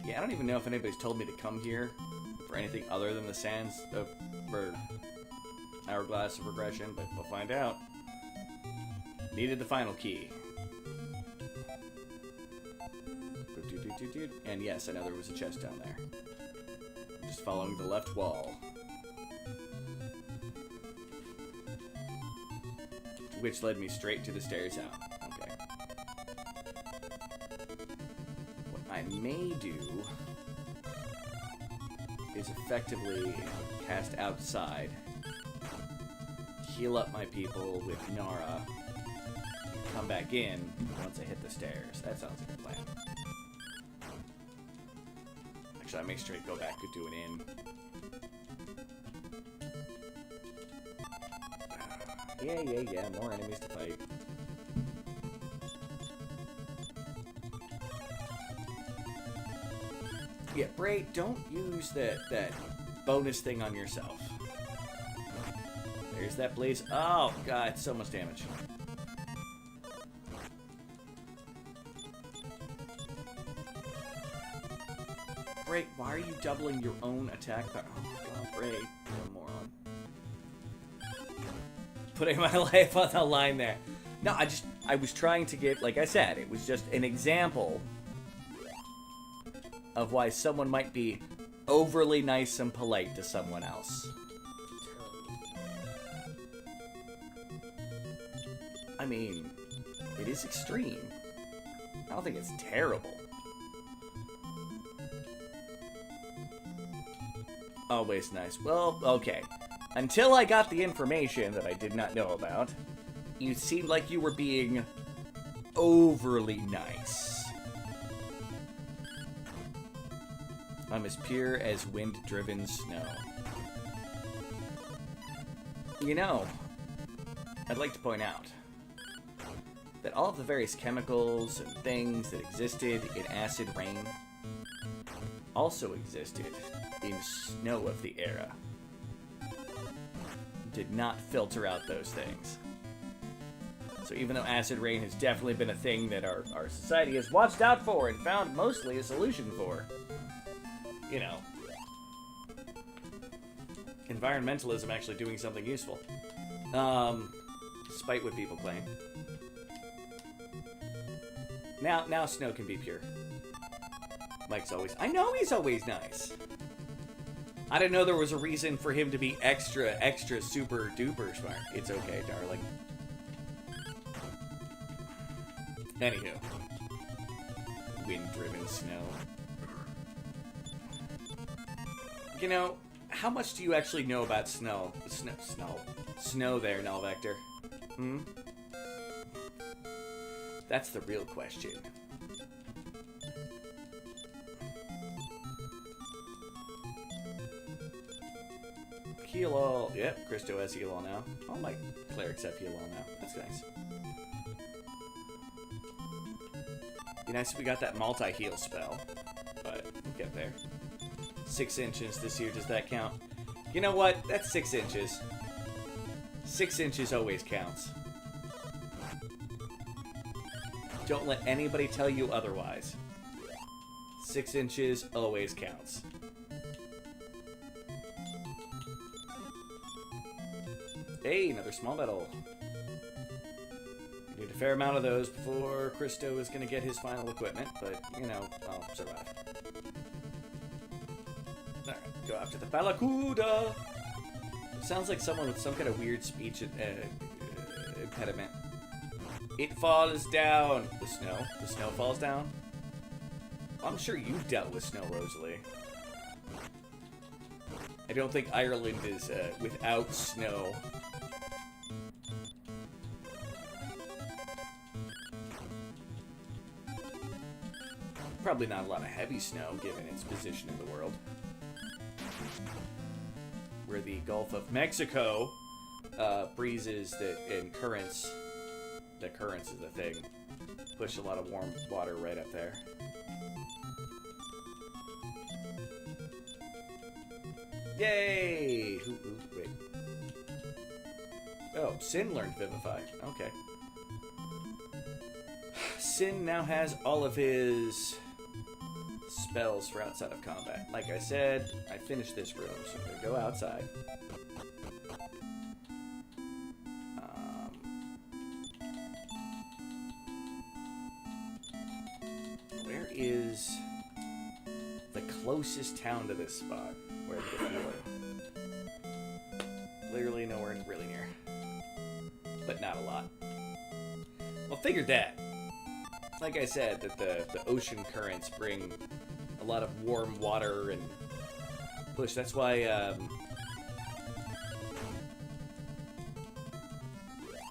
Yeah, I don't even know if anybody's told me to come here for anything other than the sands of... for Hourglass of Regression, but we'll find out. Needed the final key. And yes, I know there was a chest down there. I'm just following the left wall. Which led me straight to the stairs out. Okay. What I may do is effectively cast outside, heal up my people with Nara, and come back in once I hit the stairs. That sounds like a plan. Actually, I may straight go back to do an in. Yeah, more enemies to fight. Yeah, Bray, don't use that bonus thing on yourself. There's that blaze. Oh, God, so much damage. Bray, why are you doubling your own attack power? Oh, my God, Bray, you're a moron. Putting my life on the line there. No, I was trying to get, like I said, it was just an example of why someone might be overly nice and polite to someone else. I mean, it is extreme. I don't think it's terrible. Always nice. Well, okay. Until I got the information that I did not know about, you seemed like you were being overly nice. I'm as pure as wind-driven snow. You know, I'd like to point out that all of the various chemicals and things that existed in acid rain also existed in snow of the era. Did not filter out those things. So even though acid rain has definitely been a thing that our society has watched out for and found mostly a solution for, you know, environmentalism actually doing something useful. Despite what people claim. Now snow can be pure. Mike's always... I know he's always nice. I didn't know there was a reason for him to be extra super duper smart. It's okay, darling. Anywho. Wind-driven snow. You know, how much do you actually know about snow? Snow there, Null Vector. Hmm? That's the real question. Heal all. Yep, Christo has heal all now. All my clerics have heal all now. That's nice. Be nice if we got that multi-heal spell, but we'll get there. 6 inches this year, does that count? You know what? That's 6 inches. 6 inches always counts. Don't let anybody tell you otherwise. 6 inches always counts. Hey, another small medal. We need a fair amount of those before Christo is going to get his final equipment, but, you know, I'll survive. Alright, go after the Balakuda! Sounds like someone with some kind of weird speech impediment. It falls down. The snow falls down. I'm sure you've dealt with snow, Rosalie. I don't think Ireland is without snow. Probably not a lot of heavy snow given its position in the world. Where the Gulf of Mexico breezes and currents. The currents is the thing. Push a lot of warm water right up there. Yay! Wait. Oh, Sin learned Vivify. Okay. Sin now has all of his spells for outside of combat. Like I said, I finished this room, so I'm gonna go outside. Where is the closest town to this spot where I can get healing? Literally nowhere really near. But not a lot. Well, figured that. Like I said, that the ocean currents bring a lot of warm water and push. That's why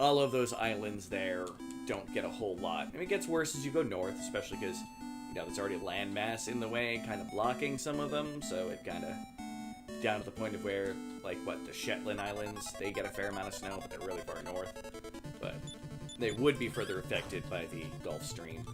all of those islands there don't get a whole lot. I mean, it gets worse as you go north, especially because, you know, there's already landmass in the way, kind of blocking some of them, so it kind of down to the point of where, like, what, the Shetland Islands, they get a fair amount of snow, but they're really far north. But they would be further affected by the Gulf Stream.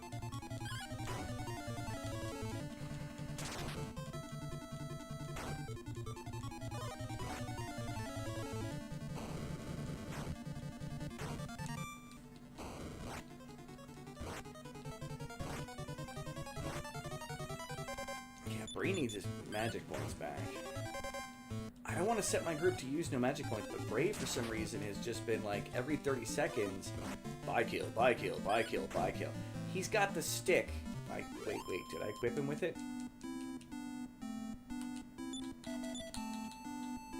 Yeah, Bree needs his magic points back. I don't want to set my group to use no magic points, but Brave, for some reason, has just been like, every 30 seconds, buy kill, buy kill, buy kill, buy kill. He's got the stick. Wait, did I equip him with it?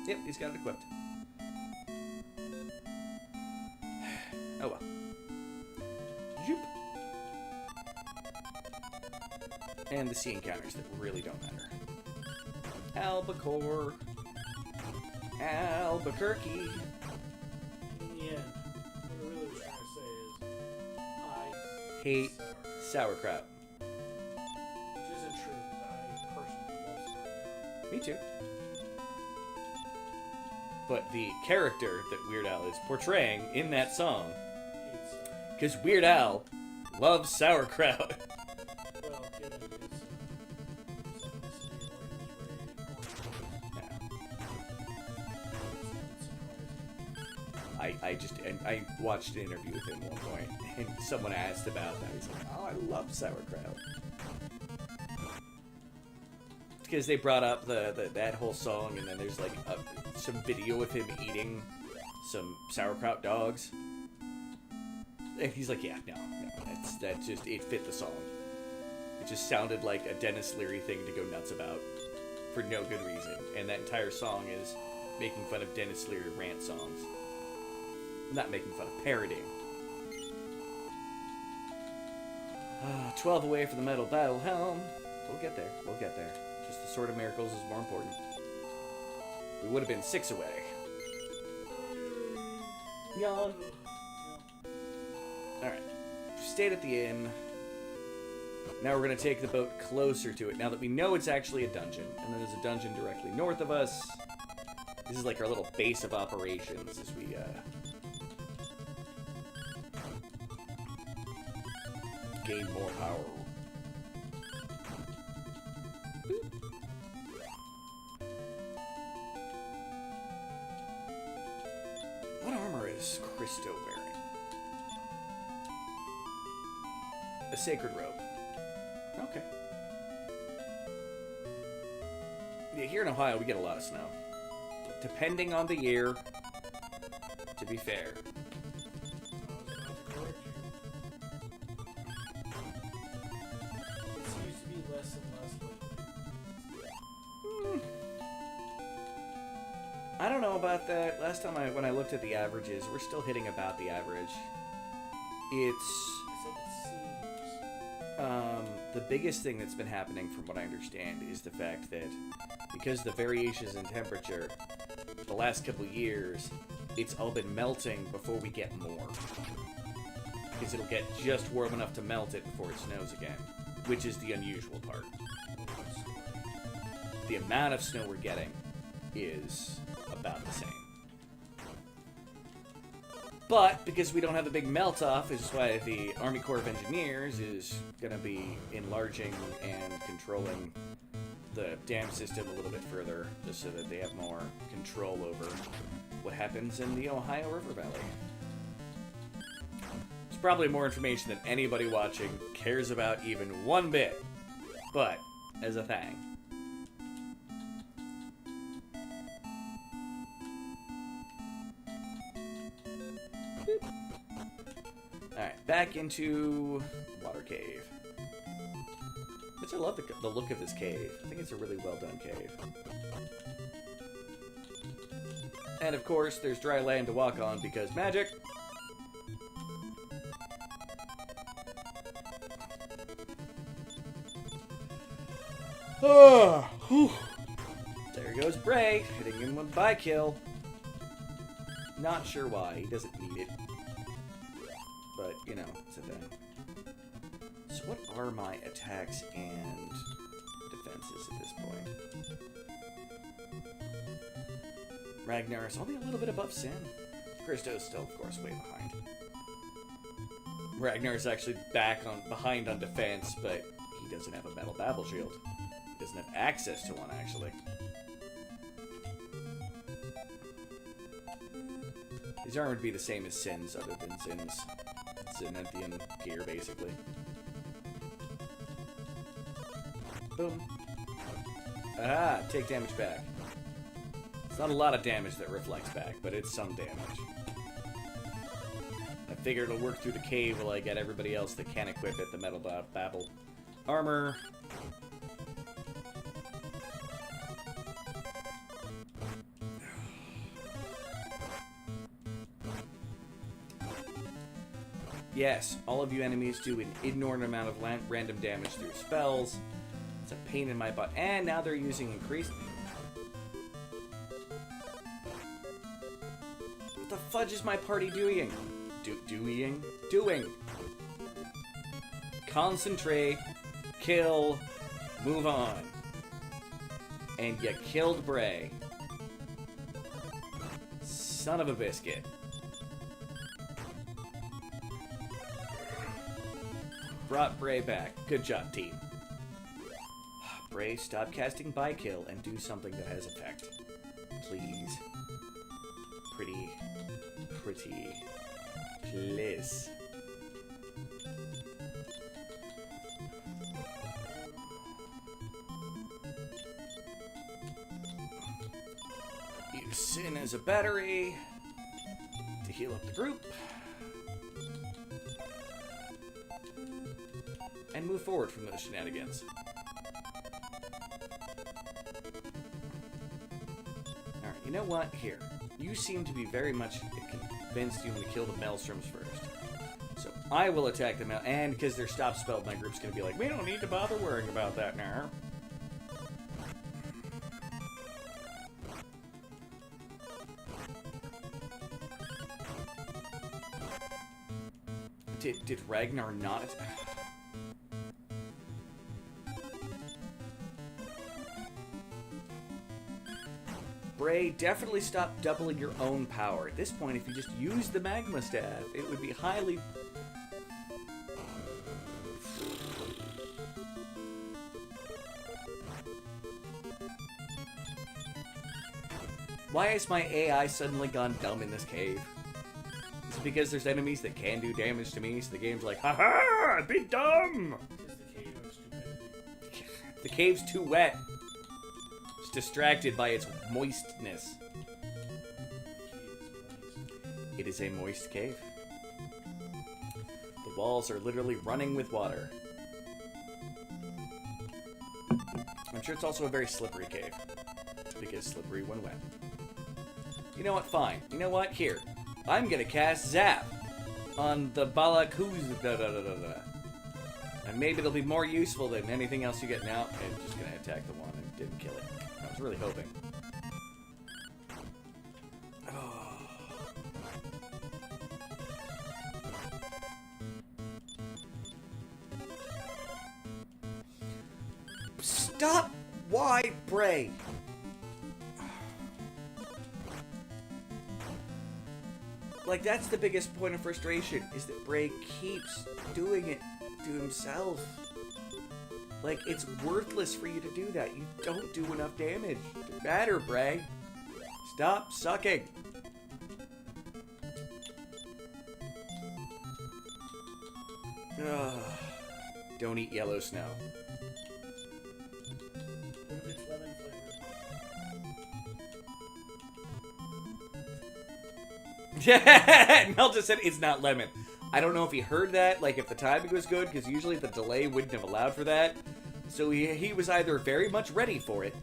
Yep, he's got it equipped. Oh well. Zoop. And the sea encounters that really don't matter. Albacore. Albuquerque. Yeah. What I really was trying to say is, I Hate sauerkraut. which isn't true, because I personally love sauerkraut. Me too. But the character that Weird Al is portraying in that song, It's, because Weird Al loves sauerkraut. well, given his ethnicity or his I watched an interview with him at one point, and someone asked about that. He's like, "Oh, I love sauerkraut." Because they brought up that whole song, and then there's like some video of him eating some sauerkraut dogs, and he's like, "Yeah, no, it fit the song. It just sounded like a Dennis Leary thing to go nuts about for no good reason." And that entire song is making fun of Dennis Leary rant songs. Not making fun of, parodying. 12 away for the metal battle helm. We'll get there. We'll get there. Just the Sword of Miracles is more important. We would have been 6 away. Yawn. Alright. Stayed at the inn. Now we're going to take the boat closer to it, now that we know it's actually a dungeon. And then there's a dungeon directly north of us. This is like our little base of operations as we, gain more power Christo wearing? A sacred robe. Okay. Yeah, here in Ohio, we get a lot of snow. Depending on the year, to be fair. It seems to be less and less lately. I don't know about that. Last time when I looked at the averages, we're still hitting about the average. It's I said it seems. the biggest thing that's been happening, from what I understand, is the fact that because the variations in temperature, the last couple years, it's all been melting before we get more. Because it'll get just warm enough to melt it before it snows again, which is the unusual part. The amount of snow we're getting is about the same. But because we don't have the big melt-off, is why the Army Corps of Engineers is going to be enlarging and controlling the dam system a little bit further, just so that they have more control over what happens in the Ohio River Valley. It's probably more information than anybody watching cares about even one bit, but as a thing. Alright, back into Water Cave. Which I love the look of this cave. I think it's a really well done cave. And of course, there's dry land to walk on because magic! Oh, whew. There goes Bray, hitting him with by-kill. Not sure why, he doesn't need it. But, you know, it's a thing. So what are my attacks and defenses at this point? Ragnar is only a little bit above Sin. Christo's still, of course, way behind. Ragnar's actually behind on defense, but he doesn't have a metal babble shield. He doesn't have access to one, actually. His armor would be the same as Sin's, other than Sin's Zenenthian gear, basically. Boom. Ah, take damage back. It's not a lot of damage that reflects back, but it's some damage. I figure it'll work through the cave while I get everybody else that can equip it, the metal babble armor. Yes, all of you enemies do an inordinate amount of random damage through spells. It's a pain in my butt. And now they're using increased... What the fudge is my party doing? Doing. Concentrate. Kill. Move on. And you killed Bray. Son of a biscuit. Brought Bray back. Good job, team. Bray, stop casting by-kill and do something that has effect. Please. Pretty. Please. Use Sin as a battery to heal up the group. And move forward from those shenanigans. Alright, you know what? Here. You seem to be very much convinced you want to kill the Maelstroms first. So I will attack the and because they're stop spelled, my group's going to be like, we don't need to bother worrying about that now. Did Ragnar not... Bray, definitely stop doubling your own power. At this point, if you just use the Magma Staff, it would be highly... Why has my AI suddenly gone dumb in this cave? Is it because there's enemies that can do damage to me, so the game's like, haha, be dumb! It's the cave of stupidity. The cave's too wet. It's distracted by its moistness. It is a moist cave. The walls are literally running with water. I'm sure it's also a very slippery cave. Because slippery when wet. You know what? Fine. You know what? Here. I'm gonna cast Zap on the Balakuza. And maybe it'll be more useful than anything else you get now. I'm just gonna attack the one and didn't kill it. I was really hoping. Stop! Why, Bray? Like, that's the biggest point of frustration, is that Bray keeps doing it to himself. Like, it's worthless for you to do that. You don't do enough damage. Doesn't matter, Bray. Stop sucking. Ugh. Don't eat yellow snow. What if it's lemon flavored? Mel just said it's not lemon. I don't know if he heard that, like if the timing was good, because usually the delay wouldn't have allowed for that. So he was either very much ready for it,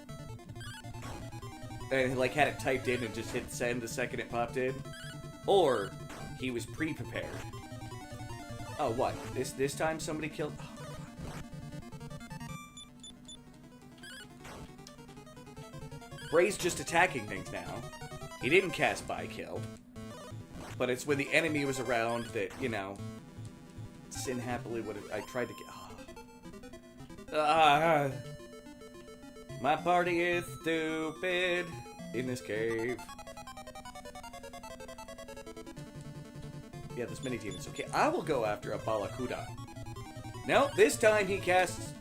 and like had it typed in and just hit send the second it popped in, or he was pre-prepared. Oh, what? This time somebody killed... Oh, Bray's just attacking things now. He didn't cast by kill. But it's when the enemy was around that, you know, Sin happily would have... I tried to get... my party is stupid in this cave. Yeah, this mini-team is okay. I will go after a Balakuda. No, this time he casts...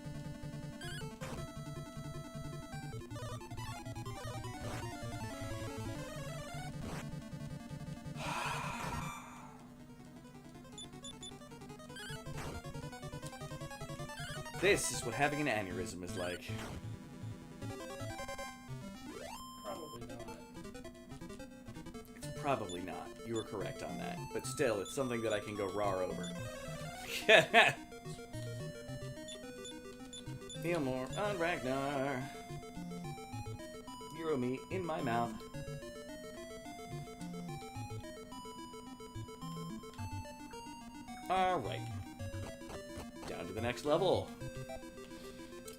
This is what having an aneurysm is like. Probably not. It's probably not. You were correct on that. But still, it's something that I can go raw over. Feel more on Ragnar. Euro meat in my mouth. Alright. Down to the next level.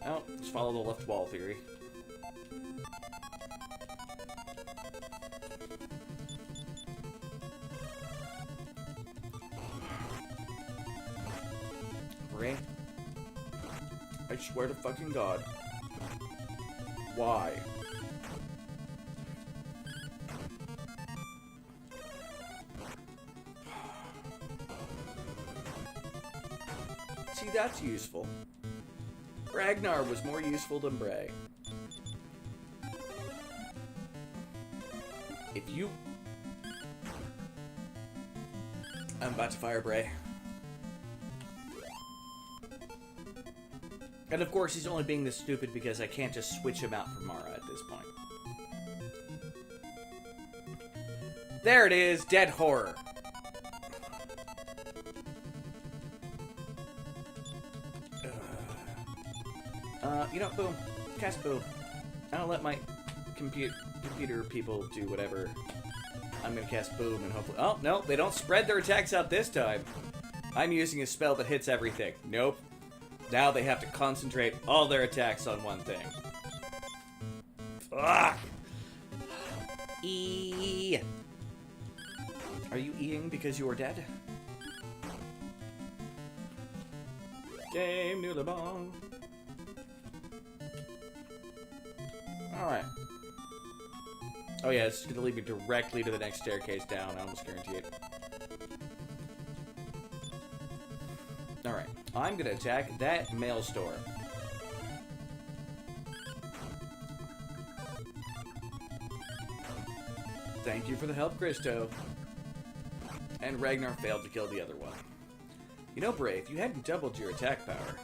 Oh, just follow the left wall theory. Ray, I swear to fucking God. Why? See, that's useful. Ragnar was more useful than Bray. If you... I'm about to fire Bray. And of course, he's only being this stupid because I can't just switch him out for Mara at this point. There it is, dead horror. You know, boom. Cast boom. I don't let my computer people do whatever. I'm gonna cast boom and hopefully... Oh, no, they don't spread their attacks out this time. I'm using a spell that hits everything. Nope. Now they have to concentrate all their attacks on one thing. Fuck! E. Are you E-ing because you are dead? Game New Lebon. Alright. Oh yeah, it's gonna lead me directly to the next staircase down, I almost guarantee it. Alright, I'm gonna attack that mail store. Thank you for the help, Christo. And Ragnar failed to kill the other one. You know, Bray, if you hadn't doubled your attack power,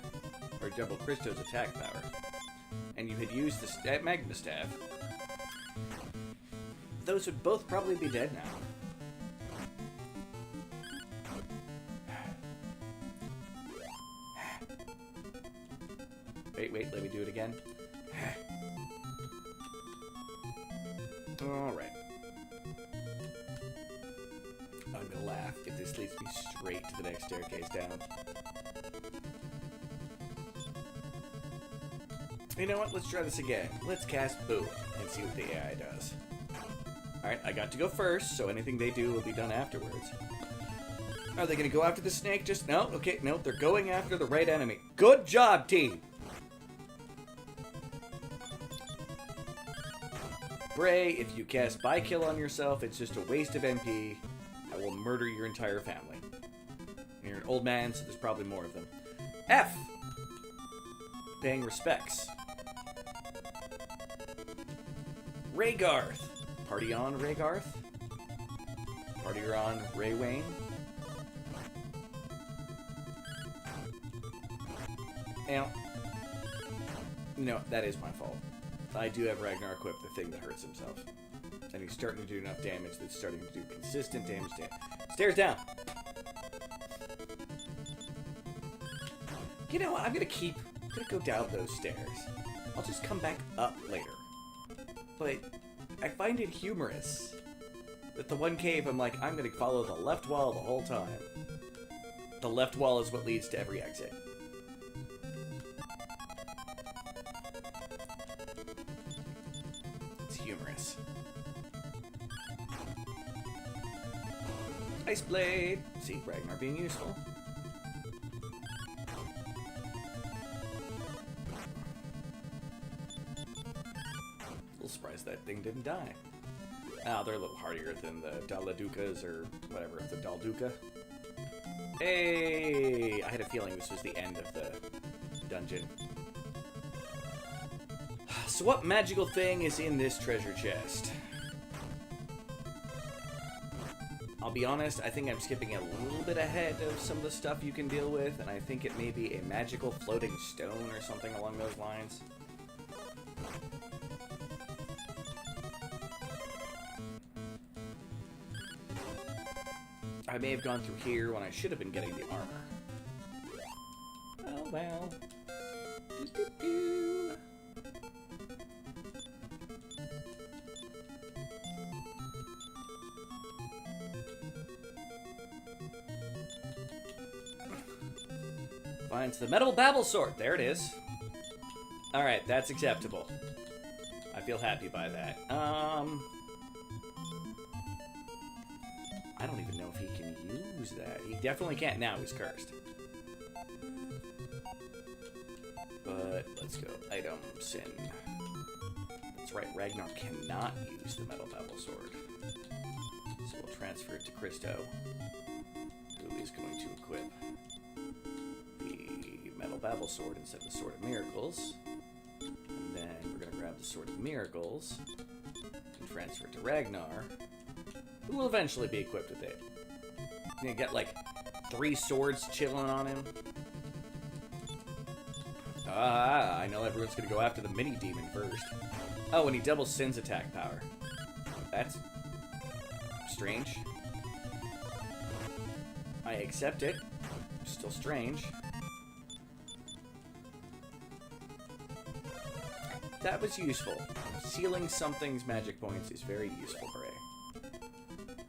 or doubled Christo's attack power, and you had used the Magma Staff, those would both probably be dead now. Wait, let me do it again. Alright. I'm gonna laugh if this leads me straight to the next staircase down. You know what? Let's try this again. Let's cast Boom and see what the AI does. Alright, I got to go first, so anything they do will be done afterwards. Are they gonna go after the snake? Just no? Okay, no, they're going after the right enemy. Good job, team! Bray, if you cast By Kill on yourself, it's just a waste of NP. I will murder your entire family. And you're an old man, so there's probably more of them. F! Paying respects. Raygarth. Party on, Raygarth. Party on, Ray Wayne. Now, no, that is my fault. I do have Ragnar equip the thing that hurts himself. And he's starting to do enough damage that's starting to do consistent damage to him. Stairs down! You know what? I'm gonna go down those stairs. I'll just come back up later. But I find it humorous that the one cave, I'm like, I'm gonna follow the left wall the whole time. The left wall is what leads to every exit. Humorous. Ice Blade! See, Ragnar being useful. A little surprised that thing didn't die. Oh, they're a little hardier than the Daladukas or whatever, the Dalduka. Hey! I had a feeling this was the end of the dungeon. So what magical thing is in this treasure chest? I'll be honest, I think I'm skipping a little bit ahead of some of the stuff you can deal with, and I think it may be a magical floating stone or something along those lines. I may have gone through here when I should have been getting the armor. Oh well. Doo-doo-doo. Finds the metal babble sword. There it is. Alright, that's acceptable. I feel happy by that. I don't even know if he can use that. He definitely can't now. He's cursed. But let's go. Items and... That's right, Ragnar cannot use the metal babble sword. So we'll transfer it to Christo, who is going to equip the metal babble sword instead of the Sword of Miracles. And then we're going to grab the Sword of Miracles and transfer it to Ragnar, who will eventually be equipped with it. You get like 3 swords chilling on him. Ah, I know everyone's going to go after the mini demon first. Oh, and he doubles Sin's attack power. That's strange. I accept it. Still strange. That was useful. Sealing something's magic points is very useful, Bray.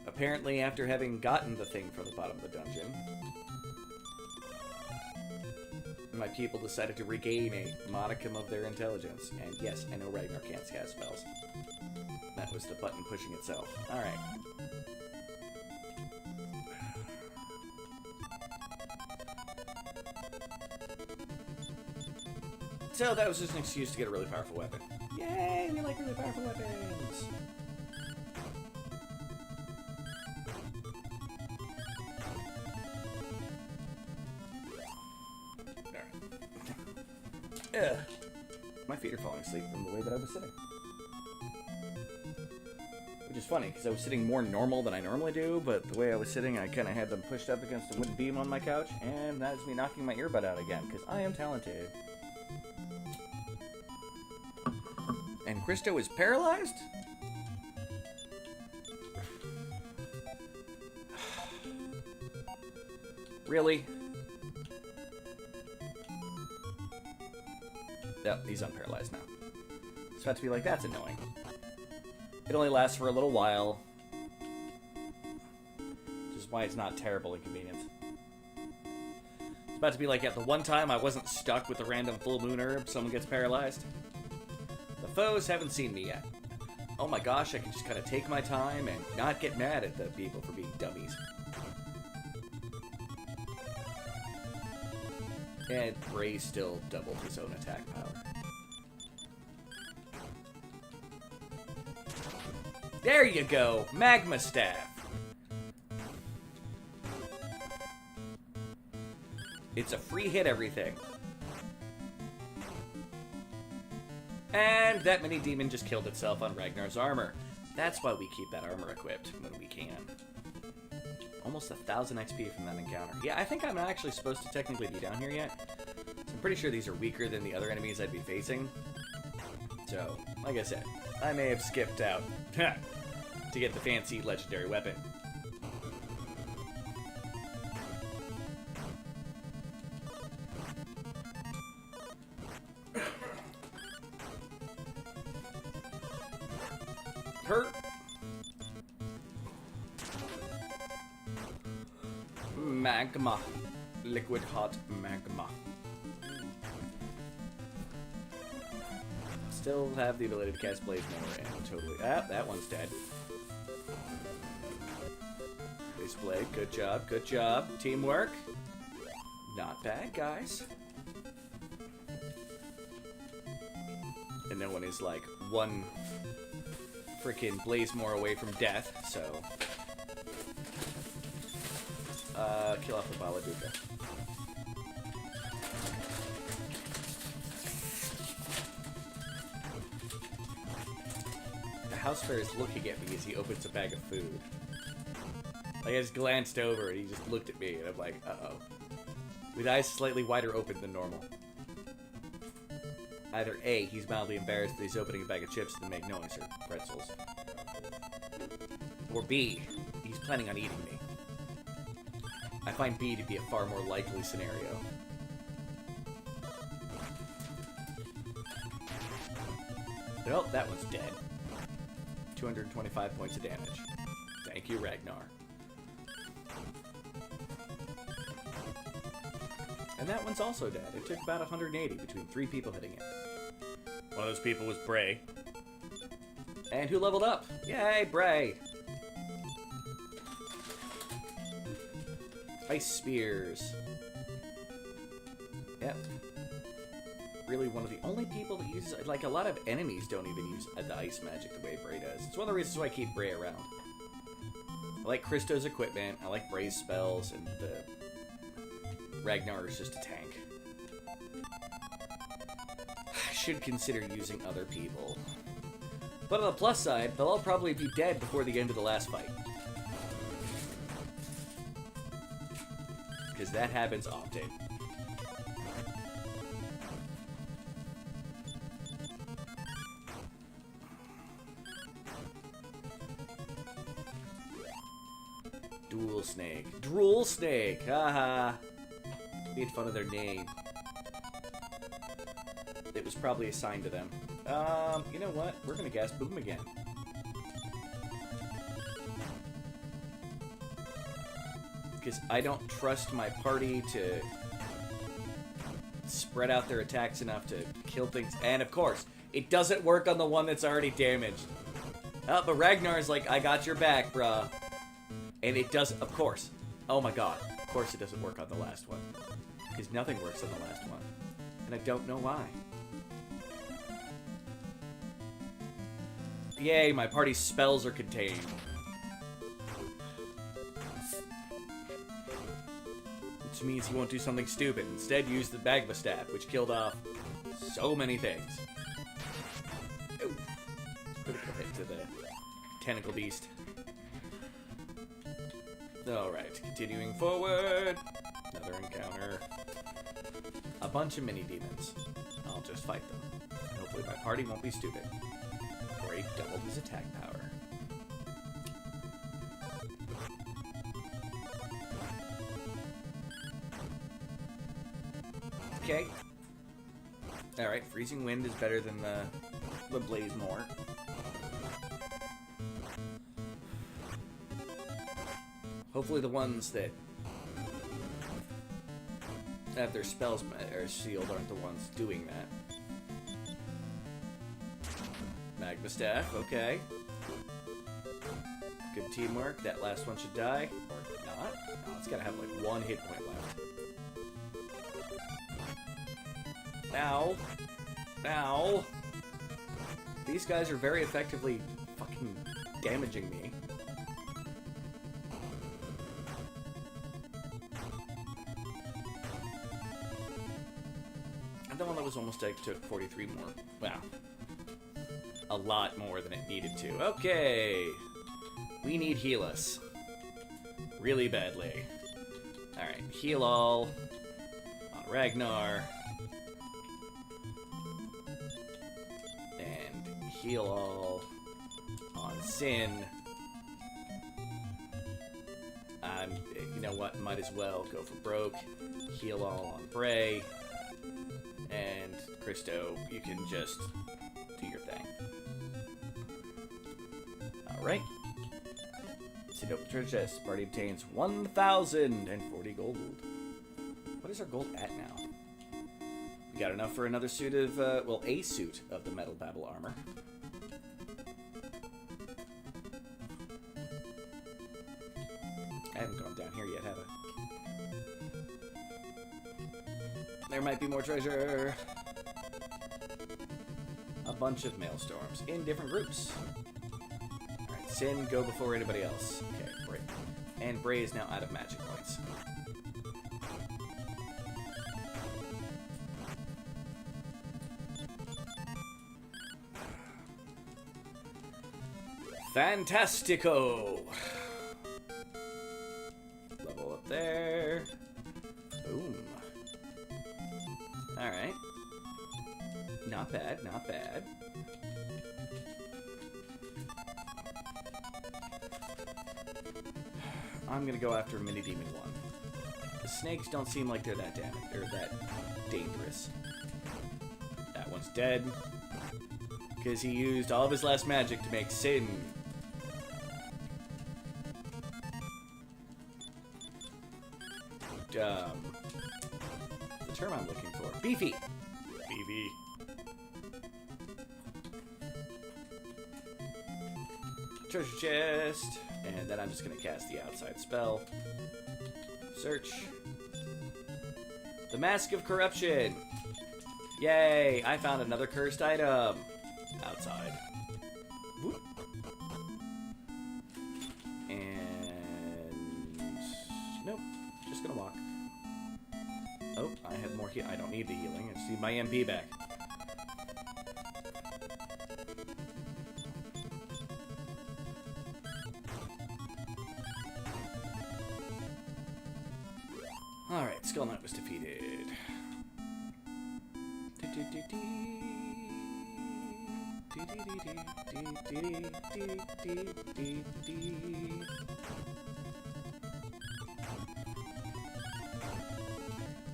Apparently, after having gotten the thing from the bottom of the dungeon, my people decided to regain a modicum of their intelligence. And yes, I know Ragnar can't cast spells. That was the button pushing itself. Alright. So that was just an excuse to get a really powerful weapon. Yay, we like really powerful weapons! My feet are falling asleep from the way that I was sitting. Which is funny, because I was sitting more normal than I normally do, but the way I was sitting, I kind of had them pushed up against a wooden beam on my couch, and that is me knocking my earbud out again, because I am talented. And Christo is paralyzed? Really? Yep, he's unparalyzed now. It's about to be like, that's annoying. It only lasts for a little while. Which is why it's not terrible inconvenience. It's about to be like, at the one time I wasn't stuck with a random full moon herb, someone gets paralyzed. The foes haven't seen me yet. Oh my gosh, I can just kind of take my time and not get mad at the people for being dummies. And Bray still doubled his own attack power. There you go! Magma Staff! It's a free hit everything. And that mini demon just killed itself on Ragnar's armor. That's why we keep that armor equipped when we can. Almost 1,000 XP from that encounter. Yeah, I think I'm not actually supposed to technically be down here yet. So I'm pretty sure these are weaker than the other enemies I'd be facing. So, like I said, I may have skipped out to get the fancy legendary weapon. Hurt. Magma. Liquid hot magma. Still have the ability to cast Blaze Mower and totally... Ah, that one's dead. Blaze Blade, good job, good job. Teamwork. Not bad, guys. And no one is like one freaking Blazemore away from death, so... kill off the Baladuka. The house bear is looking at me as he opens a bag of food. Like, I just glanced over and he just looked at me and I'm like, uh-oh. With eyes slightly wider open than normal. Either A, he's mildly embarrassed that he's opening a bag of chips that make noise, or pretzels. Or B, he's planning on eating me. I find B to be a far more likely scenario. Well, that one's dead. 225 points of damage. Thank you, Ragnar. And that one's also dead. It took about 180 between 3 people hitting it. One of those people was Bray. And who leveled up? Yay, Bray! Ice Spears. Yep. Really one of the only people that uses... Like, a lot of enemies don't even use the ice magic the way Bray does. It's one of the reasons why I keep Bray around. I like Christo's equipment, I like Bray's spells, and the... Ragnar is just a tank. I should consider using other people. But on the plus side, they'll all probably be dead before the end of the last fight. Because that happens often. Dual Snake. Drool Snake! Haha! Made fun of their name. It was probably assigned to them. You know what? We're gonna gas Boom again. Because I don't trust my party to spread out their attacks enough to kill things. And of course, it doesn't work on the one that's already damaged. Oh, but Ragnar's like, I got your back, bruh. And it doesn't, of course. Oh my god. Of course it doesn't work on the last one. Because nothing works on the last one. And I don't know why. Yay, my party's spells are contained. Which means he won't do something stupid. Instead, use the Magma Staff, which killed off so many things. Ooh. Critical hit to the tentacle beast. Alright, continuing forward. Another encounter. A bunch of mini-demons. I'll just fight them. And hopefully my party won't be stupid. Break doubled his attack power. Okay. Alright, freezing wind is better than the blaze more. Hopefully the ones that have their spells or sealed aren't the ones doing that. Magma Staff, okay. Good teamwork. That last one should die. Or not. No, it's gotta have like 1 hit point left. Ow. Ow. These guys are very effectively fucking damaging me. And the one that was almost dead took 43 more. Wow. A lot more than it needed to. Okay. We need heal us. Really badly. Alright, heal all on Ragnar. And heal all on Sin. You know what? Might as well go for broke. Heal all on Bray. And Christo, you can just do your thing. Alright. Sit up treasure chest. Party obtains 1,040 gold. What is our gold at now? We got enough for another suit of, well, a suit of the Metal Babel armor. I haven't gone down here yet, have I? There might be more treasure. A bunch of maelstorms in different groups. Alright, Sin, go before anybody else. Okay, Bray. And Bray is now out of magic points. Fantastico! Level up there. Boom. Alright. Not bad, not bad. I'm gonna go after Mini Demon 1. The snakes don't seem like they're that that dangerous. That one's dead. Because he used all of his last magic to make Sin. The term I'm looking for. Beefy! Beefy. Treasure chest. And then I'm just going to cast the outside spell. Search. The Mask of Corruption. Yay! I found another cursed item. Outside. Whoop. And... nope. Just going to walk. Oh, I have more heal. I don't need the healing. I just need my MP back. Alright, Skull Knight was defeated.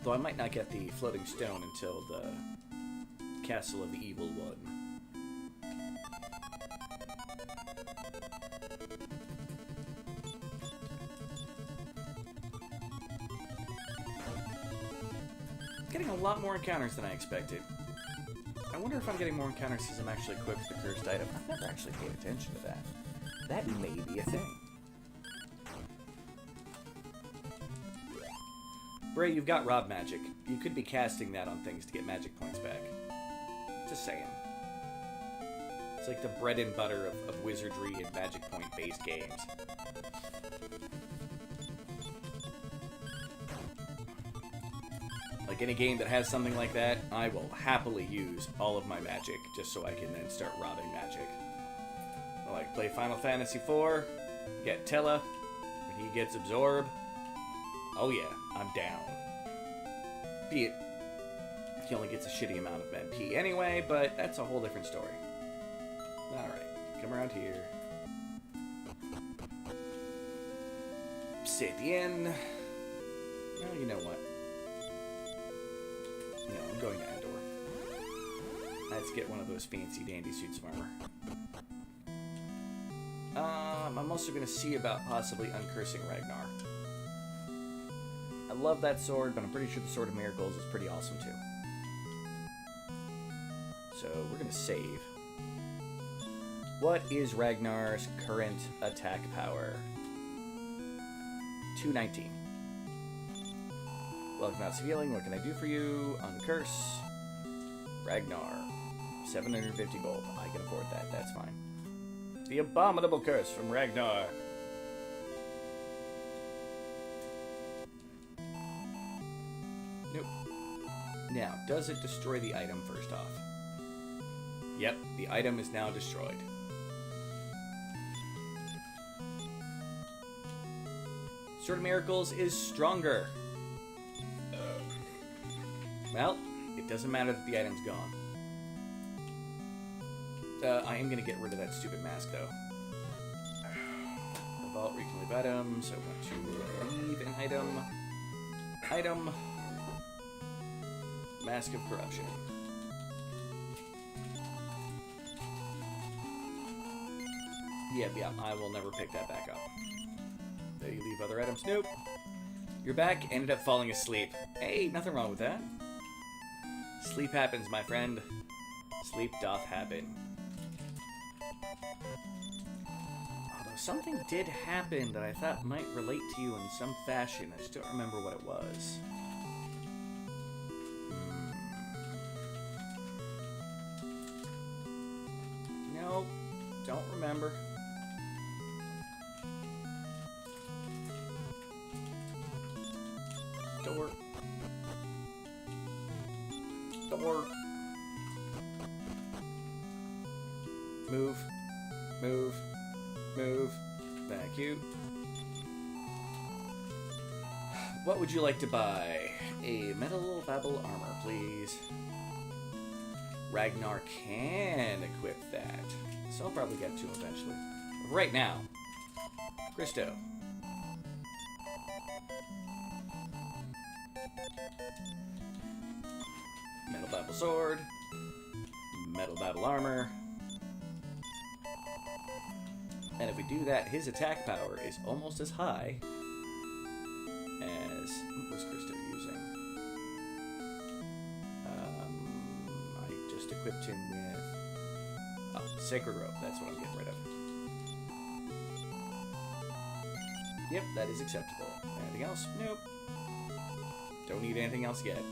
Though I might not get the floating stone until the Castle of the Evil One. Getting a lot more encounters than I expected. I wonder if I'm getting more encounters because I'm actually equipped with the cursed item. I've never actually paid attention to that. That may be a thing. Bray, you've got Rob Magic. You could be casting that on things to get magic points back. Just saying. It's like the bread and butter of wizardry and magic point-based games. Like any game that has something like that, I will happily use all of my magic just so I can then start robbing magic. Like, play Final Fantasy IV, get Tella, when he gets absorbed. Oh yeah, I'm down. Be it, he only gets a shitty amount of MP anyway, but that's a whole different story. Alright, come around here. Stay at the inn. Well, you know what? No, I'm going to Endor. Let's get one of those fancy dandy suits of armor. I'm also going to see about possibly uncursing Ragnar. I love that sword, but I'm pretty sure the Sword of Miracles is pretty awesome too. So we're going to save. What is Ragnar's current attack power? 219. Welcome out to healing. What can I do for you? Uncurse. Ragnar. 750 gold. I can afford that. That's fine. The abominable curse from Ragnar. Nope. Now, does it destroy the item first off? Yep, the item is now destroyed. Sword of Miracles is stronger. Well, it doesn't matter that the item's gone. I am going to get rid of that stupid mask, though. Vault, we can leave items. I want to leave an item. Item. Mask of Corruption. Yeah, I will never pick that back up. Do you leave other items? Nope. Your back ended up falling asleep. Hey, nothing wrong with that. Sleep happens, my friend. Sleep doth happen. Although something did happen that I thought might relate to you in some fashion. I just don't remember what it was. Nope. Don't remember. Door. Door. Move. Move. Move. Thank you. What would you like to buy? A metal babble armor, please. Ragnar can equip that. So I'll probably get to him eventually. But right now, Christo. Metal babble sword. Metal babble armor. And if we do that, his attack power is almost as high as... What was Christo using? I just equipped him with... Oh, Sacred Rope. That's what I'm getting rid of. Yep, that is acceptable. Anything else? Nope. Don't need anything else yet.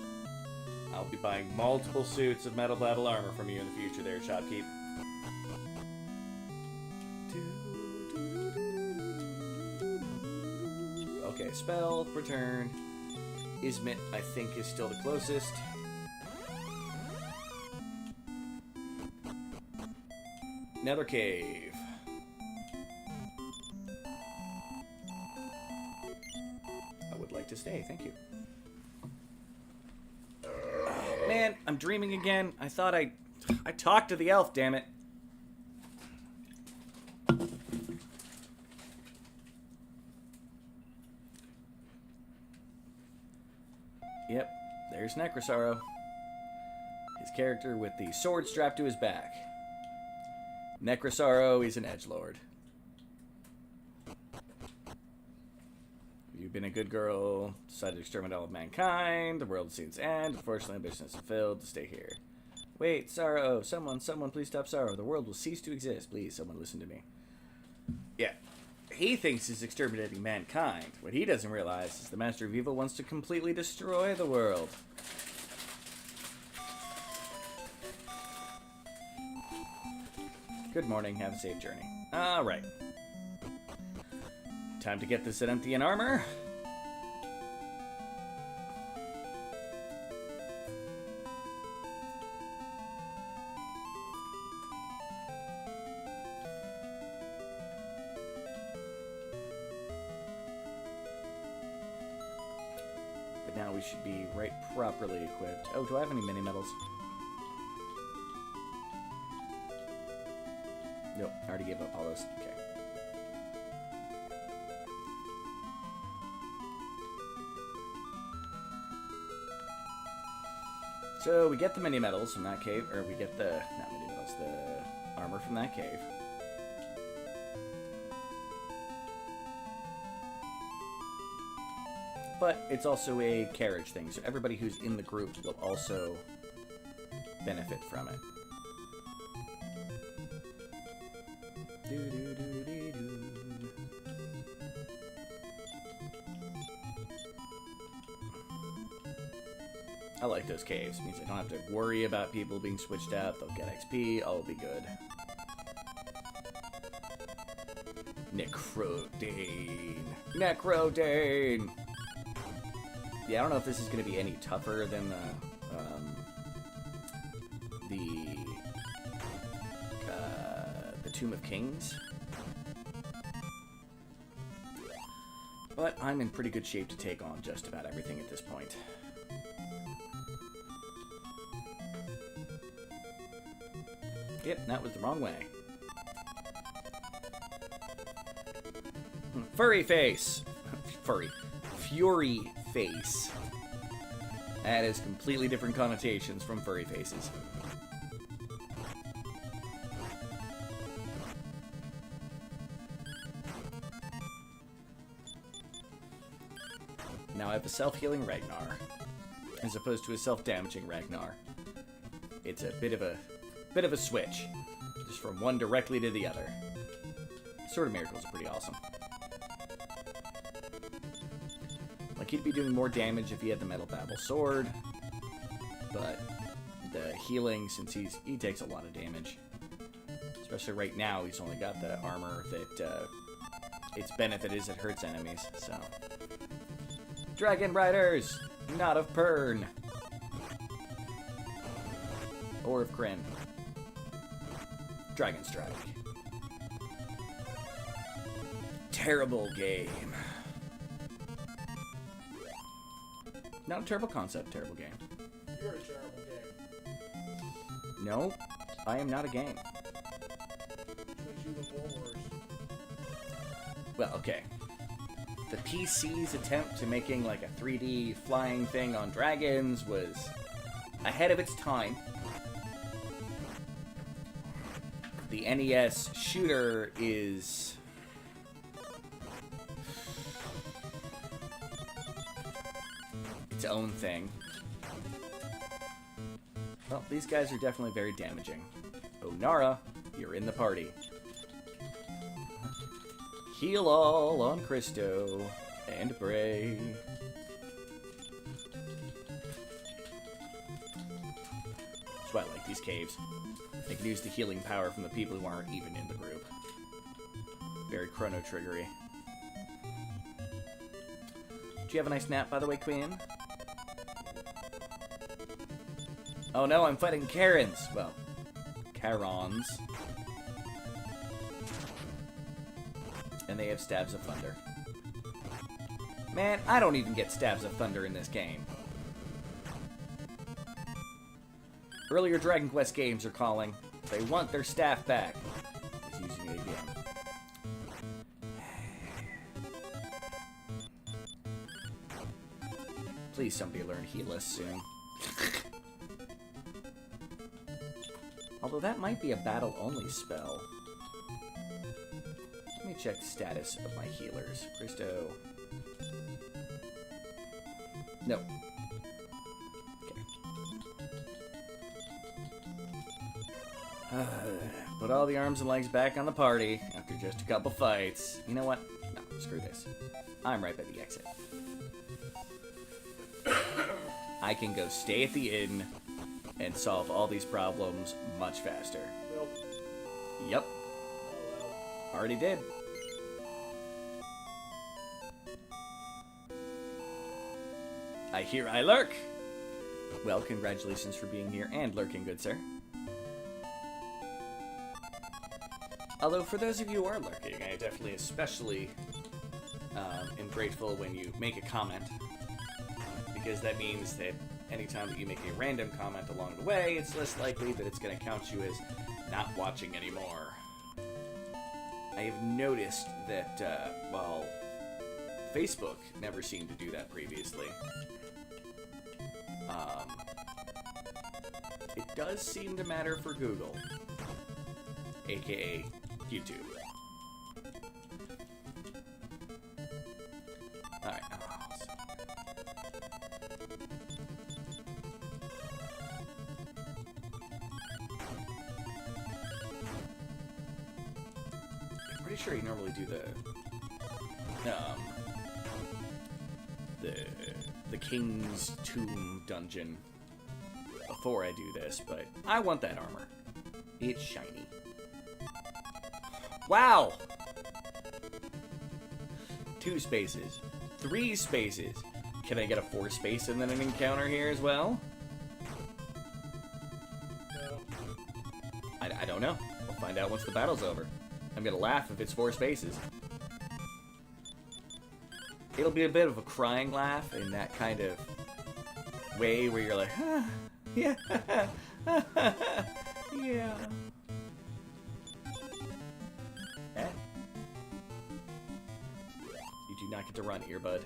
I'll be buying multiple suits of metal battle armor from you in the future there, Shopkeep. Okay, spell, return. Ismit, I think, is still the closest. Nether Cave. I would like to stay, thank you. Oh, man, I'm dreaming again. I thought I talked to the elf, damn it. Yep, there's Necrosaro. His character with the sword strapped to his back. Necrosaro is an edgelord. You've been a good girl, decided to exterminate all of mankind, the world has seen its end, unfortunately ambition is fulfilled, to stay here. Wait, Sorrow, someone please stop Sorrow, the world will cease to exist, please, someone listen to me. Yeah. He thinks he's exterminating mankind. What he doesn't realize is the Master of Evil wants to completely destroy the world. Good morning, have a safe journey. Alright. Time to get this at empty in armor. but now we should be right properly equipped. Oh, do I have any mini medals? Nope, I already gave up all those. Okay. So we get the mini medals from that cave, or we get the, not mini medals, the armor from that cave. But it's also a carriage thing, so everybody who's in the group will also benefit from it. I like those caves. It means I don't have to worry about people being switched out. They'll get XP. All will be good. Necrodane. Necrodane! Yeah, I don't know if this is going to be any tougher than the Tomb of Kings. But I'm in pretty good shape to take on just about everything at this point. Yep, that was the wrong way. Furry face! Furry. Fury face. That is completely different connotations from furry faces. Now I have a self-healing Ragnar, as opposed to a self-damaging Ragnar. It's a bit of a switch, just from one directly to the other. Sword of Miracles are pretty awesome. Like, he'd be doing more damage if he had the Metal Babel sword, but the healing, since he takes a lot of damage, especially right now, he's only got the armor that its benefit is it hurts enemies. So, Dragon Riders, not of Pern, or of Kryn. Dragon Strike. Terrible game. Not a terrible concept, terrible game. You're a terrible game. No, I am not a game. Which you the Warlords. Well, okay. The PC's attempt to making like a 3D flying thing on dragons was ahead of its time. The NES shooter is its own thing. Well, these guys are definitely very damaging. Oh, Nara, you're in the party. Heal all on Christo and Bray. That's why I like these caves. They can use the healing power from the people who aren't even in the group. Very Chrono Triggery. Did you have a nice nap, by the way, Queen? Oh no, I'm fighting Karens. Well, Karons. And they have Stabs of Thunder. Man, I don't even get Stabs of Thunder in this game. Earlier Dragon Quest games are calling. They want their staff back. He's using it again. Please somebody learn Healess soon. Although that might be a battle-only spell. Let me check the status of my healers. Christo. No. Okay. Put all the arms and legs back on the party after just a couple fights. You know what? No, screw this. I'm right by the exit. I can go stay at the inn and solve all these problems much faster. Nope. Yep. Already did. I hear I lurk. Well, congratulations for being here and lurking, good sir. Although, for those of you who are lurking, I definitely especially am grateful when you make a comment, because that means that anytime that you make a random comment along the way, it's less likely that it's going to count you as not watching anymore. I have noticed that, while Facebook never seemed to do that previously, it does seem to matter for Google, aka YouTube. Alright. I'm pretty sure you normally do the King's Tomb dungeon before I do this, but I want that armor. It's shiny. Wow! 2 spaces. 3 spaces. Can I get a 4 space and then an encounter here as well? No. I don't know. We'll find out once the battle's over. I'm gonna laugh if it's 4 spaces. It'll be a bit of a crying laugh in that kind of way where you're like, ah, yeah, yeah. Eh? You do not get to run, earbud.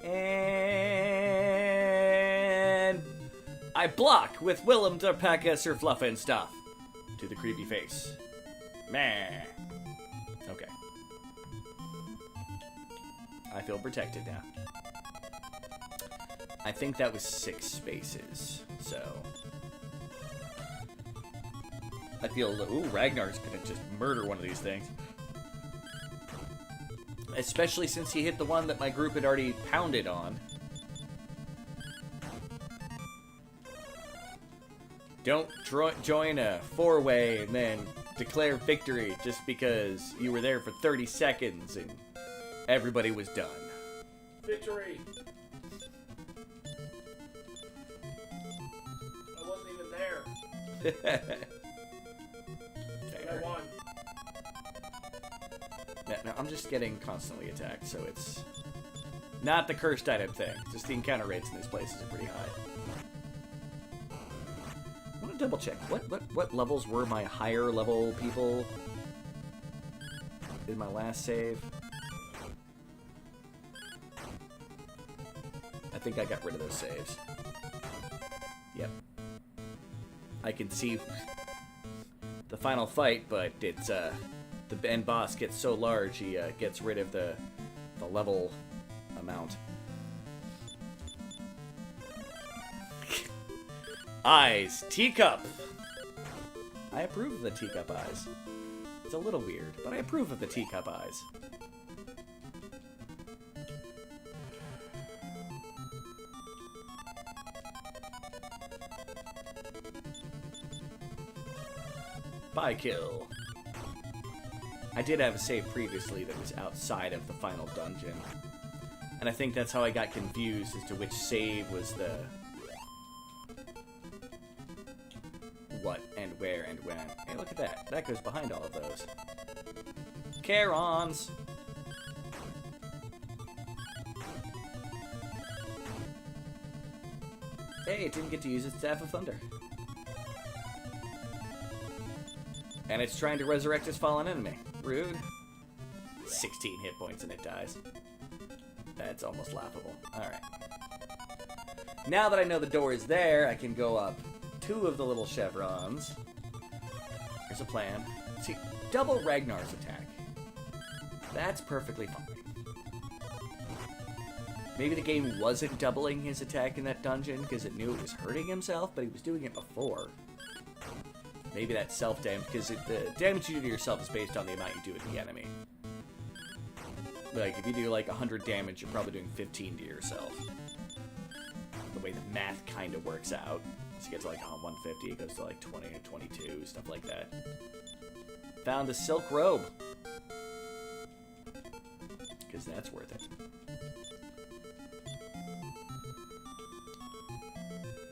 And I block with Willem to peck us her fluff and stuff. To the creepy face. Meh. Okay. I feel protected now. I think that was 6 spaces, so... I feel... Ooh, Ragnar's gonna just murder one of these things. Especially since he hit the one that my group had already pounded on. Don't join a 4-way and then declare victory just because you were there for 30 seconds and everybody was done. Victory! I wasn't even there. I won. No, I'm just getting constantly attacked, so it's not the cursed item thing. Just the encounter rates in these places are pretty high. I want to double check. What levels were my higher level people in my last save? I think I got rid of those saves. Yep. I can see the final fight, but it's the end boss gets so large he gets rid of the level amount. Eyes, teacup. I approve of the teacup eyes. It's a little weird, but I approve of the teacup eyes. Bye kill. I did have a save previously that was outside of the final dungeon. And I think that's how I got confused as to which save was the... what and where and when. Hey, look at that. That goes behind all of those. Charons! Hey, it didn't get to use its Staff of Thunder. And it's trying to resurrect its fallen enemy. Rude. 16 hit points and it dies. That's almost laughable. Alright. Now that I know the door is there, I can go up 2 of the little chevrons. There's a plan. See, double Ragnar's attack. That's perfectly fine. Maybe the game wasn't doubling his attack in that dungeon because it knew it was hurting himself, but he was doing it before. Maybe that's self-damage, because the damage you do to yourself is based on the amount you do to the enemy. Like, if you do, like, 100 damage, you're probably doing 15 to yourself. The way the math kind of works out. So you get to, like, 150, it goes to, like, 20 and 22, stuff like that. Found a silk robe. Because that's worth it.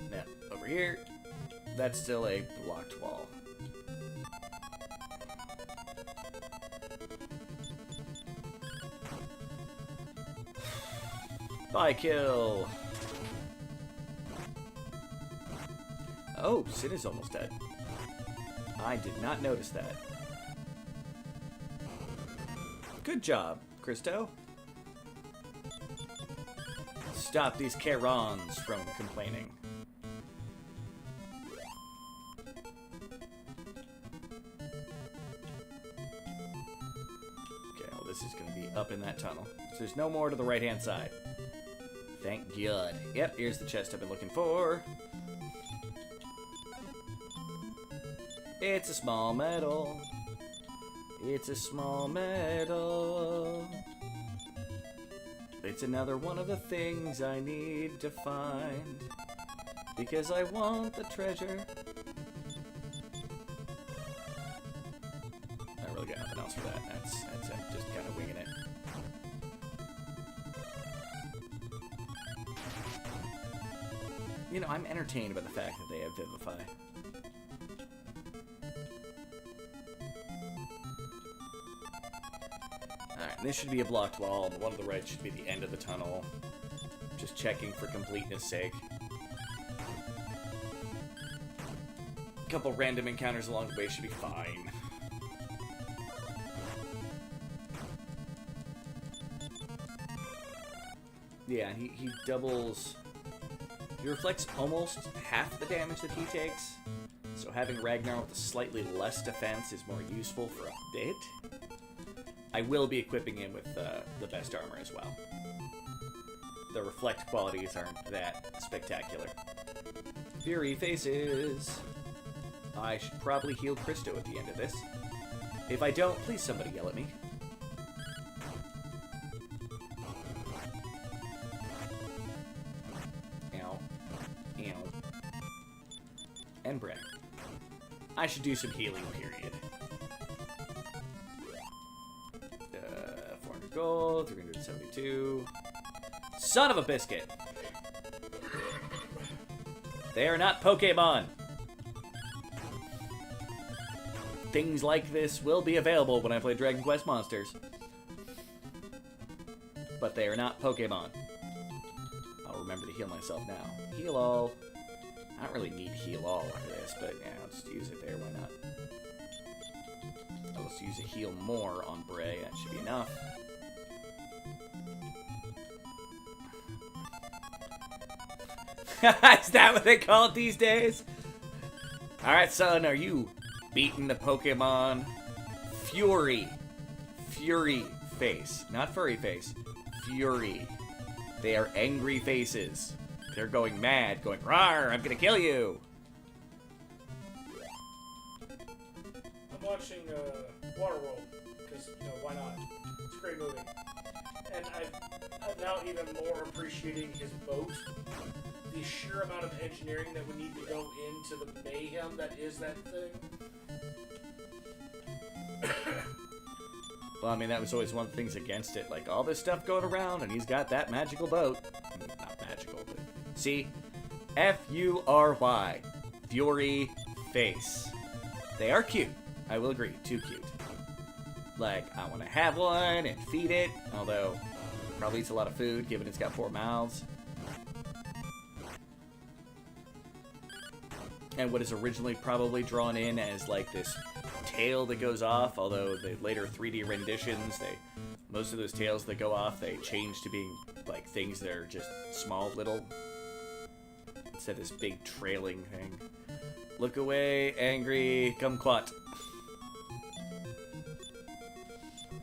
Now, over here, that's still a blocked wall. Bye, kill. Oh, Sin is almost dead. I did not notice that. Good job, Christo. Stop these Karons from complaining. Okay, well, this is going to be up in that tunnel. So there's no more to the right-hand side. Thank God. Yep, here's the chest I've been looking for. It's a small medal. It's a small medal. It's another one of the things I need to find. Because I want the treasure. I really got nothing else for that. That's it. Just kind of winging it. You know, I'm entertained by the fact that they have Vivify. Alright, this should be a blocked wall, and the one on the right should be the end of the tunnel. Just checking for completeness sake. A couple random encounters along the way should be fine. Yeah, he doubles... He reflects almost half the damage that he takes, so having Ragnar with a slightly less defense is more useful for a bit. I will be equipping him with the best armor as well. The reflect qualities aren't that spectacular. Fury faces! I should probably heal Christo at the end of this. If I don't, please somebody yell at me. And Brett. I should do some healing, period. 400 gold, 372. Son of a biscuit! They are not Pokemon! Things like this will be available when I play Dragon Quest Monsters. But they are not Pokemon. I'll remember to heal myself now. Heal all. I don't really need heal all after this, but yeah, I'll just use it there, why not? I'll just use a heal more on Bray, that should be enough. Is that what they call it these days? Alright, son, are you beating the Pokemon? Fury. Fury face. Not furry face. Fury. They are angry faces. They're going mad, going, "Rawr, I'm gonna kill you!" I'm watching Waterworld, because, you know, why not? It's a great movie. And I'm now even more appreciating his boat. The sheer amount of engineering that would need to go into the mayhem that is that thing. Well, I mean, that was always one of the things against it. Like, all this stuff going around, and he's got that magical boat. Not magical, but... See? F-U-R-Y. Fury face. They are cute. I will agree. Too cute. Like, I want to have one and feed it. Although, it probably eats a lot of food, given it's got 4 mouths. And what is originally probably drawn in as, like, this tail that goes off, although the later 3D renditions, most of those tails that go off, they change to being, like, things that are just small, little, instead of this big trailing thing. Look away, angry, kumquat.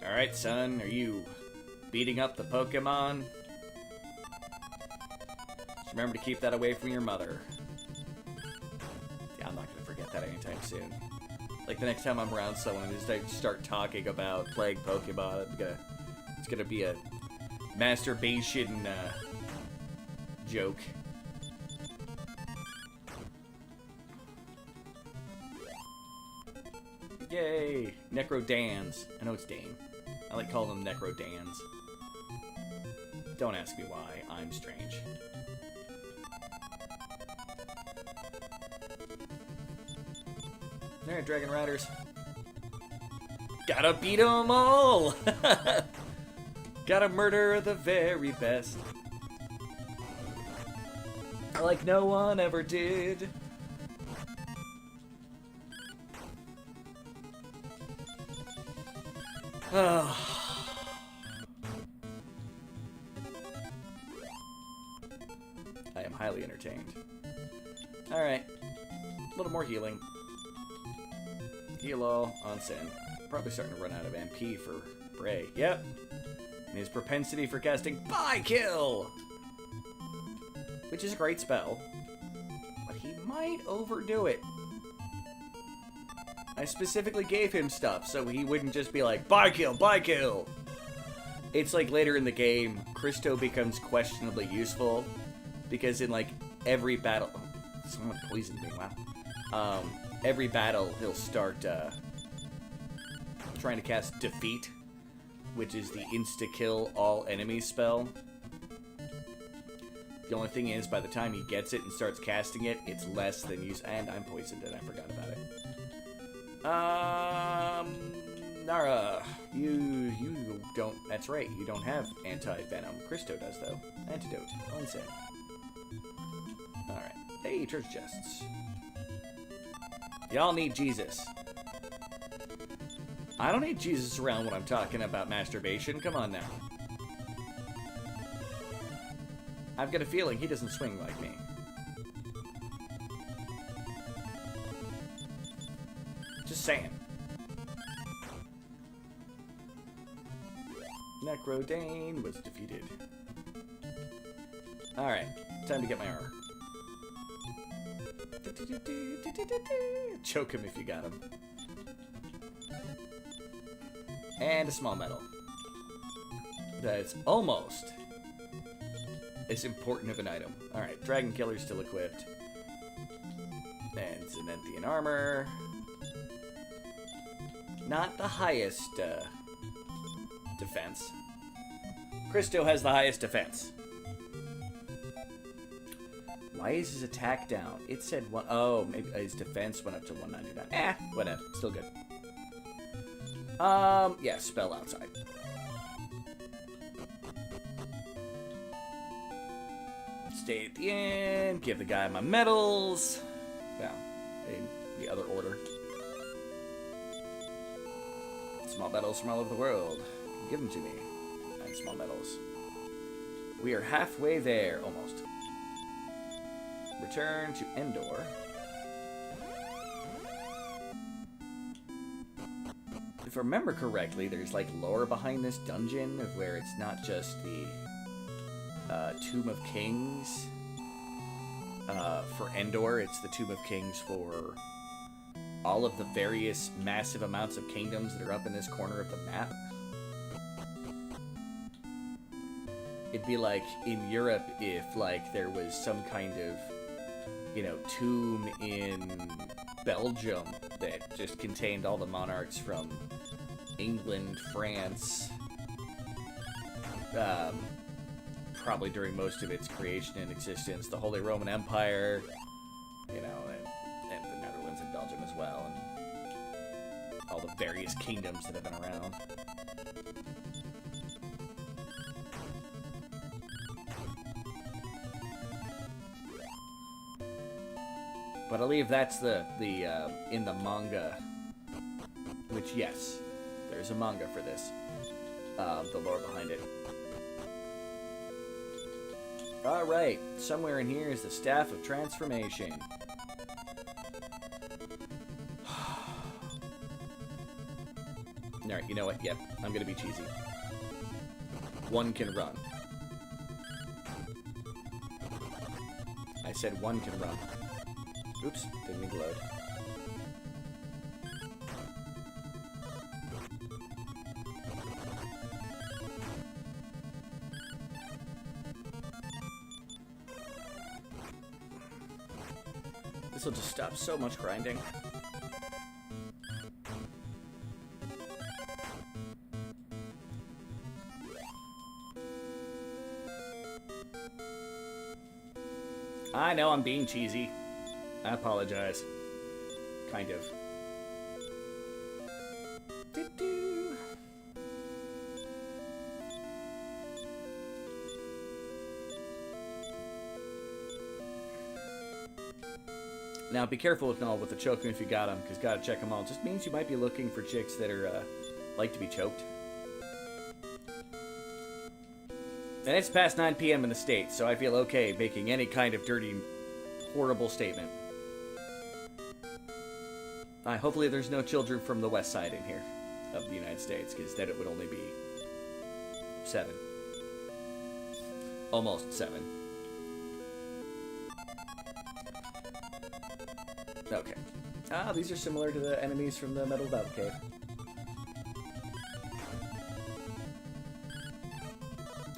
Alright, son, are you beating up the Pokemon? Just remember to keep that away from your mother. Yeah, I'm not gonna forget that anytime soon. Like, the next time I'm around someone and I start talking about playing Pokemon, it's gonna be a masturbation joke. Yay! Necrodans. I know it's Dane. I like calling them Necrodans. Don't ask me why. I'm strange. Alright, Dragon Riders. Gotta beat 'em all! Gotta murder the very best. like no one ever did. I am highly entertained. Alright. A little more healing. Heal all on Sin. Probably starting to run out of MP for Bray. Yep. And his propensity for casting By Kill! Which is a great spell. But he might overdo it. I specifically gave him stuff so he wouldn't just be like, By Kill, By Kill! It's like later in the game, Christo becomes questionably useful. Because in like every battle... Oh, someone poisoned me, wow. Every battle he'll start trying to cast Defeat, which is the insta-kill all enemies spell. The only thing is, by the time he gets it and starts casting it, it's less than use. And I'm poisoned, and I forgot about it. Nara, you don't. That's right, you don't have anti-venom. Christo does though. Antidote. Unsane. All right. Hey, church chests. Y'all need Jesus. I don't need Jesus around when I'm talking about masturbation. Come on now. I've got a feeling he doesn't swing like me. Just saying. Necrodane was defeated. Alright, time to get my armor. Choke him if you got him. And a small medal. That's almost as important of an item. Alright, Dragon Killer's still equipped. And Zenenthian armor. Not the highest defense. Christo has the highest defense. Why is his attack down? It said one. Oh, maybe his defense went up to 199. Whatever. Still good. Yeah, spell outside. Stay at the end. Give the guy my medals. Well, in the other order. Small medals from all over the world. Give them to me. 9 small medals. We are halfway there, almost. Return to Endor. If I remember correctly, there's like lore behind this dungeon of where it's not just the Tomb of Kings for Endor, it's the Tomb of Kings for all of the various massive amounts of kingdoms that are up in this corner of the map. It'd be like in Europe if like there was some kind of, you know, tomb in Belgium that just contained all the monarchs from England, France, probably during most of its creation and existence, the Holy Roman Empire, you know, and the Netherlands and Belgium as well, and all the various kingdoms that have been around. But I believe that's the in the manga, which, yes, there's a manga for this, the lore behind it. Alright, somewhere in here is the Staff of Transformation. Alright, you know what? Yep, I'm gonna be cheesy. One can run. I said one can run. Oops, didn't mean to load. This will just stop so much grinding. I know I'm being cheesy. I apologize. Kind of. Doo-doo. Now, be careful with the choking if you got them, because gotta check them all. It just means you might be looking for chicks that are, like to be choked. And it's past 9 p.m. in the States, so I feel okay making any kind of dirty, horrible statement. Hopefully there's no children from the west side in here of the United States, because then it would only be 7. Almost 7. Okay. These are similar to the enemies from the Metal Battle Cave.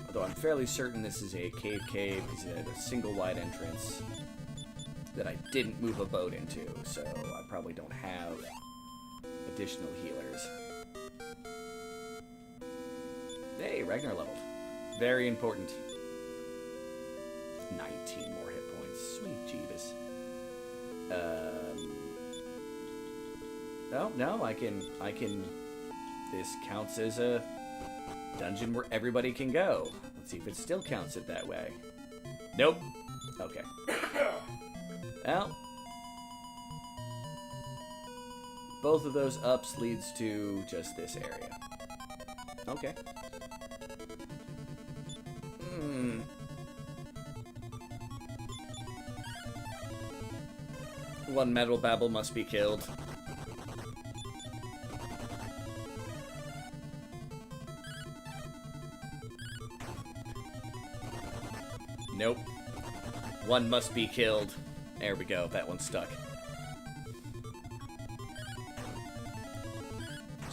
Although I'm fairly certain this is a cave because it had a single wide entrance that I didn't move a boat into, so I probably don't have additional healers. Hey, Ragnar leveled. Very important. 19 more hit points. Sweet Jeebus. No, I can, this counts as a dungeon where everybody can go. Let's see if it still counts it that way. Nope. Okay. Well, both of those ups leads to just this area. Okay. One metal babble must be killed. Nope. One must be killed. There we go. That one's stuck.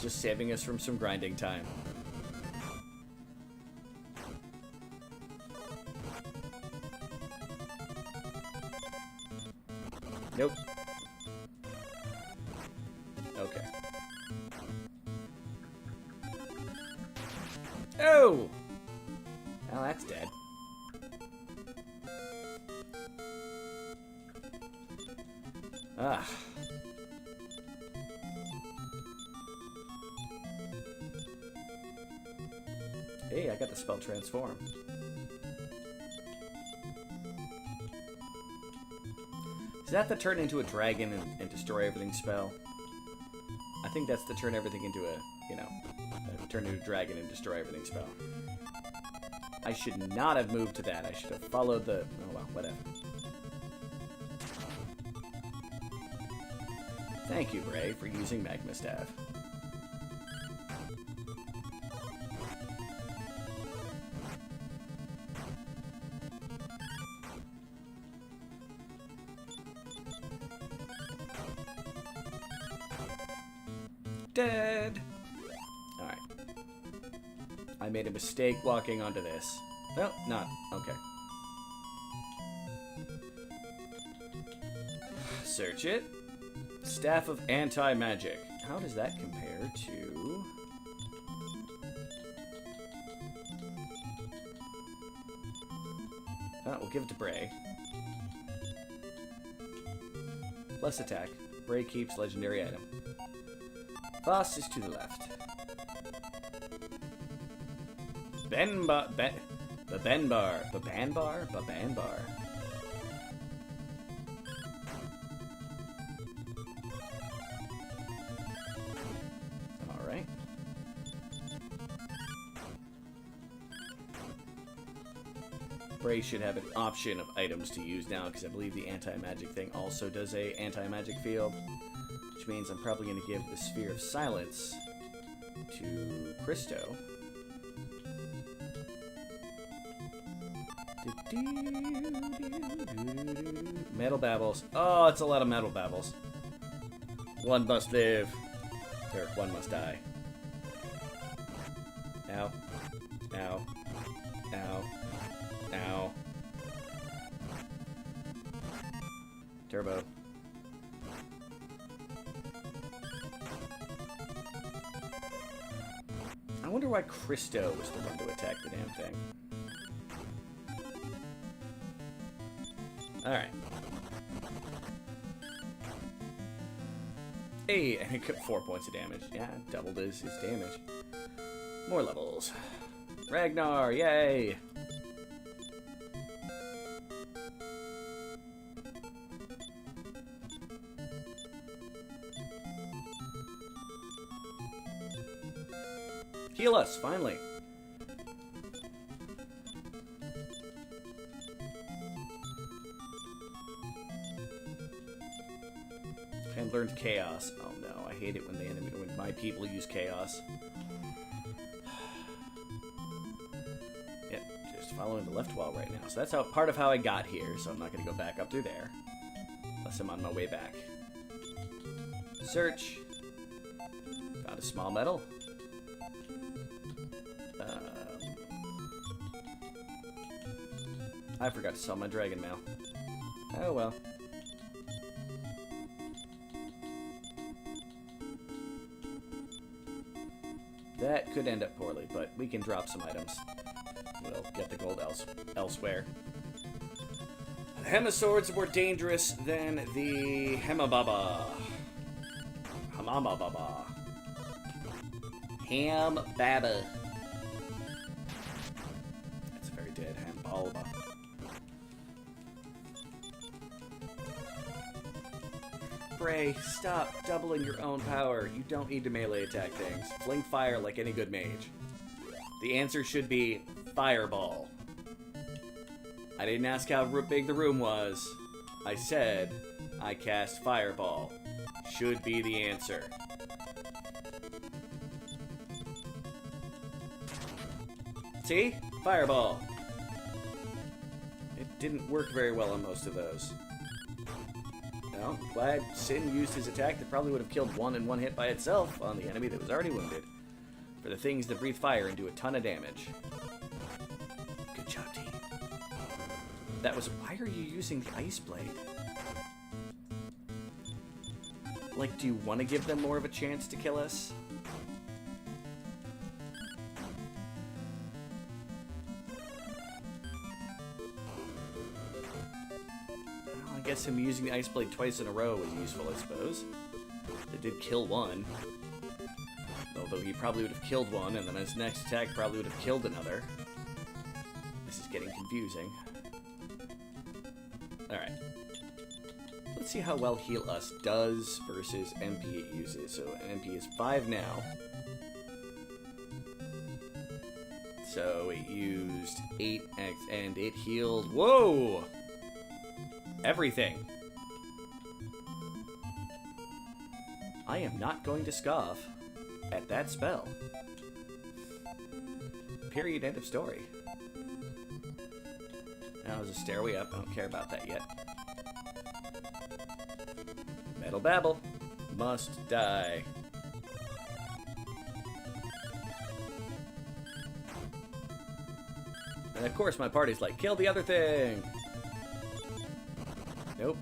Just saving us from some grinding time. Nope. Okay. Oh! Well, that's dead. Ah. Hey, I got the spell transform. Is that the turn into a dragon and destroy everything spell? I think that's the turn everything into a, turn into a dragon and destroy everything spell. I should not have moved to that. I should have followed the... Oh, well, whatever. Thank you, Bray, for using Magma Staff. Dead! Alright. I made a mistake walking onto this. Well, not. Okay. Search it. Staff of Anti-Magic. How does that compare to... we'll give it to Bray. Less attack. Bray keeps legendary item. Boss is to the left. Babanbar. Alright. Bray should have an option of items to use now, because I believe the anti-magic thing also does a anti-magic field. Which means I'm probably going to give the Sphere of Silence to Christo. Metal Babbles. Oh, it's a lot of Metal Babbles. One must live. Or one must die. Ow. Ow. Ow. Ow. Turbo. I wonder why Christo was the one to attack the damn thing. Alright. Hey, and it got 4 points of damage. Yeah, doubled his damage. More levels. Ragnar, yay! Heal us, finally. And learned chaos. Oh no, I hate it when when my people use chaos. Yep, just following the left wall right now. So that's part of how I got here, so I'm not going to go back up through there. Unless I'm on my way back. Search. Found a small medal. I forgot to sell my dragon mail. Oh well. That could end up poorly, but we can drop some items. We'll get the gold elsewhere. The Hemaswords are more dangerous than the Hemababa. Hamamababa. Hambaba. That's a very dead Hambalba. Bray, stop doubling your own power. You don't need to melee attack things. Fling fire like any good mage. The answer should be Fireball. I didn't ask how big the room was. I said I cast Fireball. Should be the answer. See? Fireball. It didn't work very well on most of those. Well, glad Sin used his attack that probably would have killed one in one hit by itself on the enemy that was already wounded. For the things that breathe fire and do a ton of damage. Good job, team. That was... Why are you using the Ice Blade? Like, do you want to give them more of a chance to kill us? I guess him using the Ice Blade twice in a row was useful, I suppose. It did kill one. Although he probably would have killed one, and then his next attack probably would have killed another. This is getting confusing. Alright. Let's see how well Heal Us does versus MP it uses. So an MP is 5 now. So it used 8x, and it healed... Whoa! Everything. I am not going to scoff at that spell. Period, end of story. Now there's a stairway up. I don't care about that yet. Metal Babble. Must die. And of course my party's like, kill the other thing! Nope.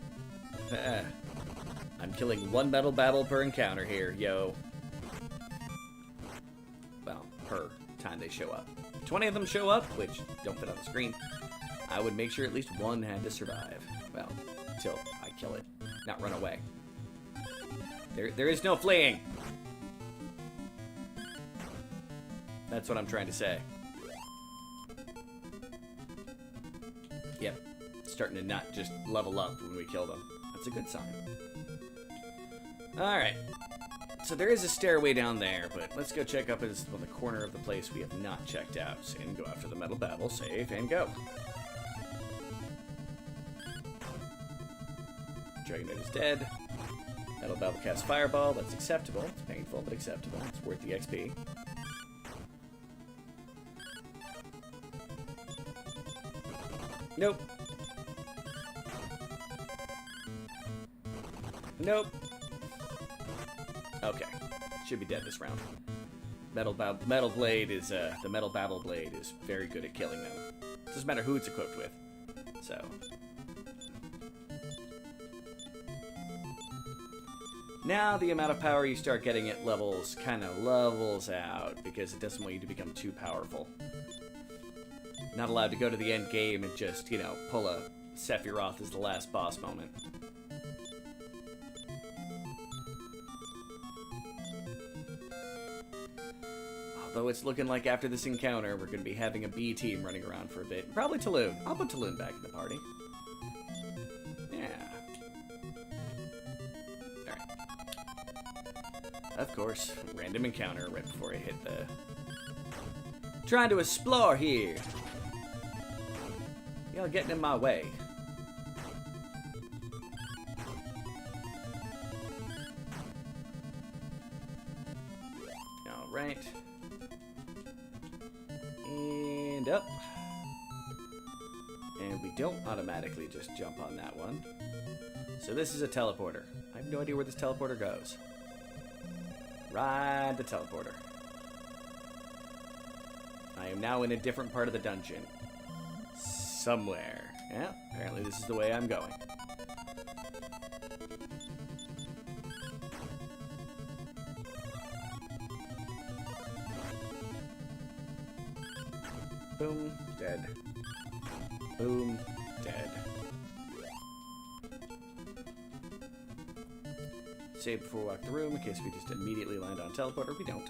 I'm killing one Metal Babble per encounter here, yo. Well, per time they show up. 20 of them show up, which don't fit on the screen. I would make sure at least one had to survive. Well, until I kill it. Not run away. There is no fleeing! That's what I'm trying to say. Yep. Starting to not just level up when we kill them. That's a good sign. Alright. So there is a stairway down there, but let's go check up as on the corner of the place we have not checked out. And go after the Metal Babble, save, and go. Dragonet is dead. Metal Babble casts Fireball, that's acceptable. It's painful, but acceptable. It's worth the XP. Nope. Nope. Okay. Should be dead this round. Metal Blade is, the Metal Babble Blade is very good at killing them. Doesn't matter who it's equipped with. So. Now the amount of power you start getting at levels kind of levels out because it doesn't want you to become too powerful. Not allowed to go to the end game and just, you know, pull a Sephiroth as the last boss moment. Although it's looking like after this encounter, we're going to be having a B team running around for a bit. Probably Talon. I'll put Talon back in the party. Yeah. Alright. Of course, random encounter right before I hit the Trying to explore here. Y'all getting in my way. Alright. And up. And we don't automatically just jump on that one. So this is a teleporter. I have no idea where this teleporter goes. Ride the teleporter. I am now in a different part of the dungeon. Somewhere. Yeah, apparently this is the way I'm going. Boom, dead. Boom, dead. Save before we walk the room in case we just immediately land on teleporter. We don't.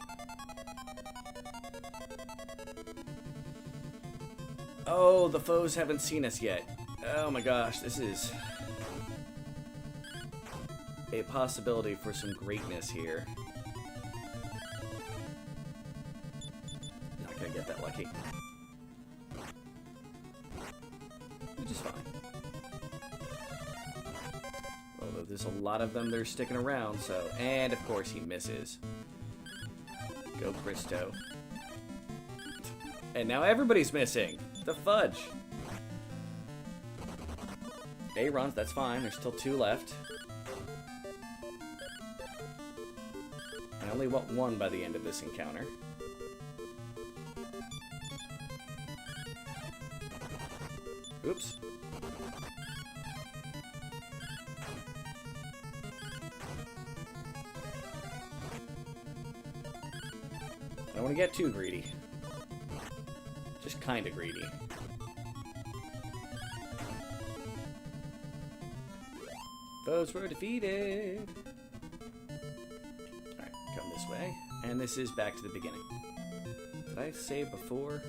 Oh, the foes haven't seen us yet. Oh my gosh, this is a possibility for some greatness here. Not gonna get that lucky. Which is fine. Although there's a lot of them that are sticking around, so... And, of course, he misses. Go, Christo. And now everybody's missing! The fudge! A runs, that's fine. There's still 2 left. I only want 1 by the end of this encounter. Oops. I don't want to get too greedy. Just kind of greedy. Foes were defeated. Alright, come this way. And this is back to the beginning. Did I save before?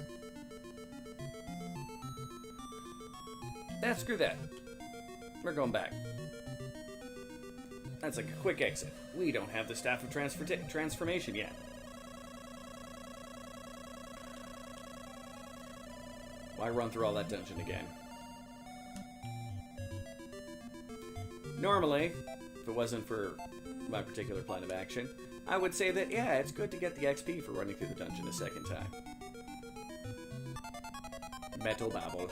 Screw that. We're going back. That's like a quick exit. We don't have the Staff of Transformation yet. Why run through all that dungeon again? Normally, if it wasn't for my particular plan of action, I would say that, yeah, it's good to get the XP for running through the dungeon a second time. Metal babble.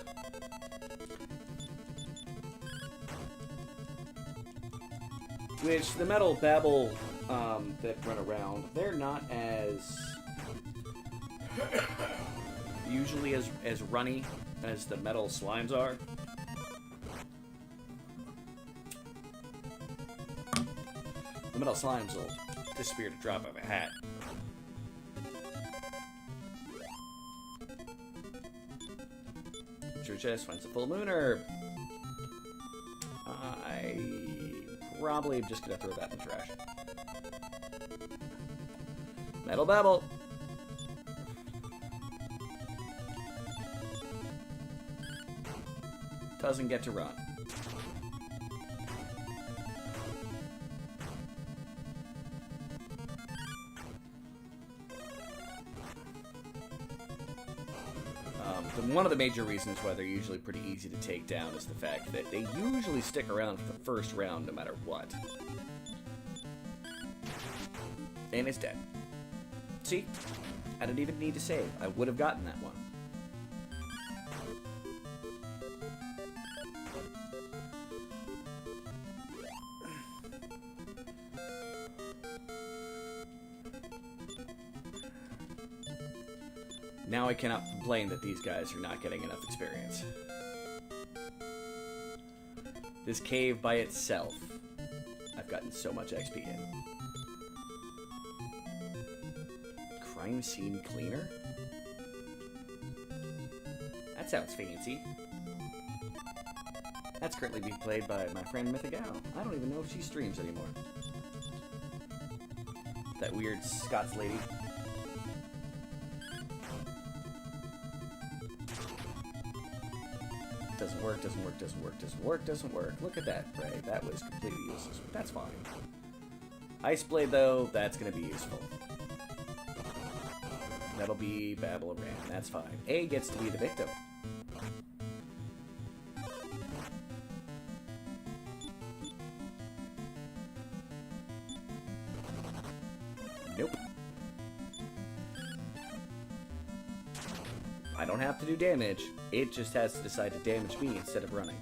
Which, the metal babble that run around, they're not as... usually as runny as the metal slimes are. The metal slimes will disappear at a drop of a hat. Treasure chest finds a full moon herb. I probably am just gonna throw that in the trash. Metal babble. Doesn't get to run. One of the major reasons why they're usually pretty easy to take down is the fact that they usually stick around for the first round no matter what. And it's dead. See? I didn't even need to save. I would have gotten that one. Now I cannot complain that these guys are not getting enough experience. This cave by itself, I've gotten so much XP in. Crime scene cleaner? That sounds fancy. That's currently being played by my friend Mythigal. I don't even know if she streams anymore. That weird Scots lady. Doesn't work, doesn't work, doesn't work, doesn't work, doesn't work. Look at that, Ray. That was completely useless. But that's fine. Ice Blade, though, that's going to be useful. That'll be Babble and Ram. That's fine. A gets to be the victim. Nope. I don't have to do damage. It just has to decide to damage me instead of running.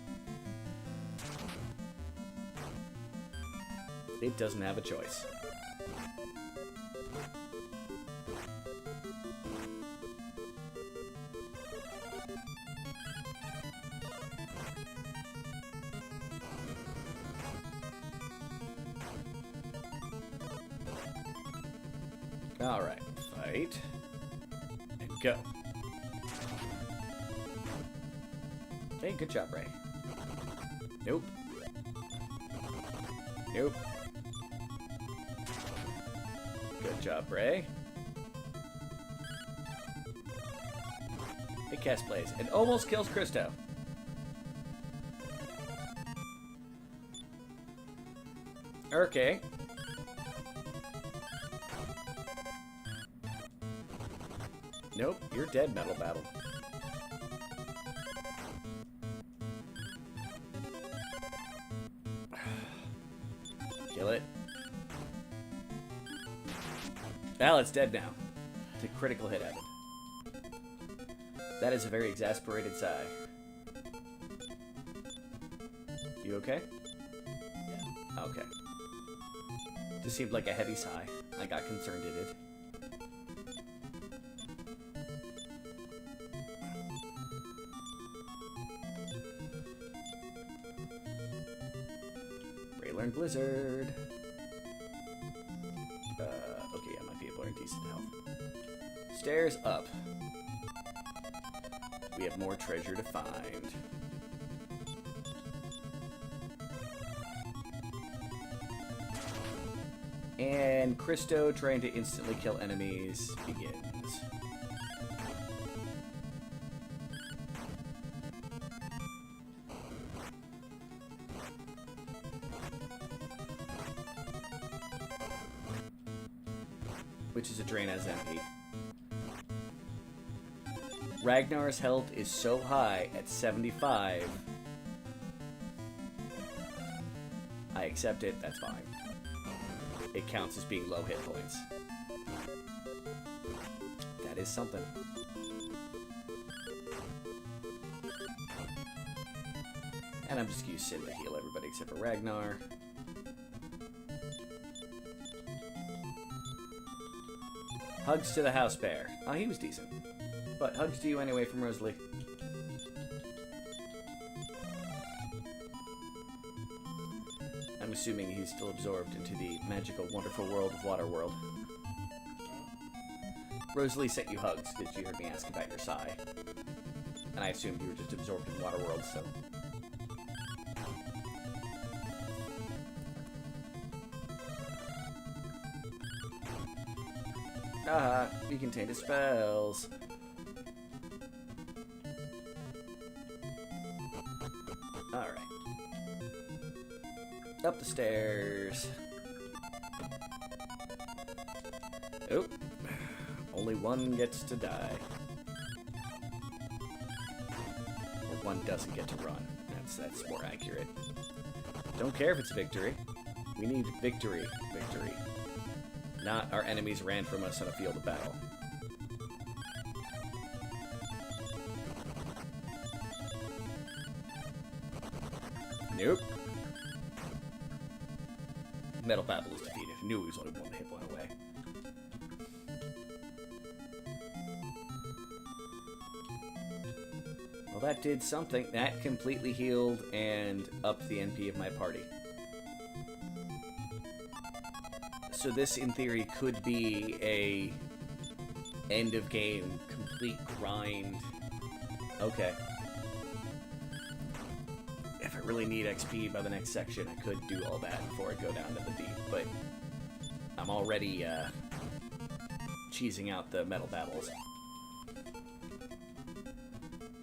It doesn't have a choice. Alright, fight. And go. Hey, good job, Ray. Nope. Nope. Good job, Ray. It cast plays and almost kills Christo. Okay. Nope, you're dead, Metal Battle. Kill it. Well, it's dead now. It's a critical hit happened. That is a very exasperated sigh. You okay? Yeah. Okay. Just seemed like a heavy sigh. I got concerned it did. Learn Blizzard. Okay, I might be able to learn decent health. Stairs up. We have more treasure to find. And Christo trying to instantly kill enemies begins. Which is a drain as MP. Ragnar's health is so high at 75. I accept it, that's fine. It counts as being low hit points. That is something. And I'm just using Sin to heal everybody except for Ragnar. Hugs to the house bear. Oh, he was decent. But hugs to you anyway from Rosalie. I'm assuming he's still absorbed into the magical, wonderful world of Waterworld. Rosalie sent you hugs because you heard me ask about your sigh. And I assumed you were just absorbed in Waterworld, so... Ah, you contain his spells. Alright. Up the stairs. Oh. Only one gets to die. Or one doesn't get to run. That's more accurate. Don't care if it's victory. We need victory. Victory. Not our enemies ran from us on a field of battle. Nope. Metal Babble is defeated. Knew he was only one hit point away. Well, that did something. That completely healed and upped the NP of my party. So this, in theory, could be a end of game, complete grind. Okay. If I really need XP by the next section, I could do all that before I go down to the deep, but I'm already cheesing out the Metal Babbles.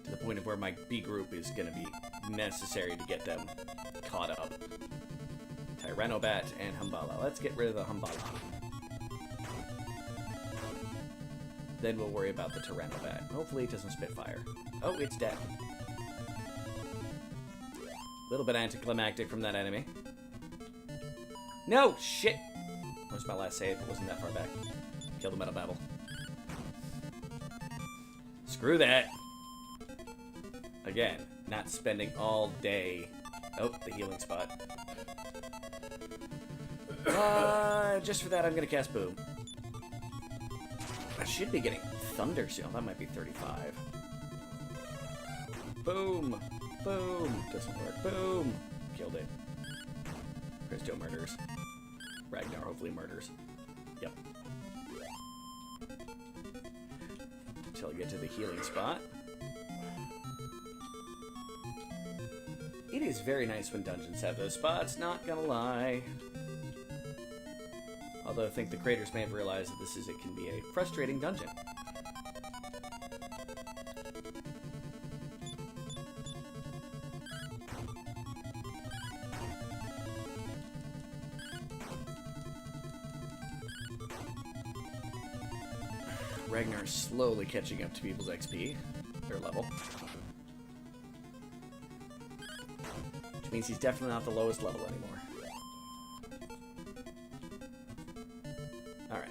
To the point of where my B group is going to be necessary to get them caught up. Tyrannobat and Humbala. Let's get rid of the Humbala. Then we'll worry about the Tyrannobat. Hopefully it doesn't spit fire. Oh, it's dead. A little bit anticlimactic from that enemy. No! Shit! Where's my last save? It wasn't that far back. Kill the Metal Babble. Screw that! Again, not spending all day... Oh, the healing spot. Just for that, I'm gonna cast Boom. I should be getting Thunder soon. That might be 35. Boom! Boom! Doesn't work. Boom! Killed it. Christo murders. Ragnar hopefully murders. Yep. Until I get to the healing spot. It is very nice when dungeons have those spots, not gonna lie. Although I think the creators may have realized that it can be a frustrating dungeon. Ragnar's slowly catching up to people's XP, their level. Which means he's definitely not the lowest level anymore. Alright.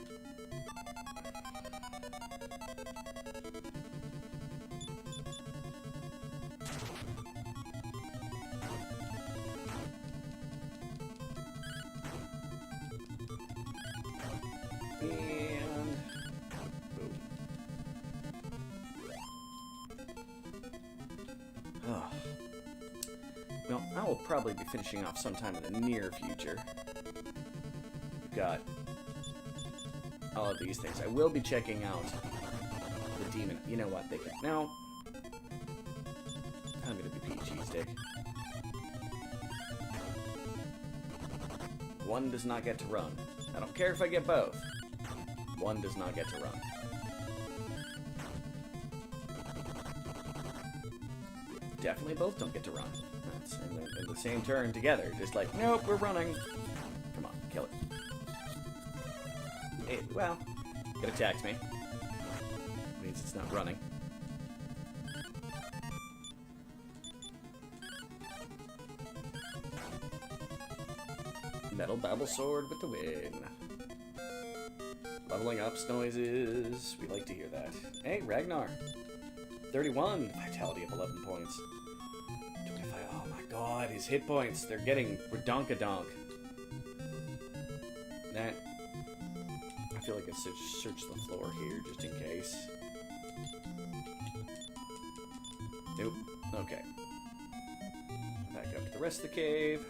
And... boom. Oh. Well, I will probably be finishing off sometime in the near future. We've got all of these things. I will be checking out the demon. You know what? They can. No. I'm gonna be PG stick. One does not get to run. I don't care if I get both. One does not get to run. Definitely both don't get to run. That's in the same turn together. Just like, nope, we're running. Come on, kill it. Well, it attacks me. Means it's not running. Metal Babble Sword with the win. Leveling up's noises. We like to hear that. Hey, Ragnar. 31. Vitality of 11 points. 25. Oh my god, his hit points. They're getting redonkadonk. That... I feel like I should search the floor here, just in case. Nope. Okay. Back up to the rest of the cave.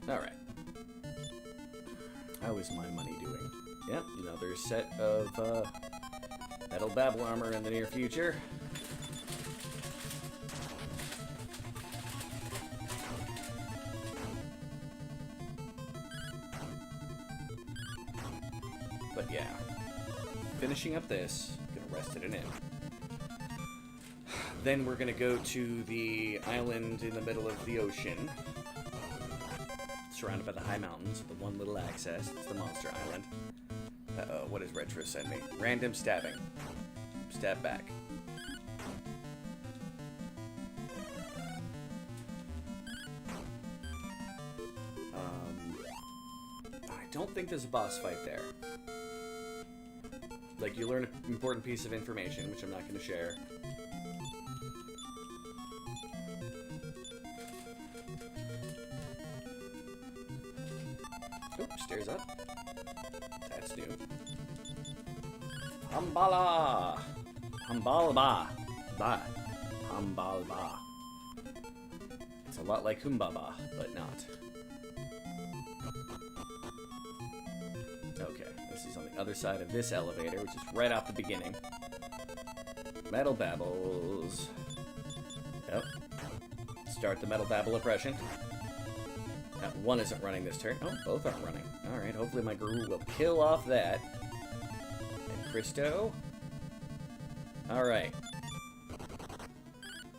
Alright. How is my money doing? Yep, another set of Metal Babble armor in the near future. But yeah, finishing up this, gonna rest it in. Then we're gonna go to the island in the middle of the ocean. Surrounded by the high mountains with the one little access. It's the monster island. Uh-oh, what does Retro send me? Random stabbing. Stab back. I don't think there's a boss fight there. Like, you learn an important piece of information, which I'm not going to share. Oops, stairs up. That's new. Hambala! Hambalba! Ba! Hambalba. It's a lot like Humbaba, but not. Okay, this is on the other side of this elevator, which is right off the beginning. Metal Babbles. Yep. Start the Metal Babble oppression. One isn't running this turn. Oh, both aren't running. Alright, hopefully my guru will kill off that. And Cristo. Alright.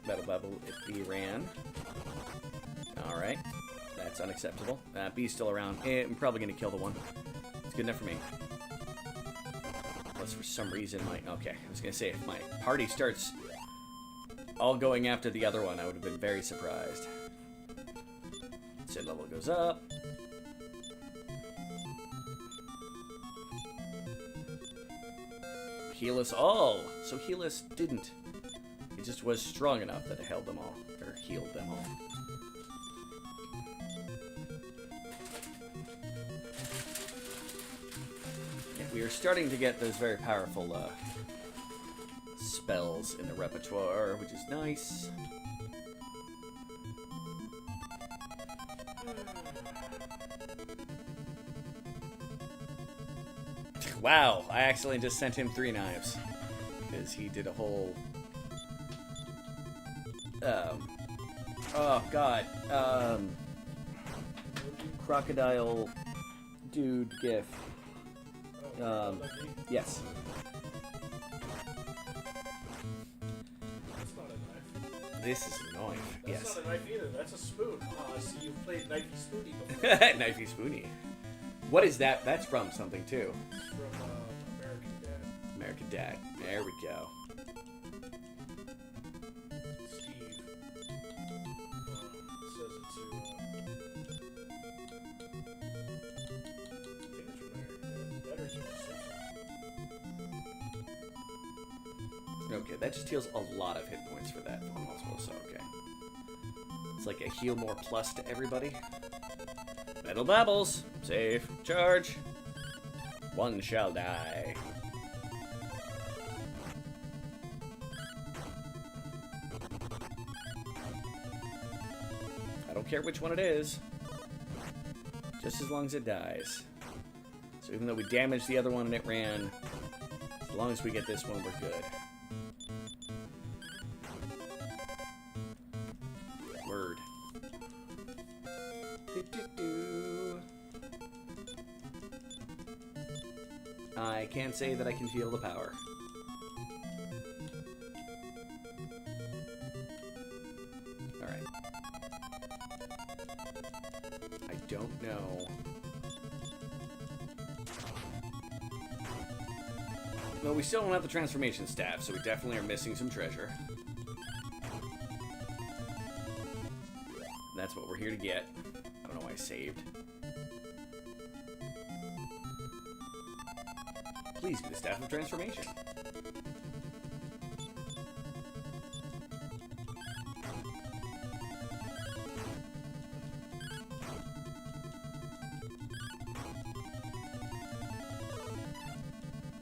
Battle Bubble if B ran. Alright. That's unacceptable. B's still around. I'm probably going to kill the one. It's good enough for me. Unless for some reason my... Okay, I was going to say, if my party starts all going after the other one, I would have been very surprised. Sid level goes up. Heal us all. So heal us didn't. It just was strong enough that it held them all. Or healed them all. Yeah, we are starting to get those very powerful spells in the repertoire, which is nice. Wow, I accidentally just sent him 3 knives. Because he did a whole... oh, God. Crocodile dude gif. Yes. That's not a knife. This is a knife. That's Yes. not a knife either. That's a spoon. I see you've played Knifey Spoony before. Knifey Spoony. What is that? That's from something, too. It's from American Dad. American Dad. There we go. Steve says it to. I think it's from American Dad. That or it's from Simpsons. Okay, that just heals a lot of hit points for that one multiple, so okay. It's like a heal more plus to everybody. Metal Babbles. Save. Charge. One shall die. I don't care which one it is. Just as long as it dies. So even though we damaged the other one and it ran, as long as we get this one, we're good. Word. Do-do-do. I can't say that I can feel the power. Alright. I don't know. Well, we still don't have the transformation staff, so we definitely are missing some treasure. That's what we're here to get. I don't know why I saved. Please be the Staff of Transformation.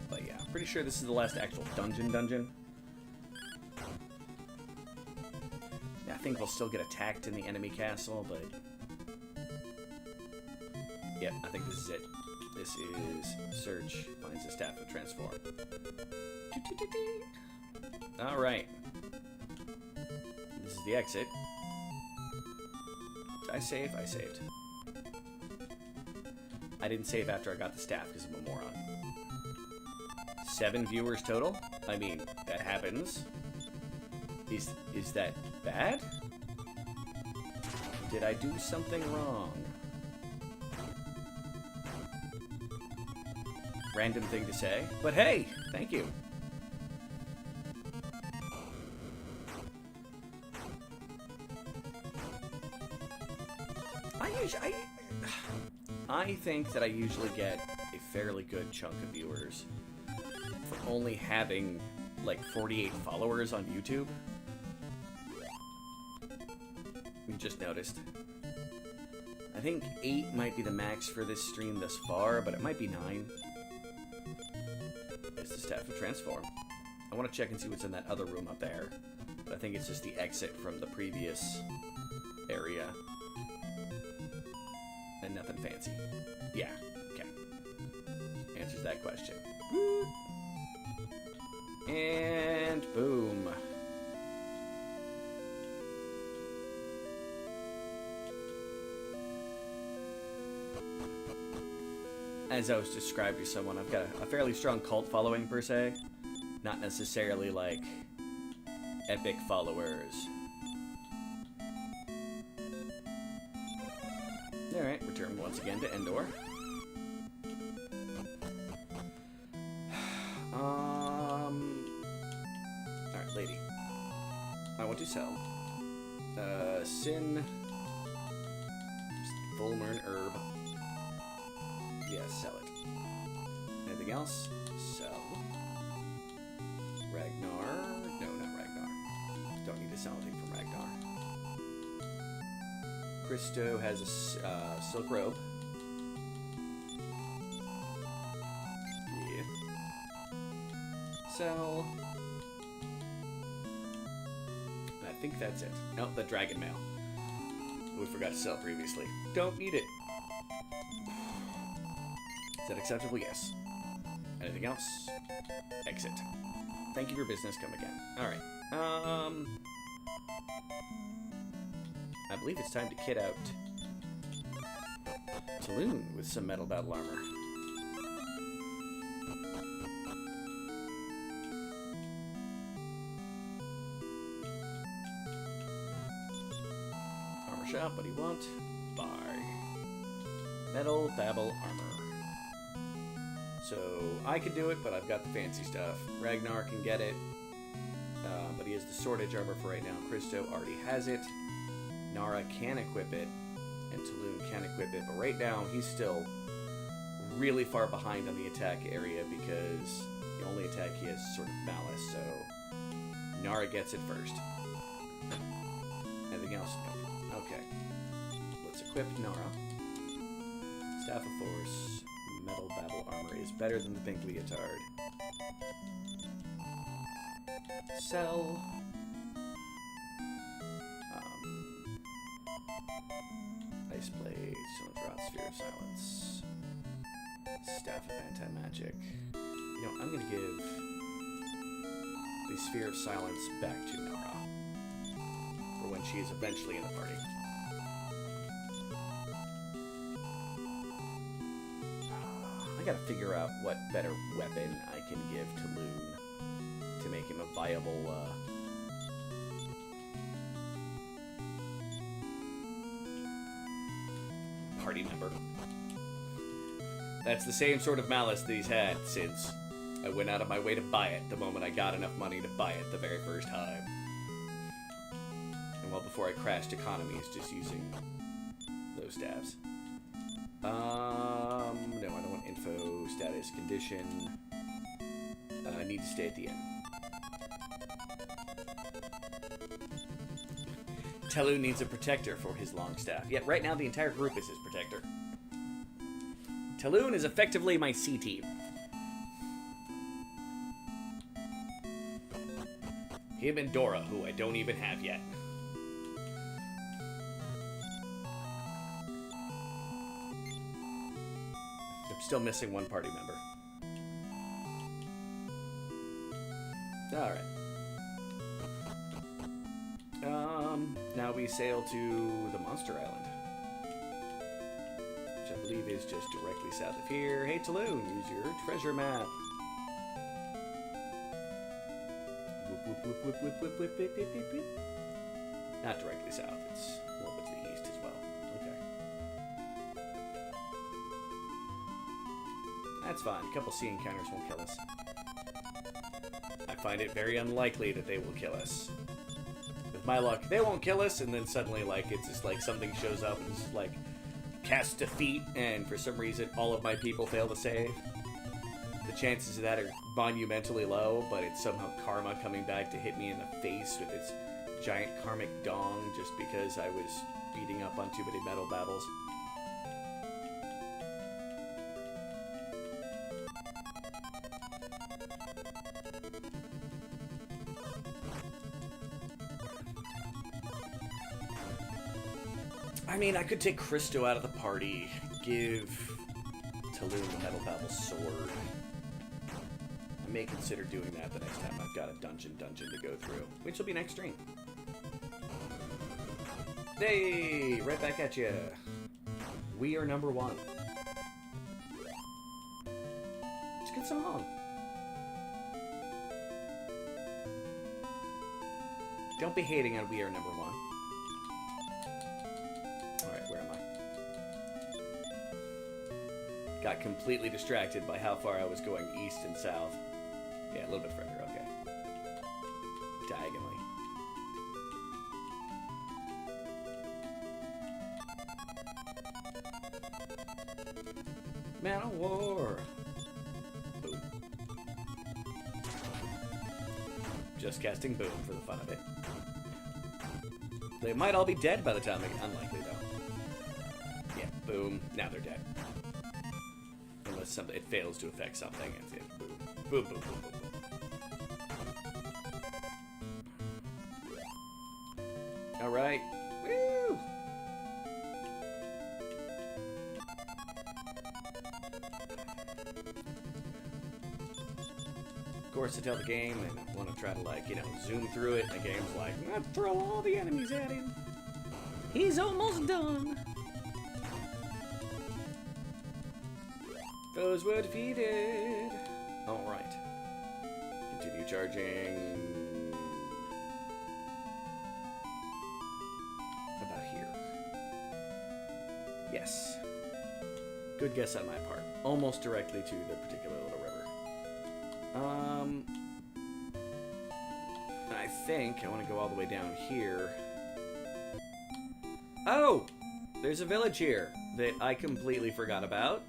But yeah, I'm pretty sure this is the last actual dungeon. I think we'll still get attacked in the enemy castle, but... Yep, I think this is it. This is Search, finds the Staff of Transform. Alright. This is the exit. Did I save? I saved. I didn't save after I got the staff because I'm a moron. 7 viewers total? I mean, that happens. Is that bad? Did I do something wrong? Random thing to say, but hey, thank you. I think that I usually get a fairly good chunk of viewers for only having like 48 followers on YouTube. We just noticed. I think 8 might be the max for this stream thus far, but it might be 9. It's the Staff of Transform. I want to check and see what's in that other room up there, but I think it's just the exit from the previous area. And nothing fancy. Yeah, okay. Answers that question. And boom. as I was describing to someone, I've got a fairly strong cult following per se. Not necessarily like epic followers. Alright, return once again to Endor. Alright, lady. I want to sell. Sin. Fulmer and herb. Yes, sell it. Anything else? Sell. Ragnar. No, not Ragnar. Don't need to sell anything from Ragnar. Christo has a silk robe. Yeah. Sell. I think that's it. Oh, the dragon mail. We forgot to sell previously. Don't need it. Is that acceptable? Yes. Anything else? Exit. Thank you for business. Come again. Alright. I believe it's time to kit out Taloon with some metal battle armor. Armor shop, what do you want? Buy. Metal babble armor. So, I can do it, but I've got the fancy stuff. Ragnar can get it, but he has the shortage armor for right now. Christo already has it. Nara can equip it, and Taloon can equip it, but right now he's still really far behind on the attack area because the only attack he has is sort of Malice, so Nara gets it first. Anything else? Nope. Okay. Let's equip Nara. Staff of Force. Metal Babble armor is better than the pink leotard. Sell. Ice Blade, Stone Rot, Sphere of Silence. Staff of Anti-Magic. You know, I'm gonna give the Sphere of Silence back to Nara for when she is eventually in the party. I gotta figure out what better weapon I can give to Loon to make him a viable, party member. That's the same sort of malice that he's had since I went out of my way to buy it the moment I got enough money to buy it the very first time. And well, before I crashed economies just using those staves. No, I don't want info, status, condition. I need to stay at the end. Telu needs a protector for his long staff. Yet right now the entire group is his protector. Taloon is effectively my C team. Him and Dora, who I don't even have yet. I'm still missing one party member. Alright. Now we sail to the Monster Island. Which I believe is just directly south of here. Hey Taloon, use your treasure map. Whoop, whoop, whoop, whoop, whoop, whoop, whoop, whoop, whoop, whoop. Not directly south, it's a little bit to the east as well. Okay. That's fine. A couple sea encounters won't kill us. I find it very unlikely that they will kill us. With my luck, they won't kill us, and then suddenly, like, it's just like something shows up and it's just like, cast defeat, and for some reason all of my people fail to save. The chances of that are monumentally low, but it's somehow karma coming back to hit me in the face with its giant karmic dong just because I was beating up on too many metal babbles. I mean, I could take Christo out of the party, give Taloon the Metal Babble sword. I may consider doing that the next time I've got a dungeon to go through, which will be next stream. Hey, right back at you. We are number one. It's a good song. Don't be hating on We Are Number One. Alright, where am I? Got completely distracted by how far I was going east and south. Yeah, a little bit further, okay. Diagonally. Man of War. Boom. Just casting boom for the fun of it. They might all be dead by the time they get... Unlikely, though. Yeah, boom. Now they're dead. Unless something, it fails to affect something. It's it. Boom. Boom, boom, boom, boom, boom. Alright. Woo! Of course, to tell the game, and want to try to, like, you know, zoom through it, and the game's like, let's throw all the enemies at him. He's almost done. Foes were defeated. Alright. Continue charging. About here. Yes. Good guess on my part. Almost directly to the particular little river. I think I want to go all the way down here. Oh! There's a village here that I completely forgot about.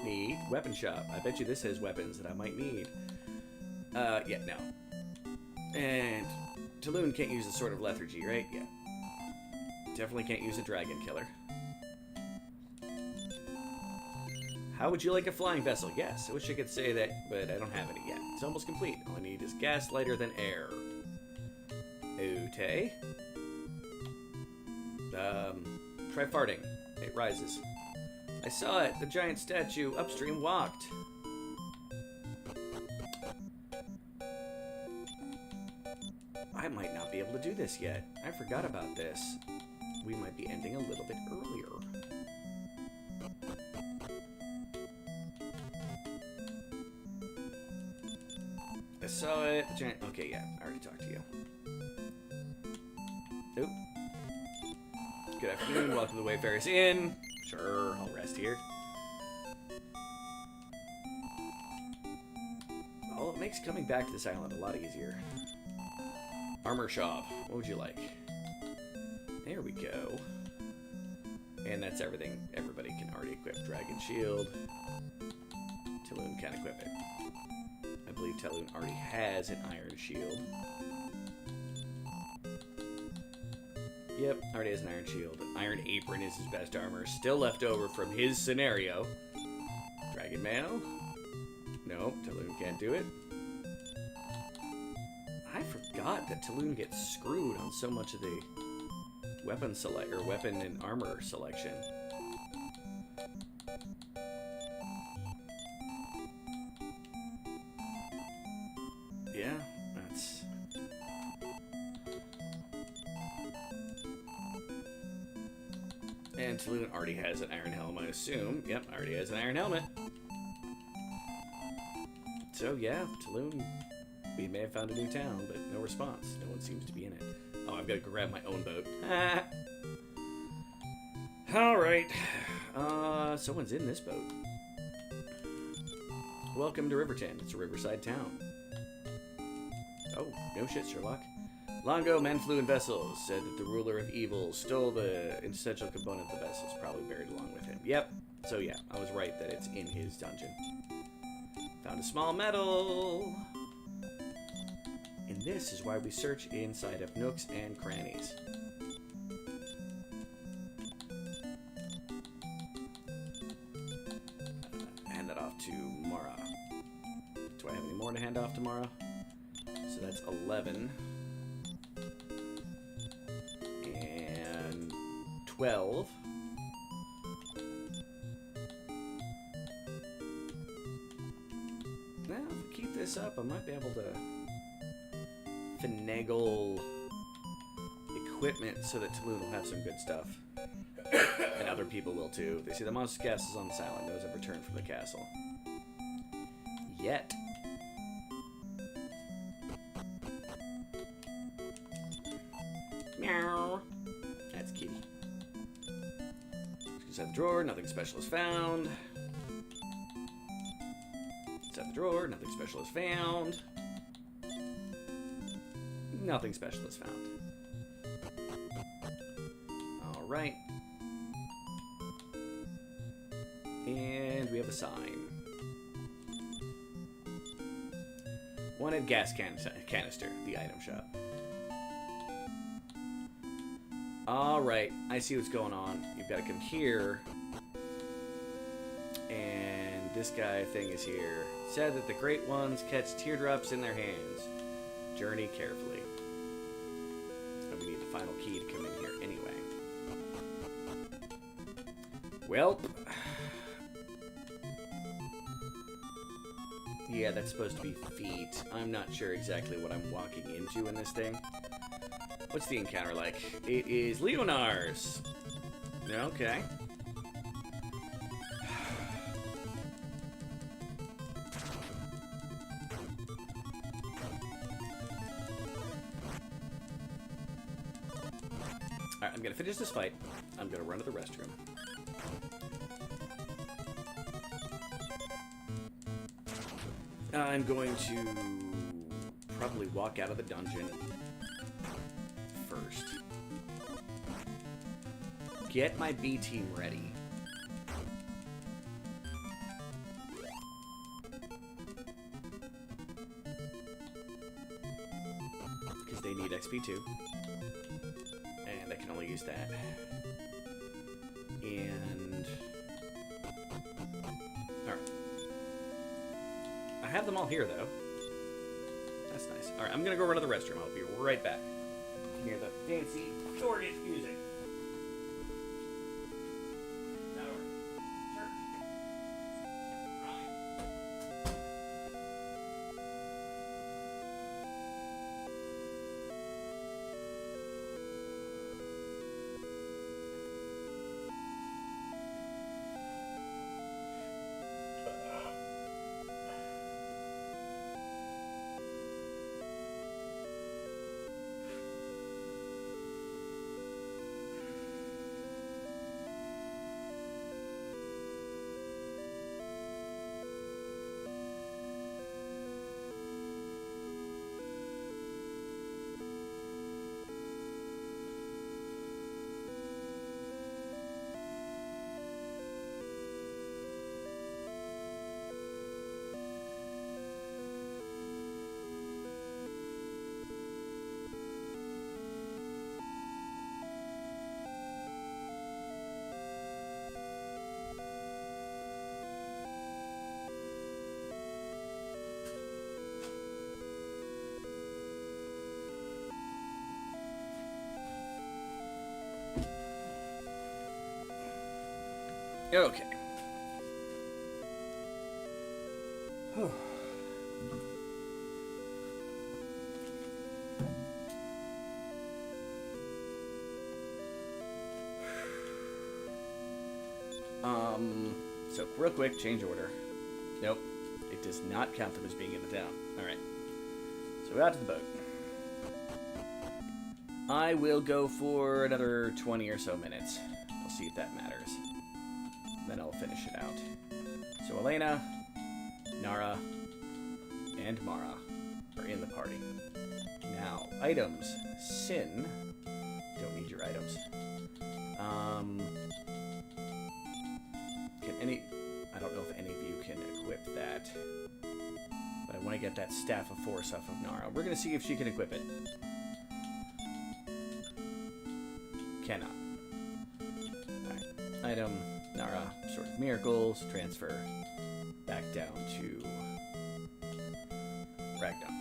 Need weapon shop. I bet you this has weapons that I might need. Yeah, no. And Taloon can't use a Sword of Lethargy, right? Yeah. Definitely can't use a Dragon Killer. How would you like a flying vessel? Yes, I wish I could say that, but I don't have any yet. It's almost complete. All I need is gas lighter than air. Okay. Try farting. It rises. I saw it. The giant statue upstream walked. I might not be able to do this yet. I forgot about this. We might be ending a little bit earlier. I saw it. The giant... Okay, yeah. I already talked to you. Nope. Good afternoon. Welcome to the Wayfarer's Inn. Sure, I'll rest here. Well, it makes coming back to this island a lot easier. Armor shop. What would you like? There we go. And that's everything. Everybody can already equip Dragon Shield. Taloon can equip it. I believe Taloon already has an Iron Shield. Yep, already has an Iron Shield. Iron Apron is his best armor. Still left over from his scenario. Dragon Mail? Nope, Taloon can't do it. I forgot that Taloon gets screwed on so much of the weapon select or weapon and armor selection. Yeah, that's... And Taloon already has an iron helm, I assume. Yep, already has an iron helmet. So yeah, Taloon, we may have found a new town, but no response. No one seems to be in it. Oh, I've got to grab my own boat. Alright. Someone's in this boat. Welcome to Riverton. It's a riverside town. Oh, no shit, Sherlock. Long ago, men flew in vessels, said that the ruler of evil stole the essential component of the vessels, probably buried along with him. Yep. So yeah, I was right that it's in his dungeon. Found a small medal. And this is why we search inside of nooks and crannies. Hand that off to Mara. Do I have any more to hand off to Mara? So that's 11. And 12. Now, if we keep this up, I might be able to finagle equipment so that Taloon will have some good stuff. And other people will too. They say the monster castle is on this island. Those have returned from the castle. yet. Meow. That's kitty. Inside the drawer, nothing special is found. Inside the drawer, nothing special is found. Nothing special is found. Alright. And we have a sign. Wanted gas canister, the item shop. Alright, I see what's going on. You've got to come here. And this guy thing is here. Said that the great ones catch teardrops in their hands. Journey carefully. And we need the final key to come in here anyway. Welp. Yeah, that's supposed to be feet. I'm not sure exactly what I'm walking into in this thing. What's the encounter like? It is Leonar's. Okay. Alright, I'm gonna finish this fight. I'm gonna run to the restroom. I'm going to probably walk out of the dungeon first. Get my B team ready. Because they need XP too. And I can only use that. And... alright. I have them all here, though. That's nice. Alright, I'm gonna go run to the restroom. I'll be right back. Hear the fancy shortage music. That over. Sure. Right. Okay. Whew. So real quick, change order. Nope. It does not count them as being in the town. Alright. So out to the boat. I will go for another 20 or so minutes. We'll see if that matters. Then I'll finish it out. So Elena, Nara, and Mara are in the party. Now, items. Sin. Don't need your items. Can any... I don't know if any of you can equip that. But I want to get that Staff of Force off of Nara. We're going to see if she can equip it. Cannot. Alright. Item, Nara, Sword of Miracles, transfer back down to Ragnar.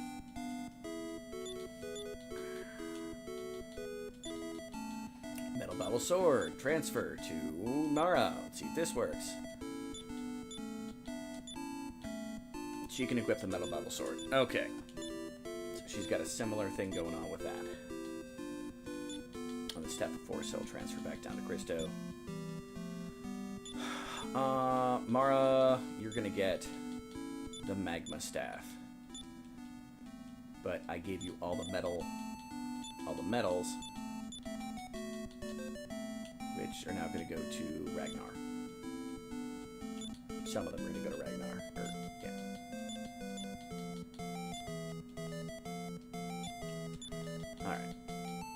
Metal Battle Sword, transfer to Nara. Let's see if this works. She can equip the Metal Battle Sword. Okay. So she's got a similar thing going on with that. On the Staff of Force, so I'll transfer back down to Christo. Mara, you're gonna get the magma staff. But I gave you all the metals, which are now going to go to Ragnar. Some of them are going to go to Ragnar. Yeah. Alright.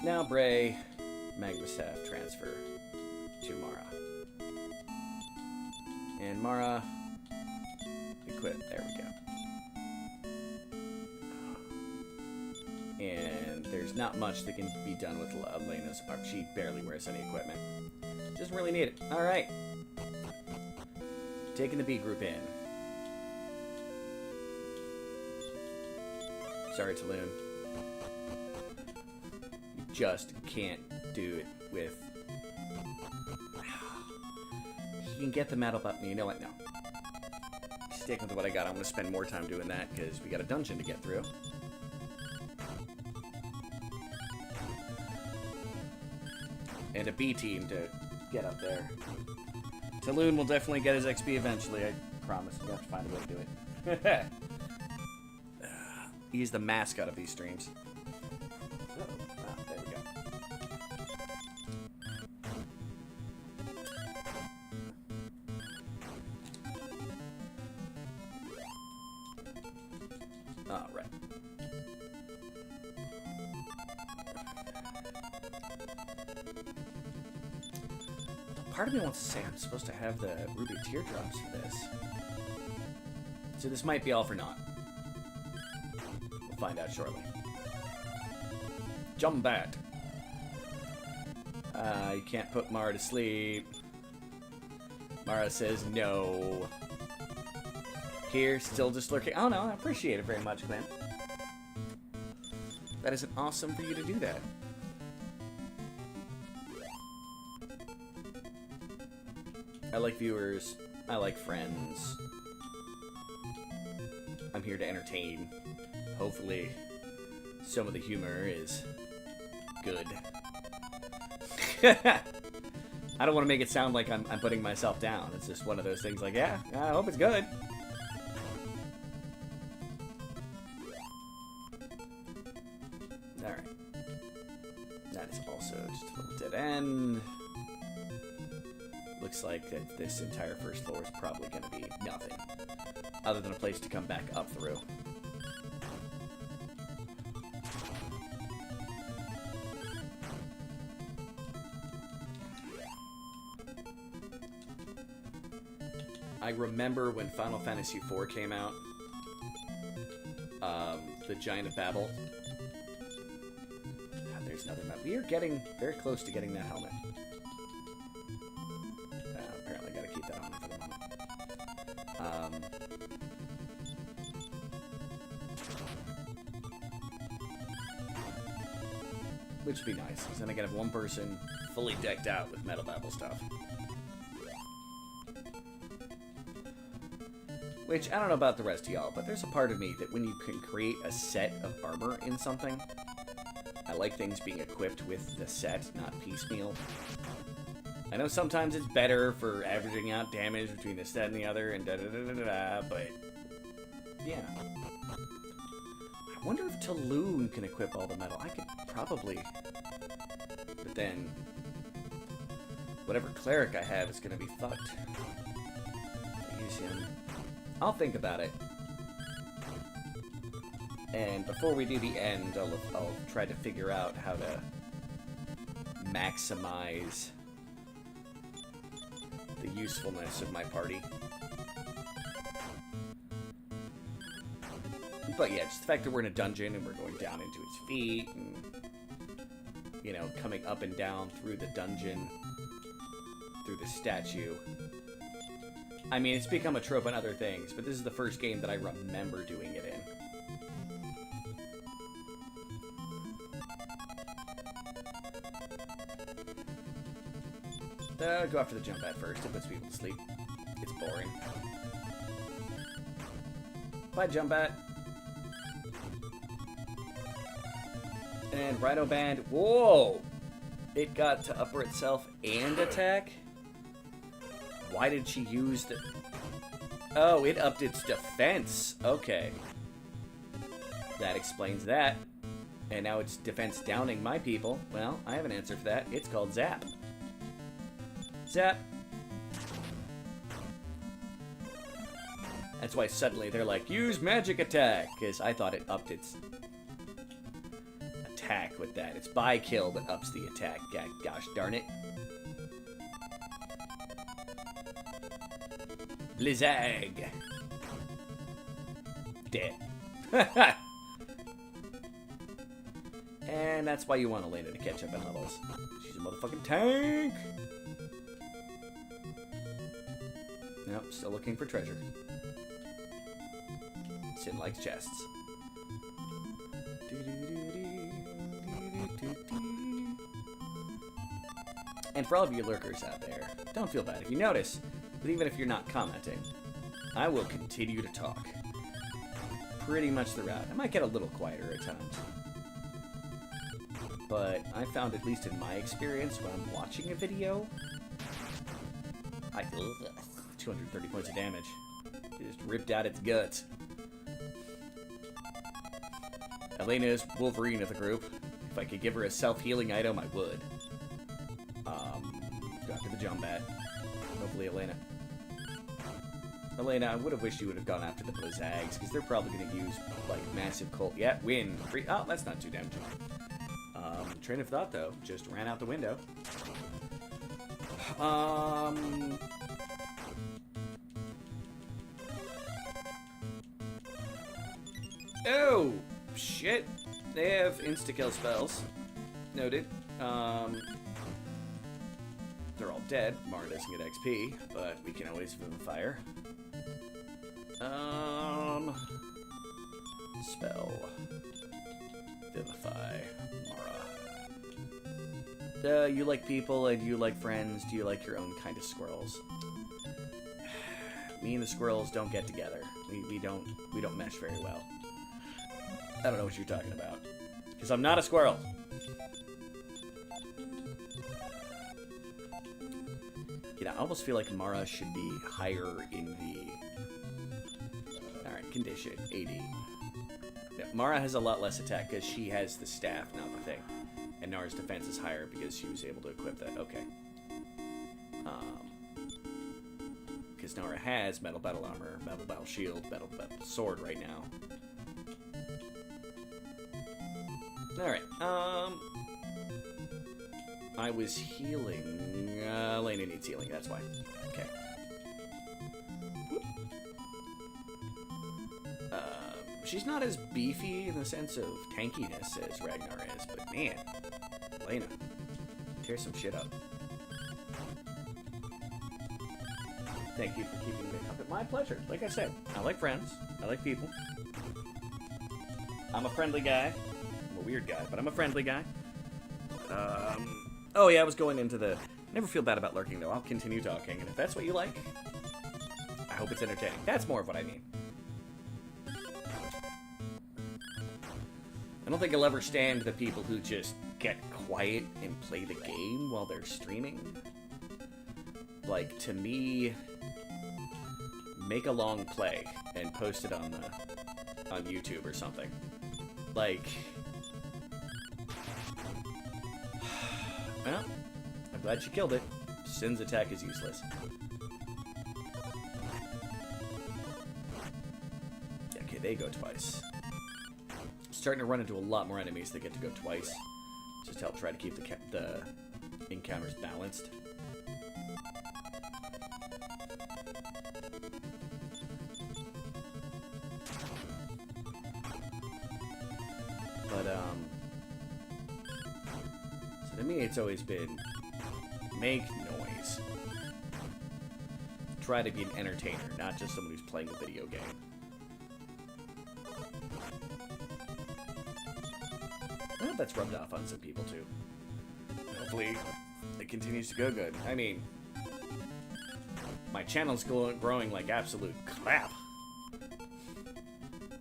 Now, Bray, magma staff transfer to Mara. And Mara, equip. There we go. And there's not much that can be done with Elena's arm. She barely wears any equipment. Doesn't really need it. Alright. Taking the B group in. Sorry, Taloon. You just can't do it with... You can get the metal button. You know what? No. Stick with what I got. I'm going to spend more time doing that because we got a dungeon to get through. And a B team to get up there. Taloon will definitely get his XP eventually, I promise. We have to find a way to do it. He's the mascot of these streams. Oh, there we go. All right. Part of me wants to say I'm supposed to have the ruby teardrops for this. So this might be all for naught. We'll find out shortly. Jumbat. You can't put Mara to sleep. Mara says no. Here, still just lurking. Oh no, I appreciate it very much, Clint. That is awesome for you to do that. I like viewers. I like friends. I'm here to entertain. Hopefully, some of the humor is good. I don't want to make it sound like I'm putting myself down. It's just one of those things like, yeah, I hope it's good. Alright. That is also just a little dead end. Looks like that this entire first floor is probably going to be nothing other than a place to come back up through. I remember when Final Fantasy IV came out, the Giant of Babel. God, there's another map. We are getting very close to getting that helmet. Apparently, got to keep that on for the moment. Which would be nice, because then I can have one person fully decked out with Metal Babel stuff. Which, I don't know about the rest of y'all, but there's a part of me that when you can create a set of armor in something, I like things being equipped with the set, not piecemeal. I know sometimes it's better for averaging out damage between the set and the other, and da-da-da-da-da, but yeah. I wonder if Taloon can equip all the metal. I could probably, but then whatever cleric I have is going to be fucked. I use him. I'll think about it. And before we do the end, I'll try to figure out how to maximize the usefulness of my party. But yeah, just the fact that we're in a dungeon and we're going down into its feet and, you know, coming up and down through the dungeon, through the statue. I mean, it's become a trope in other things, but this is the first game that I remember doing it in. Go after the jump at first. It puts people to sleep. It's boring. Bye, jump at. And Rhino Band. Whoa! It got to upper itself and attack? Why did she use the... Oh, it upped its defense. Okay. That explains that. And now it's defense downing my people. Well, I have an answer for that. It's called Zap. Zap. That's why suddenly they're like, use magic attack, because I thought it upped its attack with that. It's by kill that ups the attack. Gosh darn it. Blizzag. Dead. And that's why you want Elena to catch up in levels. She's a motherfucking tank. Nope, still looking for treasure. Sin likes chests. And for all of you lurkers out there, don't feel bad if you notice, but even if you're not commenting, I will continue to talk. Pretty much throughout. I might get a little quieter at times. But I found, at least in my experience, when I'm watching a video, 230 points of damage. Just ripped out its guts. Elena is Wolverine of the group. If I could give her a self-healing item, I would. Go after the Jumbat. Hopefully Elena, I would have wished you would have gone after the Blizzags, because they're probably going to use, like, massive cold. Yeah, win. Free. Oh, that's not too damaging. Train of thought, though, just ran out the window. Oh, shit. They have insta-kill spells. Noted. They're all dead. Mara doesn't get XP, but we can always vivify her. Spell. Vivify. Mara. You like people and you like friends. Do you like your own kind of squirrels? Me and the squirrels don't get together. We don't mesh very well. I don't know what you're talking about. Because I'm not a squirrel. You know, I almost feel like Mara should be higher in the... Alright, condition. 80. Yeah, Mara has a lot less attack because she has the staff, not the thing. And Nara's defense is higher because she was able to equip that. Okay. Because Nara has metal battle armor, metal battle shield, metal battle sword right now. Alright, I was healing. Elena needs healing, that's why. Okay. She's not as beefy in the sense of tankiness as Ragnar is, but man, Elena, tear some shit up. Thank you for keeping me up. My pleasure. Like I said, I like friends. I like people. I'm a friendly guy. I'm a weird guy, but I'm a friendly guy. Oh yeah, I was going into the... Never feel bad about lurking, though. I'll continue talking, and if that's what you like, I hope it's entertaining. That's more of what I mean. I don't think I'll ever stand the people who just get quiet and play the game while they're streaming. Like, to me, make a long play and post it on YouTube or something. Like, well, I'm glad she killed it. Sin's attack is useless. Okay, they go twice. Starting to run into a lot more enemies that get to go twice. Just to help try to keep the encounters balanced. But, so to me it's always been make noise. Try to be an entertainer, not just someone who's playing a video game. Well, that's rubbed off on some people too. Hopefully it continues to go good. I mean, my channel's growing like absolute crap.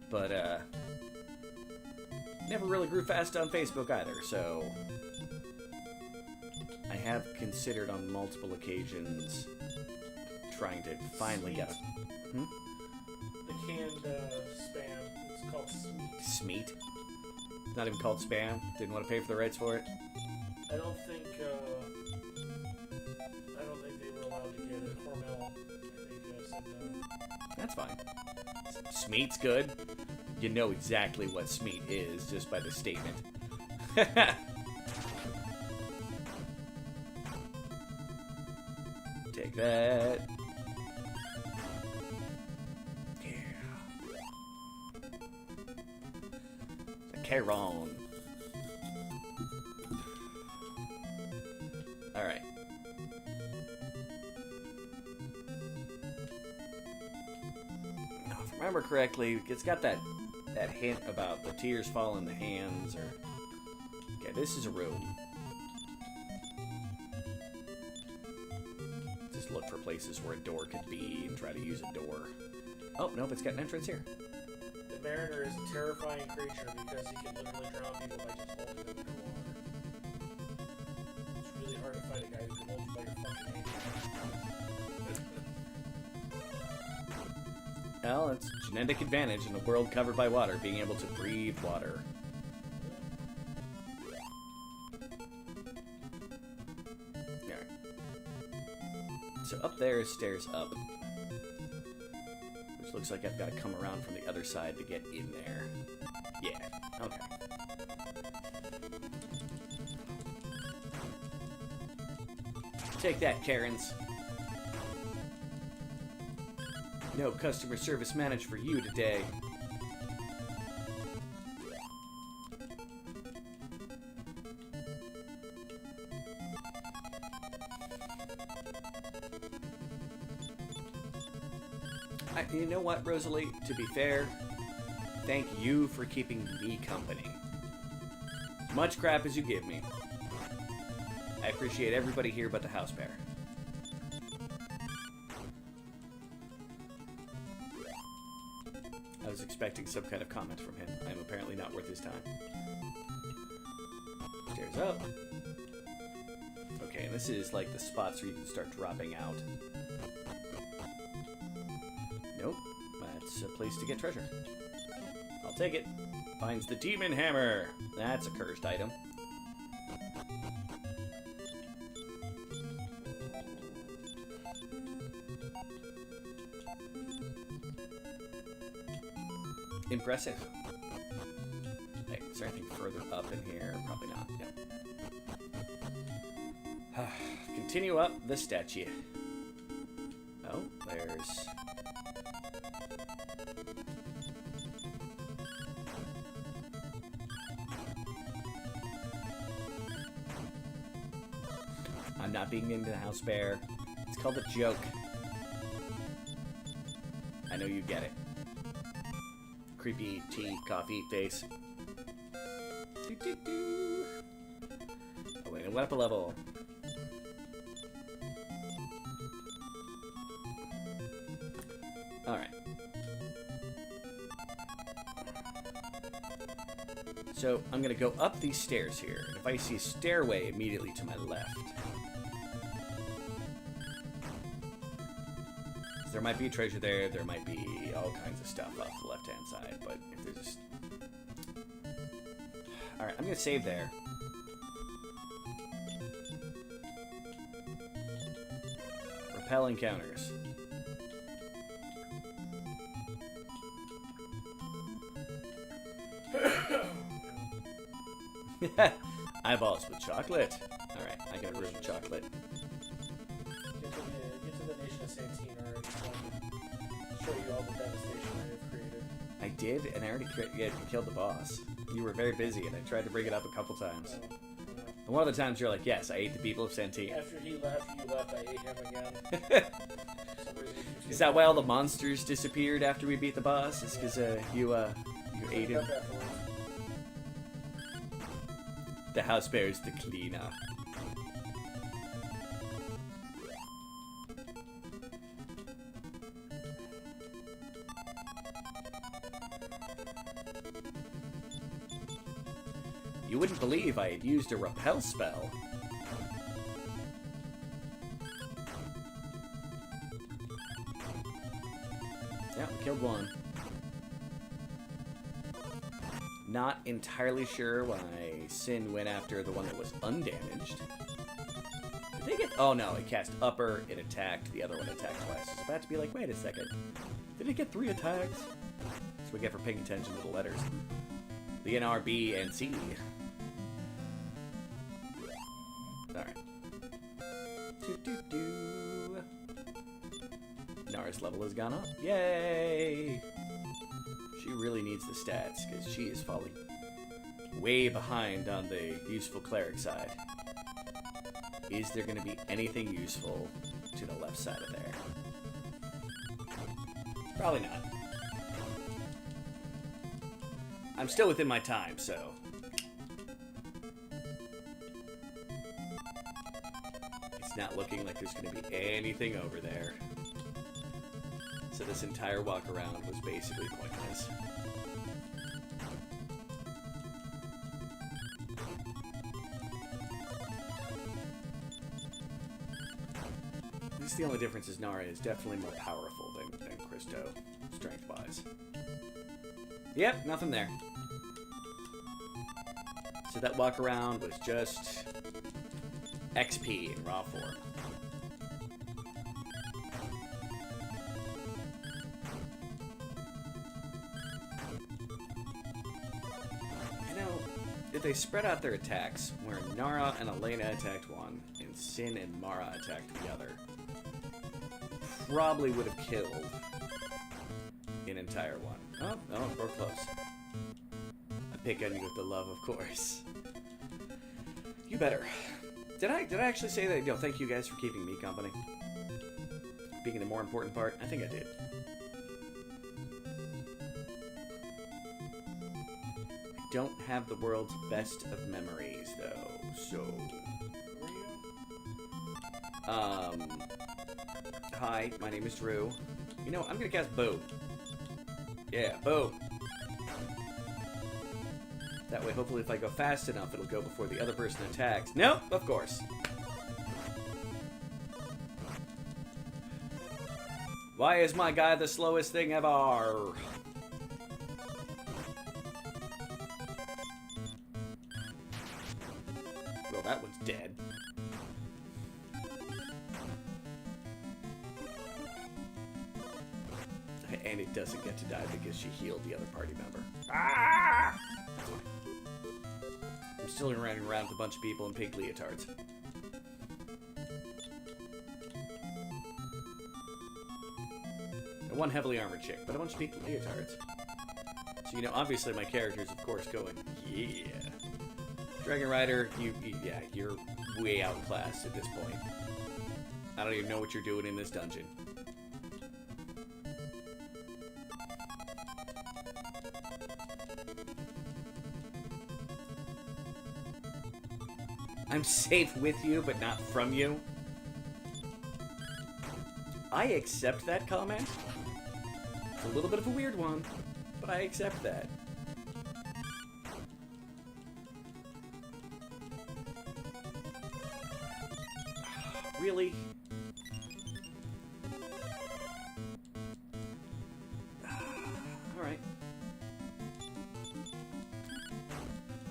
But, never really grew fast on Facebook either, so I have considered on multiple occasions trying to finally get a... The canned spam. It's called Smeat. Smeat? It's not even called spam? Didn't want to pay for the rights for it? I don't think they were allowed to get it. Hormel, I think, said no. That's fine. Smeat's good. You know exactly what Smeat is just by the statement. Take that. Yeah. The Charon. Alright. Now, if I remember correctly, it's got that hint about the tears fall in the hands, or... Okay, this is a room. Just look for places where a door could be and try to use a door. Oh, nope, it's got an entrance here. The Mariner is a terrifying creature because he can literally drown people by just holding them underwater. It's really hard to fight a guy who can hold you by your fucking hand. Well, it's genetic advantage in a world covered by water, being able to breathe water. Alright. So up there is stairs up. Which looks like I've got to come around from the other side to get in there. Yeah, okay. Take that, Karens. No customer service managed for you today. You know what, Rosalie? To be fair, thank you for keeping me company. Much crap as you give me. I appreciate everybody here but the house bear. I was expecting some kind of comment from him. I am apparently not worth his time. Stairs up. Okay, and this is like the spots where you can start dropping out. Nope. That's a place to get treasure. I'll take it. Finds the demon hammer. That's a cursed item. Impressive. Hey, is there anything further up in here? Probably not. Yep. Continue up the statue. Oh, there's... I'm not being into the house bear. It's called a joke. I know you get it. Creepy tea, coffee, face. Doo -doo -doo. Oh wait, it went up a level. Alright. So, I'm gonna go up these stairs here, and if I see a stairway immediately to my left... There might be a treasure there, there might be all kinds of stuff off the left-hand side, but if there's just... Alright, I'm gonna save there. Repel encounters. Eyeballs with chocolate. Alright, I got rid of chocolate. Get to the nation of Santine already, so show you all the devastation I have created. I did, and I already killed the boss. You were very busy, and I tried to bring it up a couple times. And one of the times you're like, yes, I ate the people of Santine. After he left, you left, I ate him again. Is that why all the monsters disappeared after we beat the boss? It's because you ate him? The house bear is the cleaner. You wouldn't believe I had used a repel spell. Yeah, we killed one. Not entirely sure why Sin went after the one that was undamaged. Did they get... Oh, no. It cast upper, it attacked, the other one attacked twice. I was about to be like, wait a second. Did it get 3 attacks? That's what we get for paying attention to the letters. The N, R, B, and C. Alright. Doo-doo-doo. Nara's level has gone up. Yay! She really needs the stats, because she is falling way behind on the useful cleric side. Is there going to be anything useful to the left side of there? Probably not. I'm still within my time, so... It's not looking like there's going to be anything over there. So this entire walk around was basically pointless. This is the only difference is Nara is definitely more powerful than Christo, strength-wise. Yep, nothing there. So that walk around was just XP in raw form. If they spread out their attacks, where Nara and Elena attacked one, and Sin and Mara attacked the other, probably would have killed an entire one. Oh, no, we're close. I pick on you with the love, of course. You better. Did I actually say that? No, thank you guys for keeping me company. Being the more important part, I think I did. Don't have the world's best of memories, though, so... Hi, my name is Drew. You know, I'm gonna cast Boom. Yeah, Boom. That way, hopefully, if I go fast enough, it'll go before the other person attacks. Nope, of course. Why is my guy the slowest thing ever? That one's dead. And it doesn't get to die because she healed the other party member. Ah! I'm still running around with a bunch of people in pink leotards. And one heavily armored chick, but a bunch of pink leotards. So, you know, obviously my character's, of course, going, yeah. Dragon Rider, yeah, you're way outclassed at this point. I don't even know what you're doing in this dungeon. I'm safe with you, but not from you. I accept that comment. It's a little bit of a weird one, but I accept that. Really? Alright.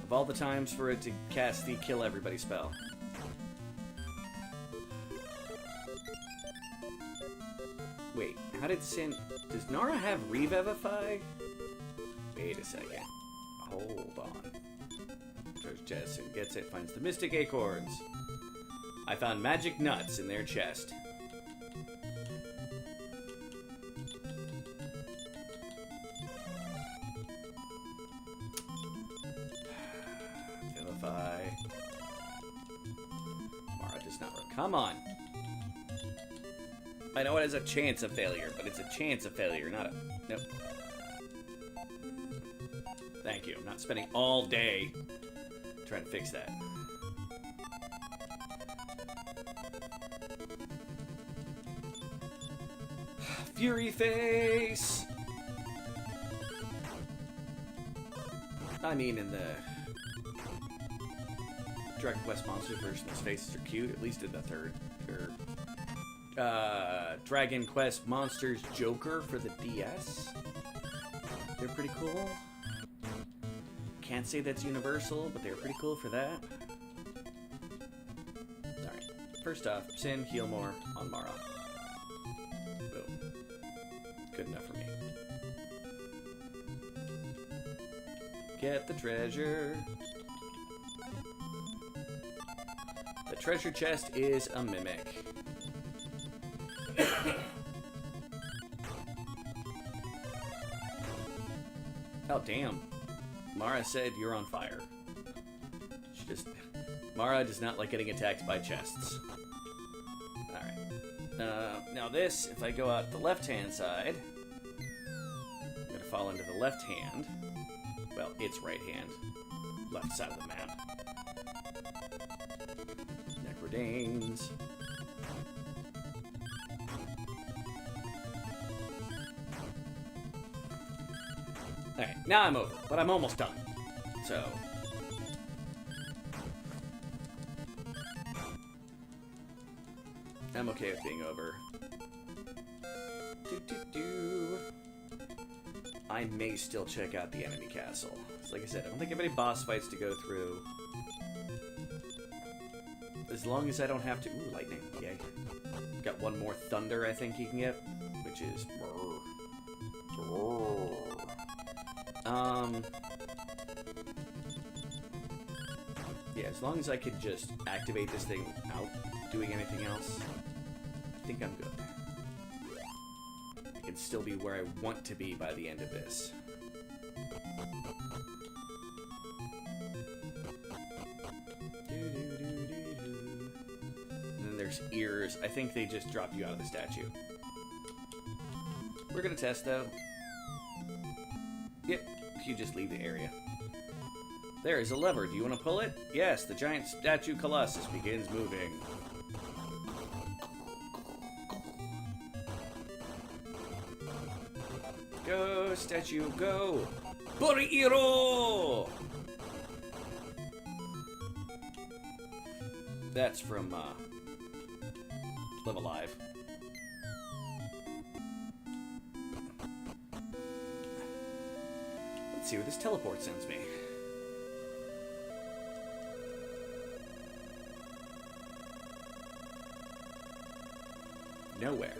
Of all the times for it to cast the kill everybody spell. Wait, how did Sin... Does Nara have Revivify? Wait a second. Hold on. Treasure chest and gets it, finds the Mystic Acorns. I found magic nuts in their chest. Vilify. Mara does not work. Come on. I know it has a chance of failure, but it's a chance of failure, not a... Nope. Thank you. I'm not spending all day trying to fix that. Fury Face! I mean, in the Dragon Quest Monsters version, his faces are cute, at least in the third, or Dragon Quest Monsters Joker for the DS. They're pretty cool. Can't say that's universal, but they're pretty cool for that. Alright. First off, Sin, heal more on Mara. Boom. Good enough for me. Get the treasure. The treasure chest is a mimic. Oh, damn. Mara said you're on fire. Mara does not like getting attacked by chests. Alright. Now this, if I go out the left-hand side, I'm gonna fall into the left hand. Well, its right hand. Left side of the map. Necrodanes. Alright, now I'm over, but I'm almost done. So. I'm okay with being over. I may still check out the enemy castle. Like I said, I don't think I have any boss fights to go through. As long as I don't have to... Ooh, lightning. Yay. Got one more thunder I think you can get, which is... Yeah, as long as I could just activate this thing without doing anything else, I think I'm good. I can still be where I want to be by the end of this. And then there's ears. I think they just drop you out of the statue. We're gonna test though. Yep, you just leave the area. There is a lever. Do you want to pull it? Yes, the giant statue colossus begins moving. Go, statue, go! Borihiro! That's from, Live Alive. Let's see where this teleport sends me. Nowhere.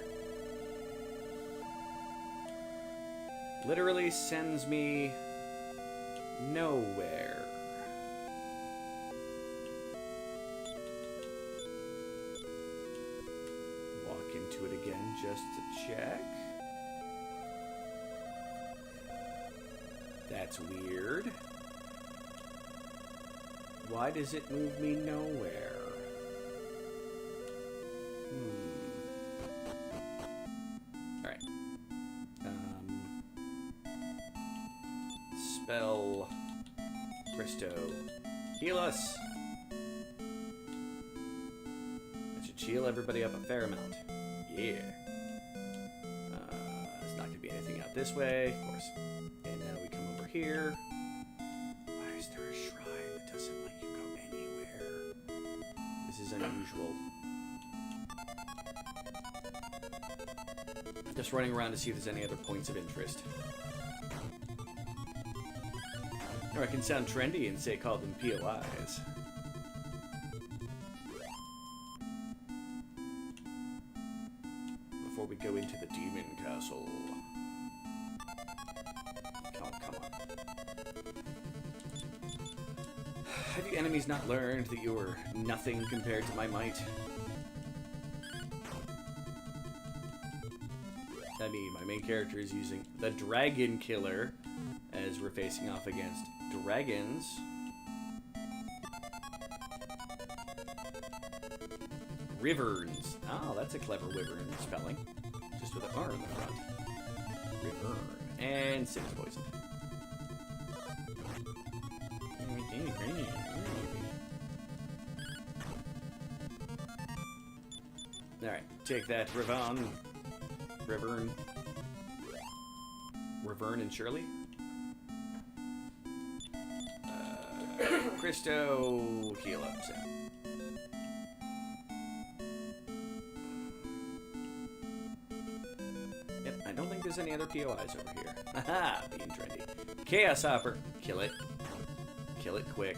Literally sends me nowhere. Walk into it again just to check. That's weird. Why does it move me nowhere? Alright. Spell Christo. Heal us! That should heal everybody up a fair amount. Yeah. There's not going to be anything out this way, of course. And now we come over here. Why is there a shrine that doesn't let you go anywhere? This is unusual. Just running around to see if there's any other points of interest. Or I can sound trendy and say call them POIs. Before we go into the demon castle. Oh, come on. Have you enemies not learned that you are nothing compared to my might? I mean, my main character is using the Dragon Killer as we're facing off against dragons. Riverns. Oh, that's a clever wyvern spelling. Just with an R in the front. River. And Sin's poisoned. Alright, take that, Rivon. Rivern. Rivern and Shirley. Christo, heal up, Sin. don't think there's any other POIs over here. Haha, being trendy. Chaos Hopper. Kill it. Kill it quick.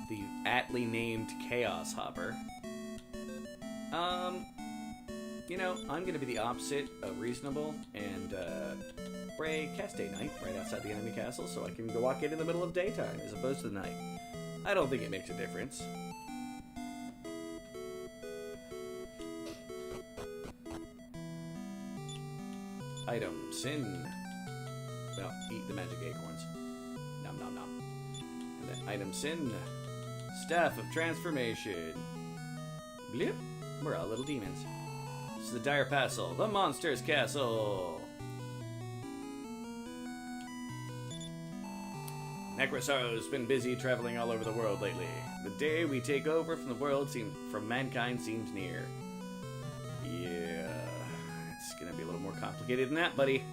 The aptly named Chaos Hopper. You know, I'm gonna be the opposite of reasonable and spray cast day night right outside the enemy castle so I can go walk in the middle of daytime as opposed to the night. I don't think it makes a difference. Item, sin. Well, eat the magic acorns. Nom nom nom. And then item, sin. Staff of transformation. Blip. We're all little demons. This is the Dire Castle, the Monster's Castle. Necrosaur's been busy traveling all over the world lately. The day we take over from mankind seems near. Yeah, it's gonna be a little more complicated than that, buddy.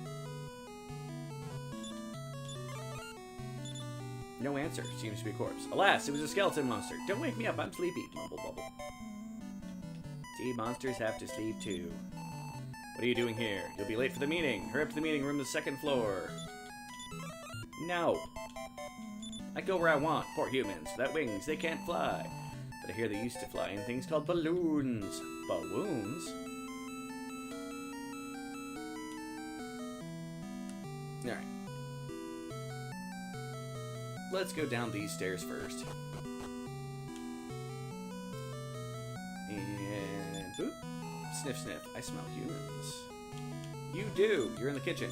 No answer. Seems to be a corpse. Alas, it was a skeleton monster. Don't wake me up. I'm sleepy. Mumble bubble. See, monsters have to sleep too. What are you doing here? You'll be late for the meeting. Hurry up to the meeting room, the second floor. No. I go where I want. Poor humans. Without wings, they can't fly. But I hear they used to fly in things called balloons. Balloons? Alright. Let's go down these stairs first. And boop. Sniff, sniff. I smell humans. You do. You're in the kitchen.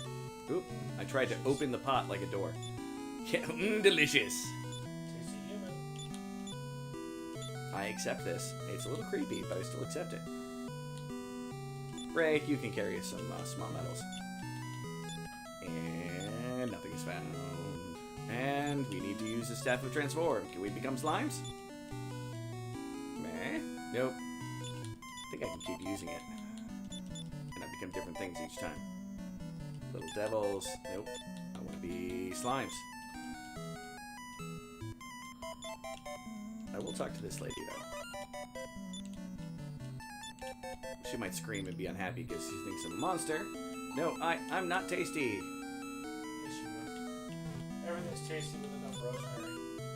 Oop. I tried to open the pot like a door. Yeah, delicious. Tasty human. I accept this. It's a little creepy, but I still accept it. Ray, you can carry some small metals. And nothing is found. And we need to use the Staff of Transform. Can we become slimes? Meh. Nope. I think I can keep using it. And I become different things each time. Little devils. Nope. I want to be slimes. I will talk to this lady, though. She might scream and be unhappy because she thinks I'm a monster. No, I'm not tasty. Yes, you would. Everything's tasty with enough rosemary.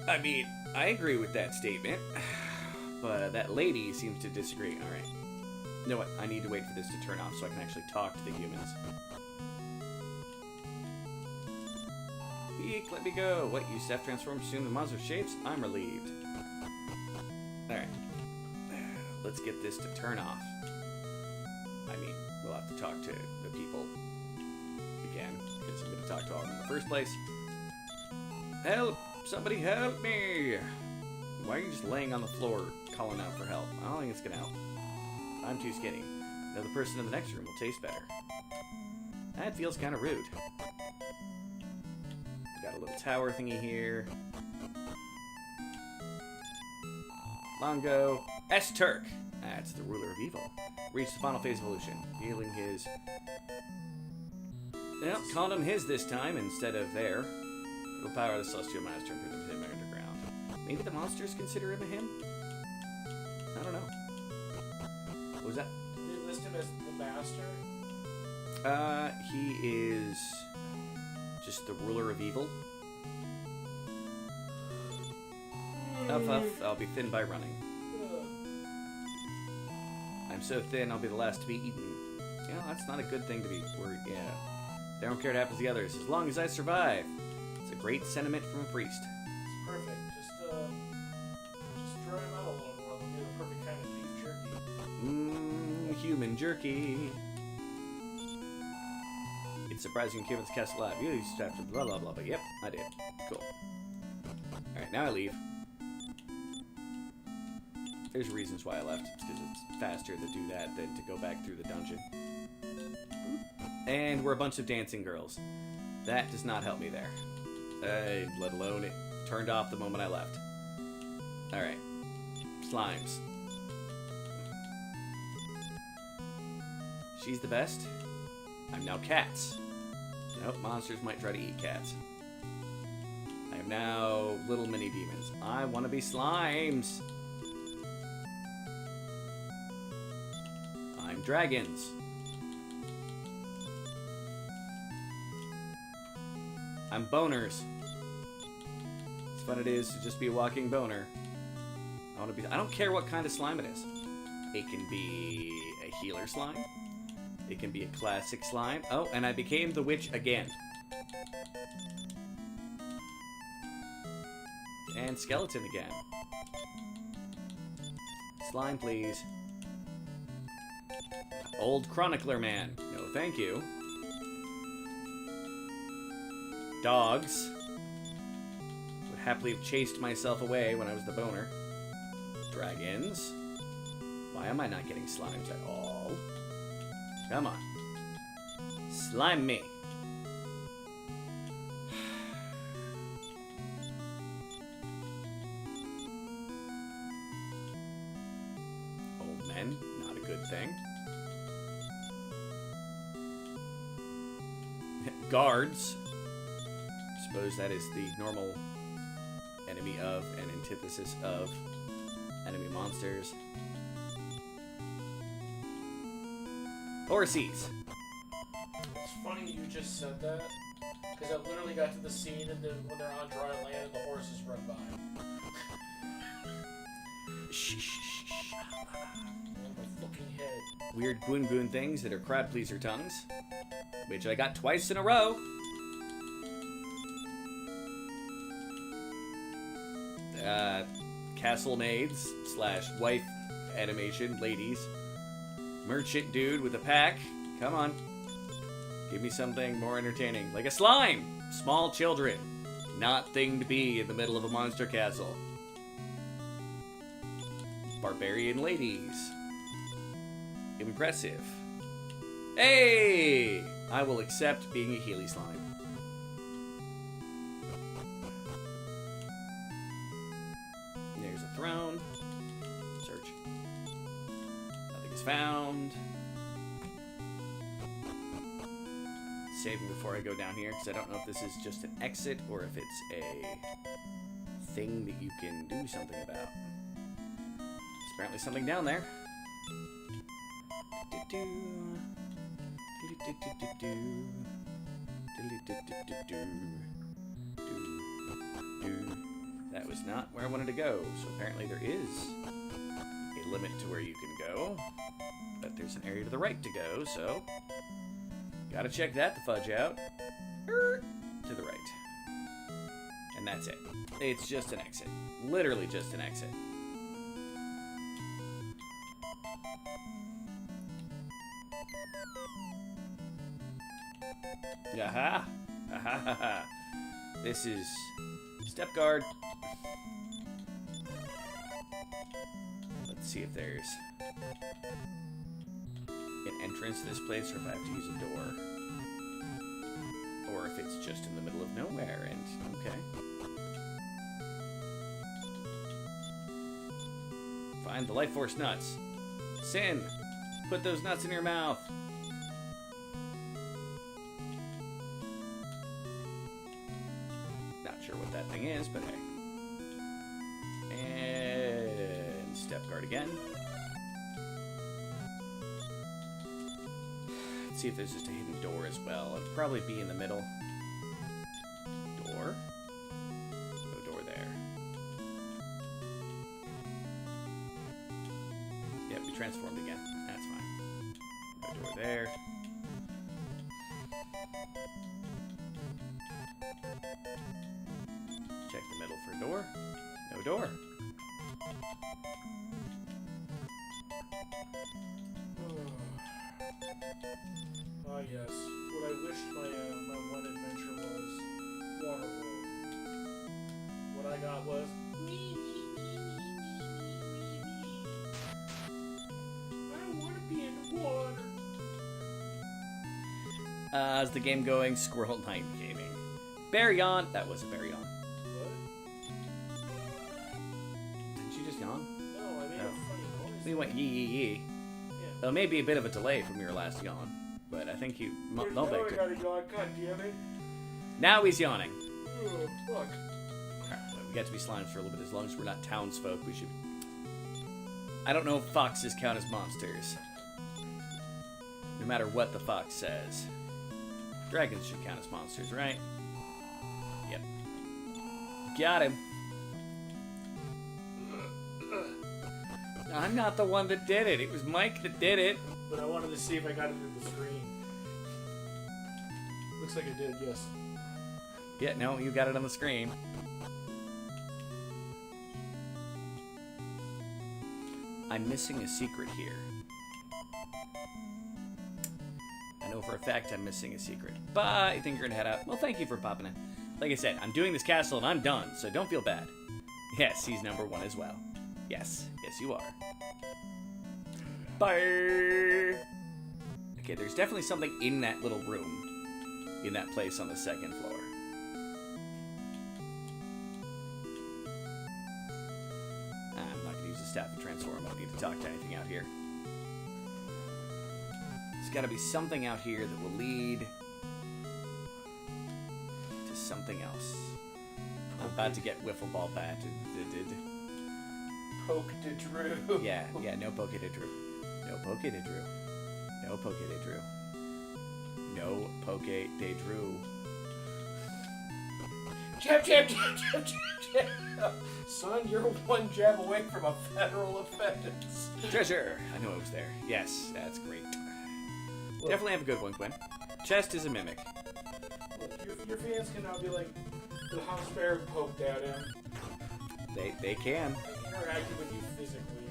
I mean, I agree with that statement. But that lady seems to disagree. Alright. You know what? I need to wait for this to turn off so I can actually talk to the humans. Eek, let me go. What, you Staff transform to assume the monster shapes? I'm relieved. Alright. Let's get this to turn off. I mean, we'll have to talk to the people again, because I'm going to talk to all of them in the first place. Help! Somebody help me! Why are you just laying on the floor calling out for help? I don't think it's going to help. I'm too skinny. Now the person in the next room will taste better. That feels kind of rude. Got a little tower thingy here. Longo. S-Turk. That's the ruler of evil. Reached the final phase of evolution. Healing his... Well, called him his this time instead of their. The power of the Celestial Master and put him underground. Maybe the monsters consider him a him? I don't know. What was that? Did they list him as the master? He is just the ruler of evil. Huff, huff, I'll be thin by running. I'm so thin, I'll be the last to be eaten. You know, that's not a good thing to be worried. Yeah. They don't care what happens to the others, as long as I survive. It's a great sentiment from a priest. It's perfect. Just dry him out a little more. They'll be the perfect kind of beef jerky. Mmm, human jerky. It's surprising you came to the castle lab. You used to have to blah blah blah, but yep, I did. Cool. Alright, now I leave. There's reasons why I left. It's because it's faster to do that than to go back through the dungeon. And we're a bunch of dancing girls. That does not help me there. Let alone it turned off the moment I left. Alright. Slimes. She's the best. I'm now cats. Nope, monsters might try to eat cats. I am now little mini demons. I want to be slimes. dragons. I'm boners. As fun it is to just be a walking boner. I don't care what kind of slime it is. It can be a healer slime. It can be a classic slime. Oh, and I became the witch again. And skeleton again. Slime, please. Old chronicler man. No, thank you. Dogs. Would happily have chased myself away when I was the boner. Dragons. Why am I not getting slimes at all? Come on. Slime me. Old men, not a good thing. Guards. Suppose that is the normal enemy of and antithesis of enemy monsters. Horsies. It's funny you just said that, because I literally got to the scene and then when they're on dry land and the horses run by. Shh, shh, shh, shh. My fucking head. Weird goon goon things that are crowd pleaser tongues, which I got twice in a row. Castle maids / wife animation ladies. Merchant dude with a pack. Come on. Give me something more entertaining. Like a slime! Small children. Not thing to be in the middle of a monster castle. Barbarian ladies. Impressive. Hey! I will accept being a Healy slime. There's a throne. Search. Nothing is found. Saving before I go down here, because I don't know if this is just an exit or if it's a thing that you can do something about. There's apparently something down there. That was not where I wanted to go, so apparently there is a limit to where you can go, but there's an area to the right to go, so gotta check that the fudge out. To the right. And that's it. It's just an exit. Literally just an exit. Aha! Ha ha ha! This is step guard. Let's see if there's an entrance to this place or if I have to use a door. Or if it's just in the middle of nowhere and okay. Find the life force nuts. Sin! Put those nuts in your mouth. Not sure what that thing is, but hey. And step guard again. Let's see if there's just a hidden door as well. It'd probably be in the middle. Door? No door there. Yep, we transformed again. That's fine. No door there. Check the middle for a door. No door. Ah, yes. What I wished my one adventure was Waterworld. What I got was I don't want to be in the water. How's the game going? Squirrel Night Gaming. Bear yawn. That was a bear yawn. What? Didn't you just yawn? No, I made a funny noise. We went yee yee yee. Yeah. Maybe a bit of a delay from your last yawn, but I think you Now I Malbec took. gotta yawn. God damn it. Now he's yawning. Oh, fuck. Alright, we get to be slimes for a little bit. As long as we're not townsfolk, we should. I don't know if foxes count as monsters. No matter what the fox says. Dragons should count as monsters, right? Yep. Got him. I'm not the one that did it. It was Mike that did it. But I wanted to see if I got it in the screen. Looks like I did, yes. Yeah, no, you got it on the screen. I'm missing a secret here. I know for a fact I'm missing a secret. But I think you're gonna head out. Well, thank you for popping in. Like I said, I'm doing this castle and I'm done, so don't feel bad. Yes, he's number 1 as well. Yes, yes you are. Bye! Okay, there's definitely something in that little room. In that place on the 2nd floor. I'm not gonna use the staff to transform. I don't need to talk to anything out here. There's gotta be something out here that will lead to something else. I'm about to get wiffle ball batted. Poke de Drew. Yeah, no poke de Drew. No poke de Drew. No poke de Drew. No poke de Drew. Jab, jab, jab, jab, jab, jab. Son, you're 1 jab away from a federal offense. Treasure! I know it was there. Yes, that's great. Look, Definitely have a good one, Quinn. Chest is a mimic. look, your fans can now be like, the house bear poked at him. They can. Like, interacted with you physically.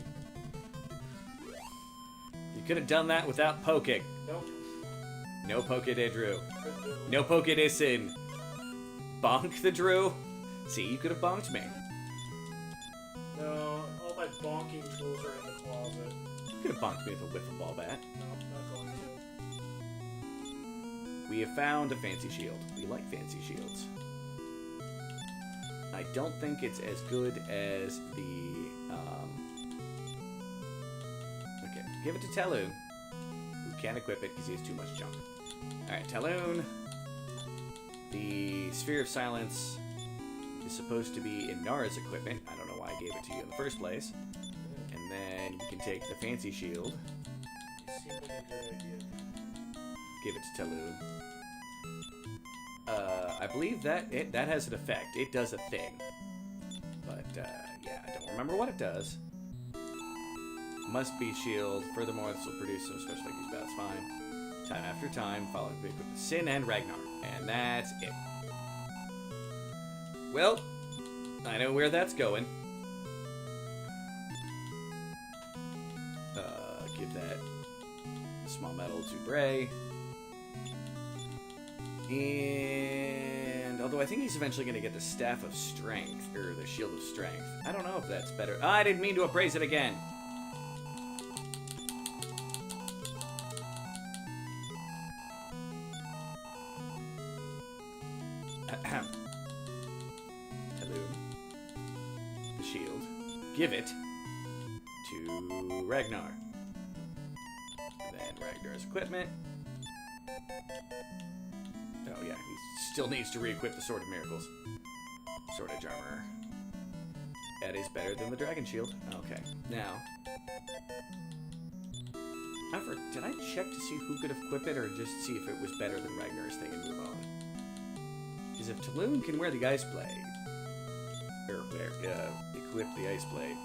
You could have done that without poking. Nope. No poke de Drew. Couldn't do it. No poke de Sin. Bonk the Drew. See, you could have bonked me. No, all my bonking tools are in the closet. You could have bonked me with a wiffle ball bat. No, not going to. We have found a fancy shield. We like fancy shields. I don't think it's as good as the, Okay, give it to Talon, who can't equip it because he has too much junk. Alright, Talon. The Sphere of Silence is supposed to be in Nara's equipment. I don't know why I gave it to you in the first place. And then you can take the fancy shield, It seemed like a good idea. give it to Talon. I believe that that has an effect. It does a thing. But, yeah, I don't remember what it does. Must be shield. Furthermore, this will produce some special like these bats fine. Time after time, following the equipped with Sin and Ragnar. And that's it. Well, I know where that's going. Give that small metal to Bray. And although I think he's eventually going to get the Staff of Strength, or the Shield of Strength. I don't know if that's better. Oh, I didn't mean to appraise it again. Talon. The shield. Give it to Ragnar. And then Ragnar's equipment. Oh yeah, he still needs to re-equip the Sword of Miracles. Sword Edge Armor. That is better than the Dragon Shield. Okay, now... Did I check to see who could equip it, or just see if it was better than Ragnar's thing and move on? Because if Talon can wear the Ice Blade, or equip the Ice Blade.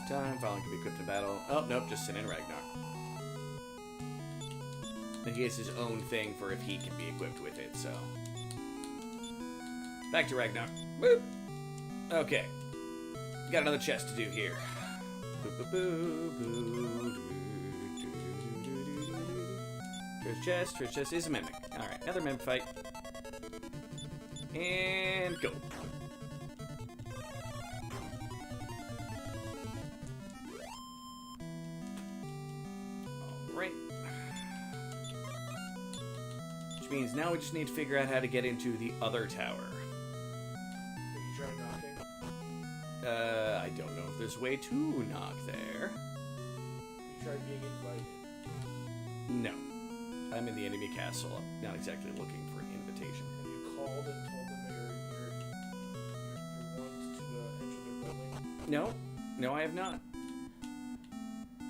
Time, Fallen can be equipped in battle. Oh, nope, just Sin and Ragnar. And he has his own thing for if he can be equipped with it, so. Back to Ragnar. Boop! Okay. Got another chest to do here. Treasure chest is a mimic. Alright, another mimic fight. And go. Alright. Which means now we just need to figure out how to get into the other tower. Have you tried knocking? I don't know if there's a way to knock there. You tried being invited? No. I'm in the enemy castle. I'm not exactly looking for an invitation. Have you called and told them that you want to enter their building? No. No, I have not.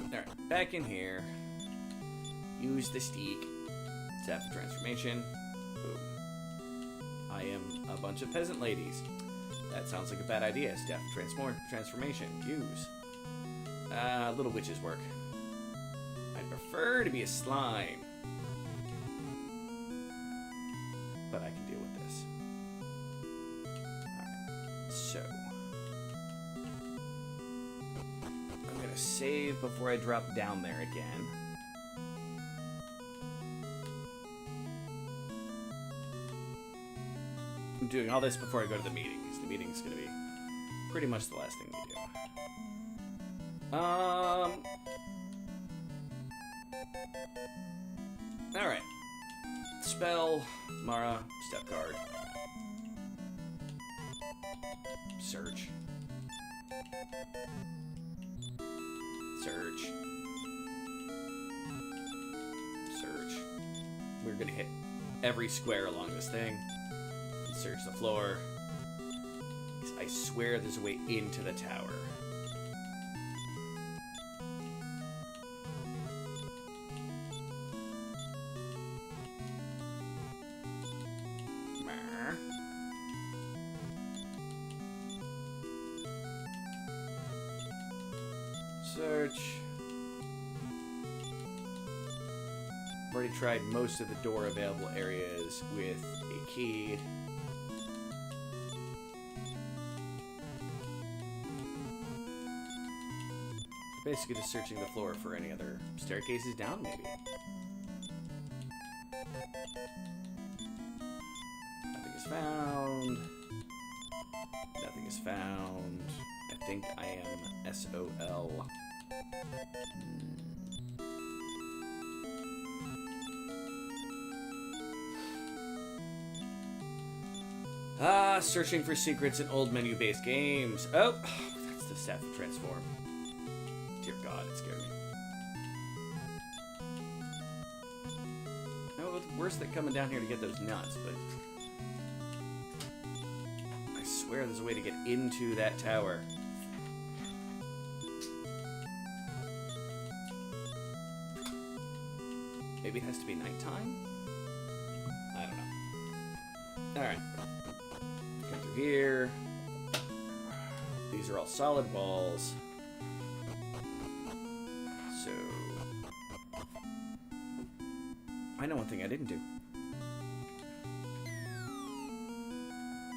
Alright. back in here. Use the steak. Staff of transformation. Boom. I am a bunch of peasant ladies. That sounds like a bad idea. Staff of transformation. Use. Little witches work. I prefer to be a slime. But I can deal with this. Alright. So. I'm gonna save before I drop down there again. I'm doing all this before I go to the meeting, because the meeting is going to be pretty much the last thing we do. Alright. Spell, Mara, step card. Search. Search. Search. We're going to hit every square along this thing. Search the floor. I swear there's a way into the tower. Search. I've already tried most of the door available areas with a key. Basically just searching the floor for any other staircases down, maybe. Nothing is found. Nothing is found. I think I am SOL. Searching for secrets in old menu-based games. Oh, that's the Staff of Transform. Dear God, it scared me. No, it's worse than coming down here to get those nuts, but I swear there's a way to get into that tower. Maybe it has to be nighttime? I don't know. Alright. Come through here. These are all solid walls. So, I know one thing I didn't do.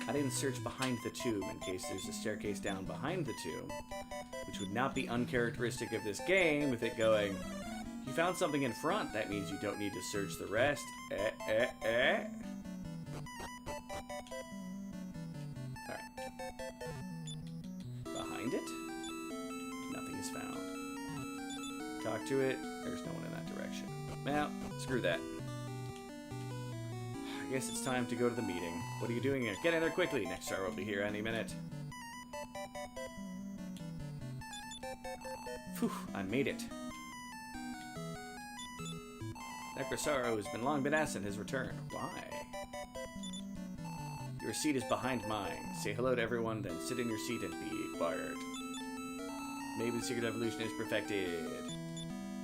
I didn't search behind the tomb in case there's a staircase down behind the tomb, which would not be uncharacteristic of this game with it going, you found something in front, that means you don't need to search the rest. Alright. Behind it? Nothing is found. Talk to it. There's no one in that direction. Well, screw that. I guess it's time to go to the meeting. What are you doing here? Get in there quickly. Next star will be here any minute. Phew, I made it. Necrosaro has long been absent his return. Why? Your seat is behind mine. Say hello to everyone, then sit in your seat and be quiet. Maybe the secret evolution is perfected.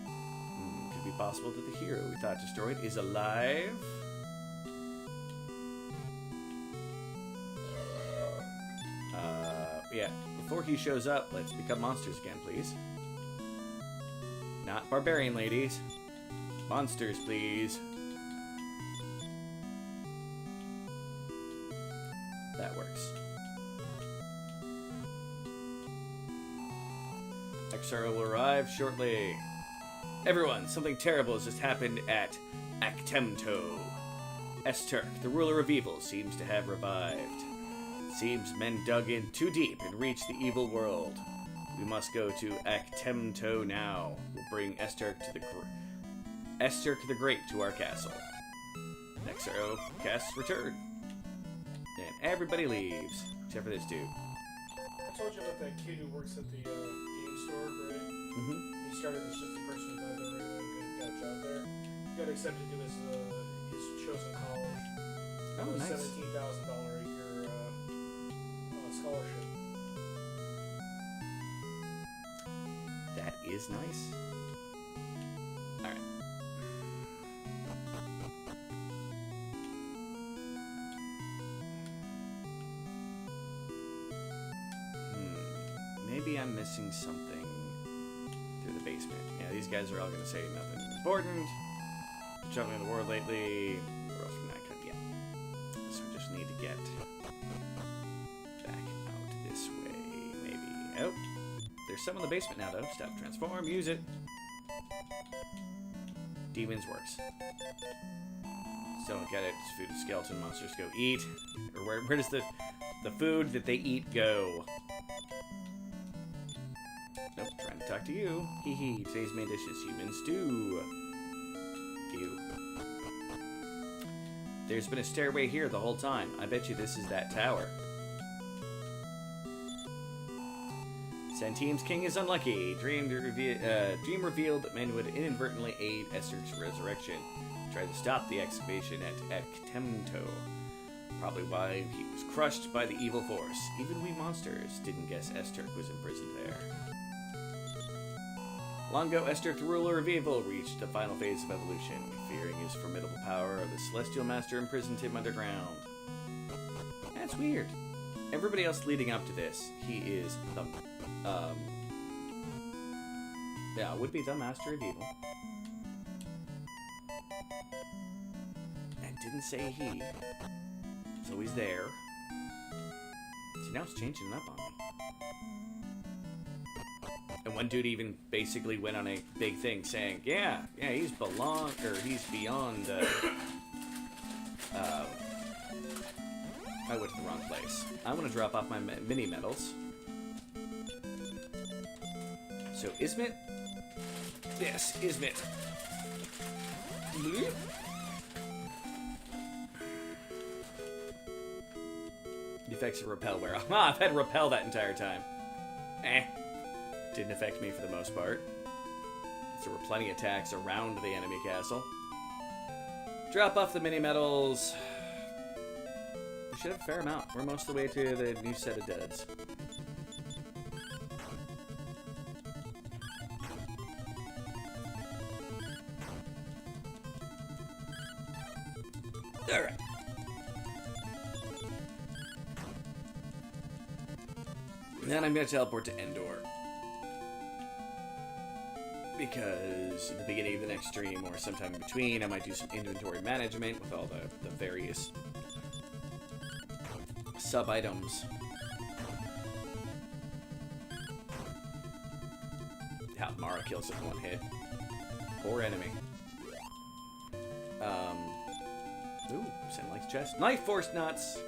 Could it be possible that the hero we thought destroyed is alive? Yeah. Before he shows up, let's become monsters again, please. Not barbarian ladies. Monsters, please. That works. Exara will arrive shortly. Everyone, something terrible has just happened at Actemto. Esturk, the ruler of evil, seems to have revived. Seems men dug in too deep and reached the evil world. We must go to Actemto now. We'll bring Esturk the Great to our castle. Nexaro casts return. And everybody leaves. Except for this dude. I told you about that kid who works at the game store, right? Mm-hmm. He started as just a person who died there and got a job there. He got accepted to his chosen college. Oh, nice. $17,000 a year scholarship. That is nice. maybe I'm missing something through the basement. Yeah, these guys are all gonna say nothing important. Jumping in the world lately. We're also not gonna, yeah. So we just need to get back out this way, maybe. Oh, there's some in the basement now, though. Stop, transform, use it. Demons works. Still don't get it. It's food skeleton monsters go eat. Or where does the food that they eat go? Nope, trying to talk to you. Hee hee. Today's main dish is human stew. Ew. There's been a stairway here the whole time. I bet you this is that tower. Santine's king is unlucky. Dream revealed that men would inadvertently aid Esther's resurrection. Tried to stop the excavation at Temto. Probably why he was crushed by the evil force. Even we monsters didn't guess Esther was imprisoned there. Long ago, Esther, the ruler of evil, reached the final phase of evolution. Fearing his formidable power, the celestial master imprisoned him underground. That's weird. Everybody else leading up to this, he is the would be the master of evil. And didn't say he. So he's there. See, now it's changing up on me. And one dude even basically went on a big thing saying, yeah, he's beyond, I went to the wrong place. I want to drop off my mini medals. So, Ismit? Yes, Ismit. Bloop. The effects of repel wear off. I've had repel that entire time. Didn't affect me for the most part. There were plenty of attacks around the enemy castle. Drop off the mini medals. We should have a fair amount. We're most of the way to the new set of duds. Alright. Then I'm going to teleport to Endor. Because at the beginning of the next stream, or sometime in between, I might do some inventory management with all the various sub-items. How Mara kills it in one hit. Poor enemy. Ooh, Sam likes chest. Knife force nuts!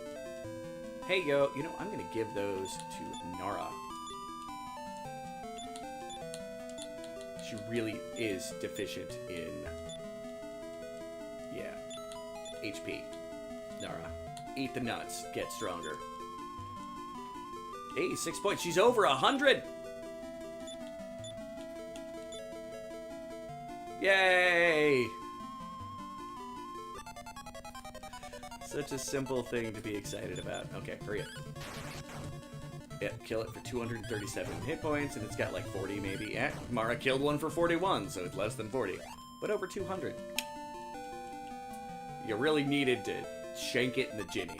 Hey, yo. You know, I'm going to give those to Nara. She really is deficient in, HP. Nara. Eat the nuts. Get stronger. Hey, 6 points. She's over 100! Yay! Such a simple thing to be excited about. Okay, hurry up. Yep, kill it for 237 hit points, and it's got like 40 maybe. Yeah, Mara killed one for 41, so it's less than 40. But over 200. You really needed to shank it in the ginny.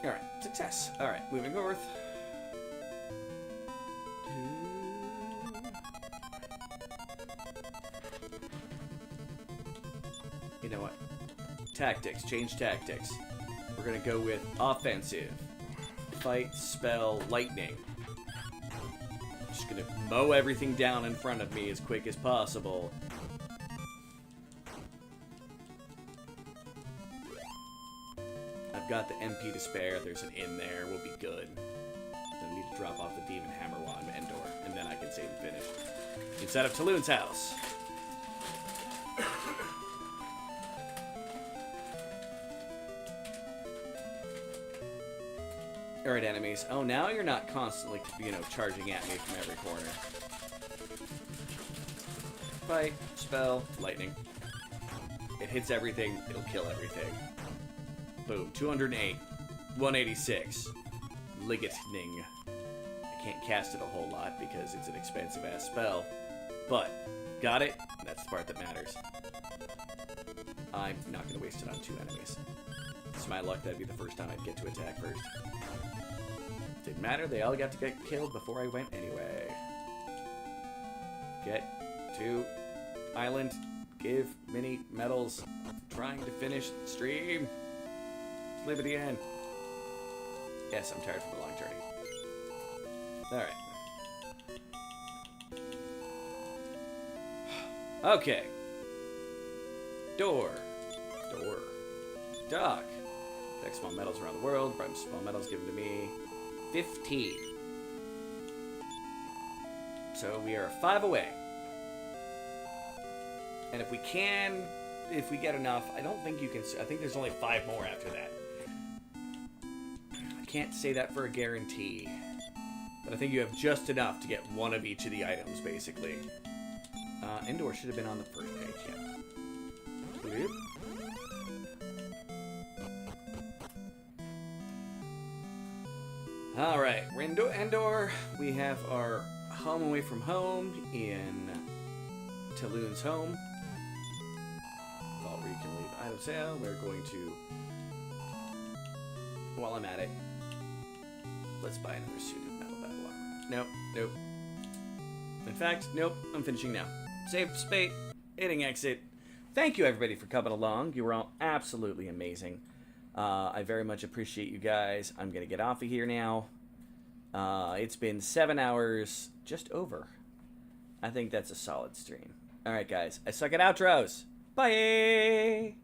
Alright, success. Alright, moving north. You know what? Tactics. Change tactics. We're gonna go with offensive. Fight, spell, lightning. Just gonna mow everything down in front of me as quick as possible. I've got the MP to spare. There's an inn there. We'll be good. Then I need to drop off the Demon Hammer while I'm Endor, and then I can save and finish. Inside of Talun's house. Alright, enemies. Oh, now you're not constantly, charging at me from every corner. Fight, spell, lightning. It hits everything, it'll kill everything. Boom. 208. 186. Ligating. I can't cast it a whole lot because it's an expensive-ass spell. But, got it? That's the part that matters. I'm not going to waste it on 2 enemies. It's my luck that'd be the first time I'd get to attack first. Didn't matter, they all got to get killed before I went anyway. Get to island. Give mini medals. Trying to finish stream. Sleep at the end. Yes, I'm tired from a long journey. Alright. Okay. Door. Dock. Collect small medals around the world. Bright small medals given to me. 15. So we are 5 away. And if we get enough, I don't think you can, I think there's only 5 more after that. I can't say that for a guarantee. But I think you have just enough to get one of each of the items, basically. Indoor should have been on the first page, yeah. Bloop. Alright, we're in Endor. We have our home away from home in Taloon's home. Vault where you can leave item sale. We're going to, while I'm at it, let's buy another suit of metal battle armor. Nope. In fact, nope, I'm finishing now. Save spate, hitting exit. Thank you everybody for coming along. You were all absolutely amazing. I very much appreciate you guys. I'm going to get off of here now. It's been 7 hours, just over. I think that's a solid stream. Alright guys, I suck at outros. Bye!